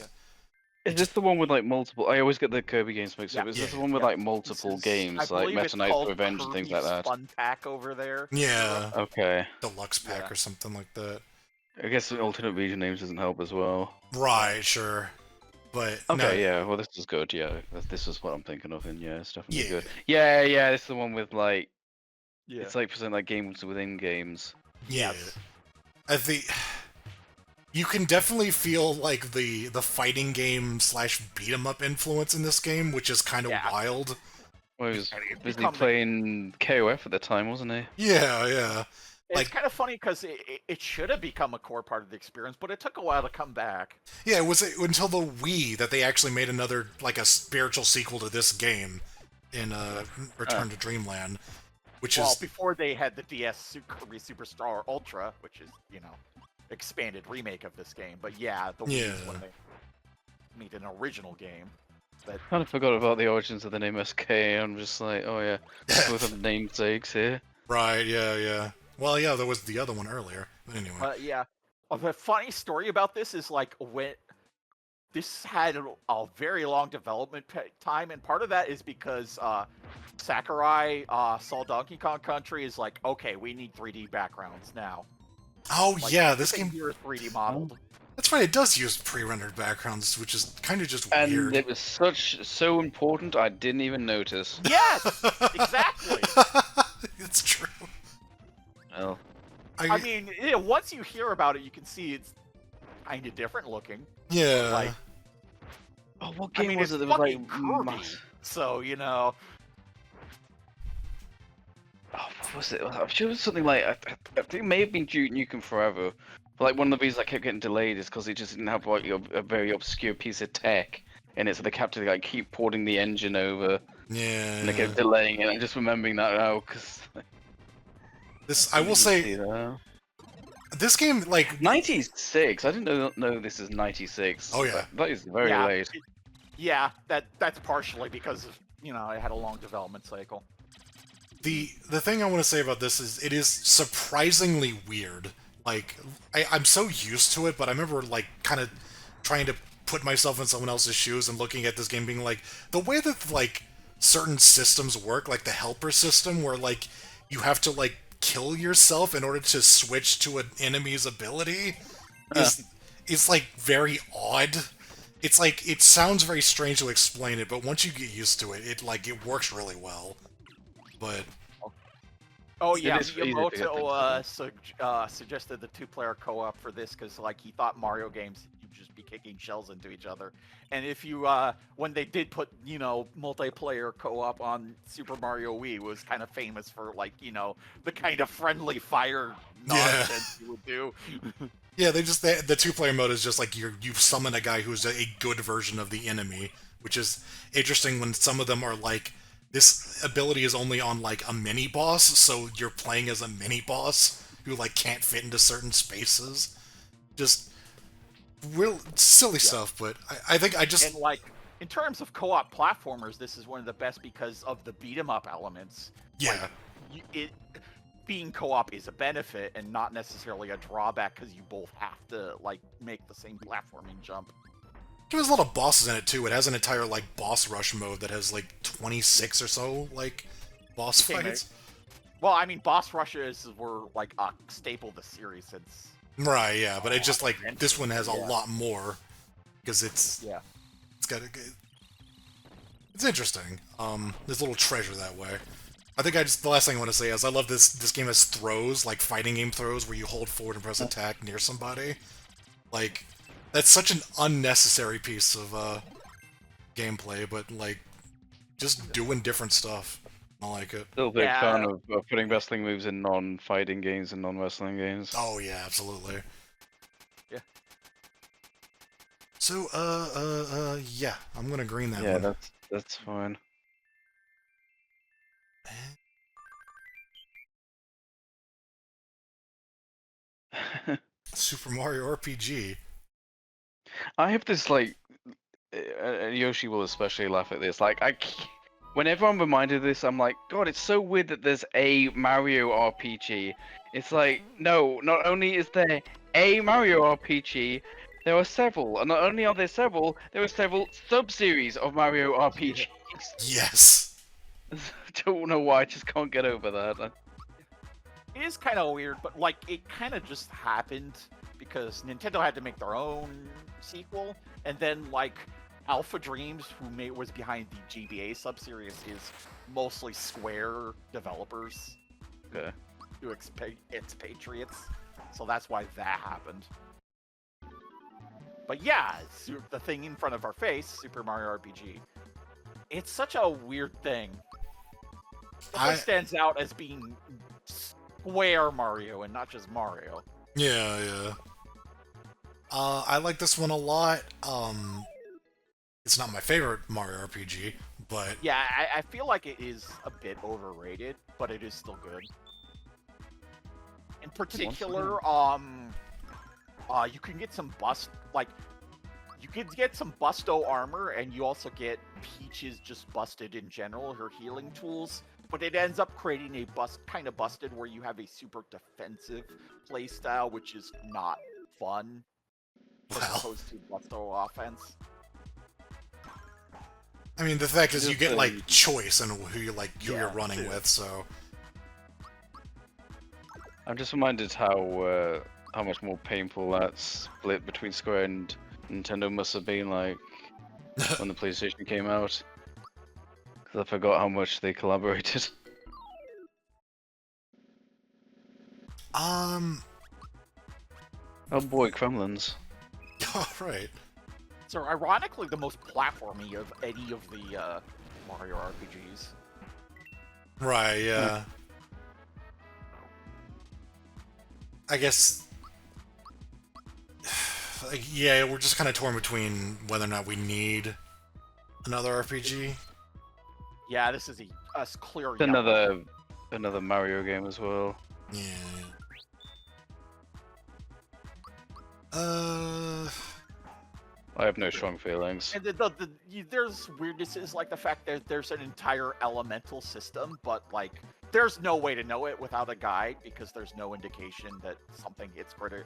Is this the one with like multiple? I always get the Kirby games mixed up. Is this the one with like multiple games, like Meta Knight's Revenge and things like that?
Fun Pack over there.
yeah,
Okay.
deluxe pack or something like that.
I guess the alternate region names doesn't help as well.
Right, sure, but
Okay,
no,
yeah. Well, this is good. Yeah, this is what I'm thinking of, and yeah, it's definitely
Yeah.
good. Yeah. This is the one with like
Yeah.
it's like present like games within games.
yeah. I think you can definitely feel like the fighting game / beat 'em up influence in this game, which is kind of wild.
Well, he was
It's
busy
become the-
playing KOF at the time, wasn't he?
Yeah.
It's
like-
kind of funny because it should have become a core part of the experience, but it took a while to come back.
Yeah, it was until the Wii that they actually made another, like, a spiritual sequel to this game in Return to Dreamland, which
Well,
is...
before they had the DS Kirby Superstar Ultra, which is, expanded remake of this game. But yeah, the Wii is when they... made an original game. But
Kind of forgot about the origins of the name SK. I'm just like, oh yeah, both have namesakes here.
Right, yeah. Well, yeah, there was the other one earlier. But anyway.
yeah, the funny story about this is like when this had a very long development time, and part of that is because Sakurai saw Donkey Kong Country is like, okay, we need 3D backgrounds now.
Oh,
Like,
yeah, this
everything
game...
here is 3D modeled.
That's right, it does use pre-rendered backgrounds, which is kind of just
And
weird.
it was so important, I didn't even notice.
Yes, exactly.
It's true.
Well,
I mean, once you hear about it, you can see it's kind of different looking.
Yeah.
Like,
oh, what game was
it's
it that was like
fucking Kirby,
massive?
so you know.
Oh, what was it? I'm sure it was something like I think it may have been Duke Nukem Forever. But like one of the reasons I kept getting delayed is because it just didn't have like a very obscure piece of tech in it, so they kept to like keep porting the engine over,
Yeah.
and they kept delaying it. I'm just remembering that now because
This, I will say, this game, like...
96. I didn't know this is 96.
Oh, yeah.
That is very late.
Yeah, that's partially because of, it had a long development cycle.
The thing I want to say about this is it is surprisingly weird. Like, I'm so used to it, but I remember, like, kind of trying to put myself in someone else's shoes and looking at this game being like, the way that, like, certain systems work, like the helper system, where, like, you have to, like, kill yourself in order to switch to an enemy's ability, is like, very odd. It's like, it sounds very strange to explain it, but once you get used to it, it works really well. But...
Oh yeah, Miyamoto suggested the two-player co-op for this because, like, he thought Mario games you'd just be kicking shells into each other, and if you when they did put multiplayer co-op on Super Mario Wii, it was kind of famous for, like, the kind of friendly fire nonsense you would do.
Yeah, the two-player mode is just like you summon a guy who's a good version of the enemy, which is interesting when some of them are like, this ability is only on, like, a mini-boss, so you're playing as a mini-boss who, like, can't fit into certain spaces. Just real silly stuff, but I think I just...
And, like, in terms of co-op platformers, this is one of the best because of the beat-em-up elements.
Yeah.
Like, being co-op is a benefit and not necessarily a drawback because you both have to, like, make the same platforming jump.
There's a lot of bosses in it, too. It has an entire, like, boss rush mode that has, like, 26 or so, like, boss fights.
Well, I mean, boss rushes were, like, a staple of the series since...
Right, yeah, but it's just, like, this one has a lot more, because it's...
Yeah.
It's got a... It's interesting. There's a little treasure that way. I think the last thing I want to say is I love this game has throws, like, fighting game throws, where you hold forward and press attack near somebody. Like... That's such an unnecessary piece of gameplay, but, like, just doing different stuff. I like it.
Still a big fan of putting wrestling moves in non-fighting games and non-wrestling games.
Oh yeah, absolutely.
Yeah.
So, yeah, I'm gonna green that one.
Yeah, that's fine.
Super Mario RPG.
I have this, like, Yoshi will especially laugh at this. Like, whenever I'm reminded of this, I'm like, God, it's so weird that there's a Mario RPG. It's like, no, not only is there a Mario RPG, there are several, and not only are there several sub-series of Mario RPGs.
Yes.
I don't know why, I just can't get over that.
It is kind of weird, but, like, it kind of just happened because Nintendo had to make their own sequel, and then, like, Alpha Dreams, who was behind the GBA sub-series, is mostly Square developers.
Okay.
Who expatriates, so that's why that happened. But yeah, the thing in front of our face, Super Mario RPG, it's such a weird thing. It stands out as being Square Mario and not just Mario.
Yeah. I like this one a lot. It's not my favorite Mario RPG, but...
Yeah, I feel like it is a bit overrated, but it is still good. In particular, you can get some could get some Busto armor, and you also get Peaches just busted in general, her healing tools. But it ends up creating a kind of busted where you have a super defensive playstyle, which is not fun as
Well,
opposed to Busto offense.
I mean, the fact is you
Just
get,
a-
like, choice in who you're
Yeah,
running
too.
with, so...
I'm just reminded how much more painful that split between Square and Nintendo must have been like when the PlayStation came out. Because I forgot how much they collaborated. Oh boy, Kremlins.
Alright.
So ironically, the most platformy of any of the Mario RPGs.
Right, yeah. I guess... Like, yeah, we're just kind of torn between whether or not we need another RPG.
Yeah, this is a clear.
Another Mario game as well.
Yeah.
I have no strong feelings.
And there's weirdnesses like the fact that there's an entire elemental system, but like there's no way to know it without a guide because there's no indication that something hits greater,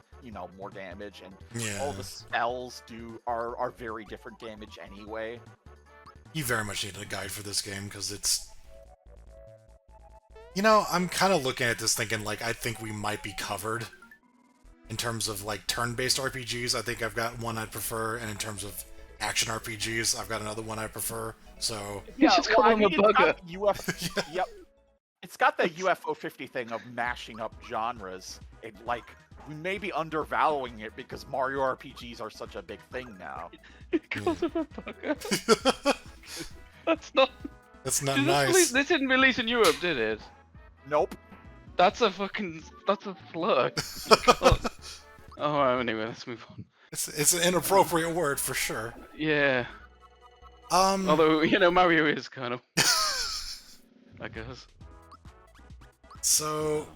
more damage, and
Yeah.
all the spells are very different damage anyway.
You very much need a guide for this game, because it's... I'm kind of looking at this thinking, like, I think we might be covered. In terms of, like, turn-based RPGs, I think I've got one I'd prefer, and in terms of action RPGs, I've got another one I prefer, so...
You just call him a bugger.
Yep. It's got the UFO 50 thing of mashing up genres. We may be undervaluing it because Mario RPGs are such a big thing now.
He calls him a bugger. That's not.
That's not
Did
nice.
This didn't release in Europe, did it?
Nope.
That's a slur. Oh, anyway, let's move on.
It's an inappropriate word, for sure.
Yeah. Although, Mario is kind of... I guess.
So...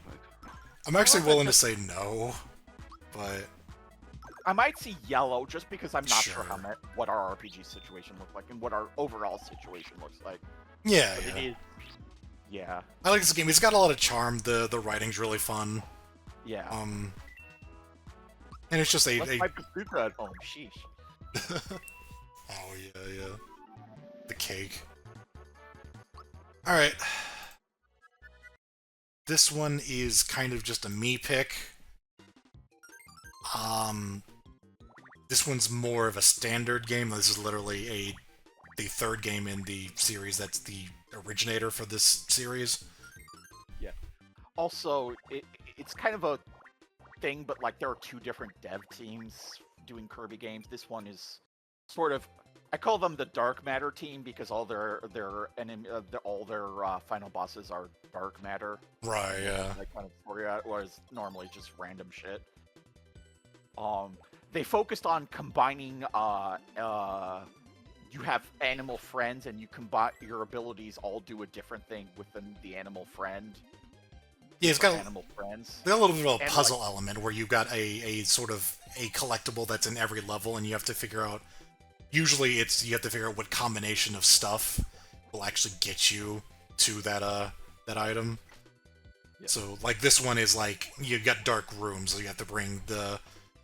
I'm actually willing to say no, but...
I might see yellow just because I'm not sure
Sure.
what our RPG situation looks like and what our overall situation looks like.
Yeah,
But
yeah.
it is. Yeah.
I like this game. It's got a lot of charm. The writing's really fun.
Yeah.
And it's just a...
Let's my bazooka at home. Sheesh.
Oh, yeah. The cake. Alright. This one is kind of just a me pick. This one's more of a standard game. This is literally the third game in the series that's the originator for this series.
Yeah. Also, it's kind of a thing, but like there are two different dev teams doing Kirby games. This one is sort of, I call them the Dark Matter team because all their final bosses are dark matter.
Right, yeah.
Like kind of story was normally just random shit. They focused on combining you have animal friends and you combine your abilities all do a different thing within the animal friend.
Yeah, it's got
animal friends.
a little bit of a
And,
puzzle element where you've got a sort of a collectible that's in every level, and you have to figure out... Usually you have to figure out what combination of stuff will actually get you to that item.
Yeah.
So, like, this one is like, you've got dark rooms, so you have to bring the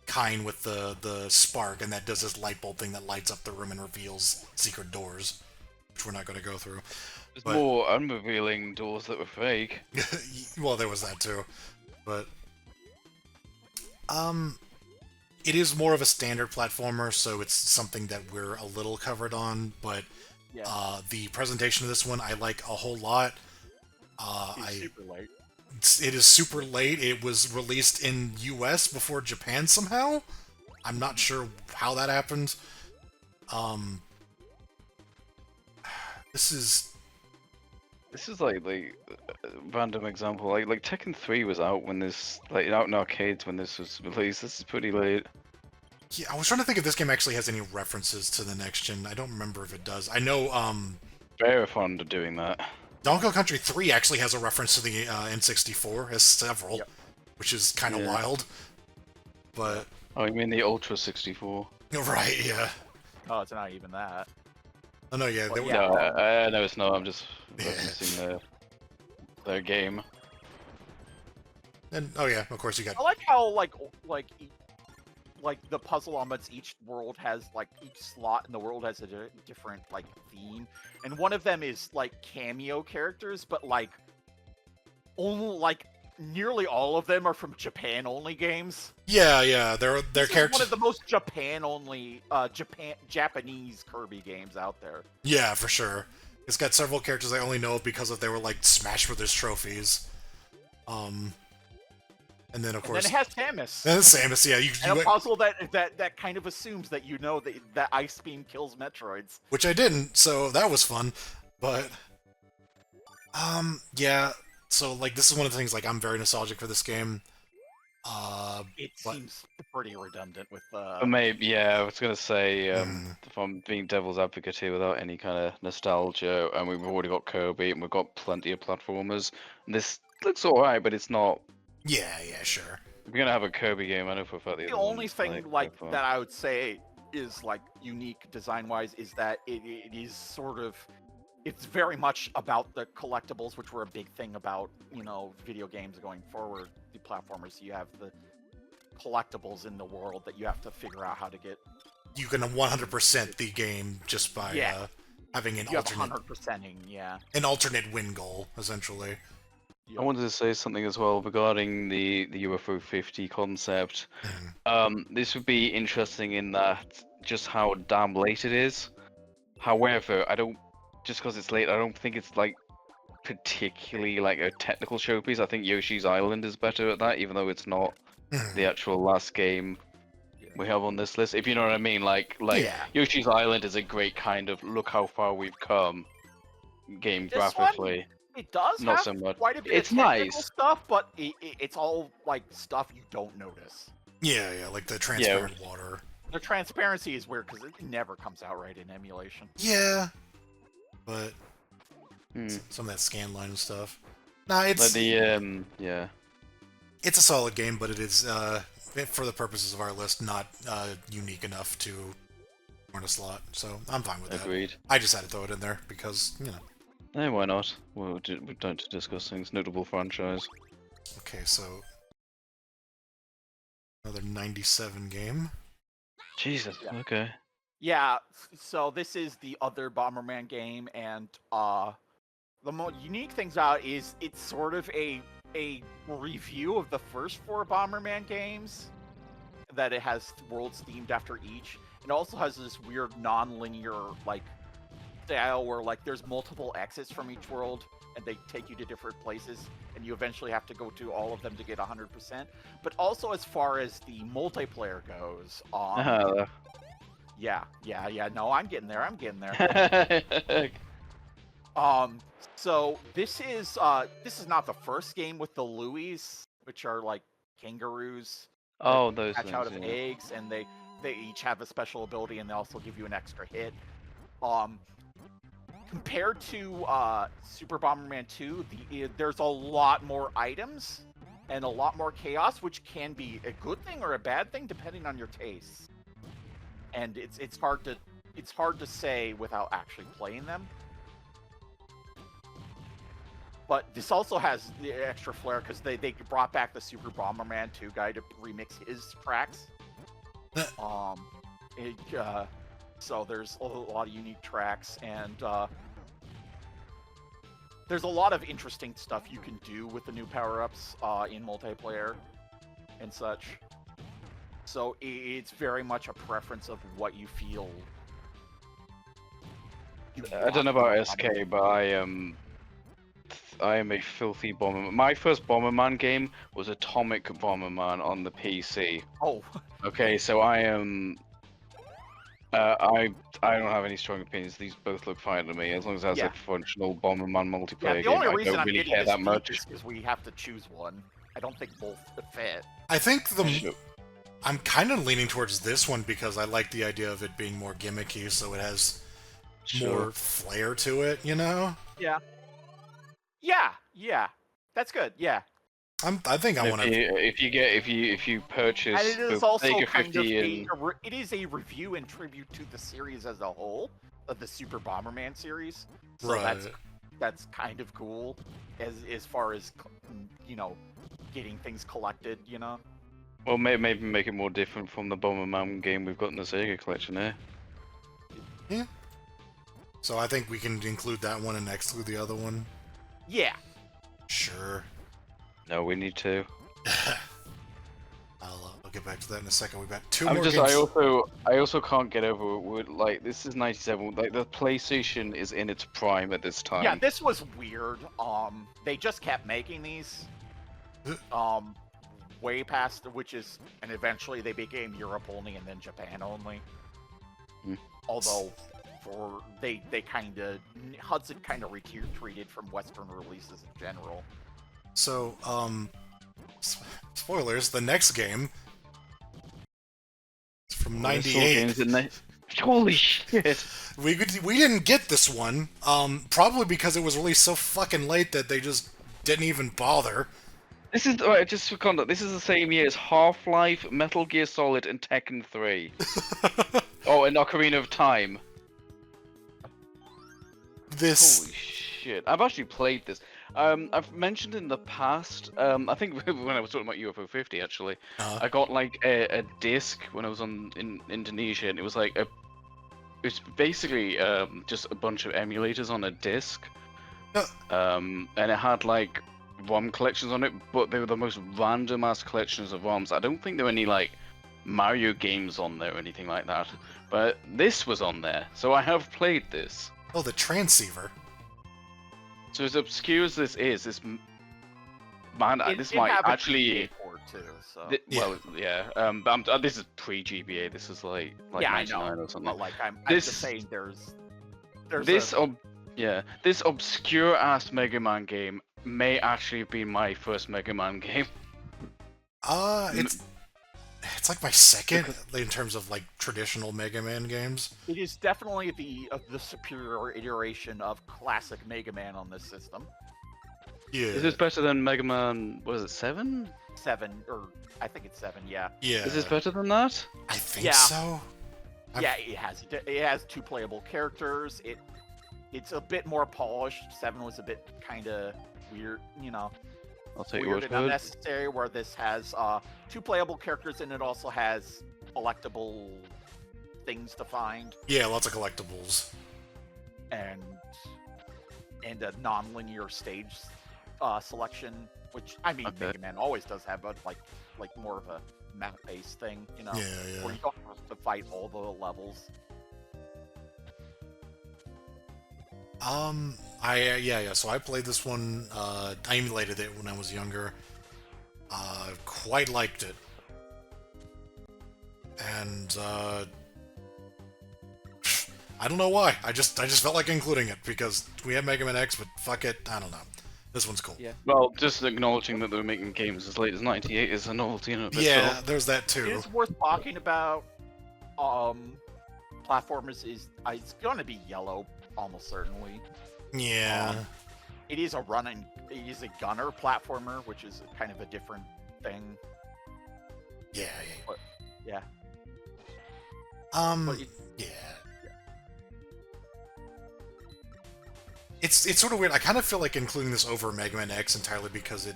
kind with the spark, and that does this light bulb thing that lights up the room and reveals secret doors, which we're not going to go through.
There's
But-
more unrevealing doors that were fake.
Well, there was that too. But, it is more of a standard platformer, so it's something that we're a little covered on, but
Yeah.
the presentation of this one I like a whole lot.
It's super late.
It is super late. It was released in US before Japan somehow. I'm not sure how that happened. This is
like a random example. Like Tekken 3 was out when this, out in arcades when this was released. This is pretty late.
Yeah, I was trying to think if this game actually has any references to the next gen. I don't remember if it does. I know
Very fond of doing that.
Donkey Kong Country 3 actually has a reference to the N64, has several,
Yep.
which is kind of
Yeah.
wild. But
Oh, you mean the Ultra 64?
right, yeah.
Oh, it's not even that.
Oh no, yeah,
Well,
they,
yeah.
No, it's not. I'm just
Yeah.
referencing their game.
and oh yeah, of course you got
I like how like the puzzle elements. Each world has like each slot in the world has a different like theme, and one of them is like cameo characters, but like only like nearly all of them are from Japan only games.
yeah, they're
This is one
characters.
of the most Japan only Japanese Kirby games out there.
Yeah, for sure. It's got several characters I only know because of they were like Smash Brothers trophies. And then of
And then
course,
it has Samus.
and Samus. Yeah,
And a puzzle that kind of assumes that you know that Ice Beam kills Metroids.
which I didn't, so that was fun. But yeah. So like, this is one of the things like I'm very nostalgic for this game.
It
What?
seems pretty redundant with
But maybe, yeah, I was gonna say,
Mm.
if I'm being devil's advocate here without any kind of nostalgia, and we've already got Kirby, and we've got plenty of platformers, and this looks alright, but it's not.
Yeah, sure.
If we're gonna have a Kirby game, I know for a fact
the
other
only
ones,
thing
like
that I would say is like unique design wise is that it is sort of it's very much about the collectibles, which were a big thing about video games going forward. The platformers, you have the collectibles in the world that you have to figure out how to get.
You can 100% the game just by
Yeah.
having an
You have
alternate
100%ing, yeah.
win goal, essentially.
I wanted to say something as well regarding the UFO 50 concept. This would be interesting in that just how damn late it is. However, just because it's late, I don't think it's like particularly like a technical showpiece. I think Yoshi's Island is better at that, even though it's not the actual last game we have on this list. If you know what I mean, like
Yeah.
Yoshi's Island is a great kind of look how far we've come game
This one,
graphically.
it does
Not
have
so much.
quite a bit
It's
of technical
nice.
stuff, but it's all like stuff you don't notice.
Yeah, like the transparent water.
The transparency is weird because it never comes out right in emulation.
Yeah, but some of that scan line and stuff. Nah, it's
Like the yeah.
it's a solid game, but it is for the purposes of our list not unique enough to earn a slot. So I'm fine with that.
Agreed.
I just had to throw it in there because
Why not? We're down to discuss things. Notable franchise.
Okay, so another 97 game.
Jesus.
Yeah.
Okay.
Yeah, so this is the other Bomberman game, and the most unique things out is it's sort of a review of the first 4 Bomberman games. That it has worlds themed after each, and also has this weird non-linear like style where like there's multiple exits from each world, and they take you to different places, and you eventually have to go to all of them to get 100%. But also as far as the multiplayer goes, yeah. No, I'm getting there. So this is not the first game with the Louis, which are like kangaroos.
Oh, those
hatch
things,
out of
yeah.
eggs, and they each have a special ability, and they also give you an extra hit. Compared to Super Bomberman 2, there's a lot more items and a lot more chaos, which can be a good thing or a bad thing depending on your tastes. And it's hard to say without actually playing them. But this also has the extra flair because they brought back the Super Bomberman 2 guy to remix his tracks. So there's a lot of unique tracks, and there's a lot of interesting stuff you can do with the new power-ups in multiplayer and such. So it's very much a preference of what you feel.
I don't know about SK, but I am a filthy Bomberman. My first Bomberman game was Atomic Bomberman on the PC.
Oh.
Okay, so I am. I don't have any strong opinions. These both look fine to me, as long as it has a functional Bomberman multiplayer
The only
game.
reason
I don't
I'm
really
getting
care
this
that much.
is because we have to choose one. I don't think both fit.
I think I'm kind of leaning towards this one because I like the idea of it being more gimmicky, so it has more flair to it, you know?
Yeah. That's good. Yeah.
I think I want to.
If you purchase
And it is
both
also
Sega
kind of
50 and
it is a review and tribute to the series as a whole of the Super Bomberman series. So
Right.
that's kind of cool as far as getting things collected.
well, maybe make it more different from the Bomberman game we've got in the Sega collection here.
Yeah. So I think we can include that one and exclude the other one.
Yeah.
Sure.
No, we need to.
I'll get back to that in a second. We've got two
I'm
more
just.
games.
I also can't get over like this is '97. Like the PlayStation is in its prime at this time.
Yeah, this was weird. They just kept making these. Way past and eventually they became Europe only and then Japan only. Although, Hudson kind of retreated from Western releases in general.
So, spoilers. The next game is from '98.
Holy shit!
We didn't get this one. Probably because it was released so fucking late that they just didn't even bother.
This is just for context. This is the same year as Half-Life, Metal Gear Solid, and Tekken 3. Oh, and Ocarina of Time.
This.
Holy shit! I've actually played this. I've mentioned in the past. I think when I was talking about UFO 50, actually, I got like a disc when I was in Indonesia, and it was like it's basically just a bunch of emulators on a disc. And it had like ROM collections on it, but they were the most random ass collections of ROMs. I don't think there were any like Mario games on there or anything like that. But this was on there, so I have played this.
Oh, the transceiver.
So as obscure as this is, this
It
might
have a
actually.
GBA port too, so.
Well, yeah. But this is pre-GBA. This is like
yeah, I
99
know.
or something.
But like I'm
This-
just saying, there's
This this obscure ass Mega Man game may actually have been my first Mega Man game.
It's like my second in terms of like traditional Mega Man games.
It is definitely the superior iteration of classic Mega Man on this system.
Yeah.
Is this better than Mega Man? What is it, 7?
7, or I think it's 7. Yeah.
Yeah.
Is this better than that?
I think
Yeah.
so.
Yeah, it has 2 playable characters. It's a bit more polished. 7 was a bit kind of weird,
I'll take your
weird
word
and
for it.
unnecessary. Where this has 2 playable characters, and it also has collectible things to find
Yeah, lots of collectibles.
and a non-linear stage selection, which I mean,
Okay.
Mega Man always does have, but like more of a map-based thing,
Yeah,
where you don't have to fight all the levels.
Yeah. So I played this one. I emulated it when I was younger. Quite liked it, and I don't know why. I just felt like including it because we have Mega Man X, but fuck it, I don't know. This one's cool.
Yeah.
Well, just acknowledging that they were making games as late as '98 is a novelty in and of
Yeah,
itself.
there's that
It
too.
is worth talking about. Platformers it's going to be yellow almost certainly.
Yeah.
It is a gunner platformer, which is kind of a different thing.
Yeah.
Yeah.
Yeah. It's sort of weird. I kind of feel like including this over Mega Man X entirely because it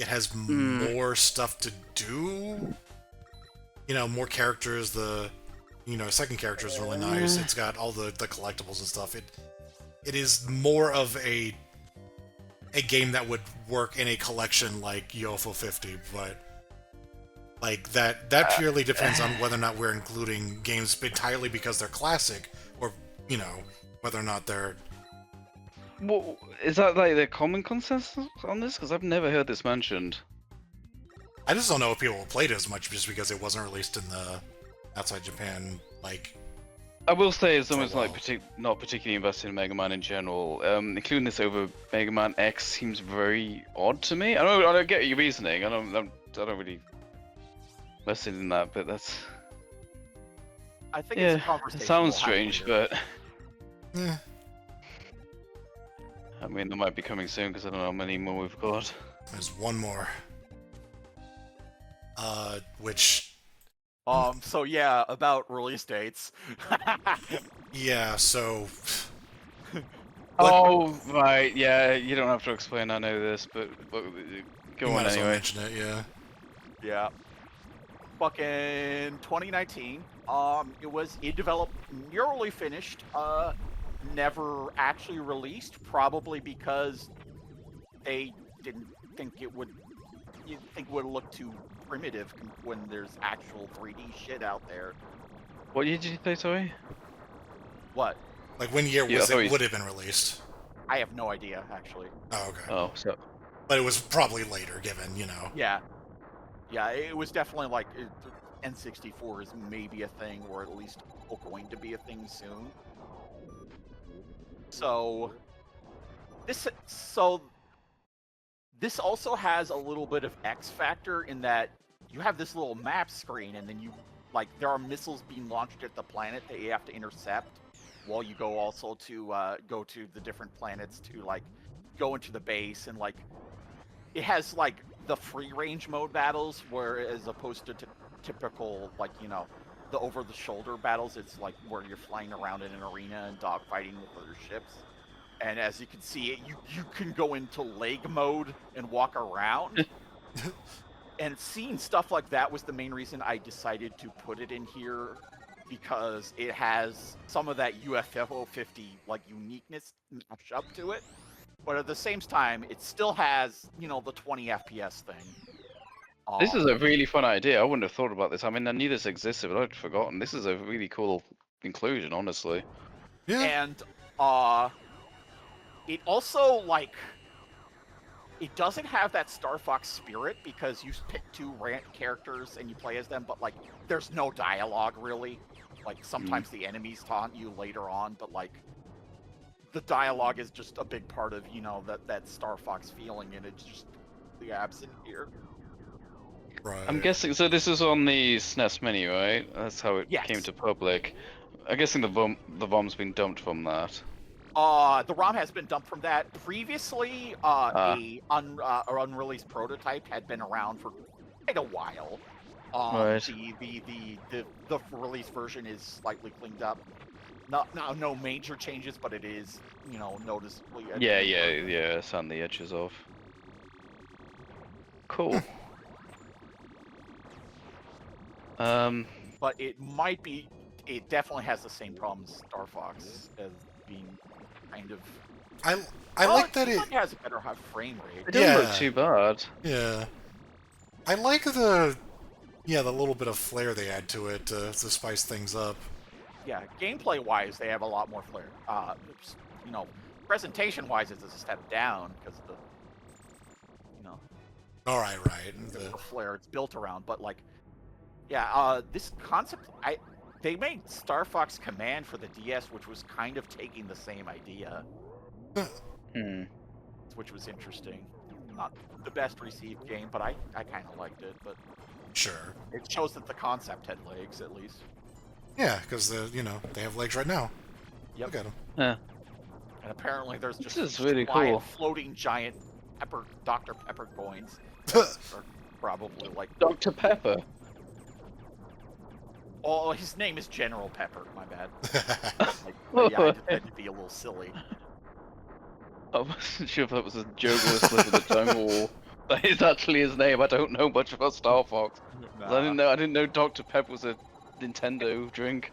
has more stuff to do. More characters. The second character is really nice. It's got all the collectibles and stuff. It is more of a game that would work in a collection like UFO 50, but like that purely depends on whether or not we're including games entirely because they're classic, or whether or not they're.
What, is that like the common consensus on this? Because I've never heard this mentioned.
I just don't know if people will play it as much just because it wasn't released in the outside Japan. Like,
I will say, as someone
For a
who's like not particularly invested in Mega Man in general, including this over Mega Man X seems very odd to me. I don't get your reasoning. I don't really listen in that, but that's
I think it's a
it
conversation.
sounds
we'll have
strange,
later.
but
eh.
I mean, they might be coming soon because I don't know how many more we've got.
There's one more. Which,
So yeah, about release dates.
yeah, so...
Oh, right, yeah, you don't have to explain, I know this, but
You
go
might
on
as well
anyway.
mention it, yeah.
Yeah. Fucking 2019. It was developed, nearly finished. Never actually released, probably because they didn't think it would. You think it would look too primitive when there's actual 3D shit out there.
What year did you say, sorry?
What?
Like, when year
Yeah, I
was
thought
it
you...
would have been released?
I have no idea actually.
Oh, okay.
Oh, so...
But it was probably later, given, you know.
Yeah, yeah, it was definitely like N64 is maybe a thing, or at least going to be a thing soon. So so this also has a little bit of X factor in that you have this little map screen, and then you like there are missiles being launched at the planet that you have to intercept, while you go also to go to the different planets to like go into the base, and like it has like the free range mode battles, where as opposed to typical like the over the shoulder battles, it's like where you're flying around in an arena and dogfighting with other ships. And as you can see, you can go into leg mode and walk around. And seeing stuff like that was the main reason I decided to put it in here, because it has some of that UFO 50 like uniqueness matched up to it. But at the same time, it still has, the 20 FPS thing.
This is a really fun idea. I wouldn't have thought about this. I mean, I knew this existed, but I'd forgotten. This is a really cool inclusion, honestly.
Yeah.
And it also it doesn't have that Star Fox spirit, because you pick two characters and you play as them, but like there's no dialogue really. Like sometimes the enemies taunt you later on, but like the dialogue is just a big part of that Star Fox feeling, and it's just the absent here.
Right.
I'm guessing, so this is on the SNES Mini, right? That's how it
Yes.
came to public. I'm guessing the VOM's been dumped from that.
The ROM has been dumped from that. Previously, an unreleased prototype had been around for quite a while.
Right.
The release version is slightly cleaned up. No major changes, but it is, noticeably.
Yeah, it's on the edges of. Cool.
But it might be. It definitely has the same problems Star Fox, as being kind of.
I like that it
has a better high frame rate.
It doesn't look too bad.
Yeah. I like the little bit of flair they add to it to spice things up.
Yeah, gameplay-wise, they have a lot more flair. Presentation-wise, it's a step down because of the,
All right.
the flair it's built around. But like, this concept, they made Star Fox Command for the DS, which was kind of taking the same idea, which was interesting. Not the best received game, but I kind of liked it. But
Sure.
it shows that the concept had legs, at least.
Yeah, because they have legs right now.
Yep.
Look at them.
Yeah.
And apparently, there's just
This is really cool.
floating giant Dr. Pepper coins. Or probably like
Dr. Pepper.
Oh, his name is General Pepper. My bad. I had to be a little silly.
I wasn't sure if that was a joke or a slip of the tongue, or that is actually his name. I don't know much about Star Fox.
Nah.
I didn't know Dr. Pepper was a Nintendo drink.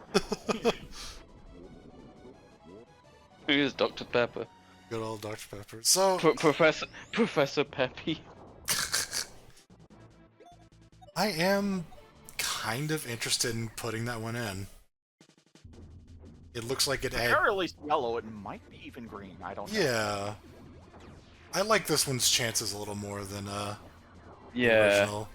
Who is Dr. Pepper?
Good old Dr. Pepper. So
Professor Peppy.
I am kind of interested in putting that one in. It looks like it
At
had...
very least yellow. It might be even green. I don't know.
Yeah. I like this one's chances a little more than the
Yeah.
original.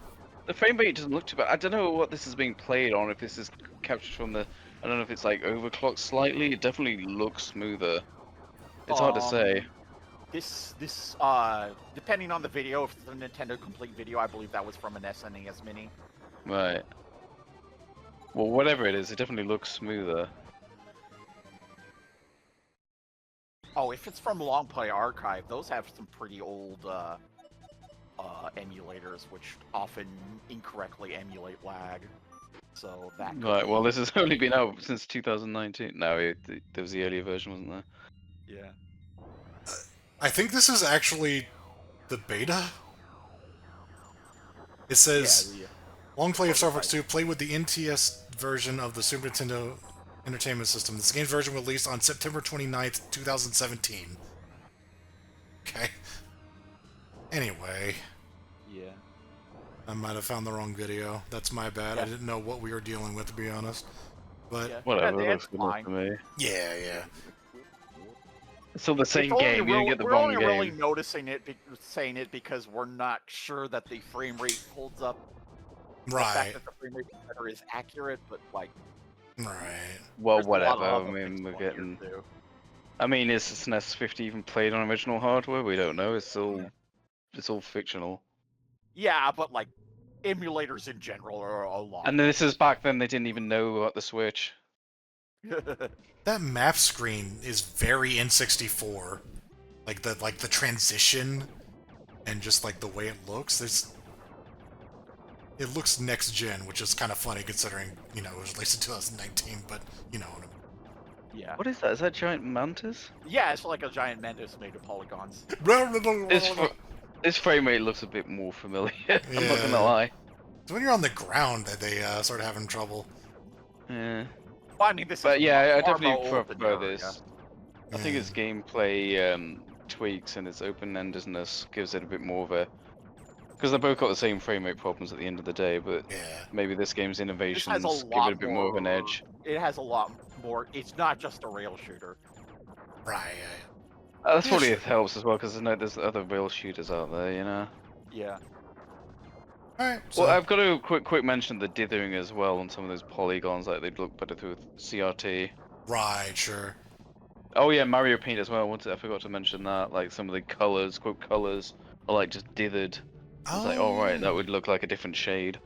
The frame rate doesn't look too bad. I don't know what this is being played on. If this is captured from the, I don't know if it's like overclocked slightly. It definitely looks smoother. It's hard to say.
This depending on the video, if it's a Nintendo Complete video, I believe that was from an SNES Mini.
Right. Well, whatever it is, it definitely looks smoother.
Oh, if it's from Long Play Archive, those have some pretty old emulators, which often incorrectly emulate lag. So that could
Right.
be-
Well, this has only been out since 2019. No, there was the earlier version, wasn't there?
yeah.
I think this is actually the beta. It
Yeah,
says,
the
long play of Star Fox
prototype.
2, play with the NTS version of the Super Nintendo Entertainment System. This game's version was released on September 29th, 2017. Okay. Anyway,
Yeah.
I might have found the wrong video. That's my bad. I
Yeah.
didn't know what we were dealing with, to be honest. But,
Yeah.
Whatever.
Yeah,
Looks
it's
good enough
fine.
to me.
yeah.
It's still the same game. You didn't get the
we're
wrong
only really
game.
noticing it, saying it because we're not sure that the frame rate holds up. The fact
Right.
that the frame rate better is accurate, but like,
Right.
Well,
there's a lot
whatever.
of
I
other
mean,
things
we're
going here,
getting.
too.
I mean, is SNES 50 even played on original hardware? We don't know. It's all fictional.
Yeah, but like, emulators in general are a lot.
And this is back then they didn't even know about the Switch.
That map screen is very N64. Like the transition and just like the way it looks. It looks next gen, which is kind of funny considering, you know, it was released in 2019, but you know what I mean.
Yeah.
What is that? Is that giant mantis?
Yeah, it's like a giant mantis made of polygons.
This frame rate looks a bit more familiar. I'm not
Yeah.
gonna lie.
It's when you're on the ground that they start having trouble.
Yeah.
Well, I mean, this
But
is
yeah, I
far
definitely
more open
prefer
area.
this. I think
Yeah.
its gameplay tweaks and its open-endedness gives it a bit more of a. Because they both got the same frame rate problems at the end of the day, but
Yeah.
maybe this game's
This has
innovations
a
give
lot
it a bit more of an edge.
It has a lot more. It's not just a rail shooter.
Right.
That's
Yeah,
probably
sure.
it helps as well, because I know there's other rail shooters out there, you know.
Yeah.
Alright, so
Well, I've got to quick mention the dithering as well on some of those polygons, like they'd look better through CRT.
right, sure.
Oh yeah, Mario Paint as well. I forgot to mention that. Like some of the colors, quote colors, are like just dithered. It's like, oh right, that would look like a different shade.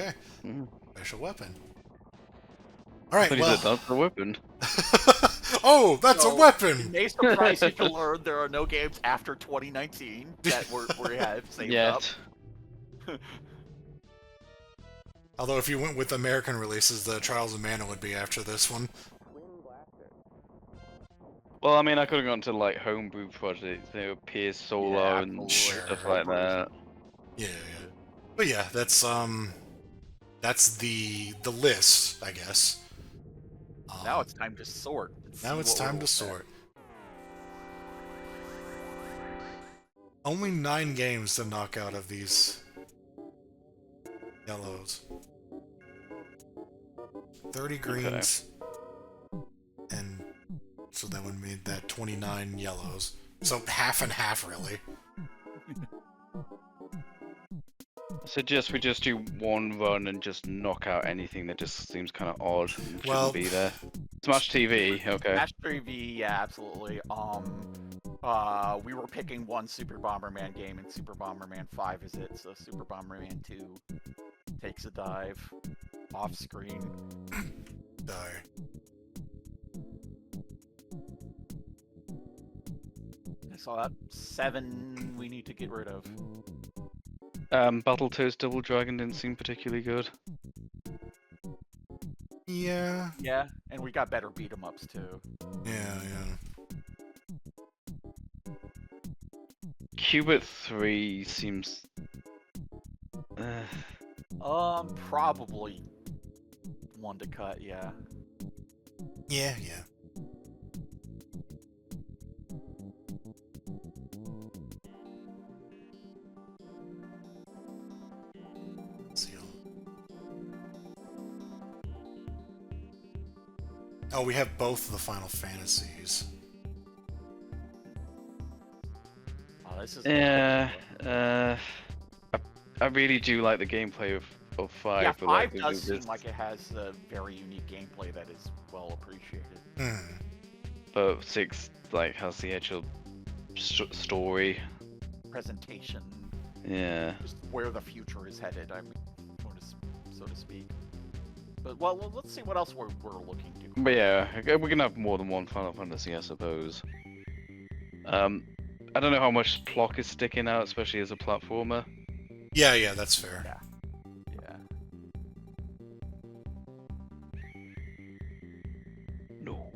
Okay.
Mm.
Special weapon. Alright,
But he said that's the weapon.
Oh, that's a
So, It
weapon!
may surprise you to learn there are no games after 2019 that we have saved up.
Yet.
Although if you went with American releases, the Trials of Mana would be after this one.
Well, I mean, I could have gone to like homebrew projects, you know, Pierce Solar
Yeah,
and
Sure.
stuff like that.
Yeah. But yeah, that's the list, I guess.
Now it's time to sort. and
Now
see
it's
what we're
time to
looking at.
sort. Only 9 games to knock out of these yellows. 30 greens. And so that would mean that 29 yellows. So half and half, really.
I suggest we just do one run and just knock out anything that just seems kind of odd and shouldn't
Well-
be there. Smash TV, okay.
Smash 3V, yeah, absolutely. We were picking one Super Bomberman game, and Super Bomberman 5 is it. So Super Bomberman 2 takes a dive off screen.
Sorry.
So that 7 we need to get rid of.
Battletoads Double Dragon didn't seem particularly good.
Yeah.
Yeah, and we got better beat 'em ups too.
Yeah.
Cubit 3 seems.
Probably one to cut. Yeah.
Yeah. Oh, we have both of the Final Fantasies.
Oh, this is.
Yeah, I really do like the gameplay of 5.
Yeah,
but
5
like,
does seem like it has a very unique gameplay that is well appreciated.
But 6 like has the actual story.
Presentation,
Yeah.
just where the future is headed. I mean, so to speak. But well, let's see what else we're looking to.
But yeah, we can have more than one Final Fantasy, I suppose. I don't know how much Plock is sticking out, especially as a platformer.
Yeah, that's fair.
Yeah. Yeah.
No.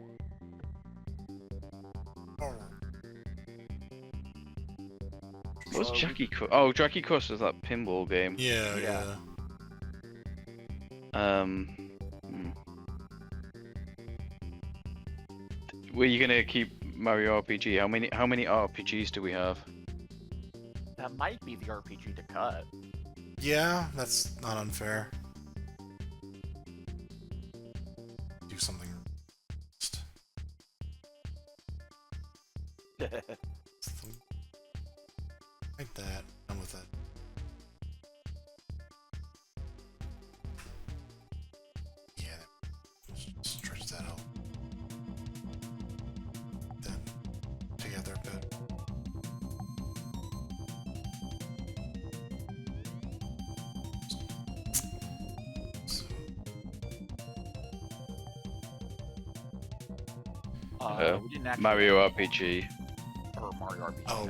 What's
So
Jackie Crush? Oh, Jackie Crush is that pinball game.
Yeah.
Yeah.
Hmm. Were you gonna keep Mario RPG? How many RPGs do we have?
That might be the RPG to cut.
Yeah, that's not unfair. Do something. Like that. Done with it. Yeah. Just stretch that out. Then together a bit. So,
We didn't actually
Mario RPG.
or Mario RPG.
Oh,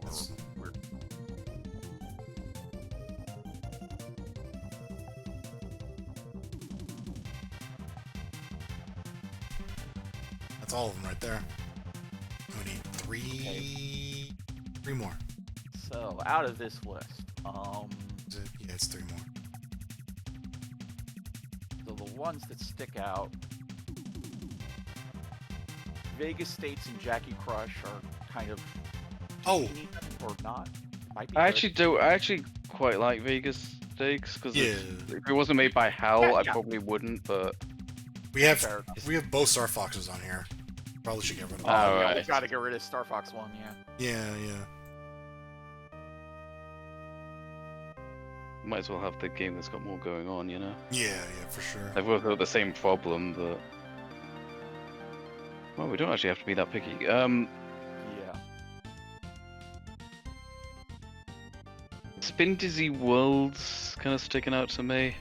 that's weird.
that's all of them right there. We need three more.
So out of this list,
Is it? Yeah, it's 3 more.
so the ones that stick out, Vegas States and Jackie Crush are kind of
Oh.
teeny or not. Might be
I
good.
actually do. I actually quite like Vegas Stakes because
Yeah.
if it wasn't made by HAL,
Yeah,
I
yeah.
probably wouldn't. But
We have
Fair enough.
both Star Foxes on here. Probably should get rid of them.
Oh,
Yeah, we
right.
gotta get rid of Star Fox 1, yeah.
Yeah.
might as well have the game that's got more going on, you know.
Yeah, for sure.
They've both got the same problem, but well, we don't actually have to be that picky.
Yeah.
Spin Dizzy Worlds kind of sticking out to me.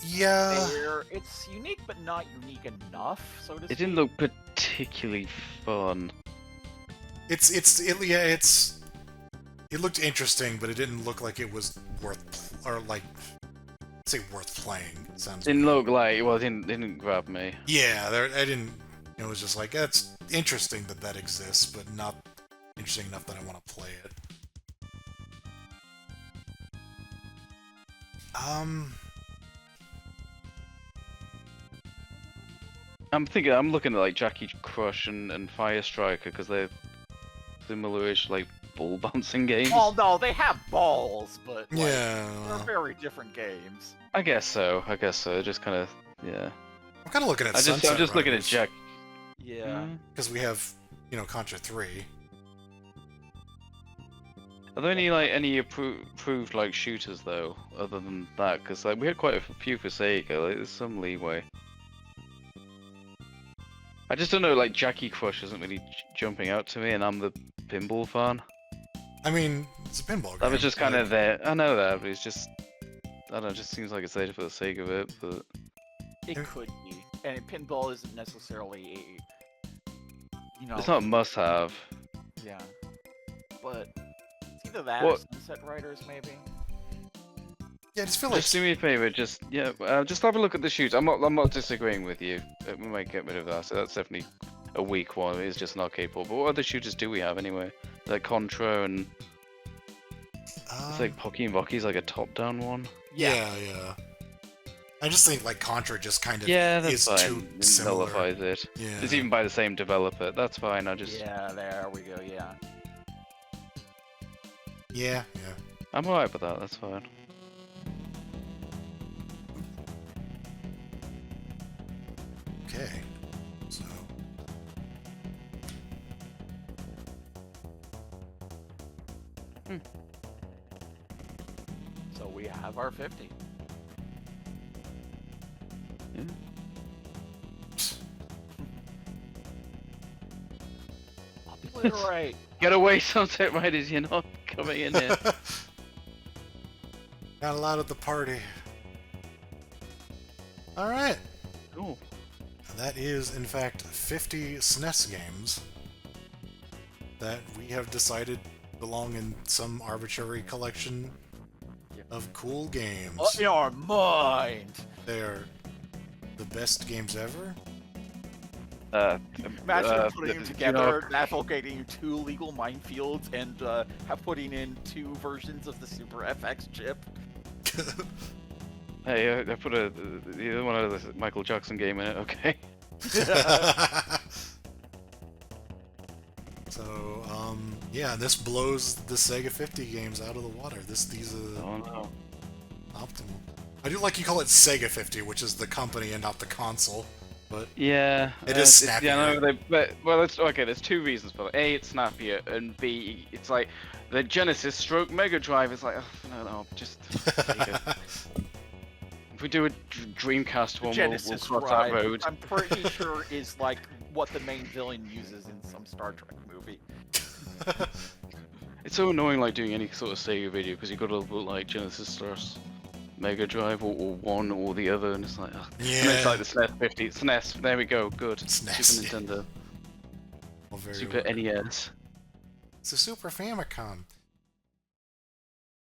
Yeah.
It's unique, but not unique enough, so to speak.
It didn't look particularly fun.
It looked interesting, but it didn't look like it was worth worth playing. It sounds.
Didn't look like well, it didn't grab me.
Yeah, I didn't. It was just like that's interesting that exists, but not interesting enough that I want to play it.
I'm looking at like Jackie Crush and Fire Striker because they're similar-ish like ball bouncing games.
Well, no, they have balls, but like,
Yeah.
they're very different games.
I guess so. Just kind of yeah.
I'm kind of looking at.
I'm just looking at Jack.
Yeah.
Because we have, Contra 3.
Are there any approved like shooters though, other than that? Because like we had quite a few for Sega. Like, there's some leeway. I just don't know. Like Jackie Crush isn't really jumping out to me, and I'm the pinball fan.
I mean, it's a pinball game.
That was just kind of there. I know that, but it's just I don't know. It just seems like it's there for the sake of it. But
It could be. And pinball isn't necessarily a,
it's not a must-have.
Yeah. But it's either that
What-
or Sunset Riders, maybe.
Yeah, I just feel like.
Just do me a favor. Just just have a look at the shoots. I'm not disagreeing with you. We might get rid of that. So that's definitely a weak one. It's just not capable. But what other shooters do we have anyway? Like Contra and it's like Pocky and Rocky's like a top-down one.
Yeah. I just think like Contra just kind of
Yeah,
is
that's
too
fine. It
similar.
nullifies it.
Yeah.
It's even by the same developer. That's fine.
Yeah, there we go, yeah.
Yeah.
I'm alright with that. That's fine.
Okay. So.
So we have our 50.
Yeah.
Right.
Get away, Sunset Riders! You're not coming in here.
Not allowed at the party. All right.
Cool.
That is, in fact, 50 SNES games. that we have decided belong in some arbitrary collection of cool games.
In our mind.
They're the best games ever.
Imagine putting them
you
together,
know,
navigating 2 legal minefields, and putting in 2 versions of the Super FX chip.
Hey, I put the other one of the Michael Jackson game in it. Okay.
So, yeah, this blows the Sega 50 games out of the water. These are
Oh no.
optimal. I do like you call it Sega 50, which is the company and not the console. But
Yeah,
it is snappier.
Yeah, no, well, it's okay. There's 2 reasons for it. A, it's snappier, and B, it's like the Genesis stroke Mega Drive is like, oh, no, just Sega. If we do a Dreamcast one,
Genesis
we'll cross that
Drive,
road.
I'm pretty sure is like what the main villain uses in some Star Trek movie.
It's so annoying, like doing any sort of Sega video, because you got to put like Genesis stars. Mega Drive or one or the other, and it's like, oh.
Yeah.
And it's like the SNES 50. SNES, there we go, good.
SNES,
Super Nintendo.
Well, very
Super
well.
NES.
It's a Super Famicom.